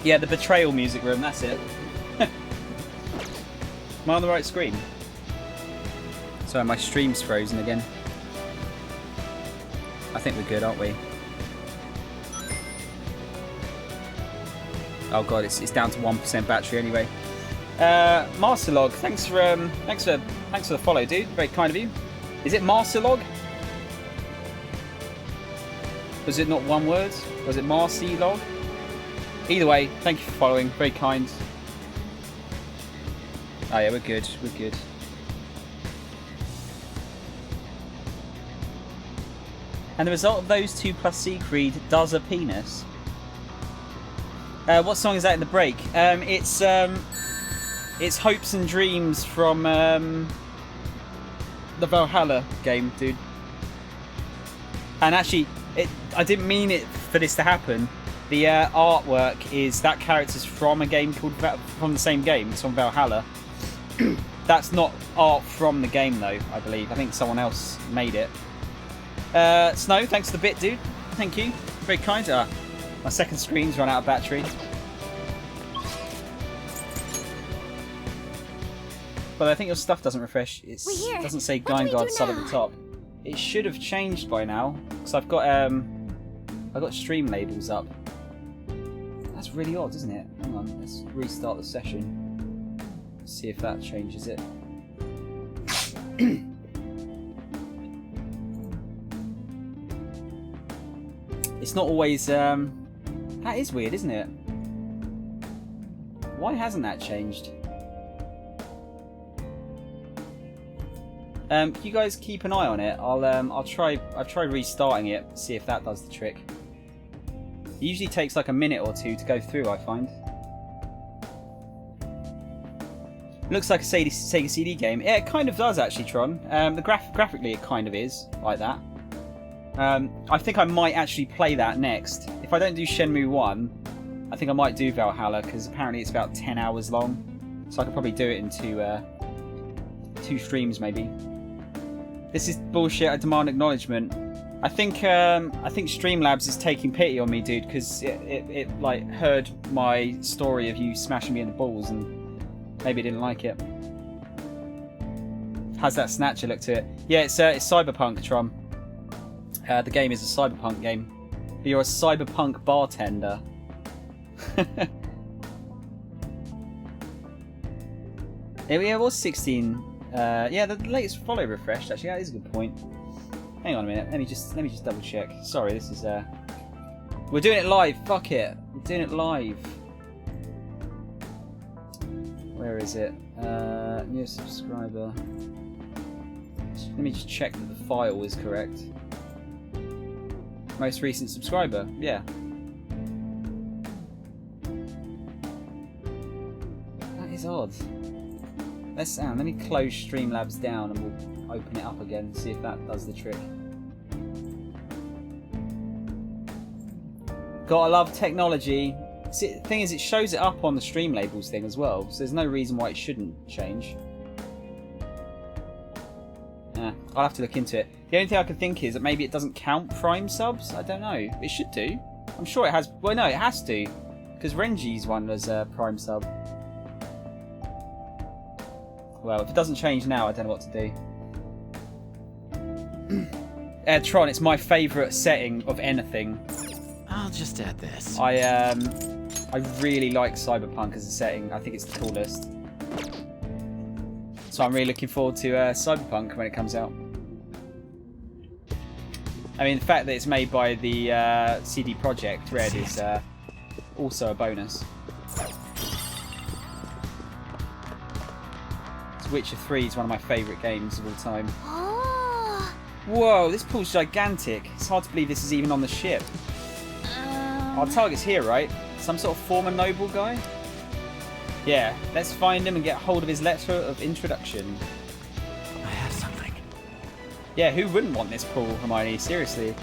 Yeah, the betrayal music room. That's it. Am I on the right screen? Sorry, my stream's frozen again. I think we're good, aren't we? Oh god, it's down to 1% battery anyway. Masterlog, thanks for the follow, dude. Very kind of you. Is it Masterlog? Was it not one word? Was it Marcy-log? Either way, thank you for following. Very kind. Oh yeah, we're good. We're good. And the result of those 2 plus Siegfried does a penis. What song is that in the break? It's Hopes and Dreams from the Valhalla game, dude. And actually, I didn't mean it for this to happen. The artwork is that character's from a game called from the same game. It's from Valhalla. That's not art from the game though, I believe. I think someone else made it. Snow, thanks for the bit, dude. Thank you. Very kind. My second screen's run out of battery. But I think your stuff doesn't refresh. It doesn't say Guard sub at the top. It should have changed by now because I've got stream labels up. That's really odd, isn't it? Hang on, let's restart the session. See if that changes it. It's not always. That is weird, isn't it? Why hasn't that changed? You guys keep an eye on it. I'll try restarting it. See if that does the trick. It usually takes like a minute or two to go through, I find. It looks like a Sega CD game. Yeah, it kind of does actually, Tron. Graphically, it kind of is like that. I think I might actually play that next. If I don't do Shenmue 1, I think I might do Valhalla because apparently it's about 10 hours long. So I could probably do it in two streams maybe. This is bullshit. I demand acknowledgement. I think Streamlabs is taking pity on me, dude, because it like heard my story of you smashing me in the balls and maybe didn't like it. Has that snatcher look to it? Yeah, it's Cyberpunk, Tron. The game is a cyberpunk game. But you're a cyberpunk bartender. It was 16. Yeah, the latest follow refreshed. Actually, that is a good point. Hang on a minute. Let me just double check. Sorry, this is we're doing it live. Fuck it. We're doing it live. Where is it? New subscriber. Let me just check that the file is correct. Most recent subscriber. Yeah. That is odd. Let me close Streamlabs down and we'll open it up again, see if that does the trick. Gotta love technology. See, the thing is, it shows it up on the stream labels thing as well, so there's no reason why it shouldn't change. Yeah, I'll have to look into it. The only thing I can think is that maybe it doesn't count Prime subs. I don't know. It should do. I'm sure it has. Well, no, it has to, because Renji's one was Prime sub. Well, if it doesn't change now, I don't know what to do. Tron, it's my favourite setting of anything. I'll just add this. I really like Cyberpunk as a setting. I think it's the coolest. So I'm really looking forward to Cyberpunk when it comes out. I mean, the fact that it's made by the CD Projekt Red is also a bonus. Witcher 3 is one of my favourite games of all time. Oh. Whoa, this pool's gigantic. It's hard to believe this is even on the ship. Our target's here, right? Some sort of former noble guy? Yeah, let's find him and get hold of his letter of introduction. I have something. Yeah, who wouldn't want this pool, Hermione? Seriously.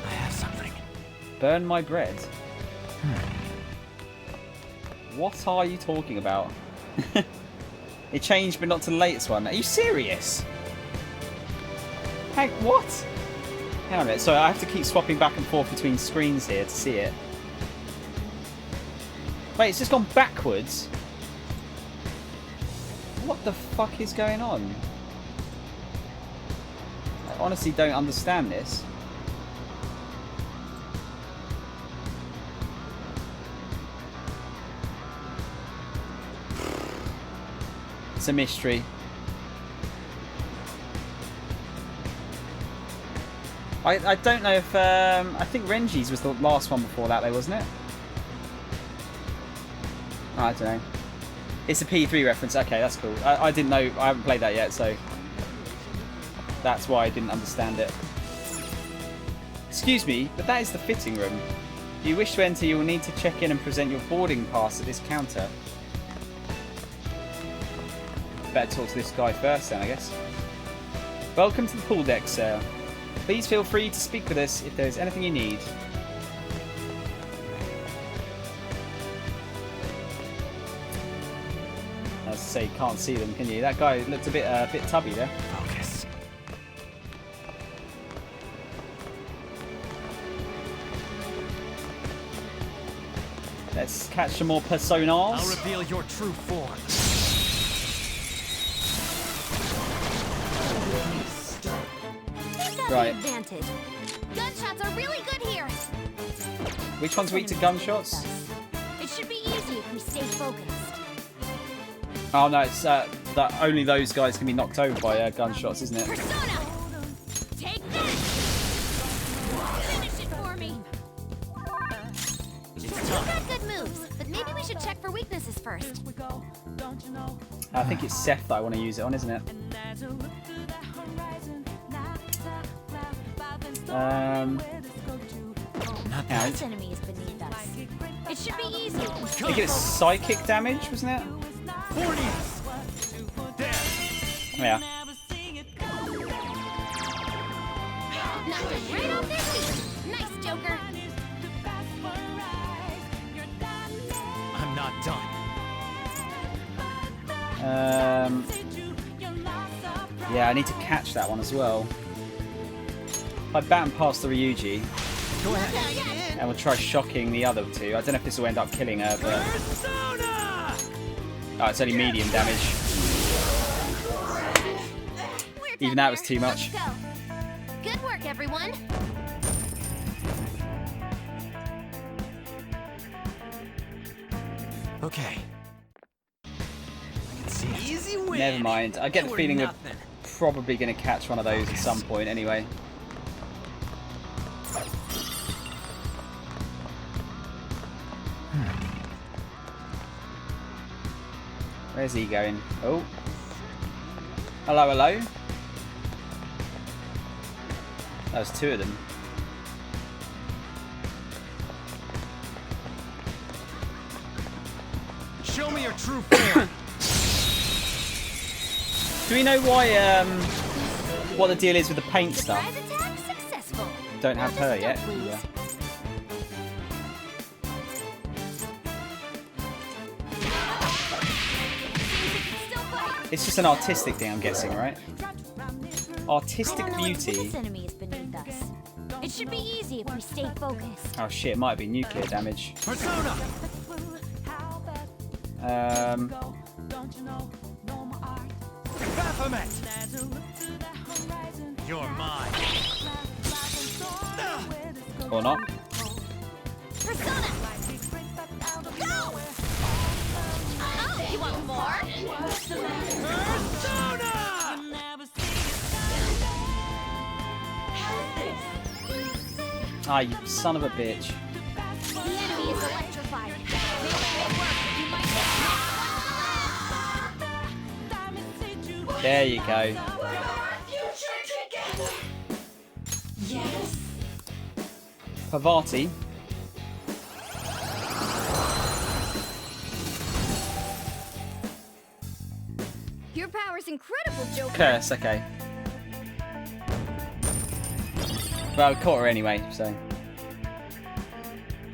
I have something. Burn my bread. What are you talking about? It changed, but not to the latest one. Are you serious? Hank, what? Hang on a minute. So I have to keep swapping back and forth between screens here to see it. Wait, it's just gone backwards? What the fuck is going on? I honestly don't understand this. It's a mystery. I don't know if I think Renji's was the last one before that though, wasn't it? Oh, I don't know. It's a P3 reference. Okay, that's cool. I didn't know. I haven't played that yet, so that's why I didn't understand it. Excuse me, but that is the fitting room. If you wish to enter, you will need to check in and present your boarding pass at this counter. Better talk to this guy first then, I guess. Welcome to the pool deck, sir. Please feel free to speak with us if there is anything you need. As I say, you can't see them, can you? That guy looked a bit tubby there. Focus. Let's catch some more personas. I'll reveal your true form. Right. Advantage. Gunshots are really good here. Which one's weak to gunshots? It should be easy if we stay focused. Oh no, it's that only those guys can be knocked over by gunshots, isn't it? Persona! Take this! Finish it for me! You've got good moves, but maybe we should check for weaknesses first. I think it's Seth that I want to use it on, isn't it? This enemy is beneath us. It should be easy. I think it's psychic damage, wasn't it? Yeah. Knocked it right off their feet. Nice, Joker. I'm not done. Yeah, I need to catch that one as well. If I bat and pass the Ryuji, Go ahead. and we'll try shocking the other two. I don't know if this will end up killing her, but... Oh, it's only medium damage. Even that was too much. Let's go. Good work, everyone. Okay. I can see it. Easy win. Never mind. I get the You were feeling we're nothing. probably going to catch one of those at some point anyway. Where's he going? Oh. Hello, hello. That was two of them. Show me your true form. Do we know why, what the deal is with the paint stuff? Surprise attack successful. Don't have her yet. Please. Yeah. It's just an artistic thing, I'm guessing, right? Artistic I don't know if beauty. this enemy is beneath us. It should be easy if we stay focused. Oh shit, it might be nuclear damage. Persona. Baphomet! You're mine. Or not. Persona! Go! Oh, you want more? Persona! Ah, you son of a bitch. The enemy is electrified. They won't work, but you might There you go. Yes. Pavati. Your power's incredible, Joker. Curse, okay. Well, we caught her anyway, so.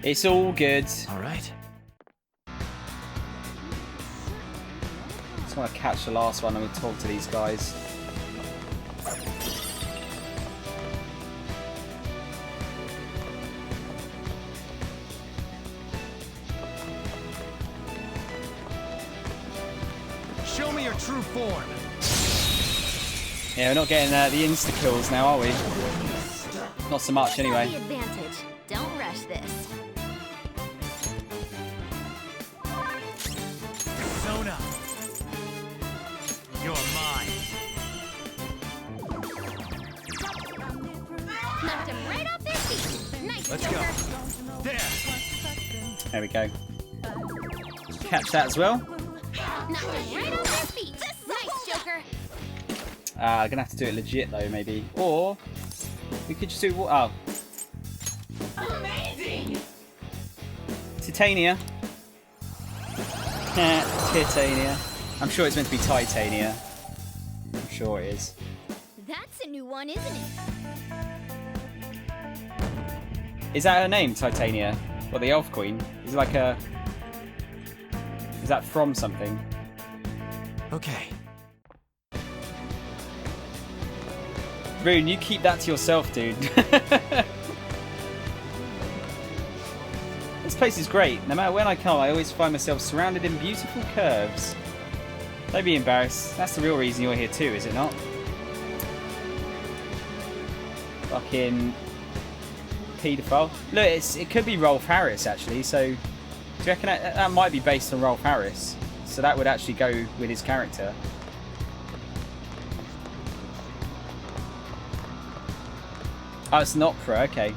It's all good. Alright. Just want to catch the last one and we talk to these guys. Show me your true form. Yeah, we're not getting the insta-kills now, are we? Not so much, anyway. The advantage. Don't rush this. Persona. You're mine. Knocked him right off their feet. Nice, Let's Joker. go. There. There we go. Catch that as well. Knocked him right off their feet. Nice, Joker. Gonna have to do it legit though, maybe. Or we could just do oh. Amazing. Titania. Titania. I'm sure it's meant to be Titania. I'm sure it is. That's a new one, isn't it? Is that her name, Titania? Or the Elf Queen? Is it like a... Is that from something? Okay. Rune, you keep that to yourself, dude. This place is great. No matter when I come, I always find myself surrounded in beautiful curves. Don't be embarrassed. That's the real reason you're here too, is it not? Fucking paedophile. Look, it could be Rolf Harris, actually, so... Do you reckon that might be based on Rolf Harris? So that would actually go with his character. Oh, it's an opera, okay.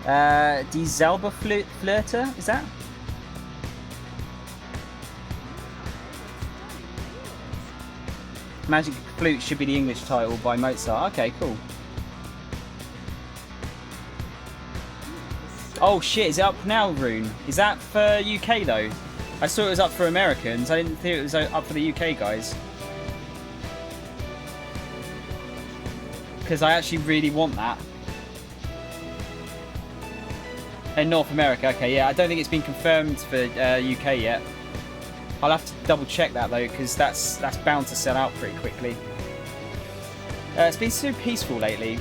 Die Zauberflöte, is that? Magic Flute should be the English title by Mozart. Okay, cool. Oh shit, is it up now, Rune? Is that for UK though? I saw it was up for Americans. I didn't think it was up for the UK guys. Because I actually really want that. In North America, okay, yeah. I don't think it's been confirmed for UK yet. I'll have to double check that though, because that's bound to sell out pretty quickly. It's been so peaceful lately.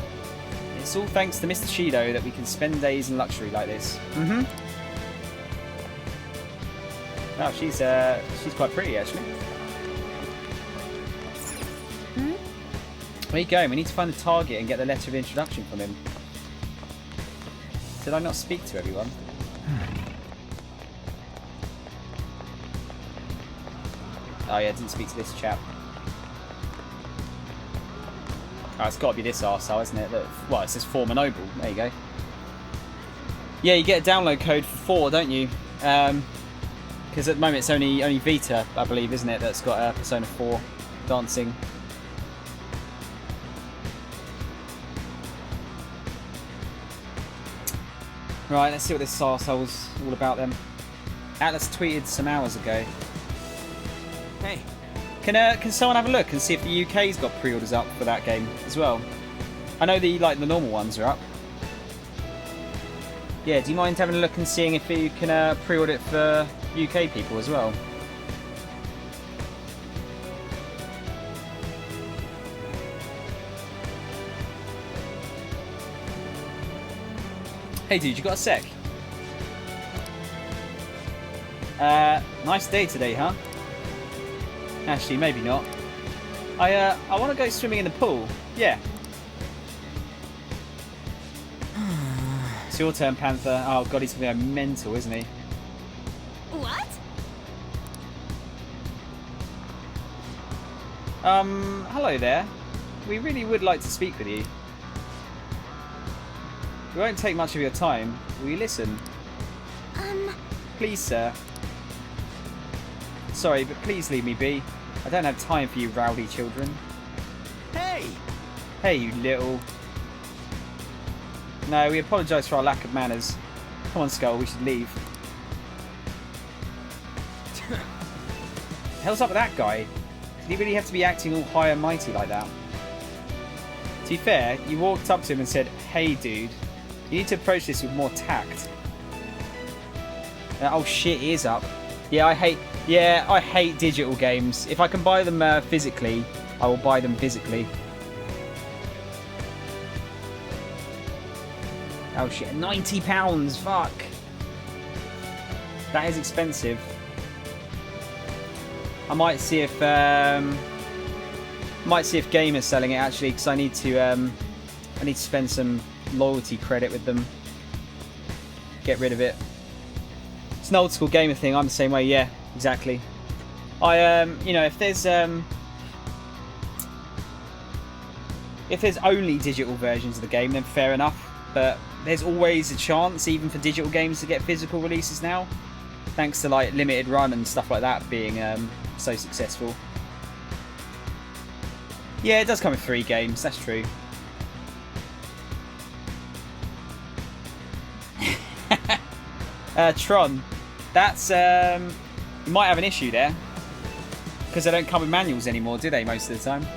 It's all thanks to Mr. Shido that we can spend days in luxury like this. Mm-hmm. Oh, she's quite pretty actually. Where are you going? We need to find the target and get the letter of introduction from him. Did I not speak to everyone? Oh yeah, I didn't speak to this chap. Oh, it's got to be this arsehole, isn't it? Look, well, it says former noble. There you go. Yeah, you get a download code for 4, don't you? Because at the moment it's only Vita, I believe, isn't it? That's got Persona 4 dancing. Right, let's see what this arsehole's all about then. Atlus tweeted some hours ago. Hey. Can someone have a look and see if the UK's got pre-orders up for that game as well? I know the normal ones are up. Yeah, do you mind having a look and seeing if you can pre-order it for UK people as well? Hey dude, you got a sec? Nice day today, huh? Actually, maybe not. I want to go swimming in the pool. Yeah. It's your turn, Panther. Oh god, he's gonna go mental, isn't he? What? Hello there. We really would like to speak with you. We won't take much of your time. Will you listen? Please, sir. Sorry, but please leave me be. I don't have time for you rowdy children. Hey! Hey, you little... No, we apologise for our lack of manners. Come on, Skull, we should leave. The hell's up with that guy? Did he really have to be acting all high and mighty like that? To be fair, you walked up to him and said, "Hey, dude, you need to approach this with more tact." Oh shit, he is up. Yeah, I hate digital games. If I can buy them physically, I will buy them physically. Oh shit, £90, fuck. That is expensive. I might see if Gamer's selling it actually, because I need to spend some loyalty credit with them. Get rid of it. It's an old school gamer thing. I'm the same way. Yeah, exactly. You know, if there's only digital versions of the game, then fair enough. But there's always a chance, even for digital games, to get physical releases now, thanks to like limited run and stuff like that being so successful. Yeah, it does come with 3 games. That's true. Tron, that's you might have an issue there because they don't come with manuals anymore, do they? Most of the time.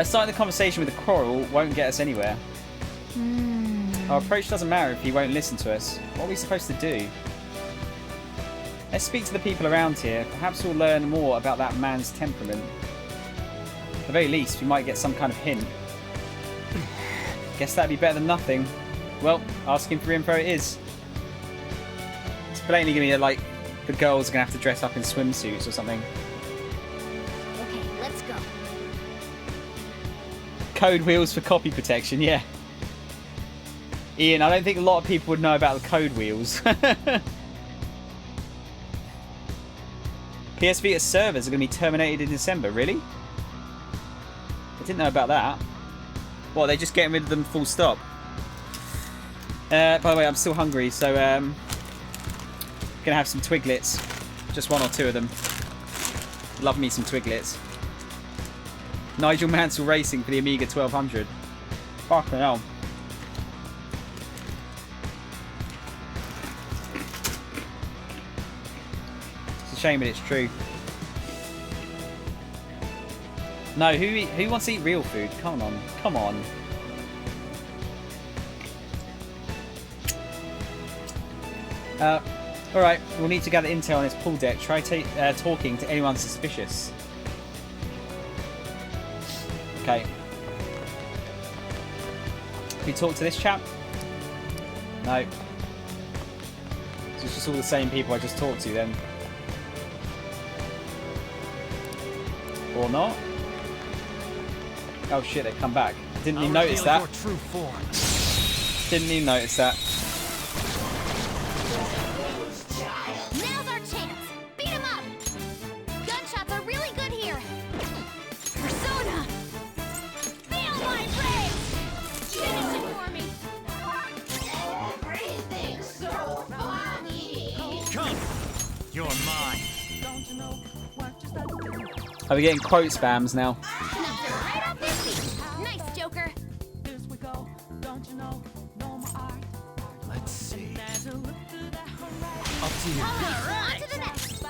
Starting the conversation with a quarrel won't get us anywhere. Our approach doesn't matter if he won't listen to us. What are we supposed to do? Let's speak to the people around here. Perhaps we'll learn more about that man's temperament. At the very least, we might get some kind of hint. Guess that'd be better than nothing. Well, asking for info it is. It's blatantly gonna be like the girls are gonna have to dress up in swimsuits or something. Okay, let's go. Code wheels for copy protection, yeah. Ian, I don't think a lot of people would know about the code wheels. PS Vita servers are going to be terminated in December, really? I didn't know about that. What, are they just getting rid of them full stop? By the way, I'm still hungry, so going to have some Twiglets. Just 1 or 2 of them. Love me some Twiglets. Nigel Mansell Racing for the Amiga 1200. Fucking hell. Shame, but it's true. No, who wants to eat real food? Come on, come on. All right, we'll need to gather intel on this pool deck. Try talking to anyone suspicious. Okay. Can you talk to this chap? No. So it's just all the same people I just talked to then. Or not? Oh shit, they come back. Didn't even notice that. Didn't even notice that. Now's our chance. Beat him up. Gunshots are really good here. Persona. Feel my rage. Finish it for me. Everything's so funny. Come. You're mine. Are we getting quote spams now? Right up this seat. Nice, Joker. Let's see. Up to you. On to the next.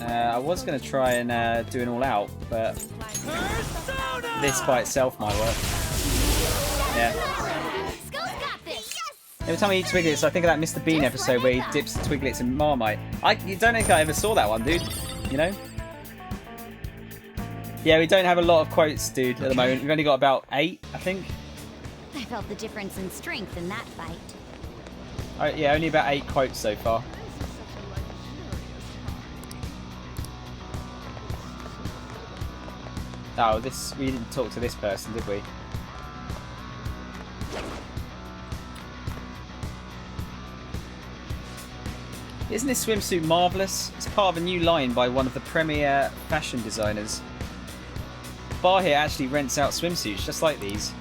I was going to try and do an all out, but this by itself might work. Yeah. Every time I eat Twiglets, I think of that Mr. Bean episode where he dips the Twiglets in Marmite. You don't think I ever saw that one, dude. You know? Yeah, we don't have a lot of quotes, dude, at the moment. We've only got about 8, I think. I felt the difference in strength in that fight. Yeah, only about 8 quotes so far. Oh, we didn't talk to this person, did we? Isn't this swimsuit marvellous? It's part of a new line by one of the premier fashion designers. The bar here actually rents out swimsuits just like these.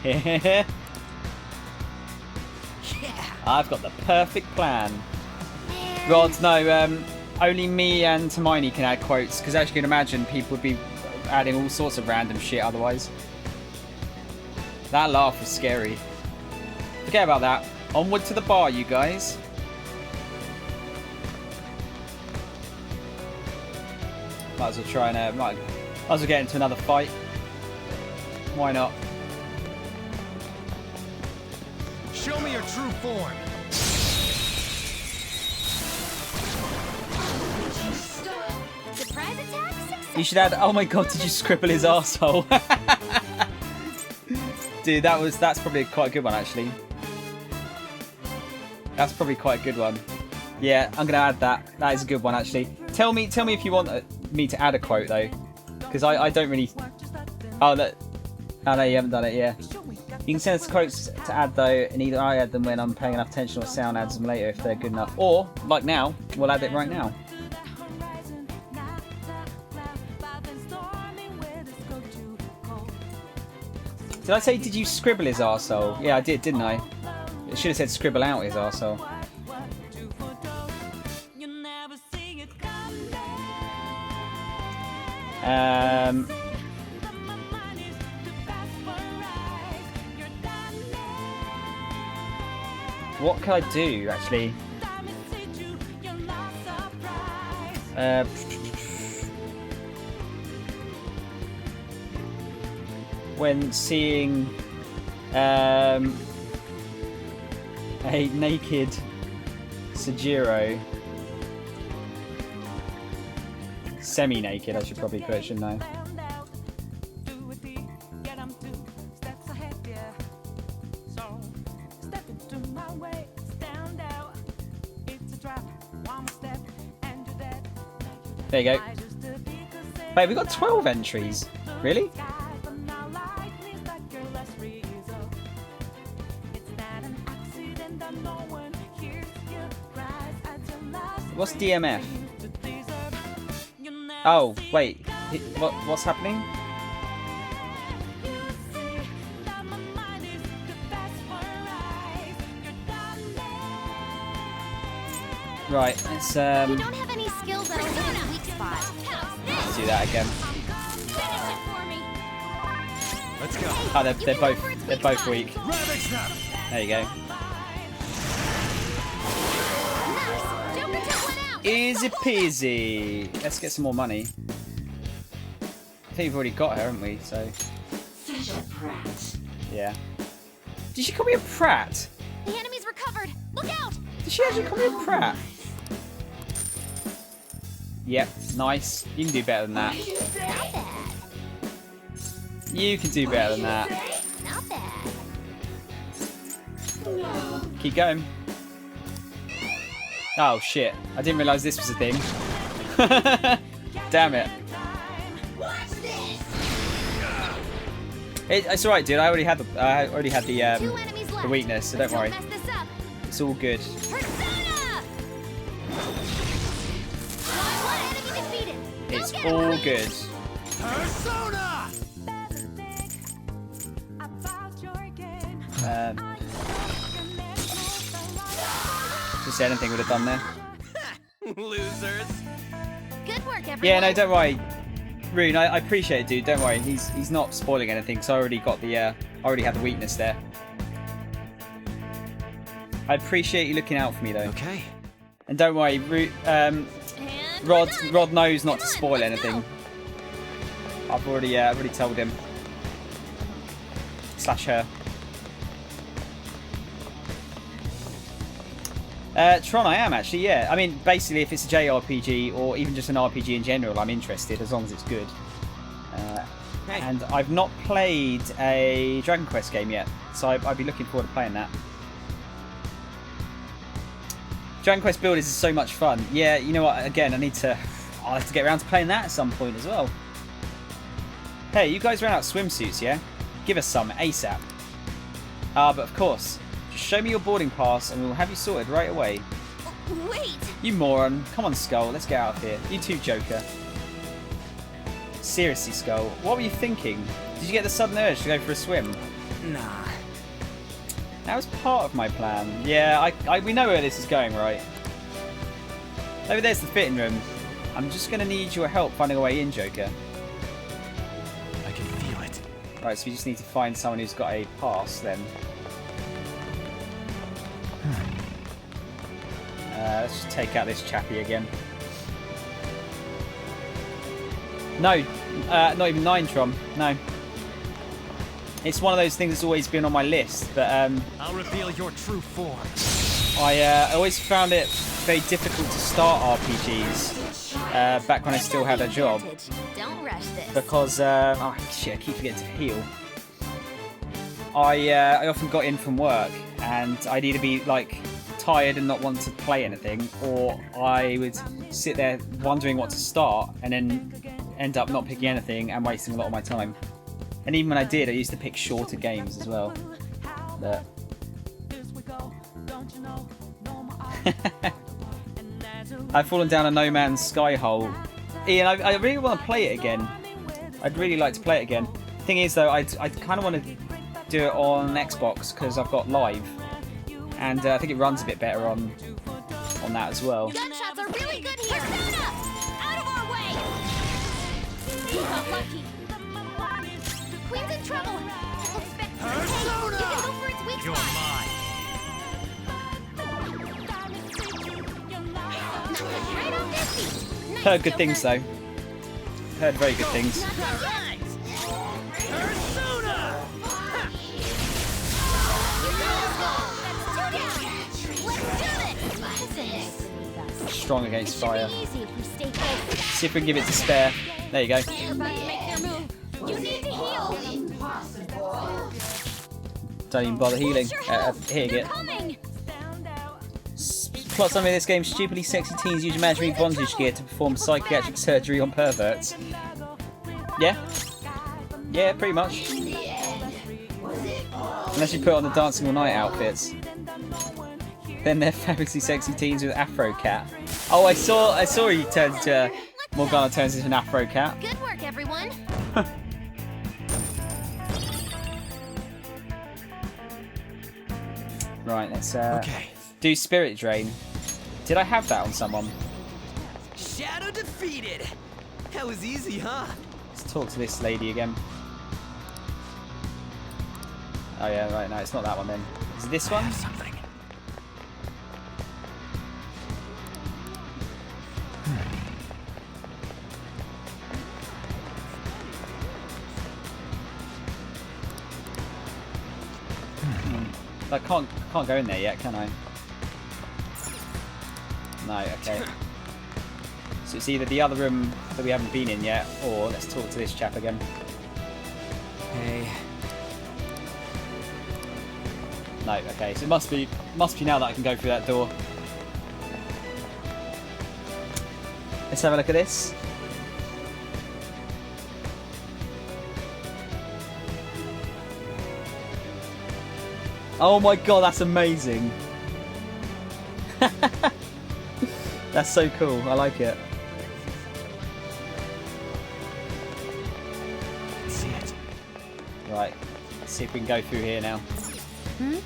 Yeah. I've got the perfect plan. Rod, no, only me and Hermione can add quotes, because as you can imagine, people would be adding all sorts of random shit otherwise. That laugh was scary. Forget about that. Onward to the bar, you guys. Might as well try and might as well get into another fight. Why not? Show me your true form. Surprise attack success. You should add. Oh my god! Did you scribble his arsehole? Dude, that's probably quite a good one actually. That's probably quite a good one. Yeah, I'm gonna add that. That is a good one actually. Tell me if you want me to add a quote though, because I don't really. Oh look. Oh no, you haven't done it. Yeah. You can send us quotes to add though, and either I add them when I'm paying enough attention, or Sound adds them later if they're good enough. Or like now, we'll add it right now. Did I say, did you scribble his arsehole? Yeah, I did, didn't I? I should have said scribble out his arsehole. What can I do, actually? When seeing a naked Sejiro, semi-naked, I should probably put, shouldn't I? There you go. Wait, we got 12 entries. Really? What's DMF? Oh, wait. What's happening? Right, let's You don't have any skills that'll hit a weak spot. let's do that again. Let's go. Oh, they're both weak. There you go. Easy peasy. Let's get some more money. I think we've already got her, haven't we? So. Such a brat. Yeah. Did she call me a prat? The enemy's recovered. Look out! Did she actually call me a prat? Yep, nice. You can do better than that. Not bad. You can do better than that. Not bad. Keep going. Oh shit! I didn't realise this was a thing. Damn it! It's alright, dude. I already had the weakness, so don't worry. It's all good. It's all good. Persona! Just anything would have done there. Losers. Good work, everyone. Yeah, no, don't worry, Rune. I appreciate it, dude. Don't worry. He's not spoiling anything, because I already got the I already had the weakness there. I appreciate you looking out for me, though. Okay. And don't worry, Rod knows not to spoil anything. I've already told him. / her. Tron, I am actually, yeah. I mean, basically, if it's a JRPG or even just an RPG in general, I'm interested as long as it's good. And I've not played a Dragon Quest game yet, so I'd be looking forward to playing that. Dragon Quest Builders is so much fun. Yeah, you know what? Again, I'll have to get around to playing that at some point as well. Hey, you guys ran out swimsuits, yeah? Give us some ASAP. But of course, just show me your boarding pass and we'll have you sorted right away. Wait! You moron. Come on, Skull. Let's get out of here. You too, Joker. Seriously, Skull. What were you thinking? Did you get the sudden urge to go for a swim? Nah. That was part of my plan. Yeah, we know where this is going, right? Over there's the fitting room. I'm just going to need your help finding a way in, Joker. I can feel it. Right, so we just need to find someone who's got a pass, then. Let's just take out this chappie again. No, not even 9, Trom. No. It's one of those things that's always been on my list, but I'll reveal your true form. I always found it very difficult to start RPGs back when I still had a job. Don't rush this. Because oh shit, I keep forgetting to heal. I often got in from work and I'd either be like tired and not want to play anything, or I would sit there wondering what to start and then end up not picking anything and wasting a lot of my time. And even when I did, I used to pick shorter games as well. But I've fallen down a No Man's Sky hole. Ian, I really want to play it again. I'd really like to play it again. Thing is though, I kind of want to do it on Xbox because I've got Live. And I think it runs a bit better on that as well. Gunshots are really good here! Persona! Out of our way! You got lucky. Queen's in trouble! It looks bad. Persona! Hey, you can go for its weak You're spot! Right on their feet! Nice, Heard good Joker. things though. Heard very good things. Strong against fire. See if we can give it to spare. There you go. They're about to make their move. You need to heal. Don't even bother healing. Here you go. Plot summary of this game: stupidly sexy teens use imaginary bondage gear to perform psychiatric surgery on perverts. Yeah? Yeah, pretty much. Unless you put on the dancing all night outfits. Then they're fabulously sexy teens with Afro Cat. Oh, I saw he turned to Morgana turns into an Afro Cat. Good work, everyone. Right, let's do Spirit Drain. Did I have that on someone? Shadow defeated. That was easy, huh? Let's talk to this lady again. Oh yeah, right, no, it's not that one then. Is it this one? Something. I can't go in there yet, can I? No, okay. So it's either the other room that we haven't been in yet, or let's talk to this chap again. Hey. No, okay, so it must be now that I can go through that door. Let's have a look at this. Oh my god, that's amazing. That's so cool, I like it. Let's see it. Right, let's see if we can go through here now. Hmm?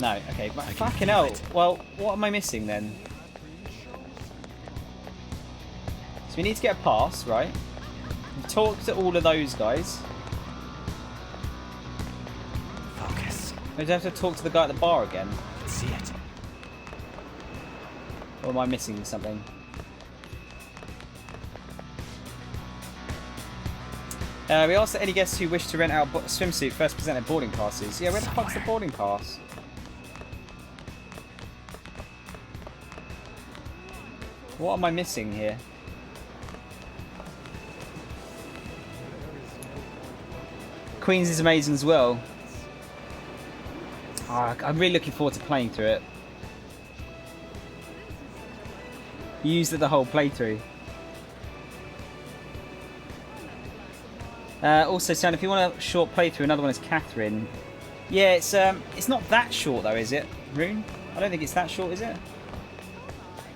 No, okay, but fucking hell. Well, what am I missing then? So we need to get a pass, right? Talk to all of those guys. Focus. We have to talk to the guy at the bar again. Let's see it. Or am I missing something? We asked that any guests who wish to rent out a swimsuit first present their boarding passes. Yeah, where the fuck's the boarding pass? What am I missing here? Queens is amazing as well. Oh, I'm really looking forward to playing through it. You used it the whole playthrough. Also, Sam, if you want a short playthrough, another one is Catherine. Yeah, it's not that short though, is it, Rune? I don't think it's that short, is it?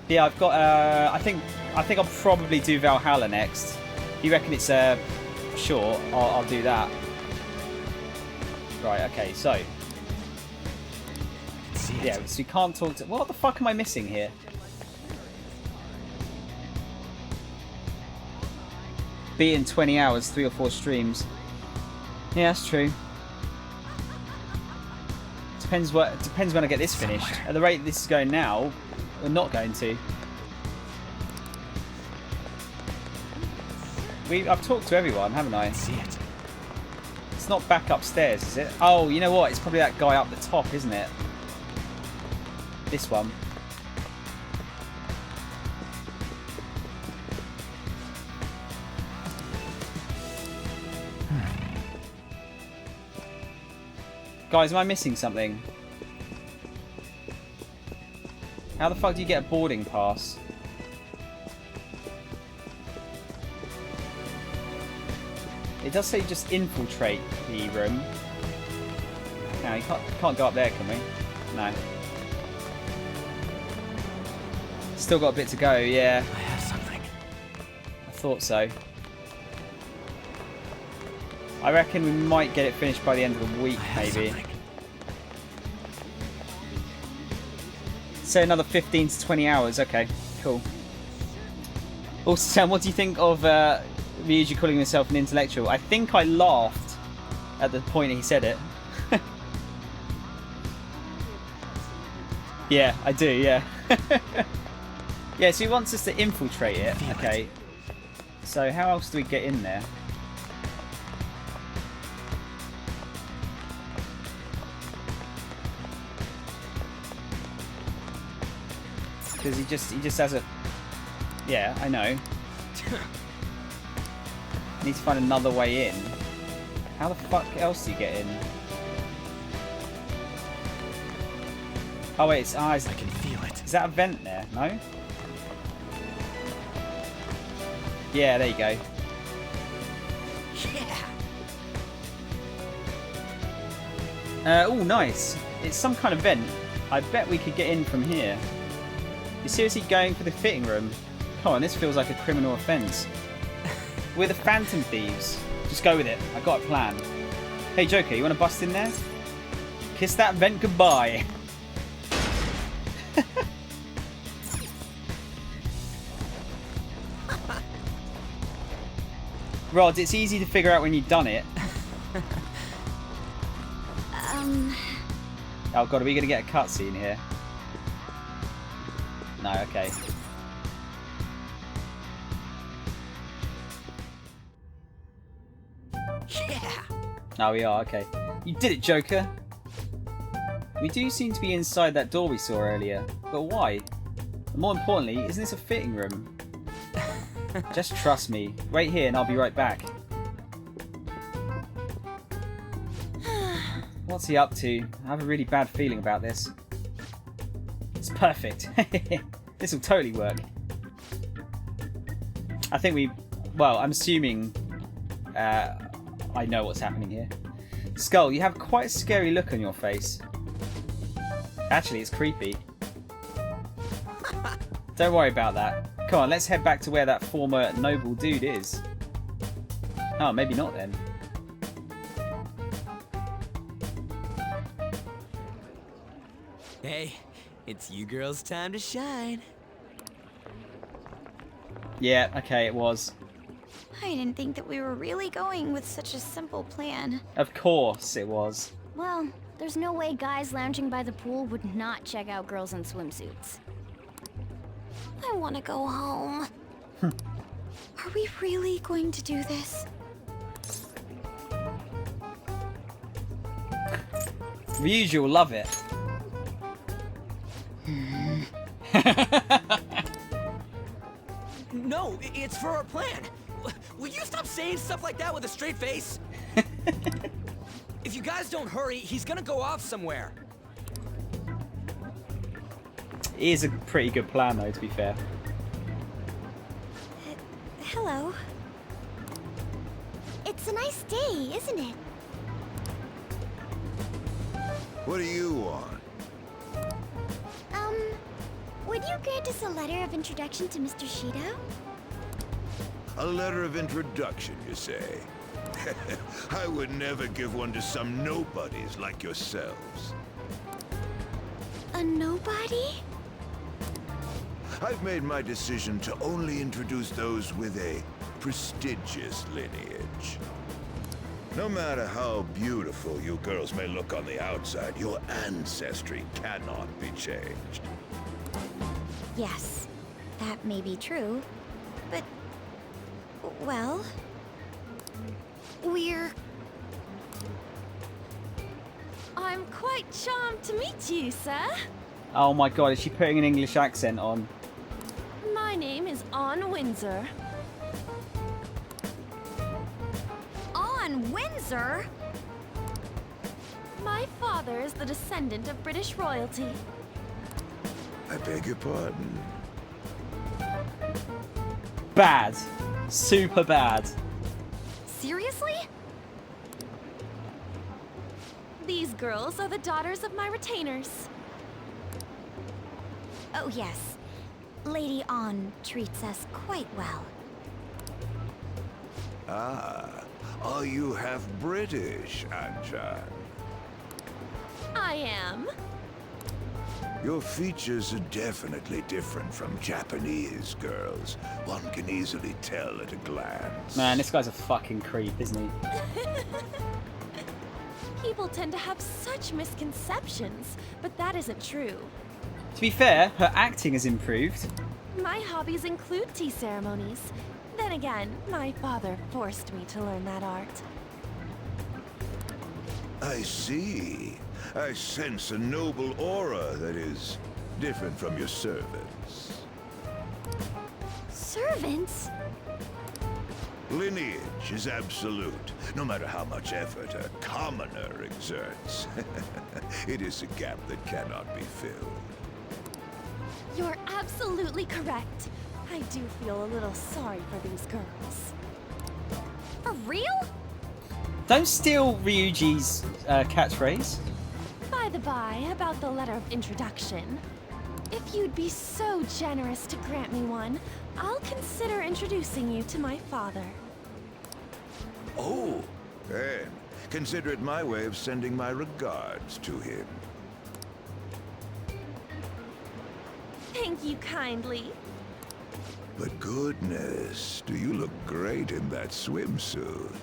Yeah, I've got. I think I'll probably do Valhalla next. If you reckon it's short, I'll do that. Right. Okay. So. Yeah. So you can't talk to. What the fuck am I missing here? Beat in 20 hours, 3 or 4 streams. Yeah, that's true. Depends when I get this finished. At the rate this is going now, we're not going to. I've talked to everyone, haven't I? See it. It's not back upstairs, is it? Oh, you know what? It's probably that guy up the top, isn't it? This one. Guys, am I missing something? How the fuck do you get a boarding pass? It does say just infiltrate the room. No, you can't go up there, can we? No. Still got a bit to go, yeah. I have something. I thought so. I reckon we might get it finished by the end of the week, maybe. So another 15 to 20 hours. Okay, cool. Also, Sam, what do you think of Ryuji calling himself an intellectual? I think I laughed at the point he said it. Yeah, I do, yeah. Yeah, so he wants us to infiltrate it. Okay. So how else do we get in there? Because he just has a... Yeah, I know. Need to find another way in. How the fuck else do you get in? Oh wait, it's eyes. I can feel it. Is that a vent there? No? Yeah, there you go. Yeah. Oh, nice. It's some kind of vent. I bet we could get in from here. You're seriously going for the fitting room? Come on, this feels like a criminal offence. We're the Phantom Thieves. Just go with it. I got a plan. Hey, Joker, you want to bust in there? Kiss that vent goodbye. Rod, it's easy to figure out when you've done it. Oh god, are we going to get a cutscene here? No, okay. Yeah. Oh, we are, okay. You did it, Joker! We do seem to be inside that door we saw earlier, but why? And more importantly, isn't this a fitting room? Just trust me. Wait here and I'll be right back. What's he up to? I have a really bad feeling about this. It's perfect. This will totally work. I think we... Well, I'm assuming... I know what's happening here. Skull, you have quite a scary look on your face. Actually, it's creepy. Don't worry about that. Come on, let's head back to where that former noble dude is. Oh, maybe not then. Hey, it's you girls' time to shine. Yeah, okay, it was. I didn't think that we were really going with such a simple plan. Of course it was. Well, there's no way guys lounging by the pool would not check out girls in swimsuits. I want to go home. Are we really going to do this? Ryuji will love it. No, it's for our plan. Will you stop saying stuff like that with a straight face? guys don't hurry, he's gonna go off somewhere. It is a pretty good plan, though, to be fair. Hello. It's a nice day, isn't it? What do you want? Would you grant us a letter of introduction to Mr. Shido? A letter of introduction, you say? I would never give one to some nobodies like yourselves. A nobody? I've made my decision to only introduce those with a prestigious lineage. No matter how beautiful you girls may look on the outside, your ancestry cannot be changed. Yes, that may be true, but... well... we're... I'm quite charmed to meet you, sir. Oh my god, is she putting an English accent on? My name is Ann Windsor. Ann Windsor? My father is the descendant of British royalty. I beg your pardon. Bad. Super bad. Seriously? These girls are the daughters of my retainers. Oh yes. Lady Ann treats us quite well. Ah, are you half British, Anjan? I am. Your features are definitely different from Japanese girls. One can easily tell at a glance. Man, this guy's a fucking creep, isn't he? People tend to have such misconceptions, but that isn't true. To be fair, her acting has improved. My hobbies include tea ceremonies. Then again, my father forced me to learn that art. I see. I sense a noble aura that is different from your servants. Servants? Lineage is absolute, no matter how much effort a commoner exerts. It is a gap that cannot be filled. You're absolutely correct. I do feel a little sorry for these girls. For real? Don't steal Ryuji's catchphrase. By the by, about the letter of introduction. If you'd be so generous to grant me one, I'll consider introducing you to my father. Oh, then consider it my way of sending my regards to him. Thank you kindly. But goodness, do you look great in that swimsuit.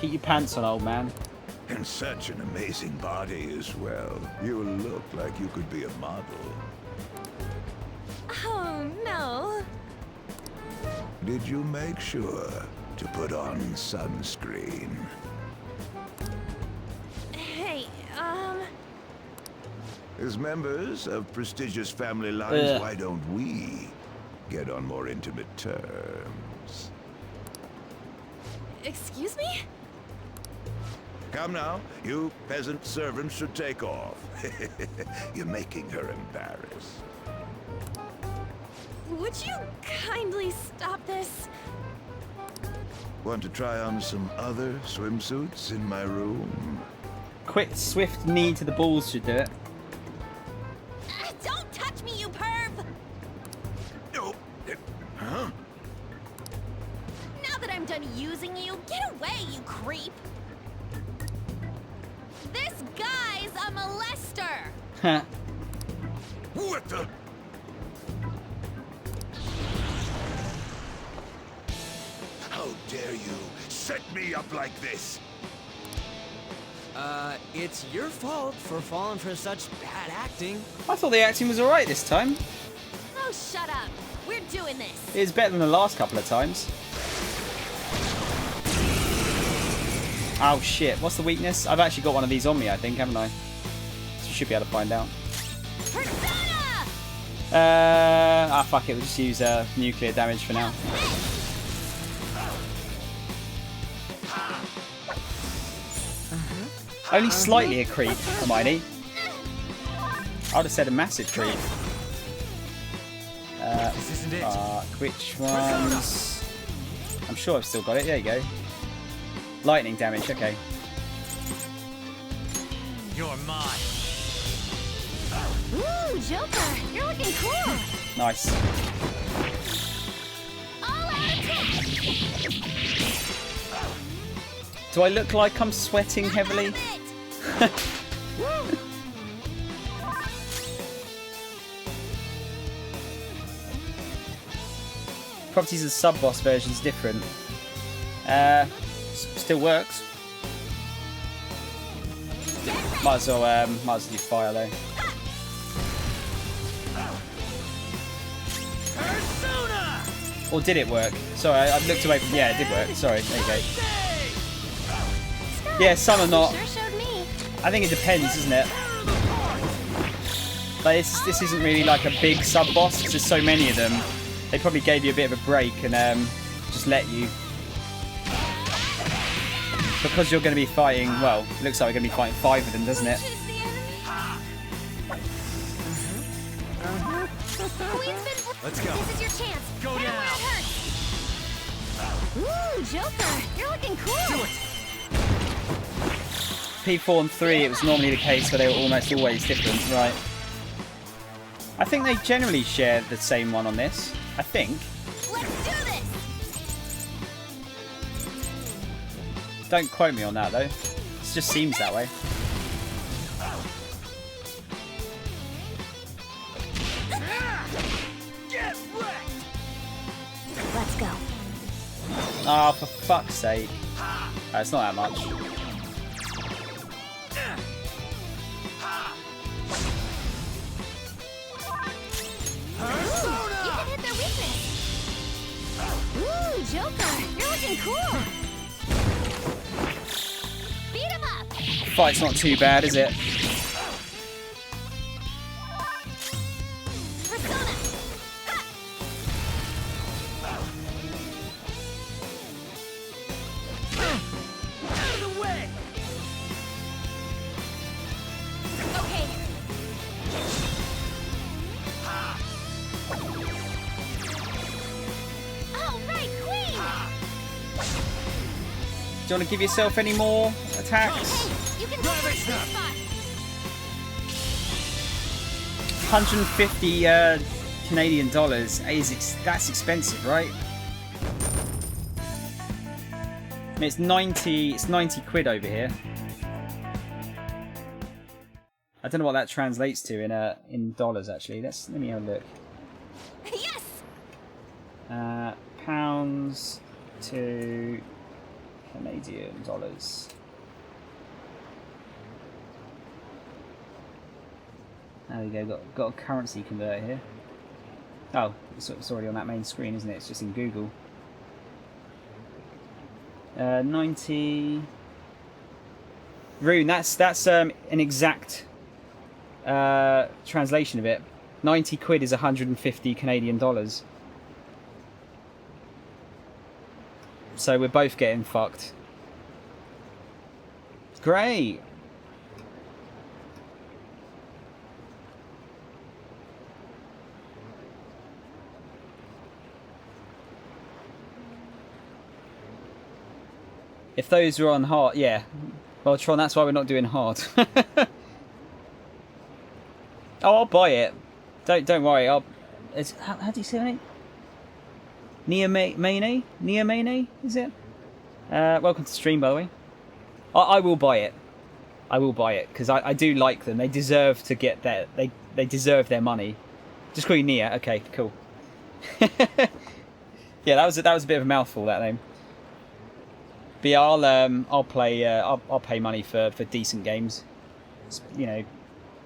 Keep your pants on, old man. And such an amazing body as well. You look like you could be a model. Oh, no. Did you make sure to put on sunscreen? Hey, As members of prestigious family lines, why don't we get on more intimate terms? Excuse me? Come now, you peasant servants should take off. You're making her embarrassed. Would you kindly stop this? Want to try on some other swimsuits in my room? Quick, swift knee to the balls should do it. Don't touch me, you perv! No. Huh? Now that I'm done using you, get away, you creep! This guy's a molester! Huh. What the? How dare you set me up like this? It's your fault for falling for such bad acting. I thought the acting was alright this time. Oh, shut up. We're doing this. It was better than the last couple of times. Oh shit, what's the weakness? I've actually got one of these on me, I think, haven't I? So you should be able to find out. Persona! Fuck it, we'll just use nuclear damage for now. Only slightly a creep, Hermione. I would have said a massive creep. This isn't it. Which ones? I'm sure I've still got it. There you go. Lightning damage, okay. You're mine. Ooh, Joker, you're looking cool. Nice. All out attack. Do I look like I'm sweating heavily? Properties of the sub-boss version is different. Still works. Might as well do fire though. Or did it work? Sorry, I looked away from. Yeah, it did work. Sorry, there you go. Yeah, some are not. I think it depends, isn't it? Like this isn't really like a big sub-boss because there's so many of them. They probably gave you a bit of a break and just let you. Because you're going to be fighting, well, it looks like we're going to be fighting 5 of them, doesn't it? Let's go. This is your chance. Go Hit him down. where it hurts. Ooh, Joker, you're looking cool. Do it. P4 and 3, it was normally the case where they were almost always different, right? I think they generally share the same one on this. I think. Let's do this. Don't quote me on that though. It just seems that way. Get wrecked. Let's go. Ah, for fuck's sake. It's not that much. You can hit their weakness. Ooh, Joker, you're looking cool. Beat him up. Fight's not too bad, is it? Persona. Out of the way. Okay. All right, Queen. Do you want to give yourself any more attacks? You can go for spot. 150 Canadian dollars. That's expensive, right? I mean, it's 90 quid over here. I don't know what that translates to in dollars actually. Let me have a look. Yes. Pounds to Canadian dollars. There we go. Got a currency converter here. Oh, it's already on that main screen, isn't it? It's just in Google. 90 Rune. That's an exact translation of it. 90 quid is 150 Canadian dollars. So we're both getting fucked. Great. If those were on hard, yeah. Well, Tron, that's why we're not doing hard. Oh, I'll buy it. Don't worry. How do you say that? Neomane, is it? Welcome to the stream, by the way. I will buy it. I will buy it because I do like them. They deserve to get their they deserve their money. Just call you Nia. Okay, cool. Yeah, that was a bit of a mouthful, that name. But yeah, I'll play. I'll pay money for decent games. You know,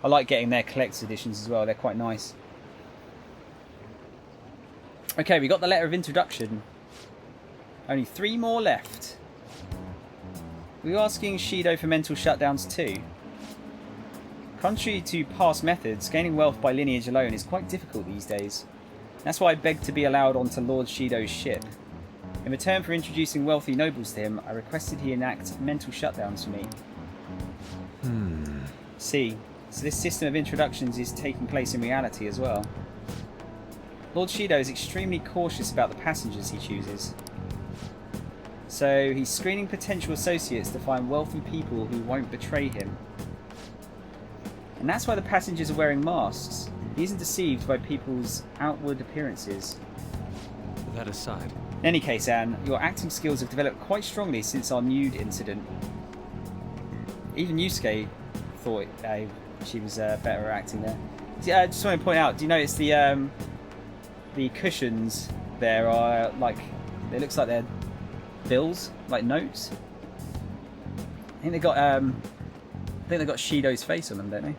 I like getting their collector's editions as well. They're quite nice. Okay, we got the letter of introduction. Only 3 more left. We're asking Shido for mental shutdowns too. Contrary to past methods, gaining wealth by lineage alone is quite difficult these days. That's why I begged to be allowed onto Lord Shido's ship. In return for introducing wealthy nobles to him, I requested he enact mental shutdowns for me. See, so this system of introductions is taking place in reality as well. Lord Shido is extremely cautious about the passengers he chooses. So he's screening potential associates to find wealthy people who won't betray him. And that's why the passengers are wearing masks. He isn't deceived by people's outward appearances. That aside. In any case, Anne, your acting skills have developed quite strongly since our nude incident. Even Yusuke thought she was better at acting there. I just want to point out, do you notice the cushions there are like, it looks like they're bills, like notes? I think they got Shido's face on them, don't they?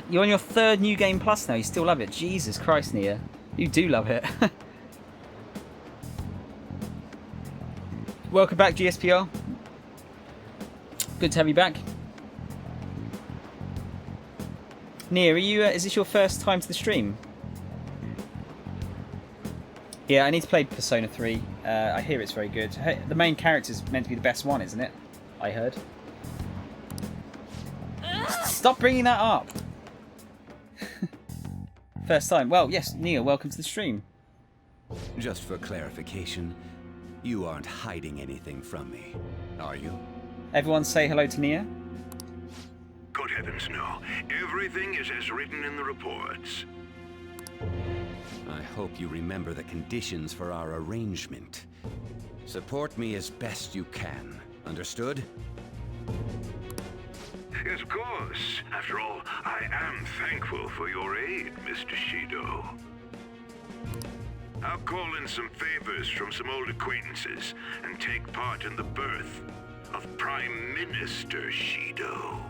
You're on your 3rd New Game Plus now. You still love it. Jesus Christ, Nia. You do love it. Welcome back, GSPR. Good to have you back. Nia, are you? Is this your first time to the stream? Yeah, I need to play Persona 3. I hear it's very good. The main character's meant to be the best one, isn't it? I heard. Stop bringing that up! First time. Well, yes, Nia, welcome to the stream. Just for clarification, you aren't hiding anything from me, are you? Everyone say hello to Nia. Good heavens, no. Everything is as written in the reports. I hope you remember the conditions for our arrangement. Support me as best you can. Understood? Yes, of course. After all, I am thankful for your aid, Mr. Shido. I'll call in some favors from some old acquaintances and take part in the birth of Prime Minister Shido.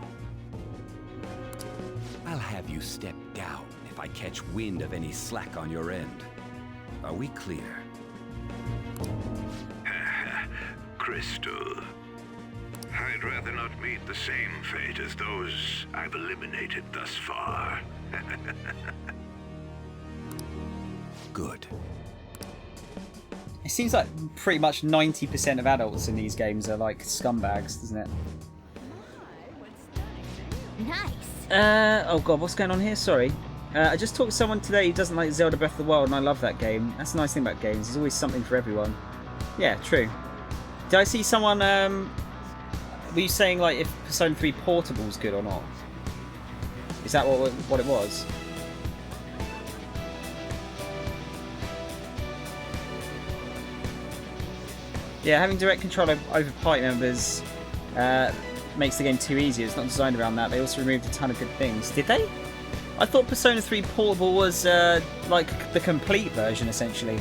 I'll have you step down if I catch wind of any slack on your end. Are we clear? Crystal. I'd rather not meet the same fate as those I've eliminated thus far. Good. It seems like pretty much 90% of adults in these games are like scumbags, doesn't it? Nice. Oh god, what's going on here? Sorry. I just talked to someone today who doesn't like Zelda Breath of the Wild, and I love that game. That's the nice thing about games. There's always something for everyone. Yeah, true. Did I see someone, were you saying like if Persona 3 Portable is good or not? Is that what it was? Yeah, having direct control over party members makes the game too easy. It's not designed around that. They also removed a ton of good things. Did they? I thought Persona 3 Portable was like the complete version, essentially.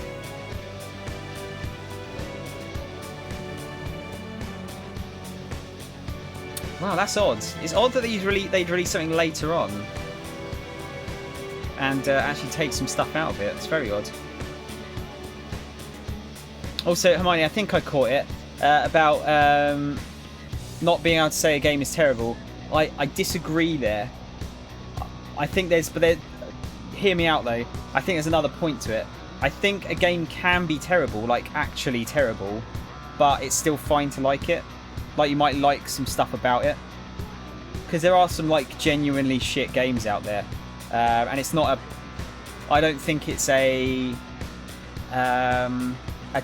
Wow, that's odd. It's odd that they'd release something later on and actually take some stuff out of it. It's very odd. Also, Hermione, I think I caught it about not being able to say a game is terrible. I disagree there. I think hear me out though. I think there's another point to it. I think a game can be terrible, like actually terrible, but it's still fine to like it. Like you might like some stuff about it, because there are some like genuinely shit games out there, and it's not a. I don't think it's a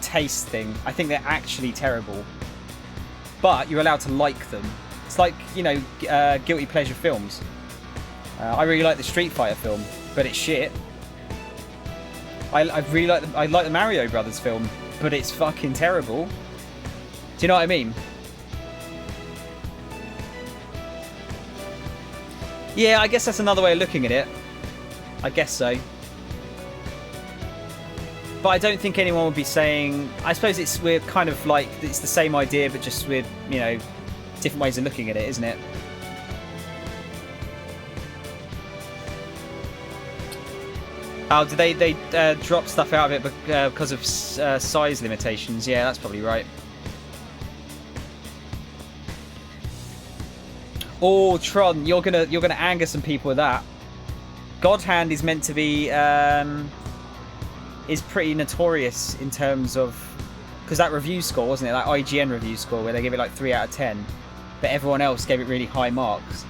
taste thing. I think they're actually terrible, but you're allowed to like them. It's like, you know, guilty pleasure films. I really like the Street Fighter film, but it's shit. I really like the Mario Brothers film, but it's fucking terrible. Do you know what I mean? Yeah, I guess that's another way of looking at it. I guess so. But I don't think anyone would be saying... I suppose we're kind of like... It's the same idea, but just with, you know, different ways of looking at it, isn't it? Oh, did they drop stuff out of it because of size limitations? Yeah, that's probably right. Oh, Tron, you're gonna anger some people with that. God Hand is meant to be is pretty notorious in terms of because that review score, wasn't it? That IGN review score where they give it like 3 out of 10, but everyone else gave it really high marks.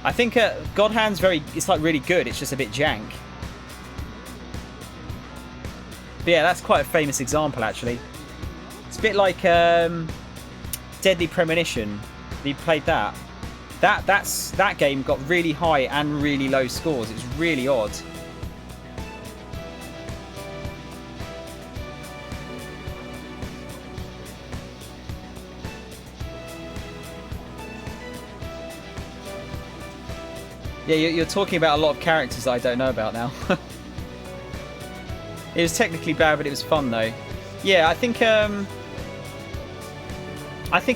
I think God Hand's it's like really good. It's just a bit jank. But yeah, that's quite a famous example actually. It's a bit like Deadly Premonition. Have you played that? That game got really high and really low scores. It's really odd. Yeah, you're talking about a lot of characters that I don't know about now. It was technically bad, but it was fun though. Yeah, I think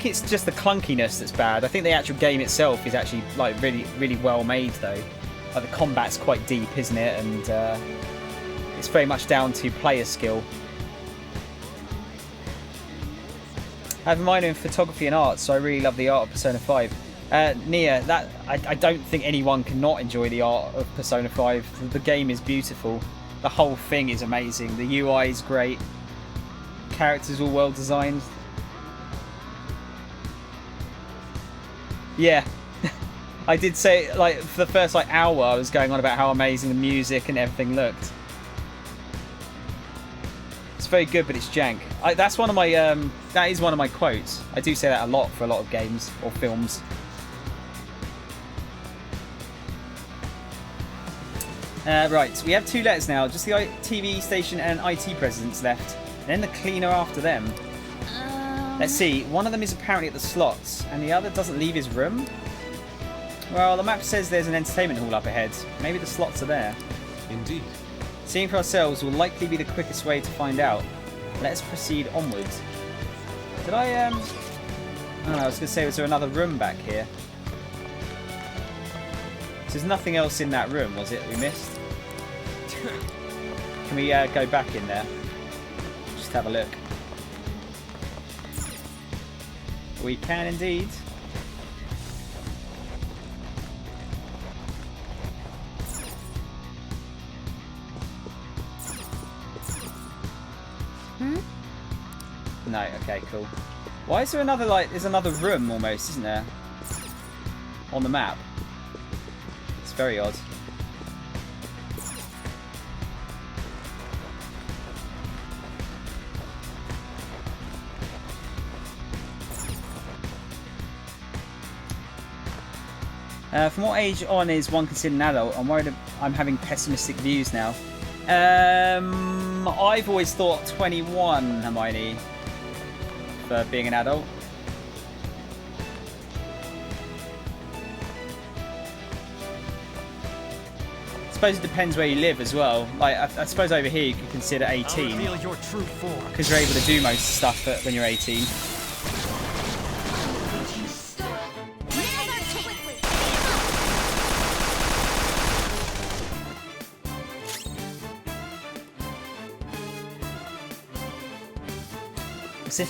it's just the clunkiness that's bad. I think the actual game itself is actually like really well made though. Like the combat's quite deep, isn't it? And it's very much down to player skill. I have a minor in photography and art, so I really love the art of Persona 5. Nia, I don't think anyone can not enjoy the art of Persona 5. The game is beautiful. The whole thing is amazing. The UI is great. Characters all well designed. Yeah. I did say, like, for the first like hour I was going on about how amazing the music and everything looked. It's very good, but it's jank. That's one of my that is one of my quotes. I do say that a lot for a lot of games or films. Right, we have 2 letters now. Just the TV station and IT presidents left. Then the cleaner after them. Let's see. One of them is apparently at the slots, and the other doesn't leave his room. Well, the map says there's an entertainment hall up ahead. Maybe the slots are there. Indeed. Seeing for ourselves will likely be the quickest way to find out. Let's proceed onwards. Did I don't know, I was going to say, was there another room back here? There's nothing else in that room, was it, we missed? Can we go back in there? Just have a look. We can indeed. No, okay, cool. Why is there another, like, there's another room almost, isn't there? On the map. It's very odd. From what age on is one considered an adult? I'm worried I'm having pessimistic views now. I've always thought 21, Hermione, for being an adult. I suppose it depends where you live as well. Like, I suppose over here you could consider 18. Because you're able to do most stuff when you're 18.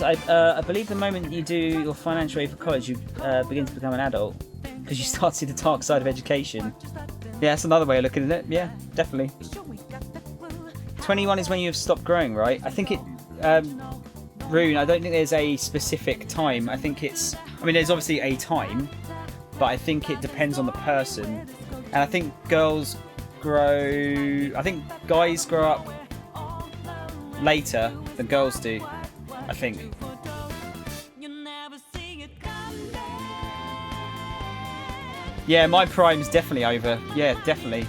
I believe the moment you do your financial aid for college, you begin to become an adult. Because you start to see the dark side of education. Yeah, that's another way of looking at it. Yeah, definitely. 21 is when you've stopped growing, right? I think it... Rune, I don't think there's a specific time. I think it's... I mean, there's obviously a time. But I think it depends on the person. And I think girls grow... I think guys grow up later than girls do. I think. Yeah, my prime's definitely over. Yeah, definitely.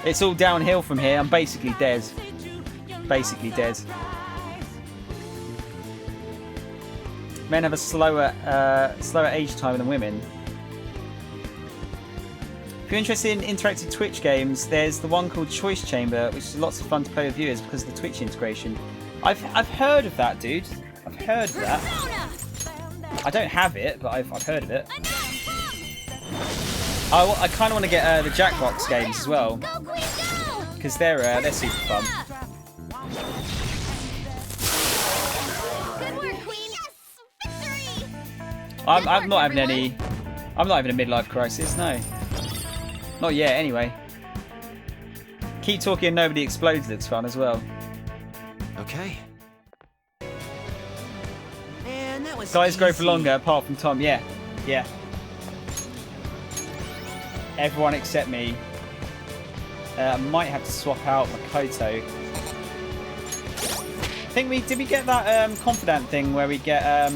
It's all downhill from here. I'm basically dead. Basically dead. Men have a slower age time than women. If you're interested in interactive Twitch games, there's the one called Choice Chamber, which is lots of fun to play with viewers because of the Twitch integration. I've heard of that, dude. I've heard of that. I don't have it, but I've heard of it. I kind of want to get the Jackbox games as well, because they're super fun. I'm not having any. I'm not having a midlife crisis, no. Not yet, anyway. Keep talking and nobody explodes looks fun as well. Okay. Man, that was Guys grow for easy. longer apart from Tom. Yeah. Yeah. Everyone except me. Might have to swap out Makoto. I think did we get that confidant thing where we get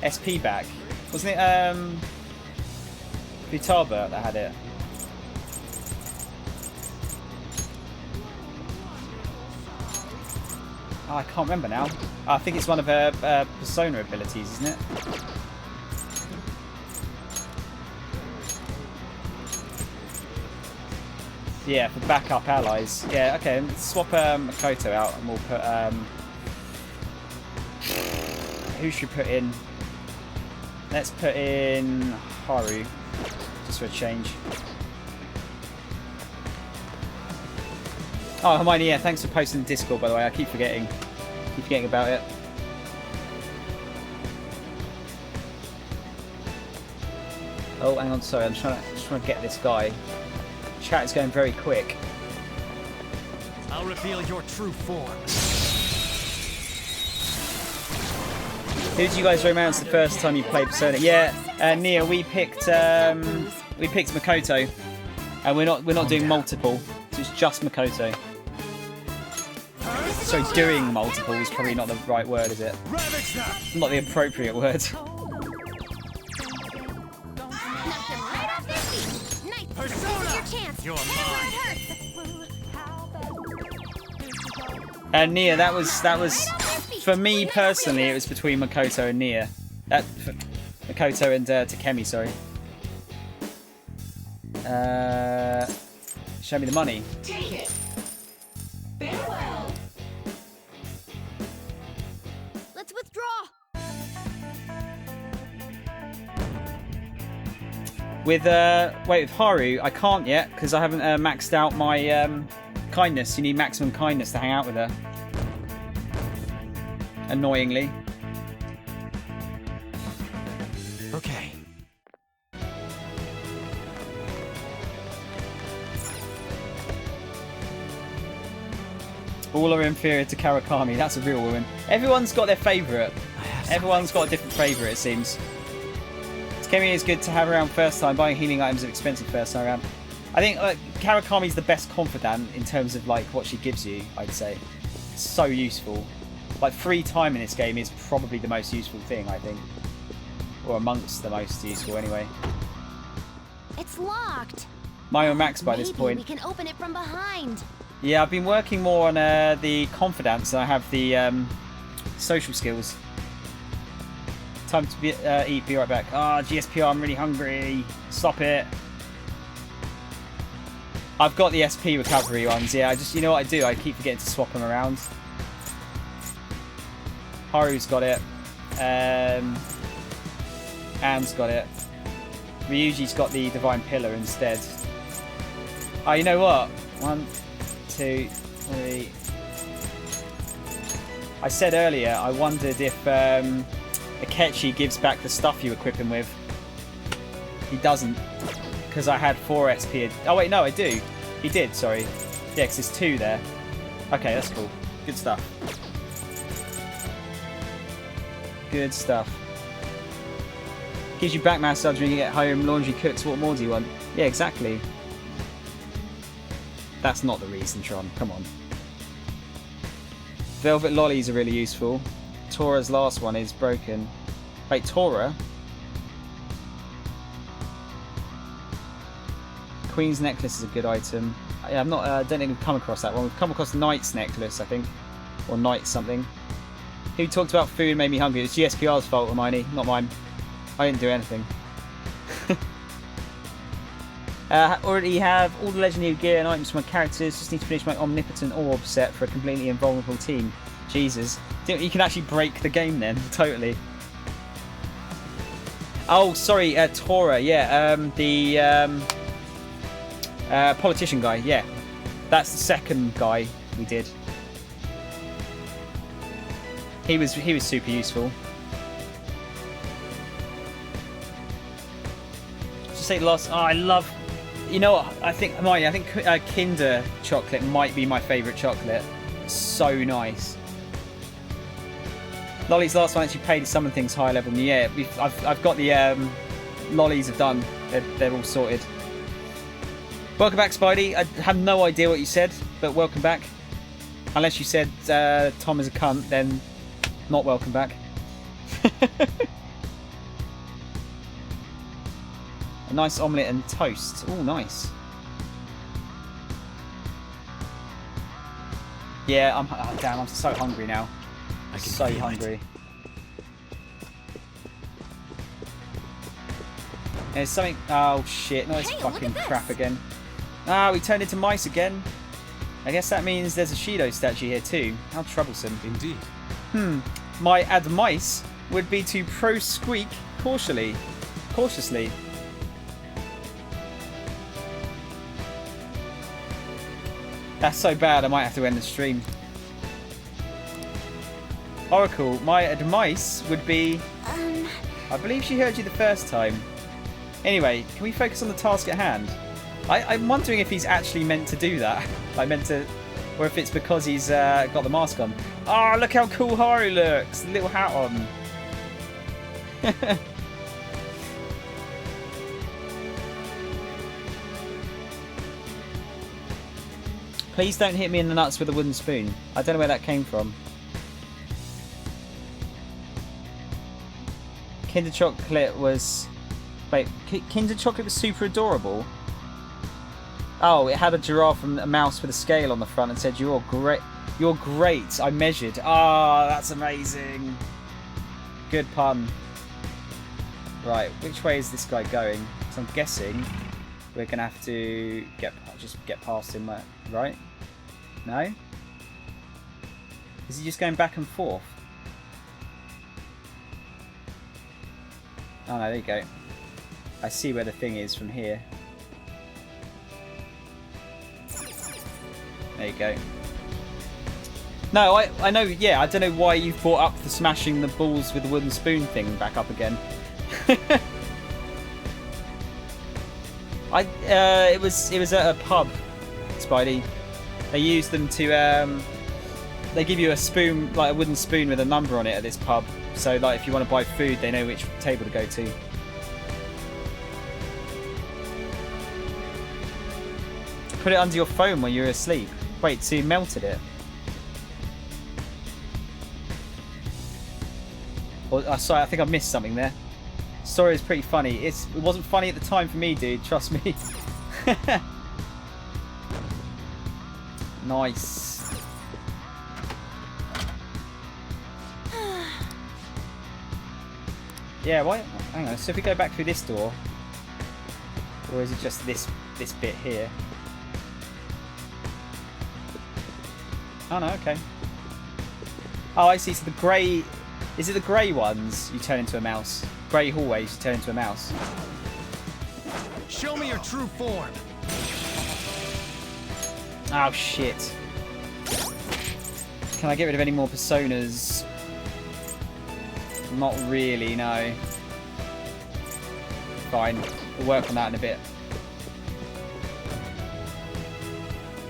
SP back? Wasn't it Futaba that had it? Oh, I can't remember now. I think it's one of her persona abilities, isn't it? Yeah, for backup allies. Yeah, okay, let's swap Makoto out and we'll put... who should we put in? Let's put in Haru, just for a change. Oh, Hermione, yeah, thanks for posting the Discord, by the way. I keep forgetting about it. Oh, hang on, sorry, I'm trying to get this guy. Chat is going very quick. I'll reveal your true form. Who did you guys romance the first time you played Persona? Yeah, Nia, we picked Makoto, and we're not doing multiple. So it's just Makoto. So doing multiple is probably not the right word, is it? Not the appropriate word. And Nia, that was for me personally. It was between Makoto and Nia. Makoto and Takemi, sorry. Show me the money. Take it. Farewell. Let's withdraw. With Haru, I can't yet because I haven't maxed out my kindness. You need maximum kindness to hang out with her. Annoyingly. Okay. All are inferior to Karakami. That's a real woman. Everyone's got their favourite. Everyone's got a different favourite, it seems. Takemi is good to have around first time. Buying healing items are expensive first time around. I think Karakami's the best confidant in terms of like what she gives you, I'd say. It's so useful. Like free time in this game is probably the most useful thing, I think. Or amongst the most useful anyway. It's locked. Mine are max by this Maybe point. we can open it from behind. Yeah, I've been working more on the confidence than I have the social skills. Time to eat, be right back. Ah, GSPR, I'm really hungry. Stop it. I've got the SP recovery ones, yeah. You know what I do? I keep forgetting to swap them around. Haru's got it. Anne's got it. Ryuji's got the Divine Pillar instead. Oh, you know what? 1, 2, 3. I said earlier, I wondered if Akechi gives back the stuff you equip him with. He doesn't. Because I had 4 SP. Oh wait, no, I do. He did, sorry. Yeah, because there's 2 there. Okay, that's cool. Good stuff. Good stuff. Gives you back massage when you get home, laundry cooks, what more do you want? Yeah, exactly. That's not the reason, Tron. Come on. Velvet lollies are really useful. Tora's last one is broken. Wait, Tora? Queen's necklace is a good item. Yeah, I'm not. Don't think we've come across that one. We've come across Knight's necklace, I think, or Knight something. Who talked about food and made me hungry? It's GSPR's fault, Hermione, not mine. I didn't do anything. Already have all the legendary gear and items for my characters. Just need to finish my omnipotent orb set for a completely invulnerable team. Jesus, you can actually break the game then, totally. Oh, sorry, Tora. Yeah, the politician guy. Yeah, that's the second guy we did. He was super useful. Just say lost. Oh, I love. You know what? I think Kinder chocolate might be my favourite chocolate. So nice. Lolly's last one actually paid to summon things higher level. Yeah, I've got the lollies are done. They're all sorted. Welcome back, Spidey. I have no idea what you said, but welcome back. Unless you said Tom is a cunt, then not welcome back. A nice omelette and toast. Oh, nice. Yeah, damn, I'm so hungry now. I'm so hungry. There's something. Oh shit! No, it's fucking crap again. Ah, we turned into mice again. I guess that means there's a Shido statue here too. How troublesome. Indeed. My advice would be to pro-squeak cautiously. That's so bad, I might have to end the stream. Oracle, my advice would be... I believe she heard you the first time. Anyway, can we focus on the task at hand? I'm wondering if he's actually meant to do that. Like, meant to... Or if it's because he's got the mask on. Oh, look how cool Haru looks! The little hat on. Please don't hit me in the nuts with a wooden spoon. I don't know where that came from. Kinder Chocolate was... Wait, Kinder Chocolate was super adorable? Oh, it had a giraffe and a mouse with a scale on the front and said, "You're great. You're great. I measured." Ah, that's amazing. Good pun. Right, which way is this guy going? So I'm guessing we're going to have to just get past him, right? No? Is he just going back and forth? Oh no, there you go. I see where the thing is from here. There you go. No, I know, yeah, I don't know why you've brought up the smashing the balls with the wooden spoon thing back up again. It was at a pub, Spidey. They use them to, they give you a spoon, like a wooden spoon with a number on it at this pub. So, like, if you want to buy food, they know which table to go to. Put it under your phone when you're asleep. Wait, so you melted it? Or, sorry, I think I missed something there. Story is pretty funny. It wasn't funny at the time for me, dude. Trust me. Nice. Yeah, why? Hang on. So if we go back through this door, or is it just this bit here? Oh no, okay. Oh, I see. So the grey... Is it the grey ones you turn into a mouse? Grey hallways you turn into a mouse? Show me your true form. Oh, shit. Can I get rid of any more personas? Not really, no. Fine. We'll work on that in a bit.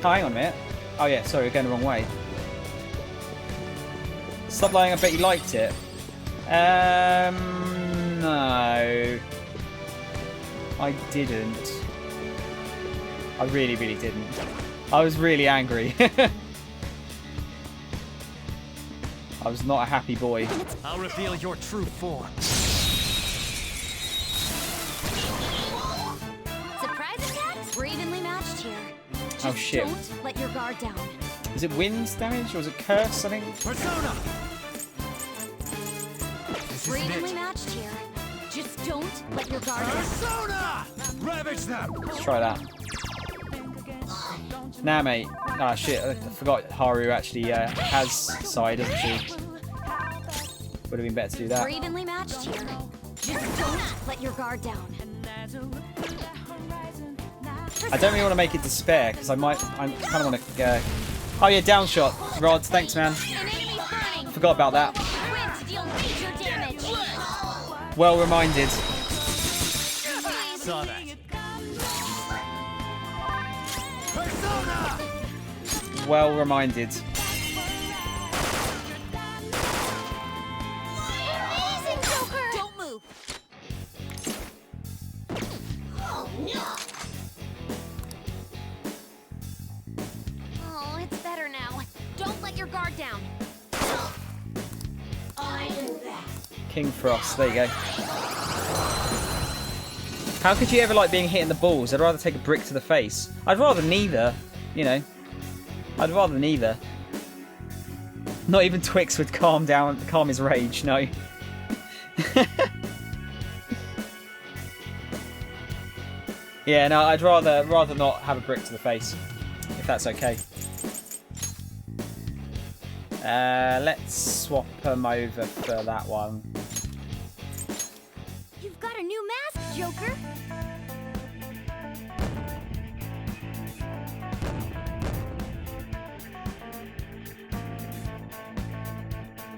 Oh, hang on a minute. Oh yeah, sorry, we're going the wrong way. Stop lying, I bet you liked it. No. I didn't. I really, really didn't. I was really angry. I was not a happy boy. I'll reveal your true form. Surprise attacks? We're evenly matched here. Oh shit. Don't let your guard down. Is it winds damage or is it curse, I think? Persona! We're evenly matched here. Just don't let your guard down. Persona! Ravage them! Let's try that. Nah, mate. Ah, shit. I forgot Haru actually has side, doesn't she? Would have been better to do that. We're evenly matched here. Just don't let your guard down. I don't really want to make it despair because I kind of want to. Oh yeah, down shot. Rod, thanks, man. Forgot about that. Well reminded. Saw that. Persona! well reminded. Amazing, Joker! Don't move. Oh no! Oh, it's better now. Don't let your guard down. I am that. King Frost, there you go. How could you ever like being hit in the balls? I'd rather take a brick to the face. I'd rather neither, you know. I'd rather neither. Not even Twix would calm his rage, no. Yeah, no, I'd rather not have a brick to the face, if that's okay. Let's swap them over for that one. You've got a new mask, Joker.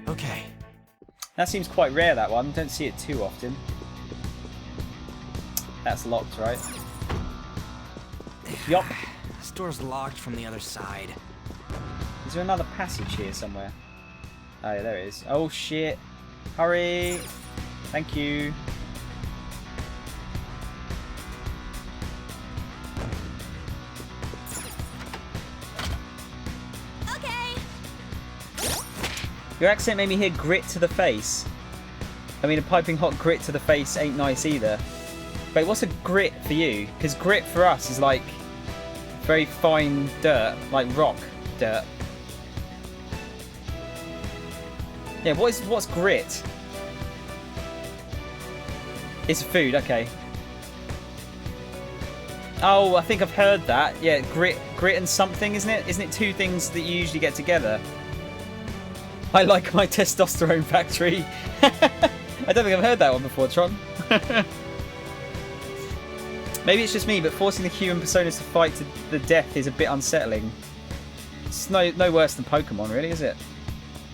Okay. That seems quite rare, that one. Don't see it too often. That's locked, right? Yup. This door's locked from the other side. Is there another passage here somewhere? Oh, yeah, there it is. Oh, shit. Hurry. Thank you. Okay. Your accent made me hear grit to the face. I mean, a piping hot grit to the face ain't nice either. Wait, what's a grit for you? Because grit for us is like very fine dirt, like rock dirt. Yeah, what's grit? It's food, okay. Oh, I think I've heard that. Yeah, grit and something, isn't it? Isn't it two things that you usually get together? I like my testosterone factory. I don't think I've heard that one before, Tron. Maybe it's just me, but forcing the human personas to fight to the death is a bit unsettling. It's no worse than Pokemon, really, is it?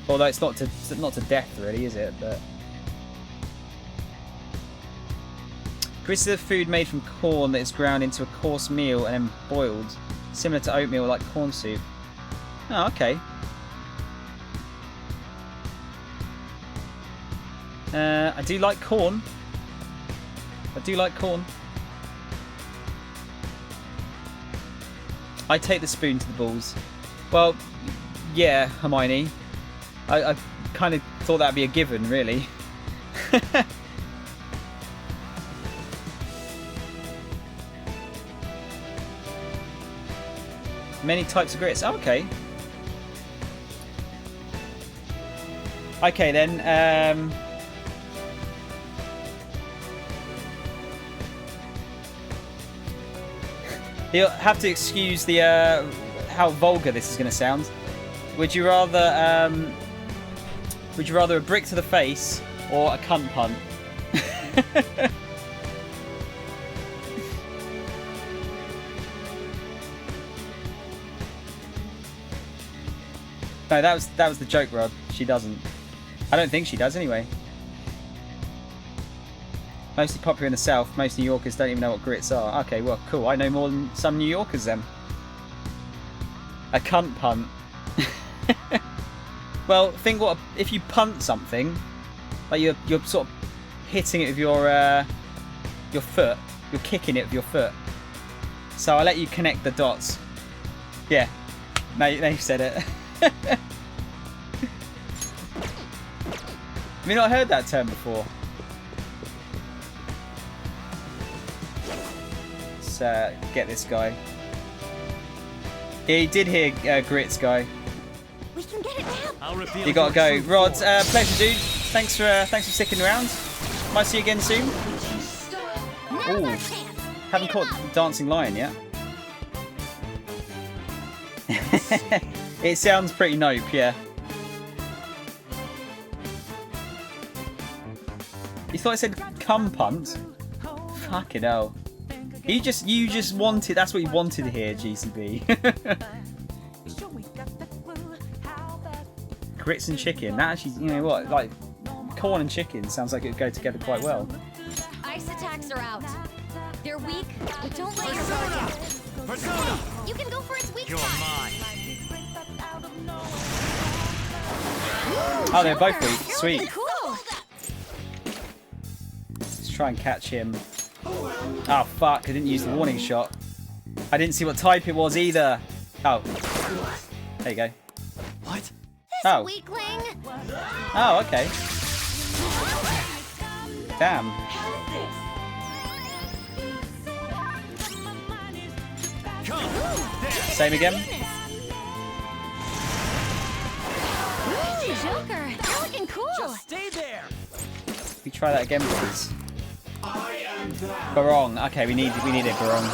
Although it's not to death, really, is it? But grits is a food made from corn that is ground into a coarse meal and then boiled, similar to oatmeal, like corn soup. Oh, okay. I do like corn. I do like corn. I take the spoon to the balls. Well, yeah, Hermione. I kind of thought that'd be a given, really. Many types of grits. Oh, okay. Okay then. You'll have to excuse the how vulgar this is going to sound. Would you rather a brick to the face or a cunt punt? No, that was the joke, Rod. She doesn't. I don't think she does anyway. Mostly popular in the South. Most New Yorkers don't even know what grits are. Okay, well, cool. I know more than some New Yorkers then. A cunt punt. Well, think what if you punt something, like you're sort of hitting it with your foot. You're kicking it with your foot. So I'll let you connect the dots. Yeah. Now you've said it. Have you not heard that term before? Let's get this guy. Yeah, he did hear grits, guy. We can get it now. You gotta go, Rod. Pleasure, dude. Thanks for sticking around. Might see you again soon. Ooh, haven't caught Dancing Lion yet. It sounds pretty nope, yeah. You thought I said cum punt? Fucking hell. You just wanted, that's what you wanted to hear, GCB. Grits and chicken. That actually, you know what, like corn and chicken sounds like it would go together quite well. Ice attacks are out. They're weak, but don't let your guard down. Persona! You can go for its weak You're spot. mine. Oh, they're both weak. You're Sweet. looking cool. Let's try and catch him. Oh, fuck. I didn't use the warning shot. I didn't see what type it was either. Oh. There you go. What? Oh. Weakling. Oh, okay. Damn. Same again. Ooh, Joker, you're looking cool. Just stay there. We try that again, please. Barong. Okay, we need a Barong.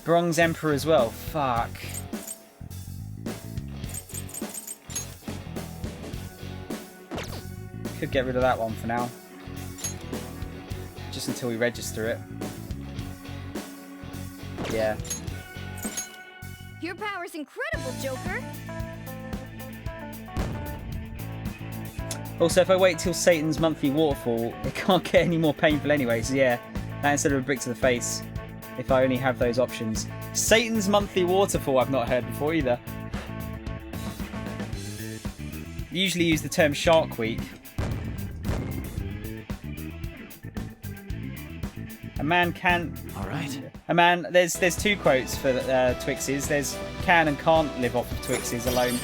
Barong's Emperor as well. Fuck. Could get rid of that one for now. Just until we register it. Yeah. Your power's incredible, Joker. Also, if I wait till Satan's monthly waterfall, it can't get any more painful anyway, so yeah. That instead of a brick to the face, if I only have those options. Satan's monthly waterfall I've not heard before either. Usually use the term Shark Week. A man can... Alright. A man... There's two quotes for Twixes. There's can and can't live off of Twixes alone.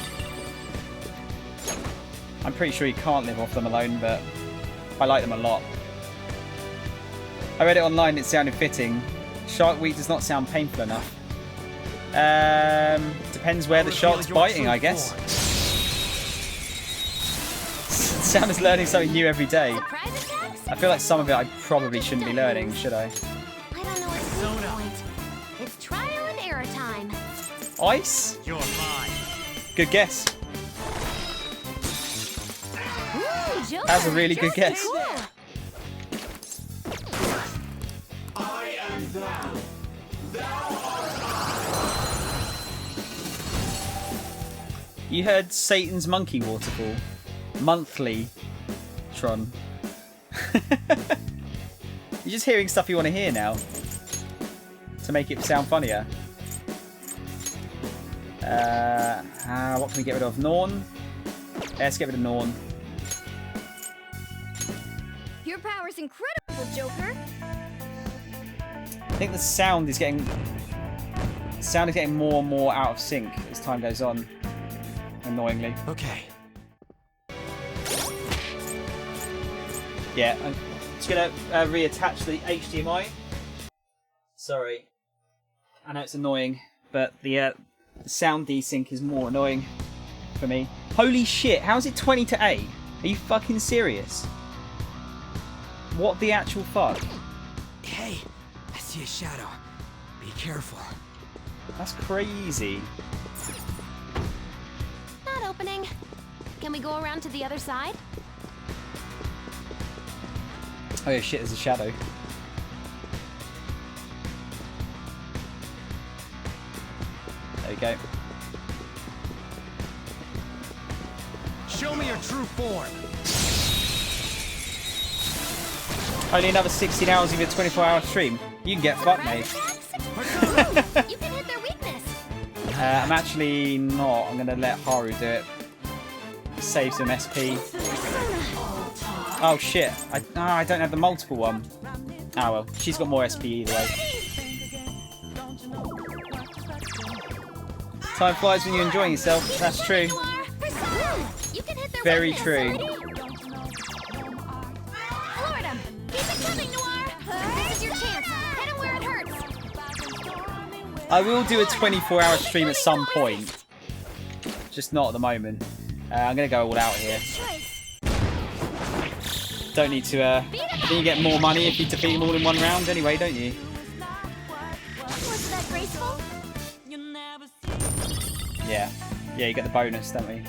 I'm pretty sure you can't live off them alone, but I like them a lot. I read it online, it sounded fitting. Shark Week does not sound painful enough. Depends where the shark's biting, I guess. Sam is learning something new every day. I feel like some of it I probably shouldn't be learning, should I? I don't know what's the point. It's trial and error time. Ice? You're mine. Good guess. Ooh, Joker, That's a really good guess. Cool. I am thou. Thou art I. You heard Satan's monkey waterfall. Monthly. Tron. You're just hearing stuff you want to hear now. To make it sound funnier. What can we get rid of? Norn? Yeah, let's get rid of Norn. Your power's incredible, Joker. I think the sound is getting... The sound is getting more and more out of sync as time goes on. Annoyingly. Okay. Yeah, I'm just going to reattach the HDMI. Sorry. I know it's annoying, but the sound desync is more annoying for me. Holy shit, how is it 20 to 8? Are you fucking serious? What the actual fuck? Hey, I see a shadow. Be careful. That's crazy. Not opening. Can we go around to the other side? Oh yeah, shit, there's a shadow. There we go. Show me your true form. Only another 16 hours of your 24-hour stream. You can get fucked, mate. You can hit their weakness. I'm actually not. I'm going to let Haru do it. Save some SP. Oh shit, I don't have the multiple one. Oh well, she's got more SP either way. Time flies when you're enjoying yourself, that's true. Very true. Florida, keep it coming, Noir. This is your chance. Hit him where it hurts. I will do a 24-hour stream at some point. Just not at the moment. I'm going to go all out here. Don't need to, I think you get more money if you defeat them all in one round anyway, don't you? Wasn't that graceful? Yeah. Yeah, you get the bonus, don't we?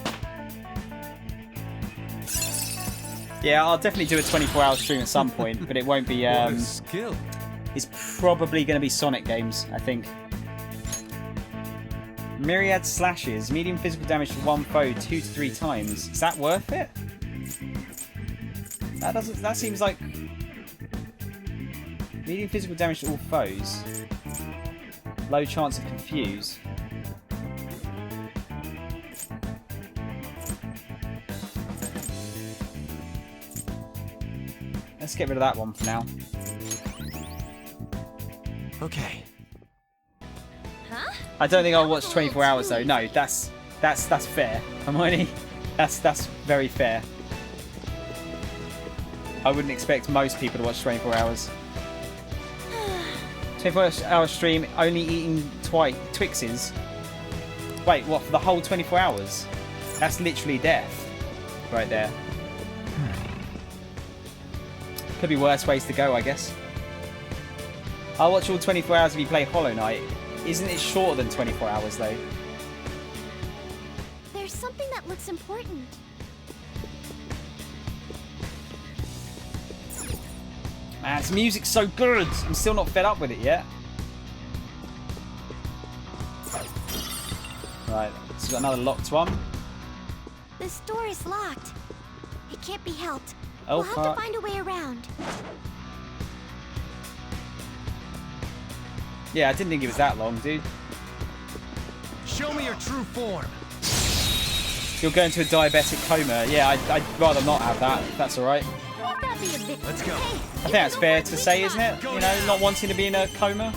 Yeah, I'll definitely do a 24-hour stream at some point, but it won't be, skill. It's probably going to be Sonic games, I think. Myriad slashes, medium physical damage to one foe 2 to 3 times. Is that worth it? That seems like medium physical damage to all foes. Low chance of confuse. Let's get rid of that one for now. Okay. Huh? I don't think I'll watch 24 hours though. No, that's fair. Hermione, that's very fair. I wouldn't expect most people to watch 24 hours. 24-hour stream, only eating Twixes. Wait, what, for the whole 24 hours? That's literally death. Right there. Could be worse ways to go, I guess. I'll watch all 24 hours if you play Hollow Knight. Isn't it shorter than 24 hours, though? There's something that looks important. Man, this music's so good. I'm still not fed up with it yet. Right, so we've got another locked one. This door is locked. It can't be helped. Oh, we'll have to find a way around. Yeah, I didn't think it was that long, dude. Show me your true form. You're going to a diabetic coma. Yeah, I'd rather not have that, if that's alright. Let's go. I think that's fair to say, isn't it? You know, not wanting to be in a coma.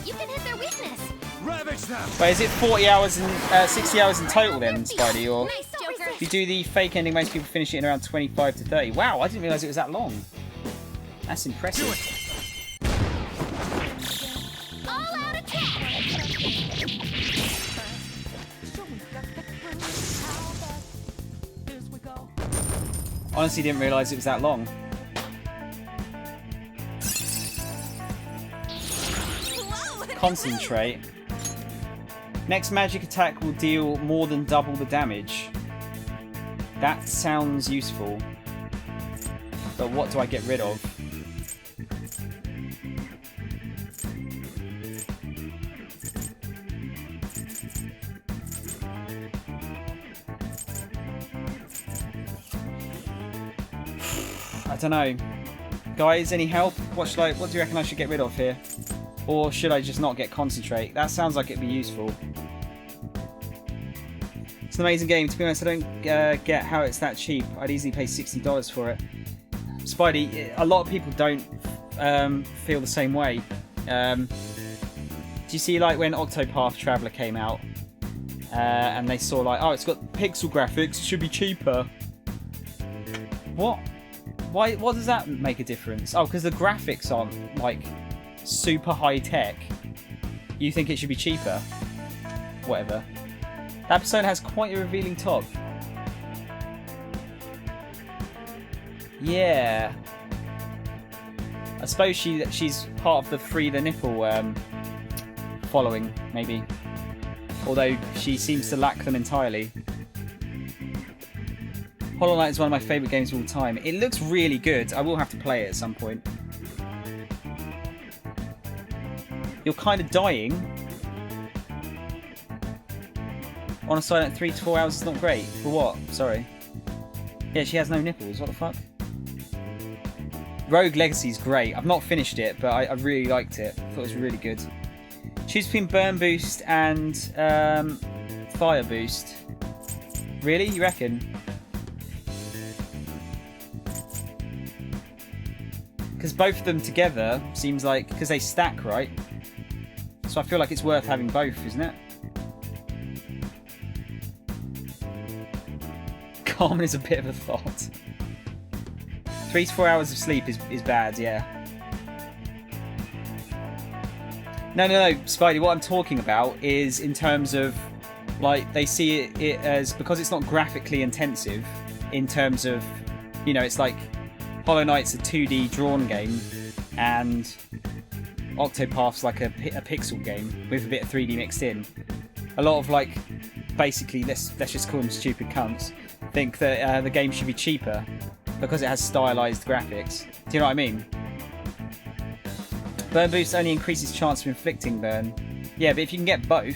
You can hit their weakness. Ravage them. Wait, is it 40 hours and 60 hours in total then, Spidey? Or Nice, Joker. if you do the fake ending, most people finish it in around 25 to 30. Wow, I didn't realise it was that long. That's impressive. All out attack. Honestly, didn't realise it was that long. Concentrate. Next magic attack will deal more than double the damage. That sounds useful. But what do I get rid of? I don't know. Guys, any help? What do you reckon I should get rid of here? Or should I just not get concentrate? That sounds like it'd be useful. It's an amazing game. To be honest, I don't get how it's that cheap. I'd easily pay $60 for it. Spidey, a lot of people don't feel the same way. Do you see, like, when Octopath Traveler came out and they saw, like, oh, it's got pixel graphics, should be cheaper. What? Why? What does that make a difference? Oh, because the graphics aren't, like, super high tech. You think it should be cheaper? Whatever. That persona has quite a revealing top. Yeah. I suppose she's part of the Free the Nipple following, maybe. Although she seems to lack them entirely. Hollow Knight is one of my favourite games of all time. It looks really good. I will have to play it at some point. You're kind of dying. On a silent 3 to 4 hours is not great. For what? Sorry. Yeah, she has no nipples. What the fuck? Rogue Legacy's great. I've not finished it, but I really liked it. I thought it was really good. Choose between Burn Boost and Fire Boost. Really? You reckon? Because both of them together seems like... Because they stack, right? So I feel like it's worth having both, isn't it? Carmen is a bit of a thought. 3 to 4 hours of sleep is bad, yeah. No, Spidey, what I'm talking about is in terms of, like, they see it as, because it's not graphically intensive, in terms of, you know, it's like, Hollow Knight's a 2D drawn game, and Octopath's like a pixel game with a bit of 3D mixed in. A lot of, like, basically, let's just call them stupid cunts, think that the game should be cheaper because it has stylized graphics. Do you know what I mean? Burn Boost only increases chance of inflicting burn. Yeah, but if you can get both...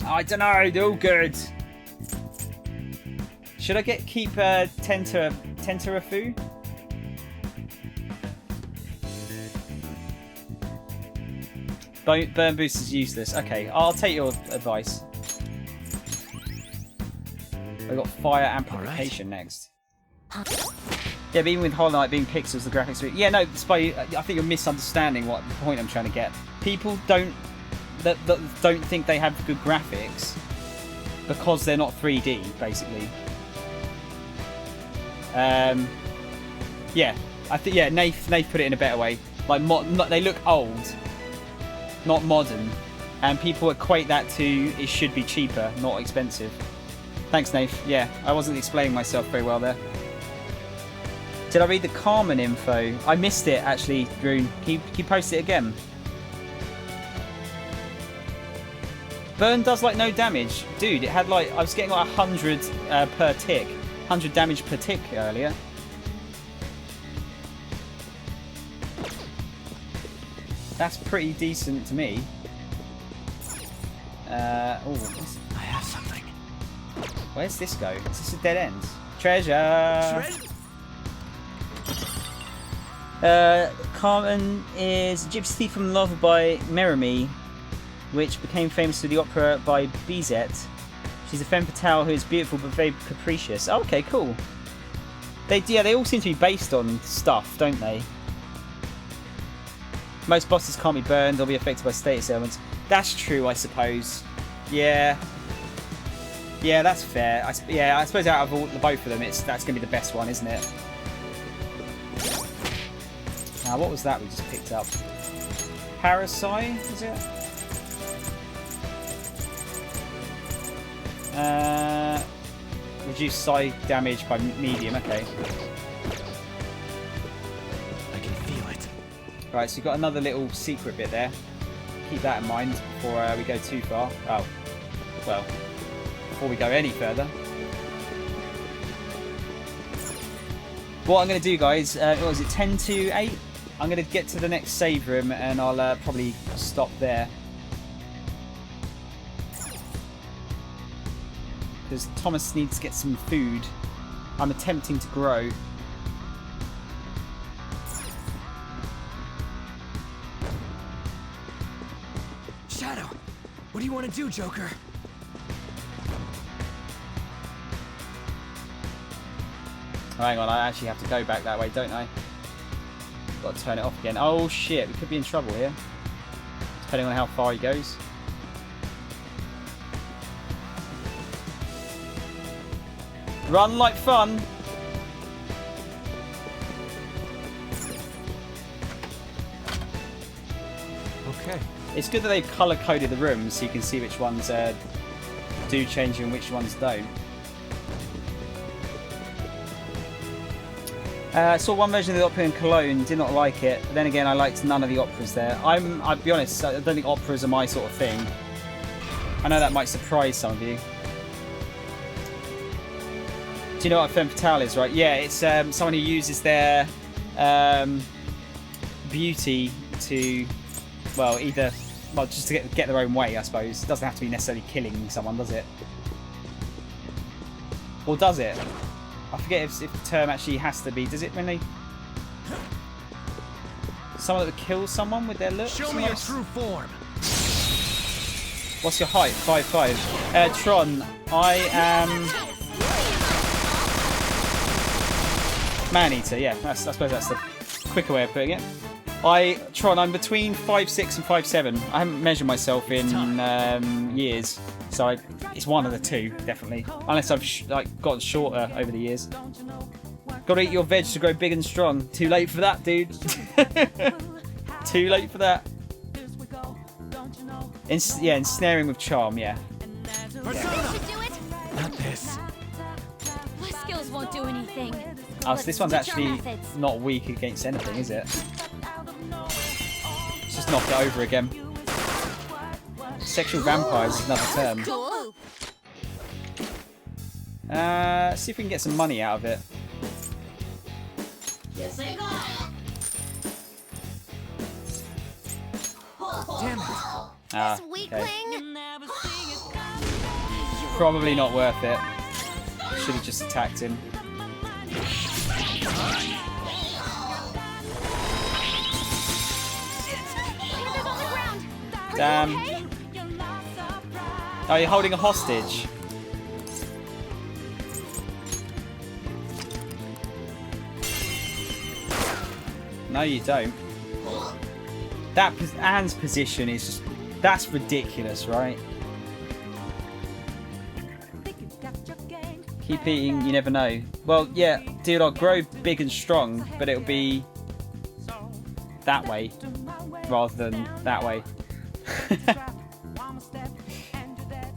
I don't know, they're all good. Should I keep Tentarafu? Burn boost is useless. Okay, I'll take your advice. We've got fire amplification next. Yeah, but even with Hollow Knight being pixels, the graphics are... Yeah, no, Spy, I think you're misunderstanding what the point I'm trying to get. People don't think they have good graphics because they're not 3D, basically. Yeah, I think Nath put it in a better way. Like they look old, not modern, and people equate that to it should be cheaper, not expensive. Thanks, Nath. Yeah, I wasn't explaining myself very well there. Did I read the Carmen info? I missed it actually, Droon. Can you post it again? Burn does like no damage, dude. It had like I was getting like 100 per tick, 100 damage per tick earlier. That's pretty decent to me. Oh, I have something. Where's this go? Is this a dead end? Treasure! Carmen is a gypsy thief from Love by Meremy, which became famous through the opera by Bizet. She's a femme fatale who is beautiful but very capricious. Oh, okay, cool. They all seem to be based on stuff, don't they? Most bosses can't be burned or be affected by status elements. That's true, I suppose. Yeah. Yeah, that's fair. I suppose out of the both of them, that's going to be the best one, isn't it? Now, what was that we just picked up? Parasite, is it? Reduce side damage by medium, okay. I can feel it. Right, so you've got another little secret bit there. Keep that in mind before we go too far. Oh, well, before we go any further. What I'm going to do, guys, what was it, 10 to 8? I'm going to get to the next save room and I'll probably stop there. Because Thomas needs to get some food. I'm attempting to grow. Shadow, what do you want to do, Joker? Oh, hang on, I actually have to go back that way, don't I? Got to turn it off again. Oh shit, we could be in trouble here. Depending on how far he goes. Run like fun! Okay. It's good that they've colour-coded the rooms so you can see which ones do change and which ones don't. I saw one version of the opera in Cologne, did not like it. But then again, I liked none of the operas there. I'll be honest, I don't think operas are my sort of thing. I know that might surprise some of you. Do you know what a femme fatale is, right? Yeah, it's someone who uses their beauty to, well, just to get their own way, I suppose. It doesn't have to be necessarily killing someone, does it? Or does it? I forget if the term actually has to be. Does it when they... Someone that would kill someone with their looks? Show me your true form. What's your height? 5'5". Tron, I am... Man-eater, yeah. I suppose that's the quicker way of putting it. Tron, I'm between 5'6" and 5'7". I haven't measured myself in years. So it's one of the two, definitely. Unless I've gotten shorter over the years. Gotta eat your veg to grow big and strong. Too late for that, dude. Too late for that. Ensnaring with charm, yeah. This should do it. Not this. My skills won't do anything. Oh, so this one's actually not weak against anything, is it? Let's just knock it over again. Sexual vampires is another term. See if we can get some money out of it. Damn it. Okay. Probably not worth it. Should have just attacked him. Damn. Oh, you're holding a hostage. No, you don't. That Anne's position is just... That's ridiculous, right? Keep eating, you never know. Well, yeah, dude, I'll grow big and strong, but it'll be that way rather than that way.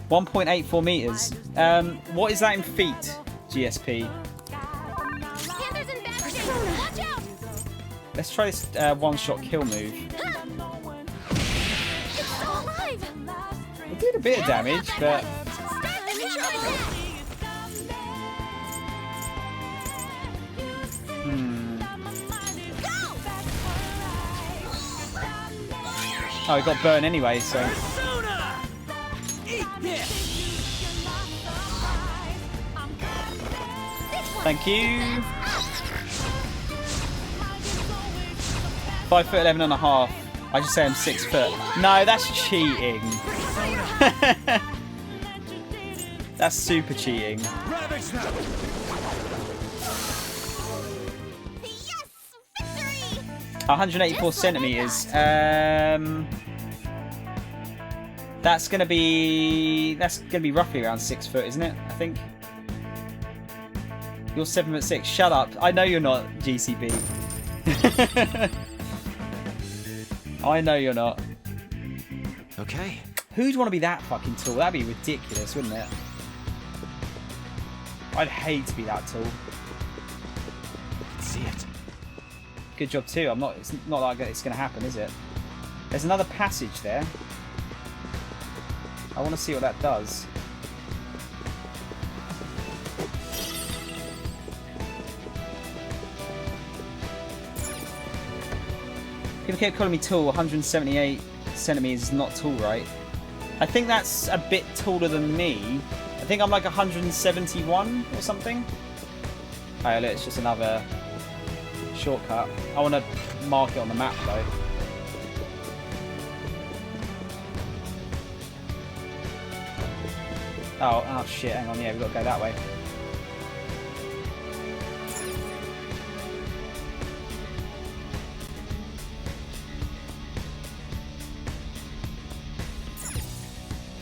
1.84 meters. What is that in feet, GSP? Let's try this one-shot kill move. It did a bit of damage, but... Oh, it got burned anyway, so... Thank you. 5'11.5". I just say I'm 6 foot. No, that's cheating. That's super cheating. 184 centimeters. That's gonna be roughly around 6 foot, isn't it? I think. You're 7'6". Shut up. I know you're not, GCB. I know you're not. Okay. Who'd want to be that fucking tall? That'd be ridiculous, wouldn't it? I'd hate to be that tall. I can see it. Good job too. It's not like it's going to happen, is it? There's another passage there. I want to see what that does. People kept calling me tall. 178 centimeters is not tall, right? I think that's a bit taller than me. I think I'm like 171 or something. Oh, look, it's just another shortcut. I want to mark it on the map though. Oh shit, hang on, yeah, we've got to go that way.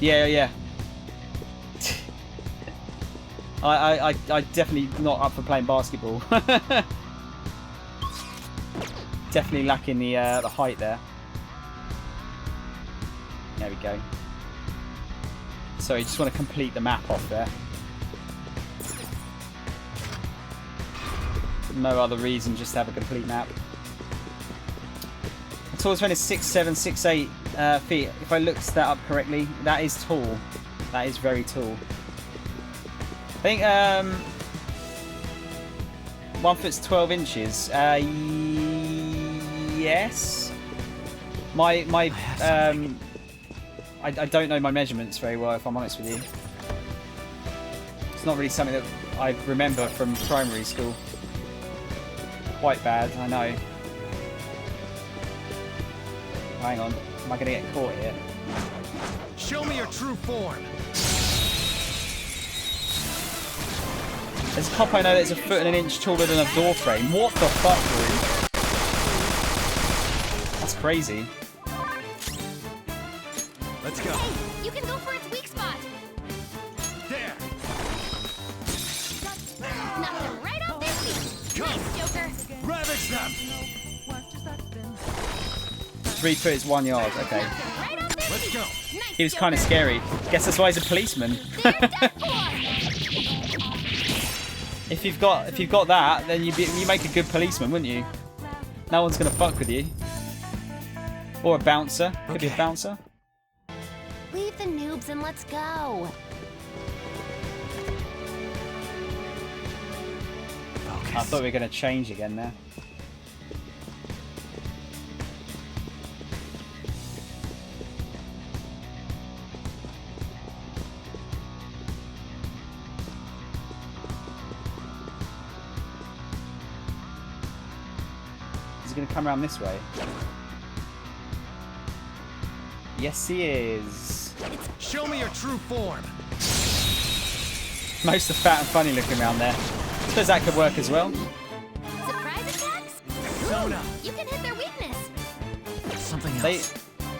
Yeah. I definitely not up for playing basketball. Definitely lacking the height there. There we go. So you just want to complete the map off there. No other reason, just to have a complete map. The tallest one is 6'7", 6'8" feet. If I looked that up correctly, that is tall. That is very tall. I think 1 foot's 12 inches. Yes. I don't know my measurements very well, if I'm honest with you. It's not really something that I remember from primary school. Quite bad, I know. Hang on, am I going to get caught here? Show me your true form. There's a cop I know that's 1 foot and an inch taller than a door frame. What the fuck, dude? That's crazy. Let's go. Hey, you can go for its weak spot. There. Knock them right off their feet. Nice, Joker. Ravage them. 3 foot is 1 yard. Okay. Let's go. He was kind of scary. Guess that's why he's a policeman. If you've got that, then you make a good policeman, wouldn't you? No one's gonna fuck with you. Or a bouncer. Could be a bouncer. Leave the noobs and let's go. I thought we were gonna change again there. he going to come around this way? Yes, he is. Show me your true form. Most of fat and funny looking around there. Suppose that could work as well. Surprise attacks? Sona. You can hit their weakness. Something else. They,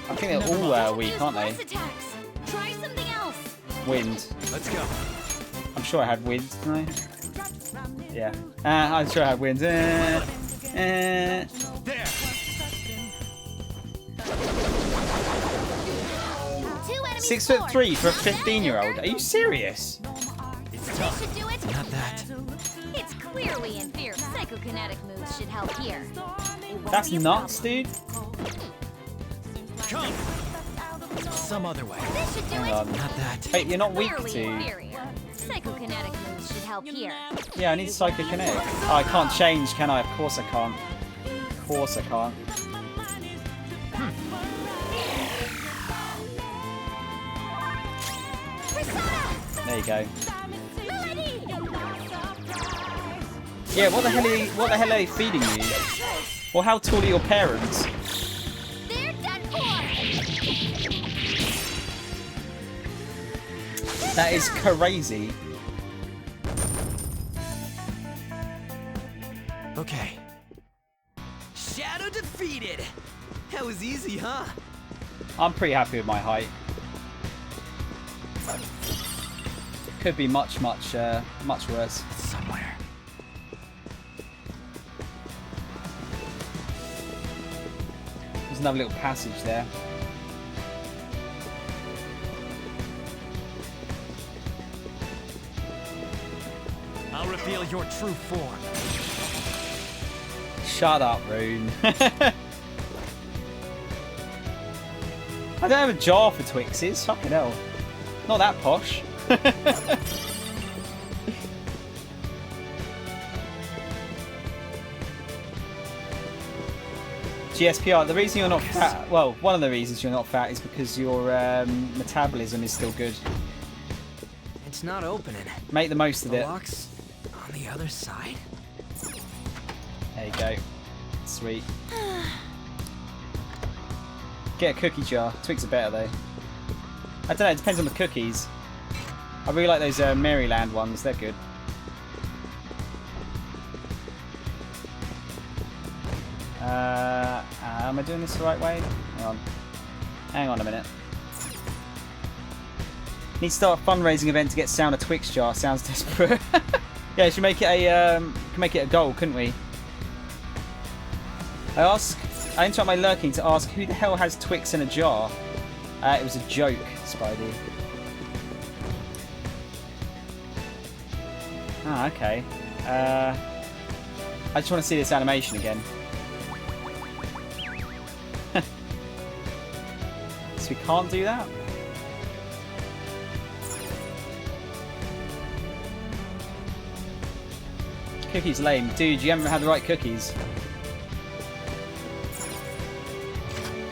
I think they're all weak, aren't they? Force attacks. Try something else. Wind. Let's go. I'm sure I had wind, didn't I? Yeah. I'm sure I had wind. There. 6'3" for a 15-year-old. Are you serious? It's This tough. should do it. Not that. It's clearly inferior. Psychokinetic moves should help here. That's nuts, dude. Come. Some other way. This should do Hang it. on. Not that. Wait, you're not weak Clearly to... inferior. Psychokinetic moves should help here. Yeah, I need psychokinetic. Oh, I can't change, can I? Of course I can't. Of course I can't. There you go. Yeah, what the hell are they feeding you? Or how tall are your parents? They're done for. That is crazy. Okay. Shadow defeated. That was easy, huh? I'm pretty happy with my height. Could be much worse. Somewhere. There's another little passage there. I'll reveal your true form. Shut up, Rune. I don't have a jar for Twixes. Fucking hell. Not that posh. GSPR, the reason you're not fat, well, one of the reasons you're not fat is because your metabolism is still good. It's not opening. Make the most of The it. lock's on the other side. There you go. Sweet. Get a cookie jar. Twigs are better though. I don't know, it depends on the cookies. I really like those Maryland ones, they're good. Am I doing this the right way? Hang on. Hang on a minute. Need to start a fundraising event to get Sound a Twix jar. Sounds desperate. Yeah, should make it a can make it a goal, couldn't we? I interrupt my lurking to ask who the hell has Twix in a jar. It was a joke, Spidey. Ah, okay. I just want to see this animation again. So we can't do that? Cookies lame. Dude, you haven't had the right cookies.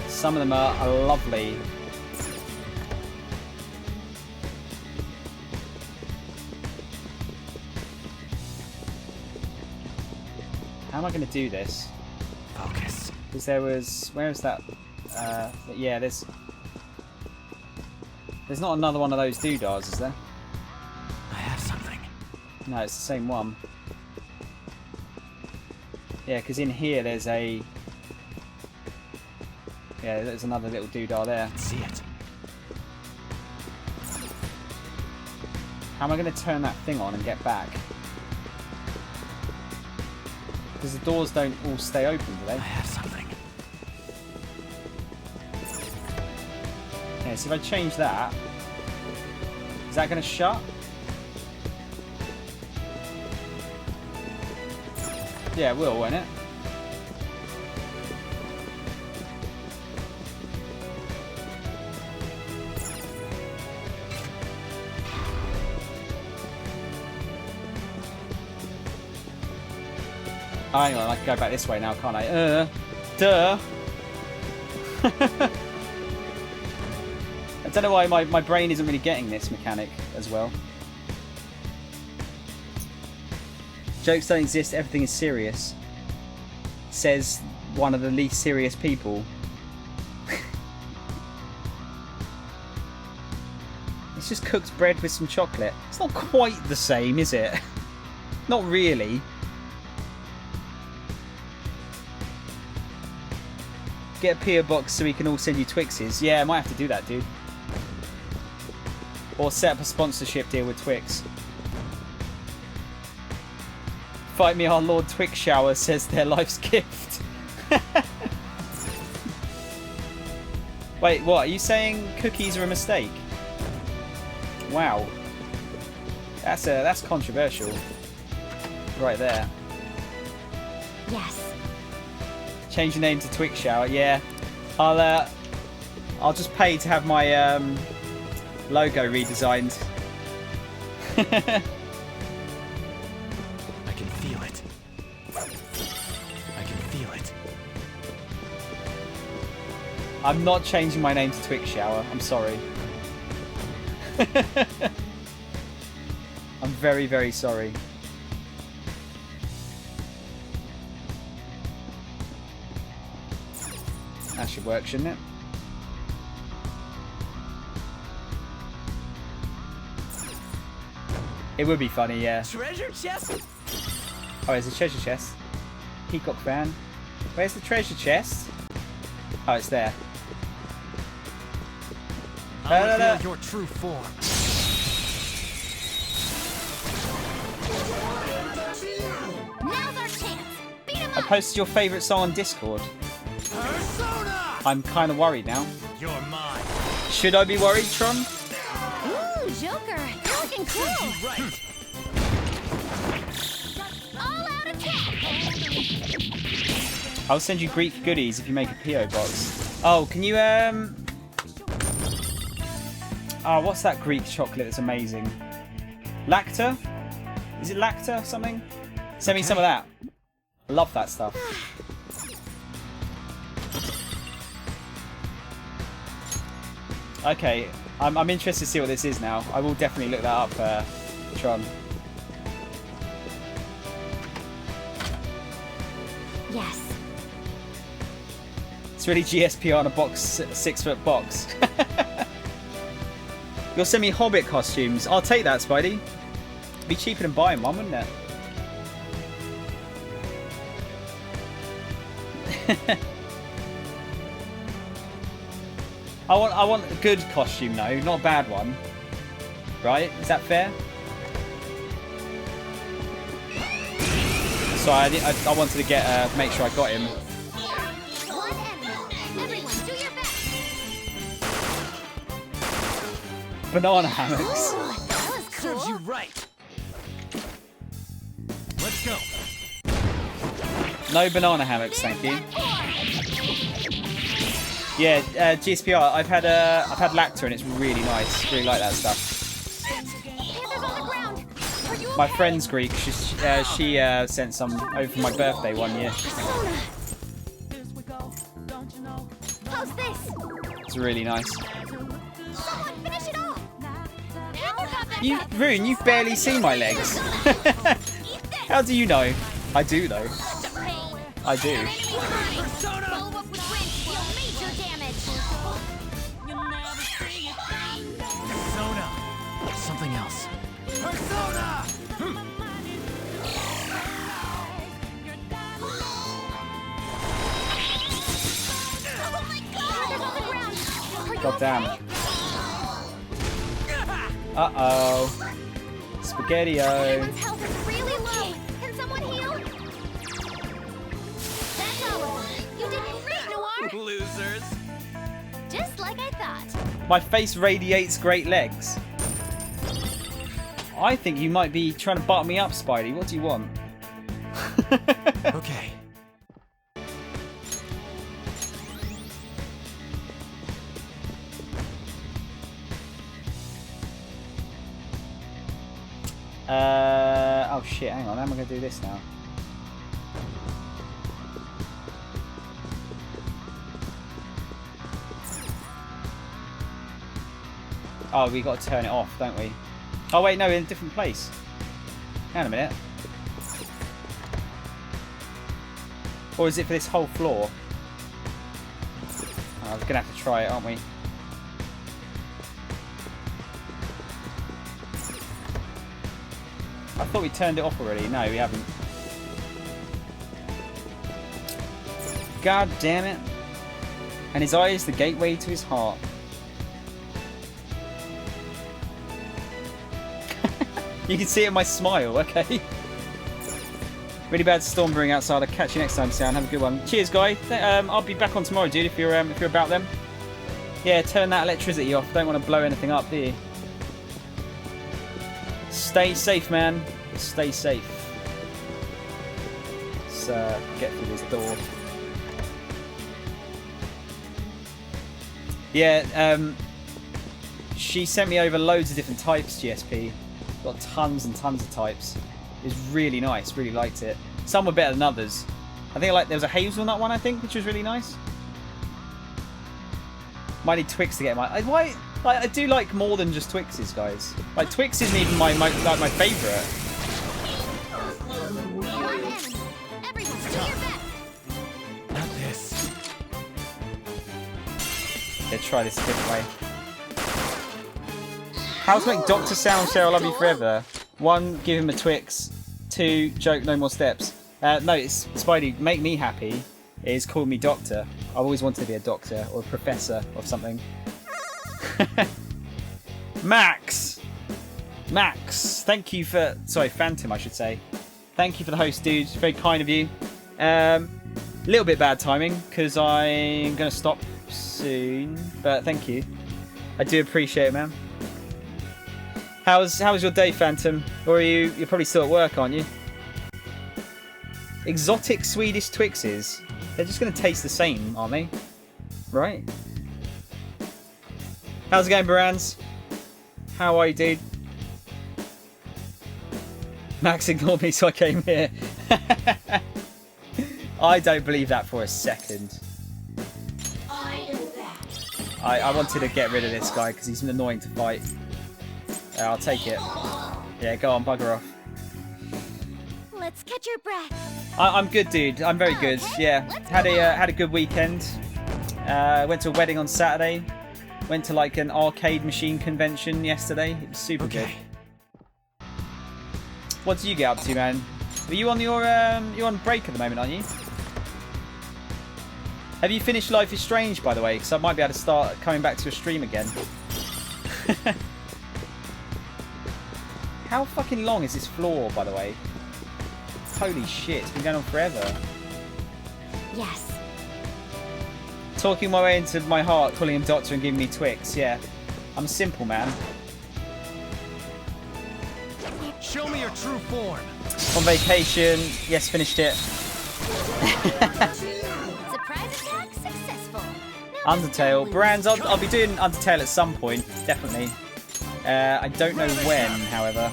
Some of them are lovely. How am I going to do this? Focus. Because there was... Where is that? Yeah, there's not another one of those doodahs, is there? I have something. No, it's the same one. Yeah, because in here there's a... Yeah, there's another little doodah there. See it. How am I going to turn that thing on and get back? Because the doors don't all stay open, do they? I have something. Yeah, so if I change that, is that going to shut? Yeah, it will, won't it? Oh, hang on, I can go back this way now, can't I? Duh. I don't know why my brain isn't really getting this mechanic as well. Jokes don't exist, everything is serious. Says one of the least serious people. It's just cooked bread with some chocolate. It's not quite the same, is it? Not really. Get a PO box so we can all send you Twixes. Yeah, I might have to do that, dude. Or set up a sponsorship deal with Twix. Fight me, our Lord Twix Shower says their life's gift. Wait, what? Are you saying cookies are a mistake? Wow. That's controversial. Right there. Yes. Change your name to Twix Shower. Yeah. I'll just pay to have my logo redesigned. I can feel it. I can feel it. I'm not changing my name to Twix Shower. I'm sorry. I'm very, very sorry. That should work, shouldn't it? It would be funny, yeah. Treasure chest? Oh, there's a treasure chest. Peacock fan. Where's the treasure chest? Oh, it's there. I'll reveal your true form. Now's our chance. Beat him I up. posted your favourite song on Discord. Persona! I'm kind of worried now. You're mine. Should I be worried, Tron? Ooh, Joker, you're looking cool. Right. All out attack. I'll send you Greek goodies if you make a PO box. Oh, can you Oh, what's that Greek chocolate that's amazing? Lacta? Is it Lacta something? Send me some of that. I love that stuff. Okay, I'm interested to see what this is now. I will definitely look that up, Tron. Yes. It's really GSP on a box, 6-foot box. You'll send me Hobbit costumes. I'll take that, Spidey. It'd be cheaper than buying one, wouldn't it? I want a good costume though, not a bad one. Right? Is that fair? Sorry, I wanted to get make sure I got him. Everyone, do your best. Banana hammocks. That was cool. Serves you right. Let's go. No banana hammocks, thank you. Yeah, GSPR. I've had Lacta and it's really nice. Really like that stuff. My friend's Greek. She sent some over for my birthday one year. How's this? It's really nice. Someone finish it off. Rune, you've barely seen my legs. How do you know? I do though. I do. Follow up with wrench, deal major damage. Persona. Something else. Persona! God damn. Uh-oh. Spaghetti-o. Everyone's health is really low. Can someone heal? That's all of them. You did great, Noir. Losers. Just like I thought. My face radiates great legs. I think you might be trying to butt me up, Spidey. What do you want? Okay. Oh shit, hang on, how am I going to do this now? Oh, we got to turn it off, don't we? Oh wait, no, in a different place. Hang on a minute. Or is it for this whole floor? Oh, we're gonna have to try it, aren't we? I thought we turned it off already. No, we haven't. God damn it. And his eye is the gateway to his heart. You can see it in my smile, okay? Really bad storm brewing outside. I'll catch you next time, Sound. Have a good one. Cheers, guy. I'll be back on tomorrow, dude, if you're about them. Yeah, turn that electricity off. Don't want to blow anything up, do you? Stay safe, man. Stay safe. Let's get through this door. Yeah, she sent me over loads of different types, GSP. Got tons and tons of types. It was really nice. Really liked it. Some were better than others. I think there was a hazelnut one, I think, which was really nice. Might need Twix to get my... Why? I do like more than just Twixes, guys. Like, Twix isn't even my favourite. Not this. Yeah, try this a different way. How to make Dr. Soundshower love you forever? 1, give him a Twix. 2, joke, no more steps. No, it's Spidey. Make me happy is call me doctor. I've always wanted to be a doctor or a professor of something. Max, thank you for... Sorry, Phantom, I should say. Thank you for the host, dude. Very kind of you. Little bit bad timing because I'm gonna stop soon, but thank you. I do appreciate it, man. How's your day, Phantom? Or you're probably still at work, aren't you? Exotic Swedish Twixes. They're just going to taste the same, aren't they? Right? How's it going, Barans? How are you, dude? Max ignored me, so I came here. I don't believe that for a second. I wanted to get rid of this guy because he's annoying to fight. I'll take it. Yeah, go on, bugger off. Let's catch your breath. I'm good, dude. I'm very good. Yeah, had a good weekend. Went to a wedding on Saturday. Went to like an arcade machine convention yesterday. It was super good. What did you get up to, man? Are you on you're on break at the moment, aren't you? Have you finished Life is Strange, by the way? Because I might be able to start coming back to your stream again. How fucking long is this floor, by the way? Holy shit, it's been going on forever. Yes. Talking my way into my heart, calling him doctor and giving me Twix. Yeah, I'm a simple man. Show me your true form. On vacation. Yes, finished it. Surprise attack successful. Undertale. Brands, I'll be doing Undertale at some point, definitely. I don't know when, however.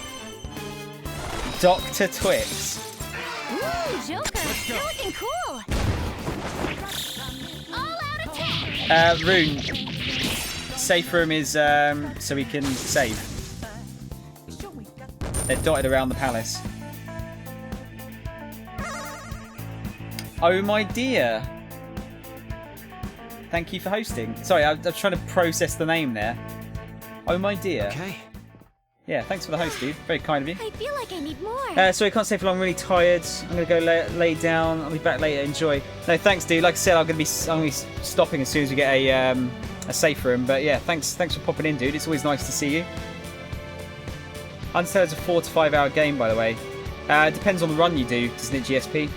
Dr. Twix. Ooh, Joker, you're looking cool. All out attack. Rune. Safe room is so we can save. They're dotted around the palace. Oh my dear. Thank you for hosting. Sorry, I was trying to process the name there. Oh my dear. Okay. Yeah, thanks for the host, dude. Very kind of you. I feel like I need more. Sorry, I can't stay for long. I'm really tired. I'm going to go lay down. I'll be back later. Enjoy. No, thanks, dude. Like I said, I'm going to be stopping as soon as we get a safe room. But yeah, thanks for popping in, dude. It's always nice to see you. Undertale is a 4 to 5 hour game, by the way. It depends on the run you do, doesn't it, GSP?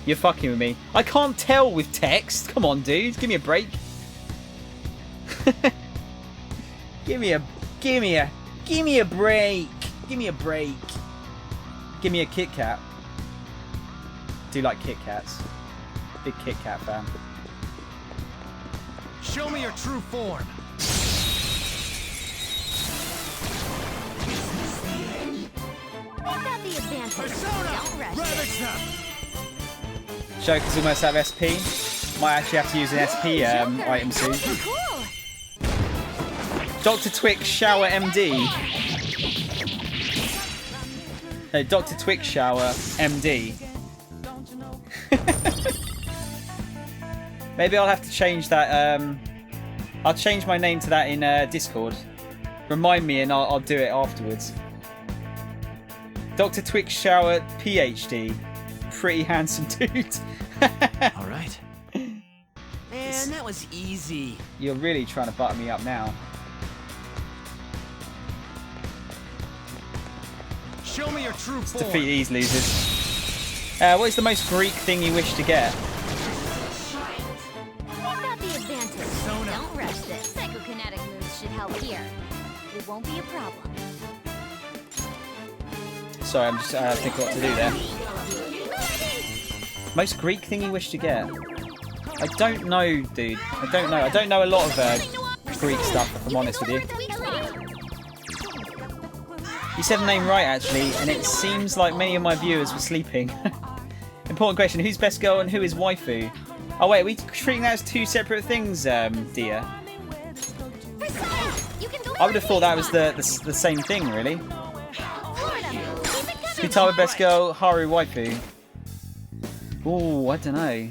You're fucking with me. I can't tell with text. Come on, dude. Give me a break. Give me a break. Give me a break. Give me a Kit Kat. Do you like Kit Kats? Big Kit Kat fan. Show me your true form. I've got the advantage. Don't rush. Joker's almost out of SP. Might actually have to use an SP item soon. Cool. Dr. Twix Shower MD. No, Dr. Twix Shower MD. Maybe I'll have to change that. I'll change my name to that in Discord. Remind me and I'll do it afterwards. Dr. Twix Shower, PhD. Pretty handsome dude. Alright. Man, that was easy. You're really trying to butter me up now. Show me your true form. Defeat these losers. What is the most Greek thing you wish to get? We've got the advantage. Don't rush this. Psychokinetic moves should help here. It won't be a problem. Sorry, I'm just thinking what to do there. Most Greek thing you wish to get? I don't know, dude. I don't know. I don't know a lot of Greek stuff, if I'm honest with you. You said the name right, actually, and it seems like many of my viewers were sleeping. Important question, who's best girl and who is waifu? Oh wait, are we treating that as two separate things, dear? I would have thought that was the same thing, really. Futaba best girl, Haru waifu. Ooh, I don't know.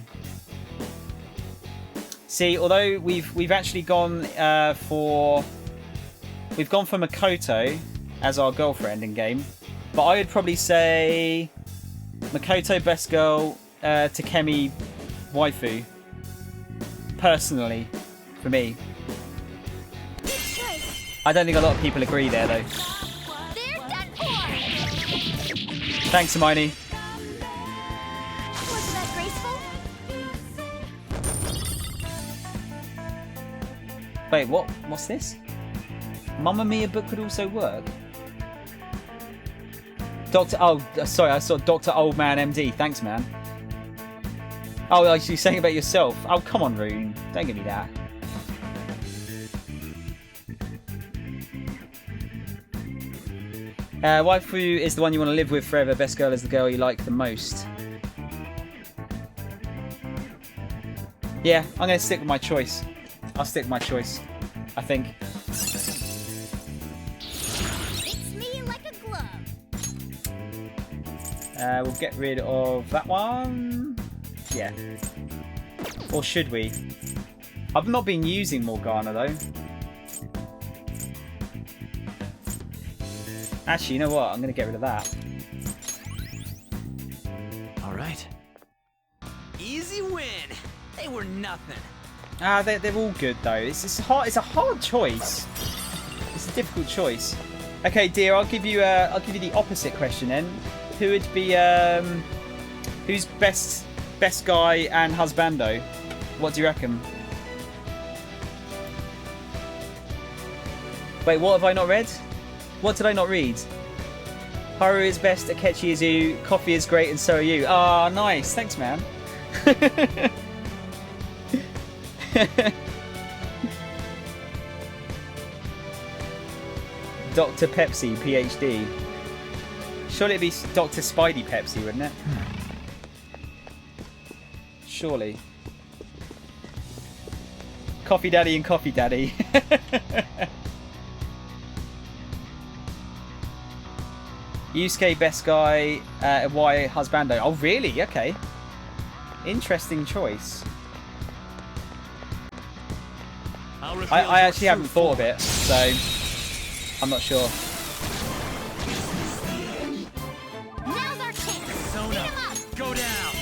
See, although we've actually gone for Makoto as our girlfriend in game, but I would probably say Makoto best girl, Takemi waifu. Personally, for me. I don't think a lot of people agree there though. Thanks, Hermione. Wasn't that graceful? Wait, what? What's this? Mamma Mia book could also work. Oh, sorry, I saw Dr. Old Man MD. Thanks, man. Oh, you're saying about yourself. Oh, come on, Rune. Don't give me that. Waifu is the one you want to live with forever. Best girl is the girl you like the most. Yeah, I'm going to stick with my choice. I'll stick with my choice, I think. Fits me like a glove. We'll get rid of that one. Yeah. Or should we? I've not been using Morgana though. Actually, you know what? I'm going to get rid of that. Alright. Easy win. They were nothing. They're all good though. It's a hard choice. It's a difficult choice. Okay, dear, I'll give you the opposite question then. Who would be who's best guy and husbando? What do you reckon? Wait, what have I not read? What did I not read? Haru is best, Akechi is you, coffee is great, and so are you. Ah, oh, nice. Thanks, man. Dr. Pepsi, PhD. Surely it'd be Dr. Spidey Pepsi, wouldn't it? Surely. Coffee Daddy and Coffee Daddy. Yusuke best guy, why husbando? Oh really? Okay. Interesting choice. I actually haven't thought of it, so I'm not sure. Now's our chance. Zone up. Go down.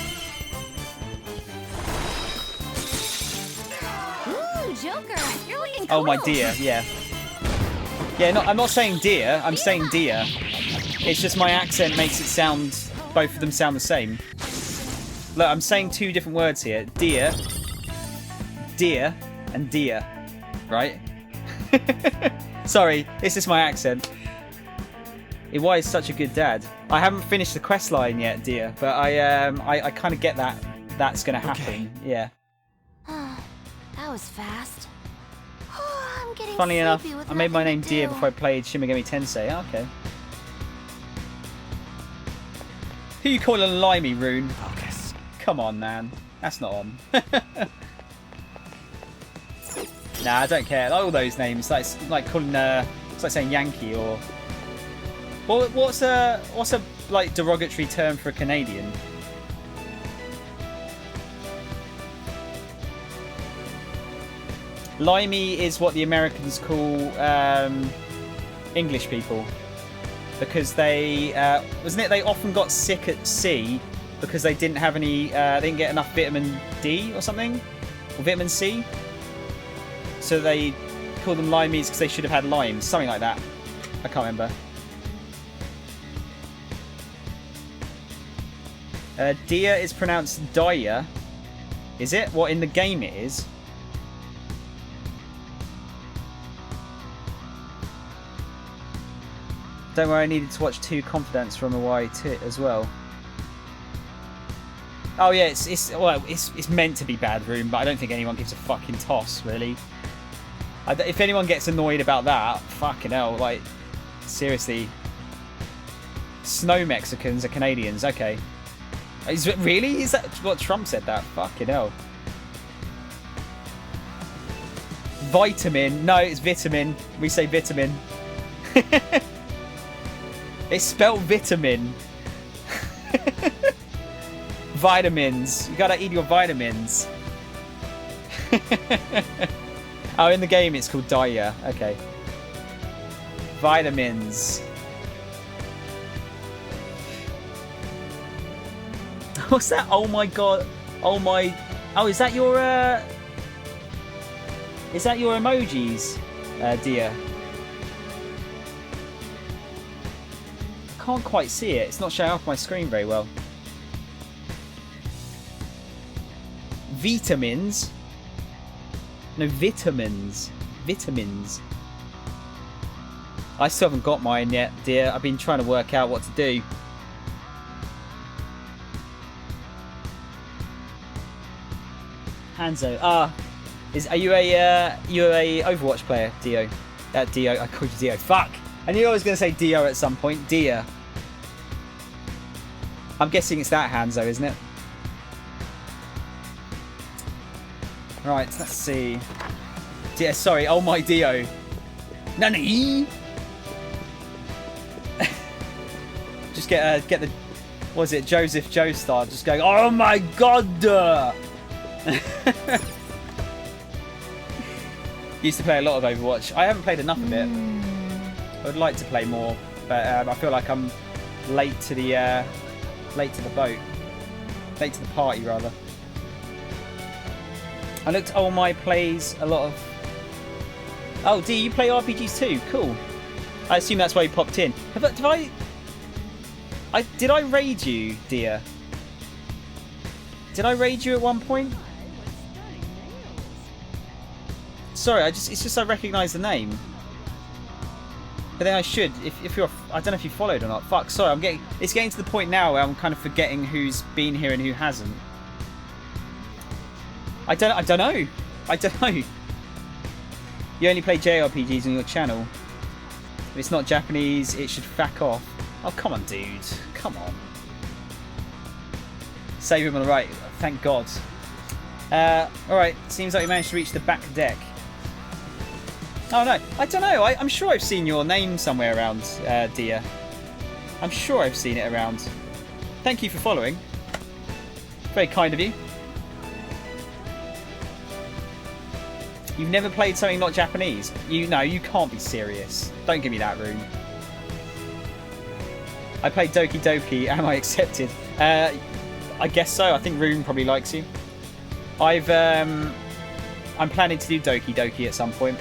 Ooh, Joker, you're looking cool. Oh my dear, yeah. Yeah, no, I'm not saying dear, I'm saying dear. It's just my accent makes it sound, both of them sound the same. Look, I'm saying two different words here. Dear, and dear, right? Sorry, it's just my accent. Why is such a good dad? I haven't finished the quest line yet, dear, but I kind of get that that's going to happen. Okay. Yeah. That was fast. I'm getting Funny enough, with I made my name nothing to Dear do. before I played Shin Megami Tensei. Oh, okay. Who you calling Limey, Rune? Focus. Come on, man. That's not on. Nah, I don't care. All those names, like calling it's like saying Yankee or what's a like derogatory term for a Canadian? Limey is what the Americans call English people, because they wasn't it? They often got sick at sea because they didn't have any. They didn't get enough vitamin D or something, or vitamin C. So they call them limeys because they should have had limes, something like that. I can't remember. Dia is pronounced Daya. Is it? What, in the game it is? Don't worry, I needed to watch 2 Confidants from a YT as well. Oh yeah, it's meant to be bad room, but I don't think anyone gives a fucking toss, really. If anyone gets annoyed about that, fucking hell, like, seriously. Snow Mexicans are Canadians, okay. Is it really? Is that what Trump said that? Fucking hell. Vitamin. No, it's vitamin. We say vitamin. It's spelled vitamin. Vitamins. You gotta eat your vitamins. Oh, in the game it's called Daya. Okay. Vitamins. What's that? Oh my god. Oh my. Oh, is that your emojis, Dia? I can't quite see it. It's not showing off my screen very well. Vitamins. No, vitamins. Vitamins. I still haven't got mine yet, Dia. I've been trying to work out what to do. Hanzo. Are you a Overwatch player, Dio? Dio. I called you Dio. Fuck. I knew I was going to say Dio at some point. Dia. I'm guessing it's that Hanzo, isn't it? Right. Let's see. Dio. Sorry. Oh my Dio. Nani? Just get the. What was it? Joseph Joestar just going. Oh my god. Used to play a lot of Overwatch. I haven't played enough of it. I would like to play more, but I feel like I'm late to the boat, late to the party rather. I looked at all my plays. A lot of. Oh, D, you play RPGs too? Cool. I assume that's why you popped in. Did I raid you, Dia? Did I raid you at one point? Sorry, it's just I recognise the name. But then I should, if you're, I don't know if you followed or not. Fuck, sorry, it's getting to the point now where I'm kind of forgetting who's been here and who hasn't. I don't know. You only play JRPGs on your channel. If it's not Japanese, it should fuck off. Oh, come on, dude. Come on. Save him on the right. Thank God. Alright, seems like we managed to reach the back deck. Oh no, I don't know. I'm sure I've seen your name somewhere around, Dia. I'm sure I've seen it around. Thank you for following. Very kind of you. You've never played something not Japanese? No, you can't be serious. Don't give me that room. I played Doki Doki. Am I accepted? I guess so. I think Rune probably likes you. I'm planning to do Doki Doki at some point.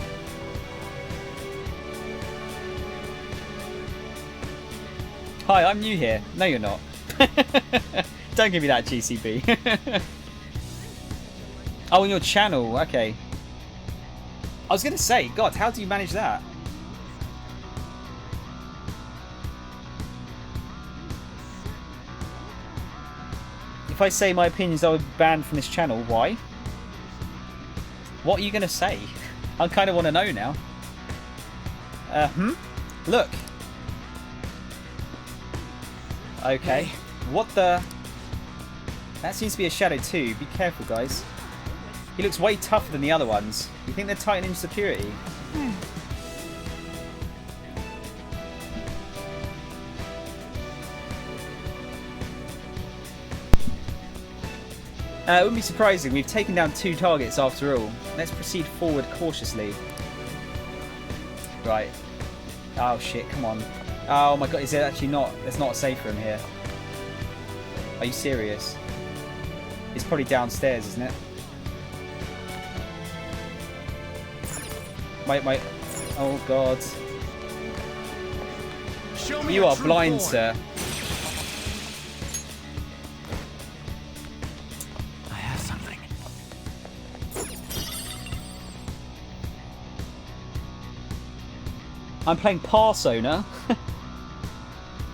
Hi, I'm new here. No, you're not. Don't give me that, GCB. Oh, on your channel. Okay. I was going to say, God, how do you manage that? If I say my opinions, I would be banned from this channel. Why? What are you going to say? I kind of want to know now. Look. Okay. What the... That seems to be a shadow too. Be careful, guys. He looks way tougher than the other ones. You think they're tightening security? It wouldn't be surprising. We've taken down 2 targets after all. Let's proceed forward cautiously. Right. Oh shit, come on. Oh my god, is it actually not? There's not a safe room here. Are you serious? It's probably downstairs, isn't it? Wait. Oh god. You are blind, sir. I have something. I'm playing Persona.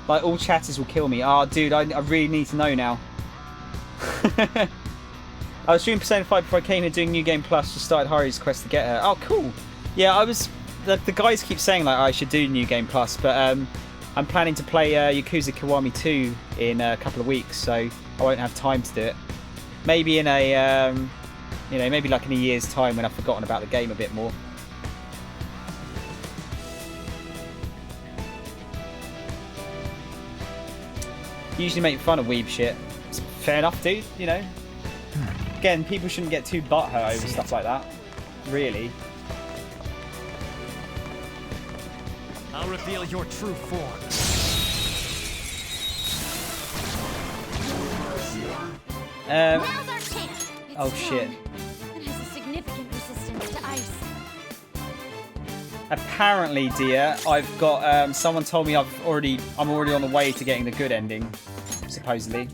Like, all chatters will kill me. Oh, dude, I really need to know now. I was streaming Persona 5 before I came here doing New Game Plus. Just started Haru's quest to get her. Oh, cool. Yeah, I was... The guys keep saying, like, I should do New Game Plus, but I'm planning to play Yakuza Kiwami 2 in a couple of weeks, so I won't have time to do it. Maybe in a... you know, maybe like in a year's time when I've forgotten about the game a bit more. Usually make fun of weeb shit. It's fair enough, dude, you know. Again, people shouldn't get too butthurt over stuff like that. Really. I'll reveal your true form. Now's our chance. Oh shit. It has a significant resistance to ice. Apparently, dear, I've got someone told me I'm already on the way to getting the good ending, supposedly.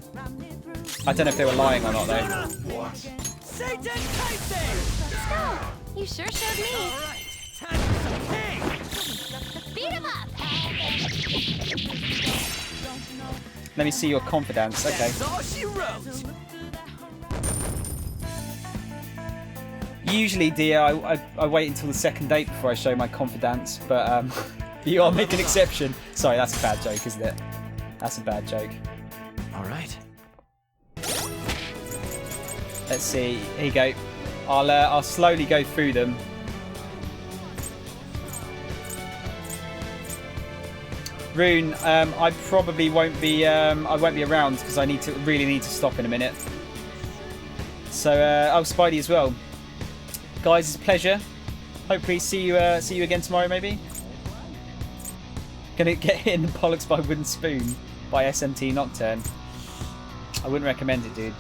I don't know if they were lying or not though. Satan Tyson! You sure showed me. All right, time for some cake. Beat him up. Let me see your confidence. Okay. That's all she wrote. Usually, dear, I wait until the second date before I show my confidence, but you are making an exception. Sorry, that's a bad joke, isn't it? That's a bad joke. All right. Let's see. Here you go. I'll slowly go through them. Rune, I probably won't be. I won't be around because I really need to stop in a minute. So, oh, Spidey as well. Guys, it's a pleasure. Hopefully, see you again tomorrow, maybe. Gonna get hit in the bollocks by Wooden Spoon by SMT Nocturne. I wouldn't recommend it, dude.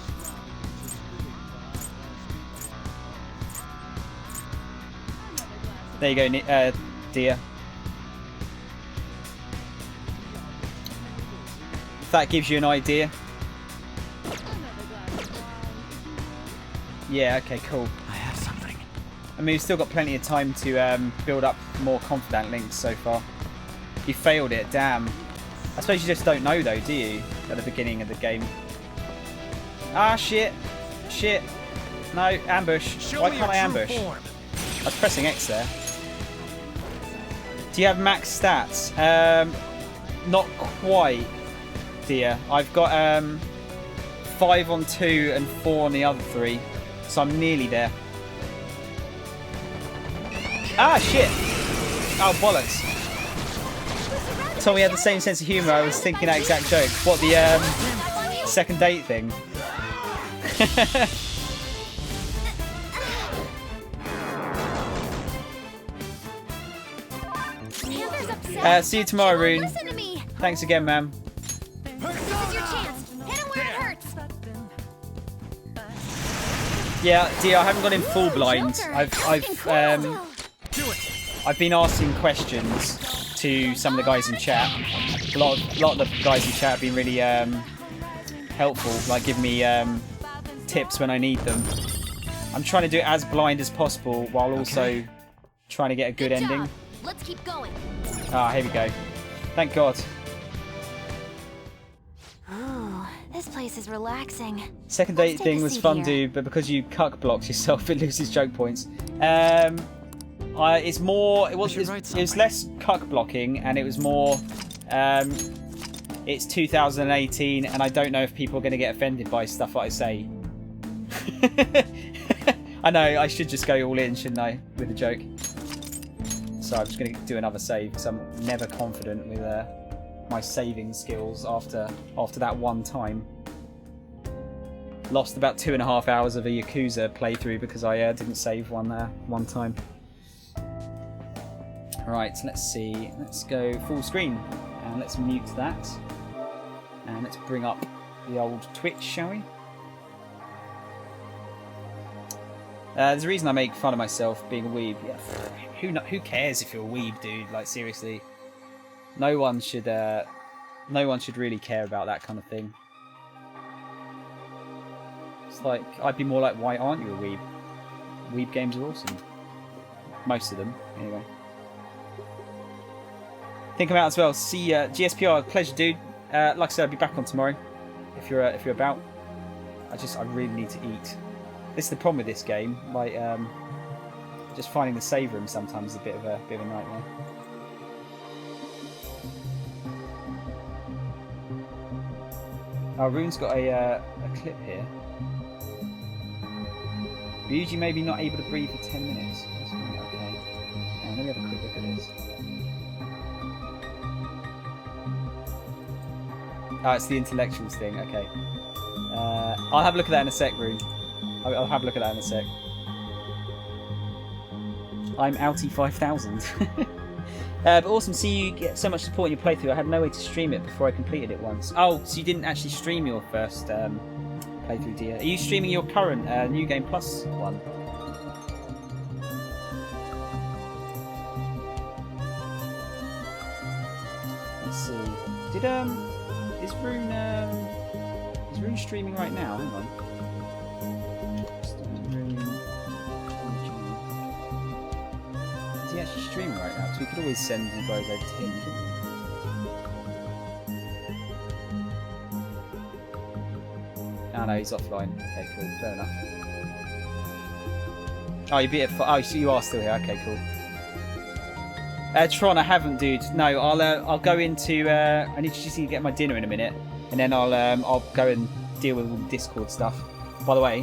There you go, dear. If that gives you an idea. Yeah, okay, cool. I have something. I mean, we've still got plenty of time to build up more confident links so far. You failed it, damn. I suppose you just don't know though, do you? At the beginning of the game. Ah, shit. Shit. No, ambush. Why can't I ambush? I was pressing X there. Do you have max stats? Not quite, dear. I've got 5 on 2 and 4 on the other 3. So I'm nearly there. Ah, shit! Oh, bollocks. Told me he had the same sense of humour. I was thinking that exact joke. What, the second date thing? See you tomorrow, Rune. Thanks again, ma'am. This is your chance. Hit him where it hurts. Yeah, dear, I haven't got him full blind. I've been asking questions to some of the guys in chat. A lot of the guys in chat have been really helpful, like giving me tips when I need them. I'm trying to do it as blind as possible while also trying to get a good ending. Let's keep going. Ah, here we go. Thank God. Ooh, this place is relaxing. Second date thing was fun, dude, but because you cuck blocks yourself, it loses joke points. It's more. It was less cuck blocking, and it was more. It's 2018, and I don't know if people are going to get offended by stuff that I say. I know I should just go all in, shouldn't I, with the joke? So I'm just going to do another save because I'm never confident with my saving skills after that one time. lost about 2.5 hours of a Yakuza playthrough because I didn't save one time. Right, let's see. Let's go full screen and let's mute that. And let's bring up the old Twitch, shall we? There's a reason I make fun of myself being a weeb. Yeah, who cares if you're a weeb, dude? Like, seriously, no one should really care about that kind of thing. It's like, I'd be more like, why aren't you a weeb? Weeb games are awesome. Most of them, anyway. Think about it as well. See GSPR, pleasure, dude. Like I said, I'll be back on tomorrow if you're about. I really need to eat. This is the problem with this game. Like, just finding the save room sometimes is a bit of a nightmare. Oh, Rune's got a clip here. Ryuji may be not able to breathe for 10 minutes. Okay. Let me have a quick look at this. Oh, it's the intellectuals thing. Okay. I'll have a look at that in a sec, Rune. I'll have a look at that in a sec. I'm Outie 5000. But awesome, see you get so much support in your playthrough. I had no way to stream it before I completed it once. Oh, so you didn't actually stream your first playthrough, dear. Are you streaming your current New Game Plus one? Let's see. Is Rune streaming right now? Hang on. Is he actually streaming right now? So we could always send you guys over to him, couldn't we? Oh no, he's offline. Okay, cool. Fair enough. Oh, you beat it. Oh, so you are still here. Okay, cool. Tron, I haven't, dude. No, I'll go into. I need to just get my dinner in a minute, and then I'll go and deal with all the Discord stuff. By the way,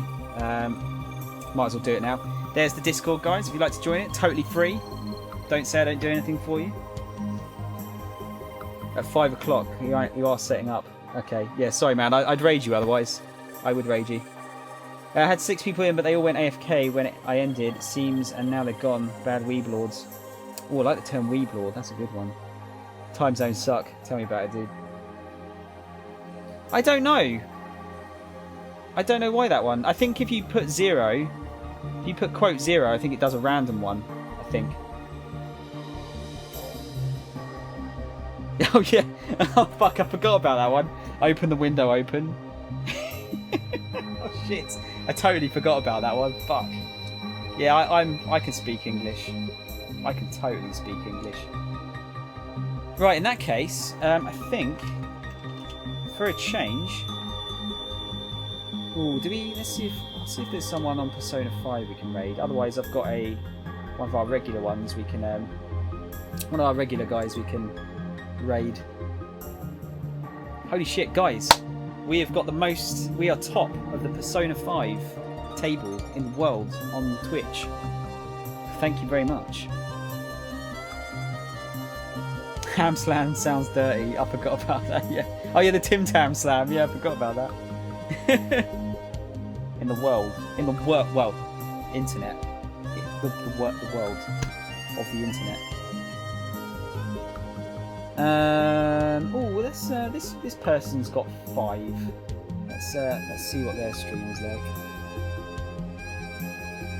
might as well do it now. There's the Discord, guys. If you'd like to join it, totally free. Don't say I don't do anything for you. At 5 o'clock, you are setting up. Okay, yeah. Sorry, man. I'd raid you otherwise. I would raid you. I had 6 people in, but they all went AFK when I ended. It seems, and now they're gone. Bad weeb lords. Oh, I like the term weeb lord. That's a good one. Time zones suck. Tell me about it, dude. I don't know. I don't know why that one. I think if you put 0, if you put quote 0, I think it does a random one. I think. Oh yeah. Oh fuck! I forgot about that one. Open the window. Open. Oh shit! I totally forgot about that one. Fuck. Yeah, I can speak English. I can totally speak English. Right, in that case, I think for a change. Ooh, let's see if there's someone on Persona 5 we can raid. Otherwise, I've got one of our regular ones we can one of our regular guys we can raid. Holy shit, guys! We have got the most. We are top of the Persona 5 table in the world on Twitch. Thank you very much. Ham Slam sounds dirty. I forgot about that, yeah. Oh yeah, the Tim Tam Slam. Yeah, I forgot about that. In the world. In the well, internet. The world of the internet. Oh, this person's got 5. Let's see what their stream is like.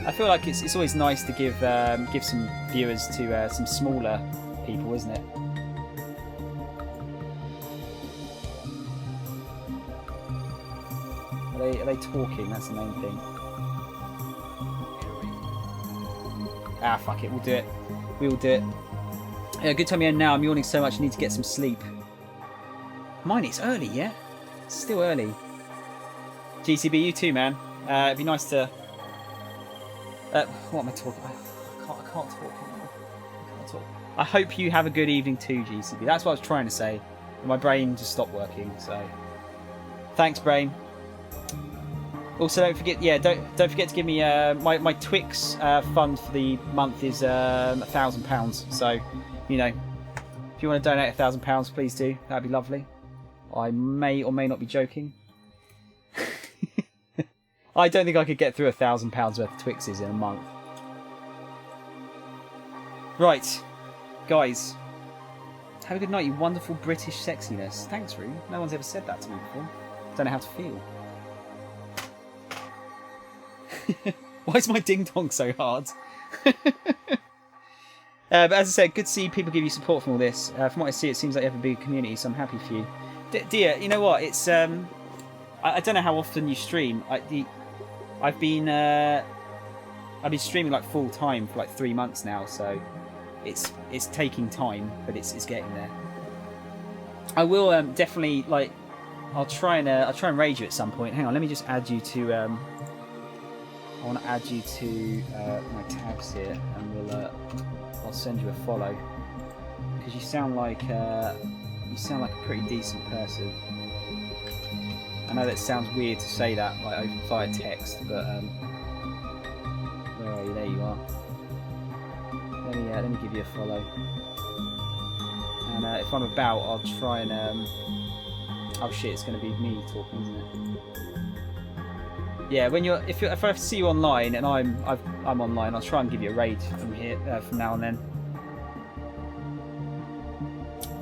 I feel like it's always nice to give some viewers to some smaller people, isn't it? Are they talking? That's the main thing. Ah, fuck it. We'll do it. We will do it. Yeah, good time here now. I'm yawning so much I need to get some sleep. Mine, it's early, yeah? It's still early. GCB, you too, man. It'd be nice to... what am I talking about? I can't talk anymore. I can't talk. I hope you have a good evening too, GCB. That's what I was trying to say. My brain just stopped working, so... Thanks, brain. Also, don't forget, don't forget to give me my Twix fund for the month is £1,000. So, you know, if you want to donate £1,000, please do. That'd be lovely. I may or may not be joking. I don't think I could get through £1,000 worth of Twixes in a month. Right, guys. Have a good night, you wonderful British sexiness. Thanks, Rue. No one's ever said that to me before. Don't know how to feel. Why is my ding dong so hard? But as I said, good to see people give you support from all this. From what I see, it seems like you have a big community, so I'm happy for you. Dear, you know what? It's I don't know how often you stream. I've been streaming like full time for like 3 months now, so it's taking time, but it's getting there. I will definitely like. I'll try and raid you at some point. Hang on, let me just add you to. I want to add you to my tabs here, and I'll send you a follow because you sound like a pretty decent person. I know that sounds weird to say that like via text, but where are you? There you are. Let me give you a follow. And if I'm about, I'll try and oh shit, it's going to be me talking, isn't it? Yeah, if I see you online and I'm online, I'll try and give you a raid from here from now and then.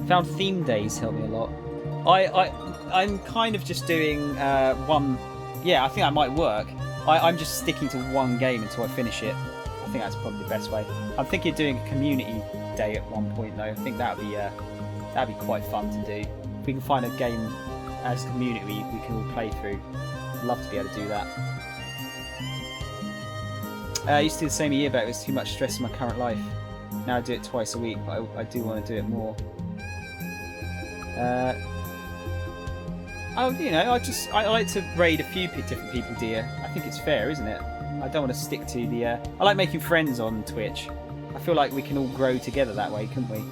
Found theme days help me a lot. I'm kind of just doing one. Yeah, I think that might work. I'm just sticking to one game until I finish it. I think that's probably the best way. I'm thinking of doing a community day at one point though. I think that'd be quite fun to do. If we can find a game as a community we can all play through. I'd love to be able to do that. I used to do the same a year back. It was too much stress in my current life. Now I do it twice a week, but I do want to do it more. I like to raid a few different people, dear. I think it's fair, isn't it? I don't want to stick to the. I like making friends on Twitch. I feel like we can all grow together that way, couldn't we?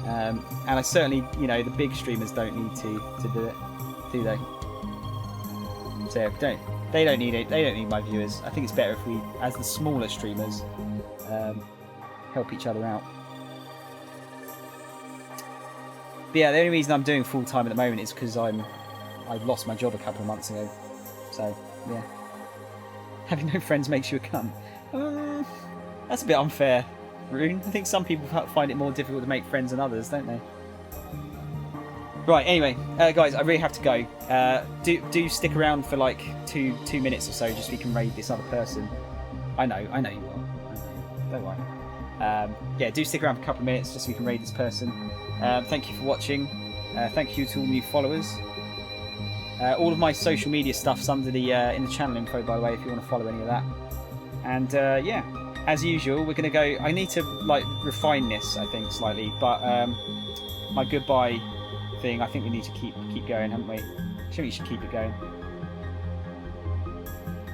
And I certainly, the big streamers don't need to do it, do they? So they don't need it. They don't need my viewers. I think it's better if we, as the smaller streamers, help each other out. But yeah, the only reason I'm doing full time at the moment is because I lost my job a couple of months ago. So yeah, having no friends makes you a cunt. That's a bit unfair, Rune. I think some people find it more difficult to make friends than others, don't they? Right. Anyway, guys, I really have to go. Do stick around for like two minutes or so, just so we can raid this other person. I know you are. I know. Don't worry. Yeah, do stick around for a couple of minutes just so we can raid this person. Thank you for watching. Thank you to all new followers. All of my social media stuff's under the in the channel info, by the way, if you want to follow any of that. And yeah, as usual, we're gonna go. I need to like refine this, I think, slightly, but my goodbye thing, I think we need to keep going, haven't we? I think we should keep it going.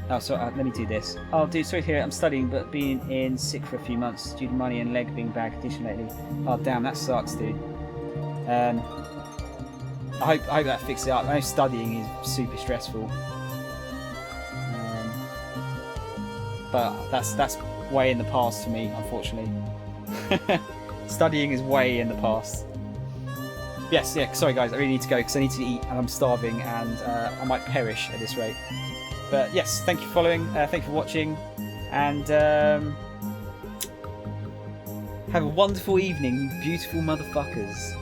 Oh, so let me do this. Oh, dude, sorry to hear it. I'm studying, but being in sick for a few months due to money and leg being bad condition lately. Oh, damn, that sucks, dude. I hope that fixes it up. I know studying is super stressful, but that's way in the past for me, unfortunately. Studying is way in the past. Yes, yeah. Sorry, guys. I really need to go because I need to eat and I'm starving and I might perish at this rate. But yes, thank you for following, thank you for watching, and have a wonderful evening, you beautiful motherfuckers.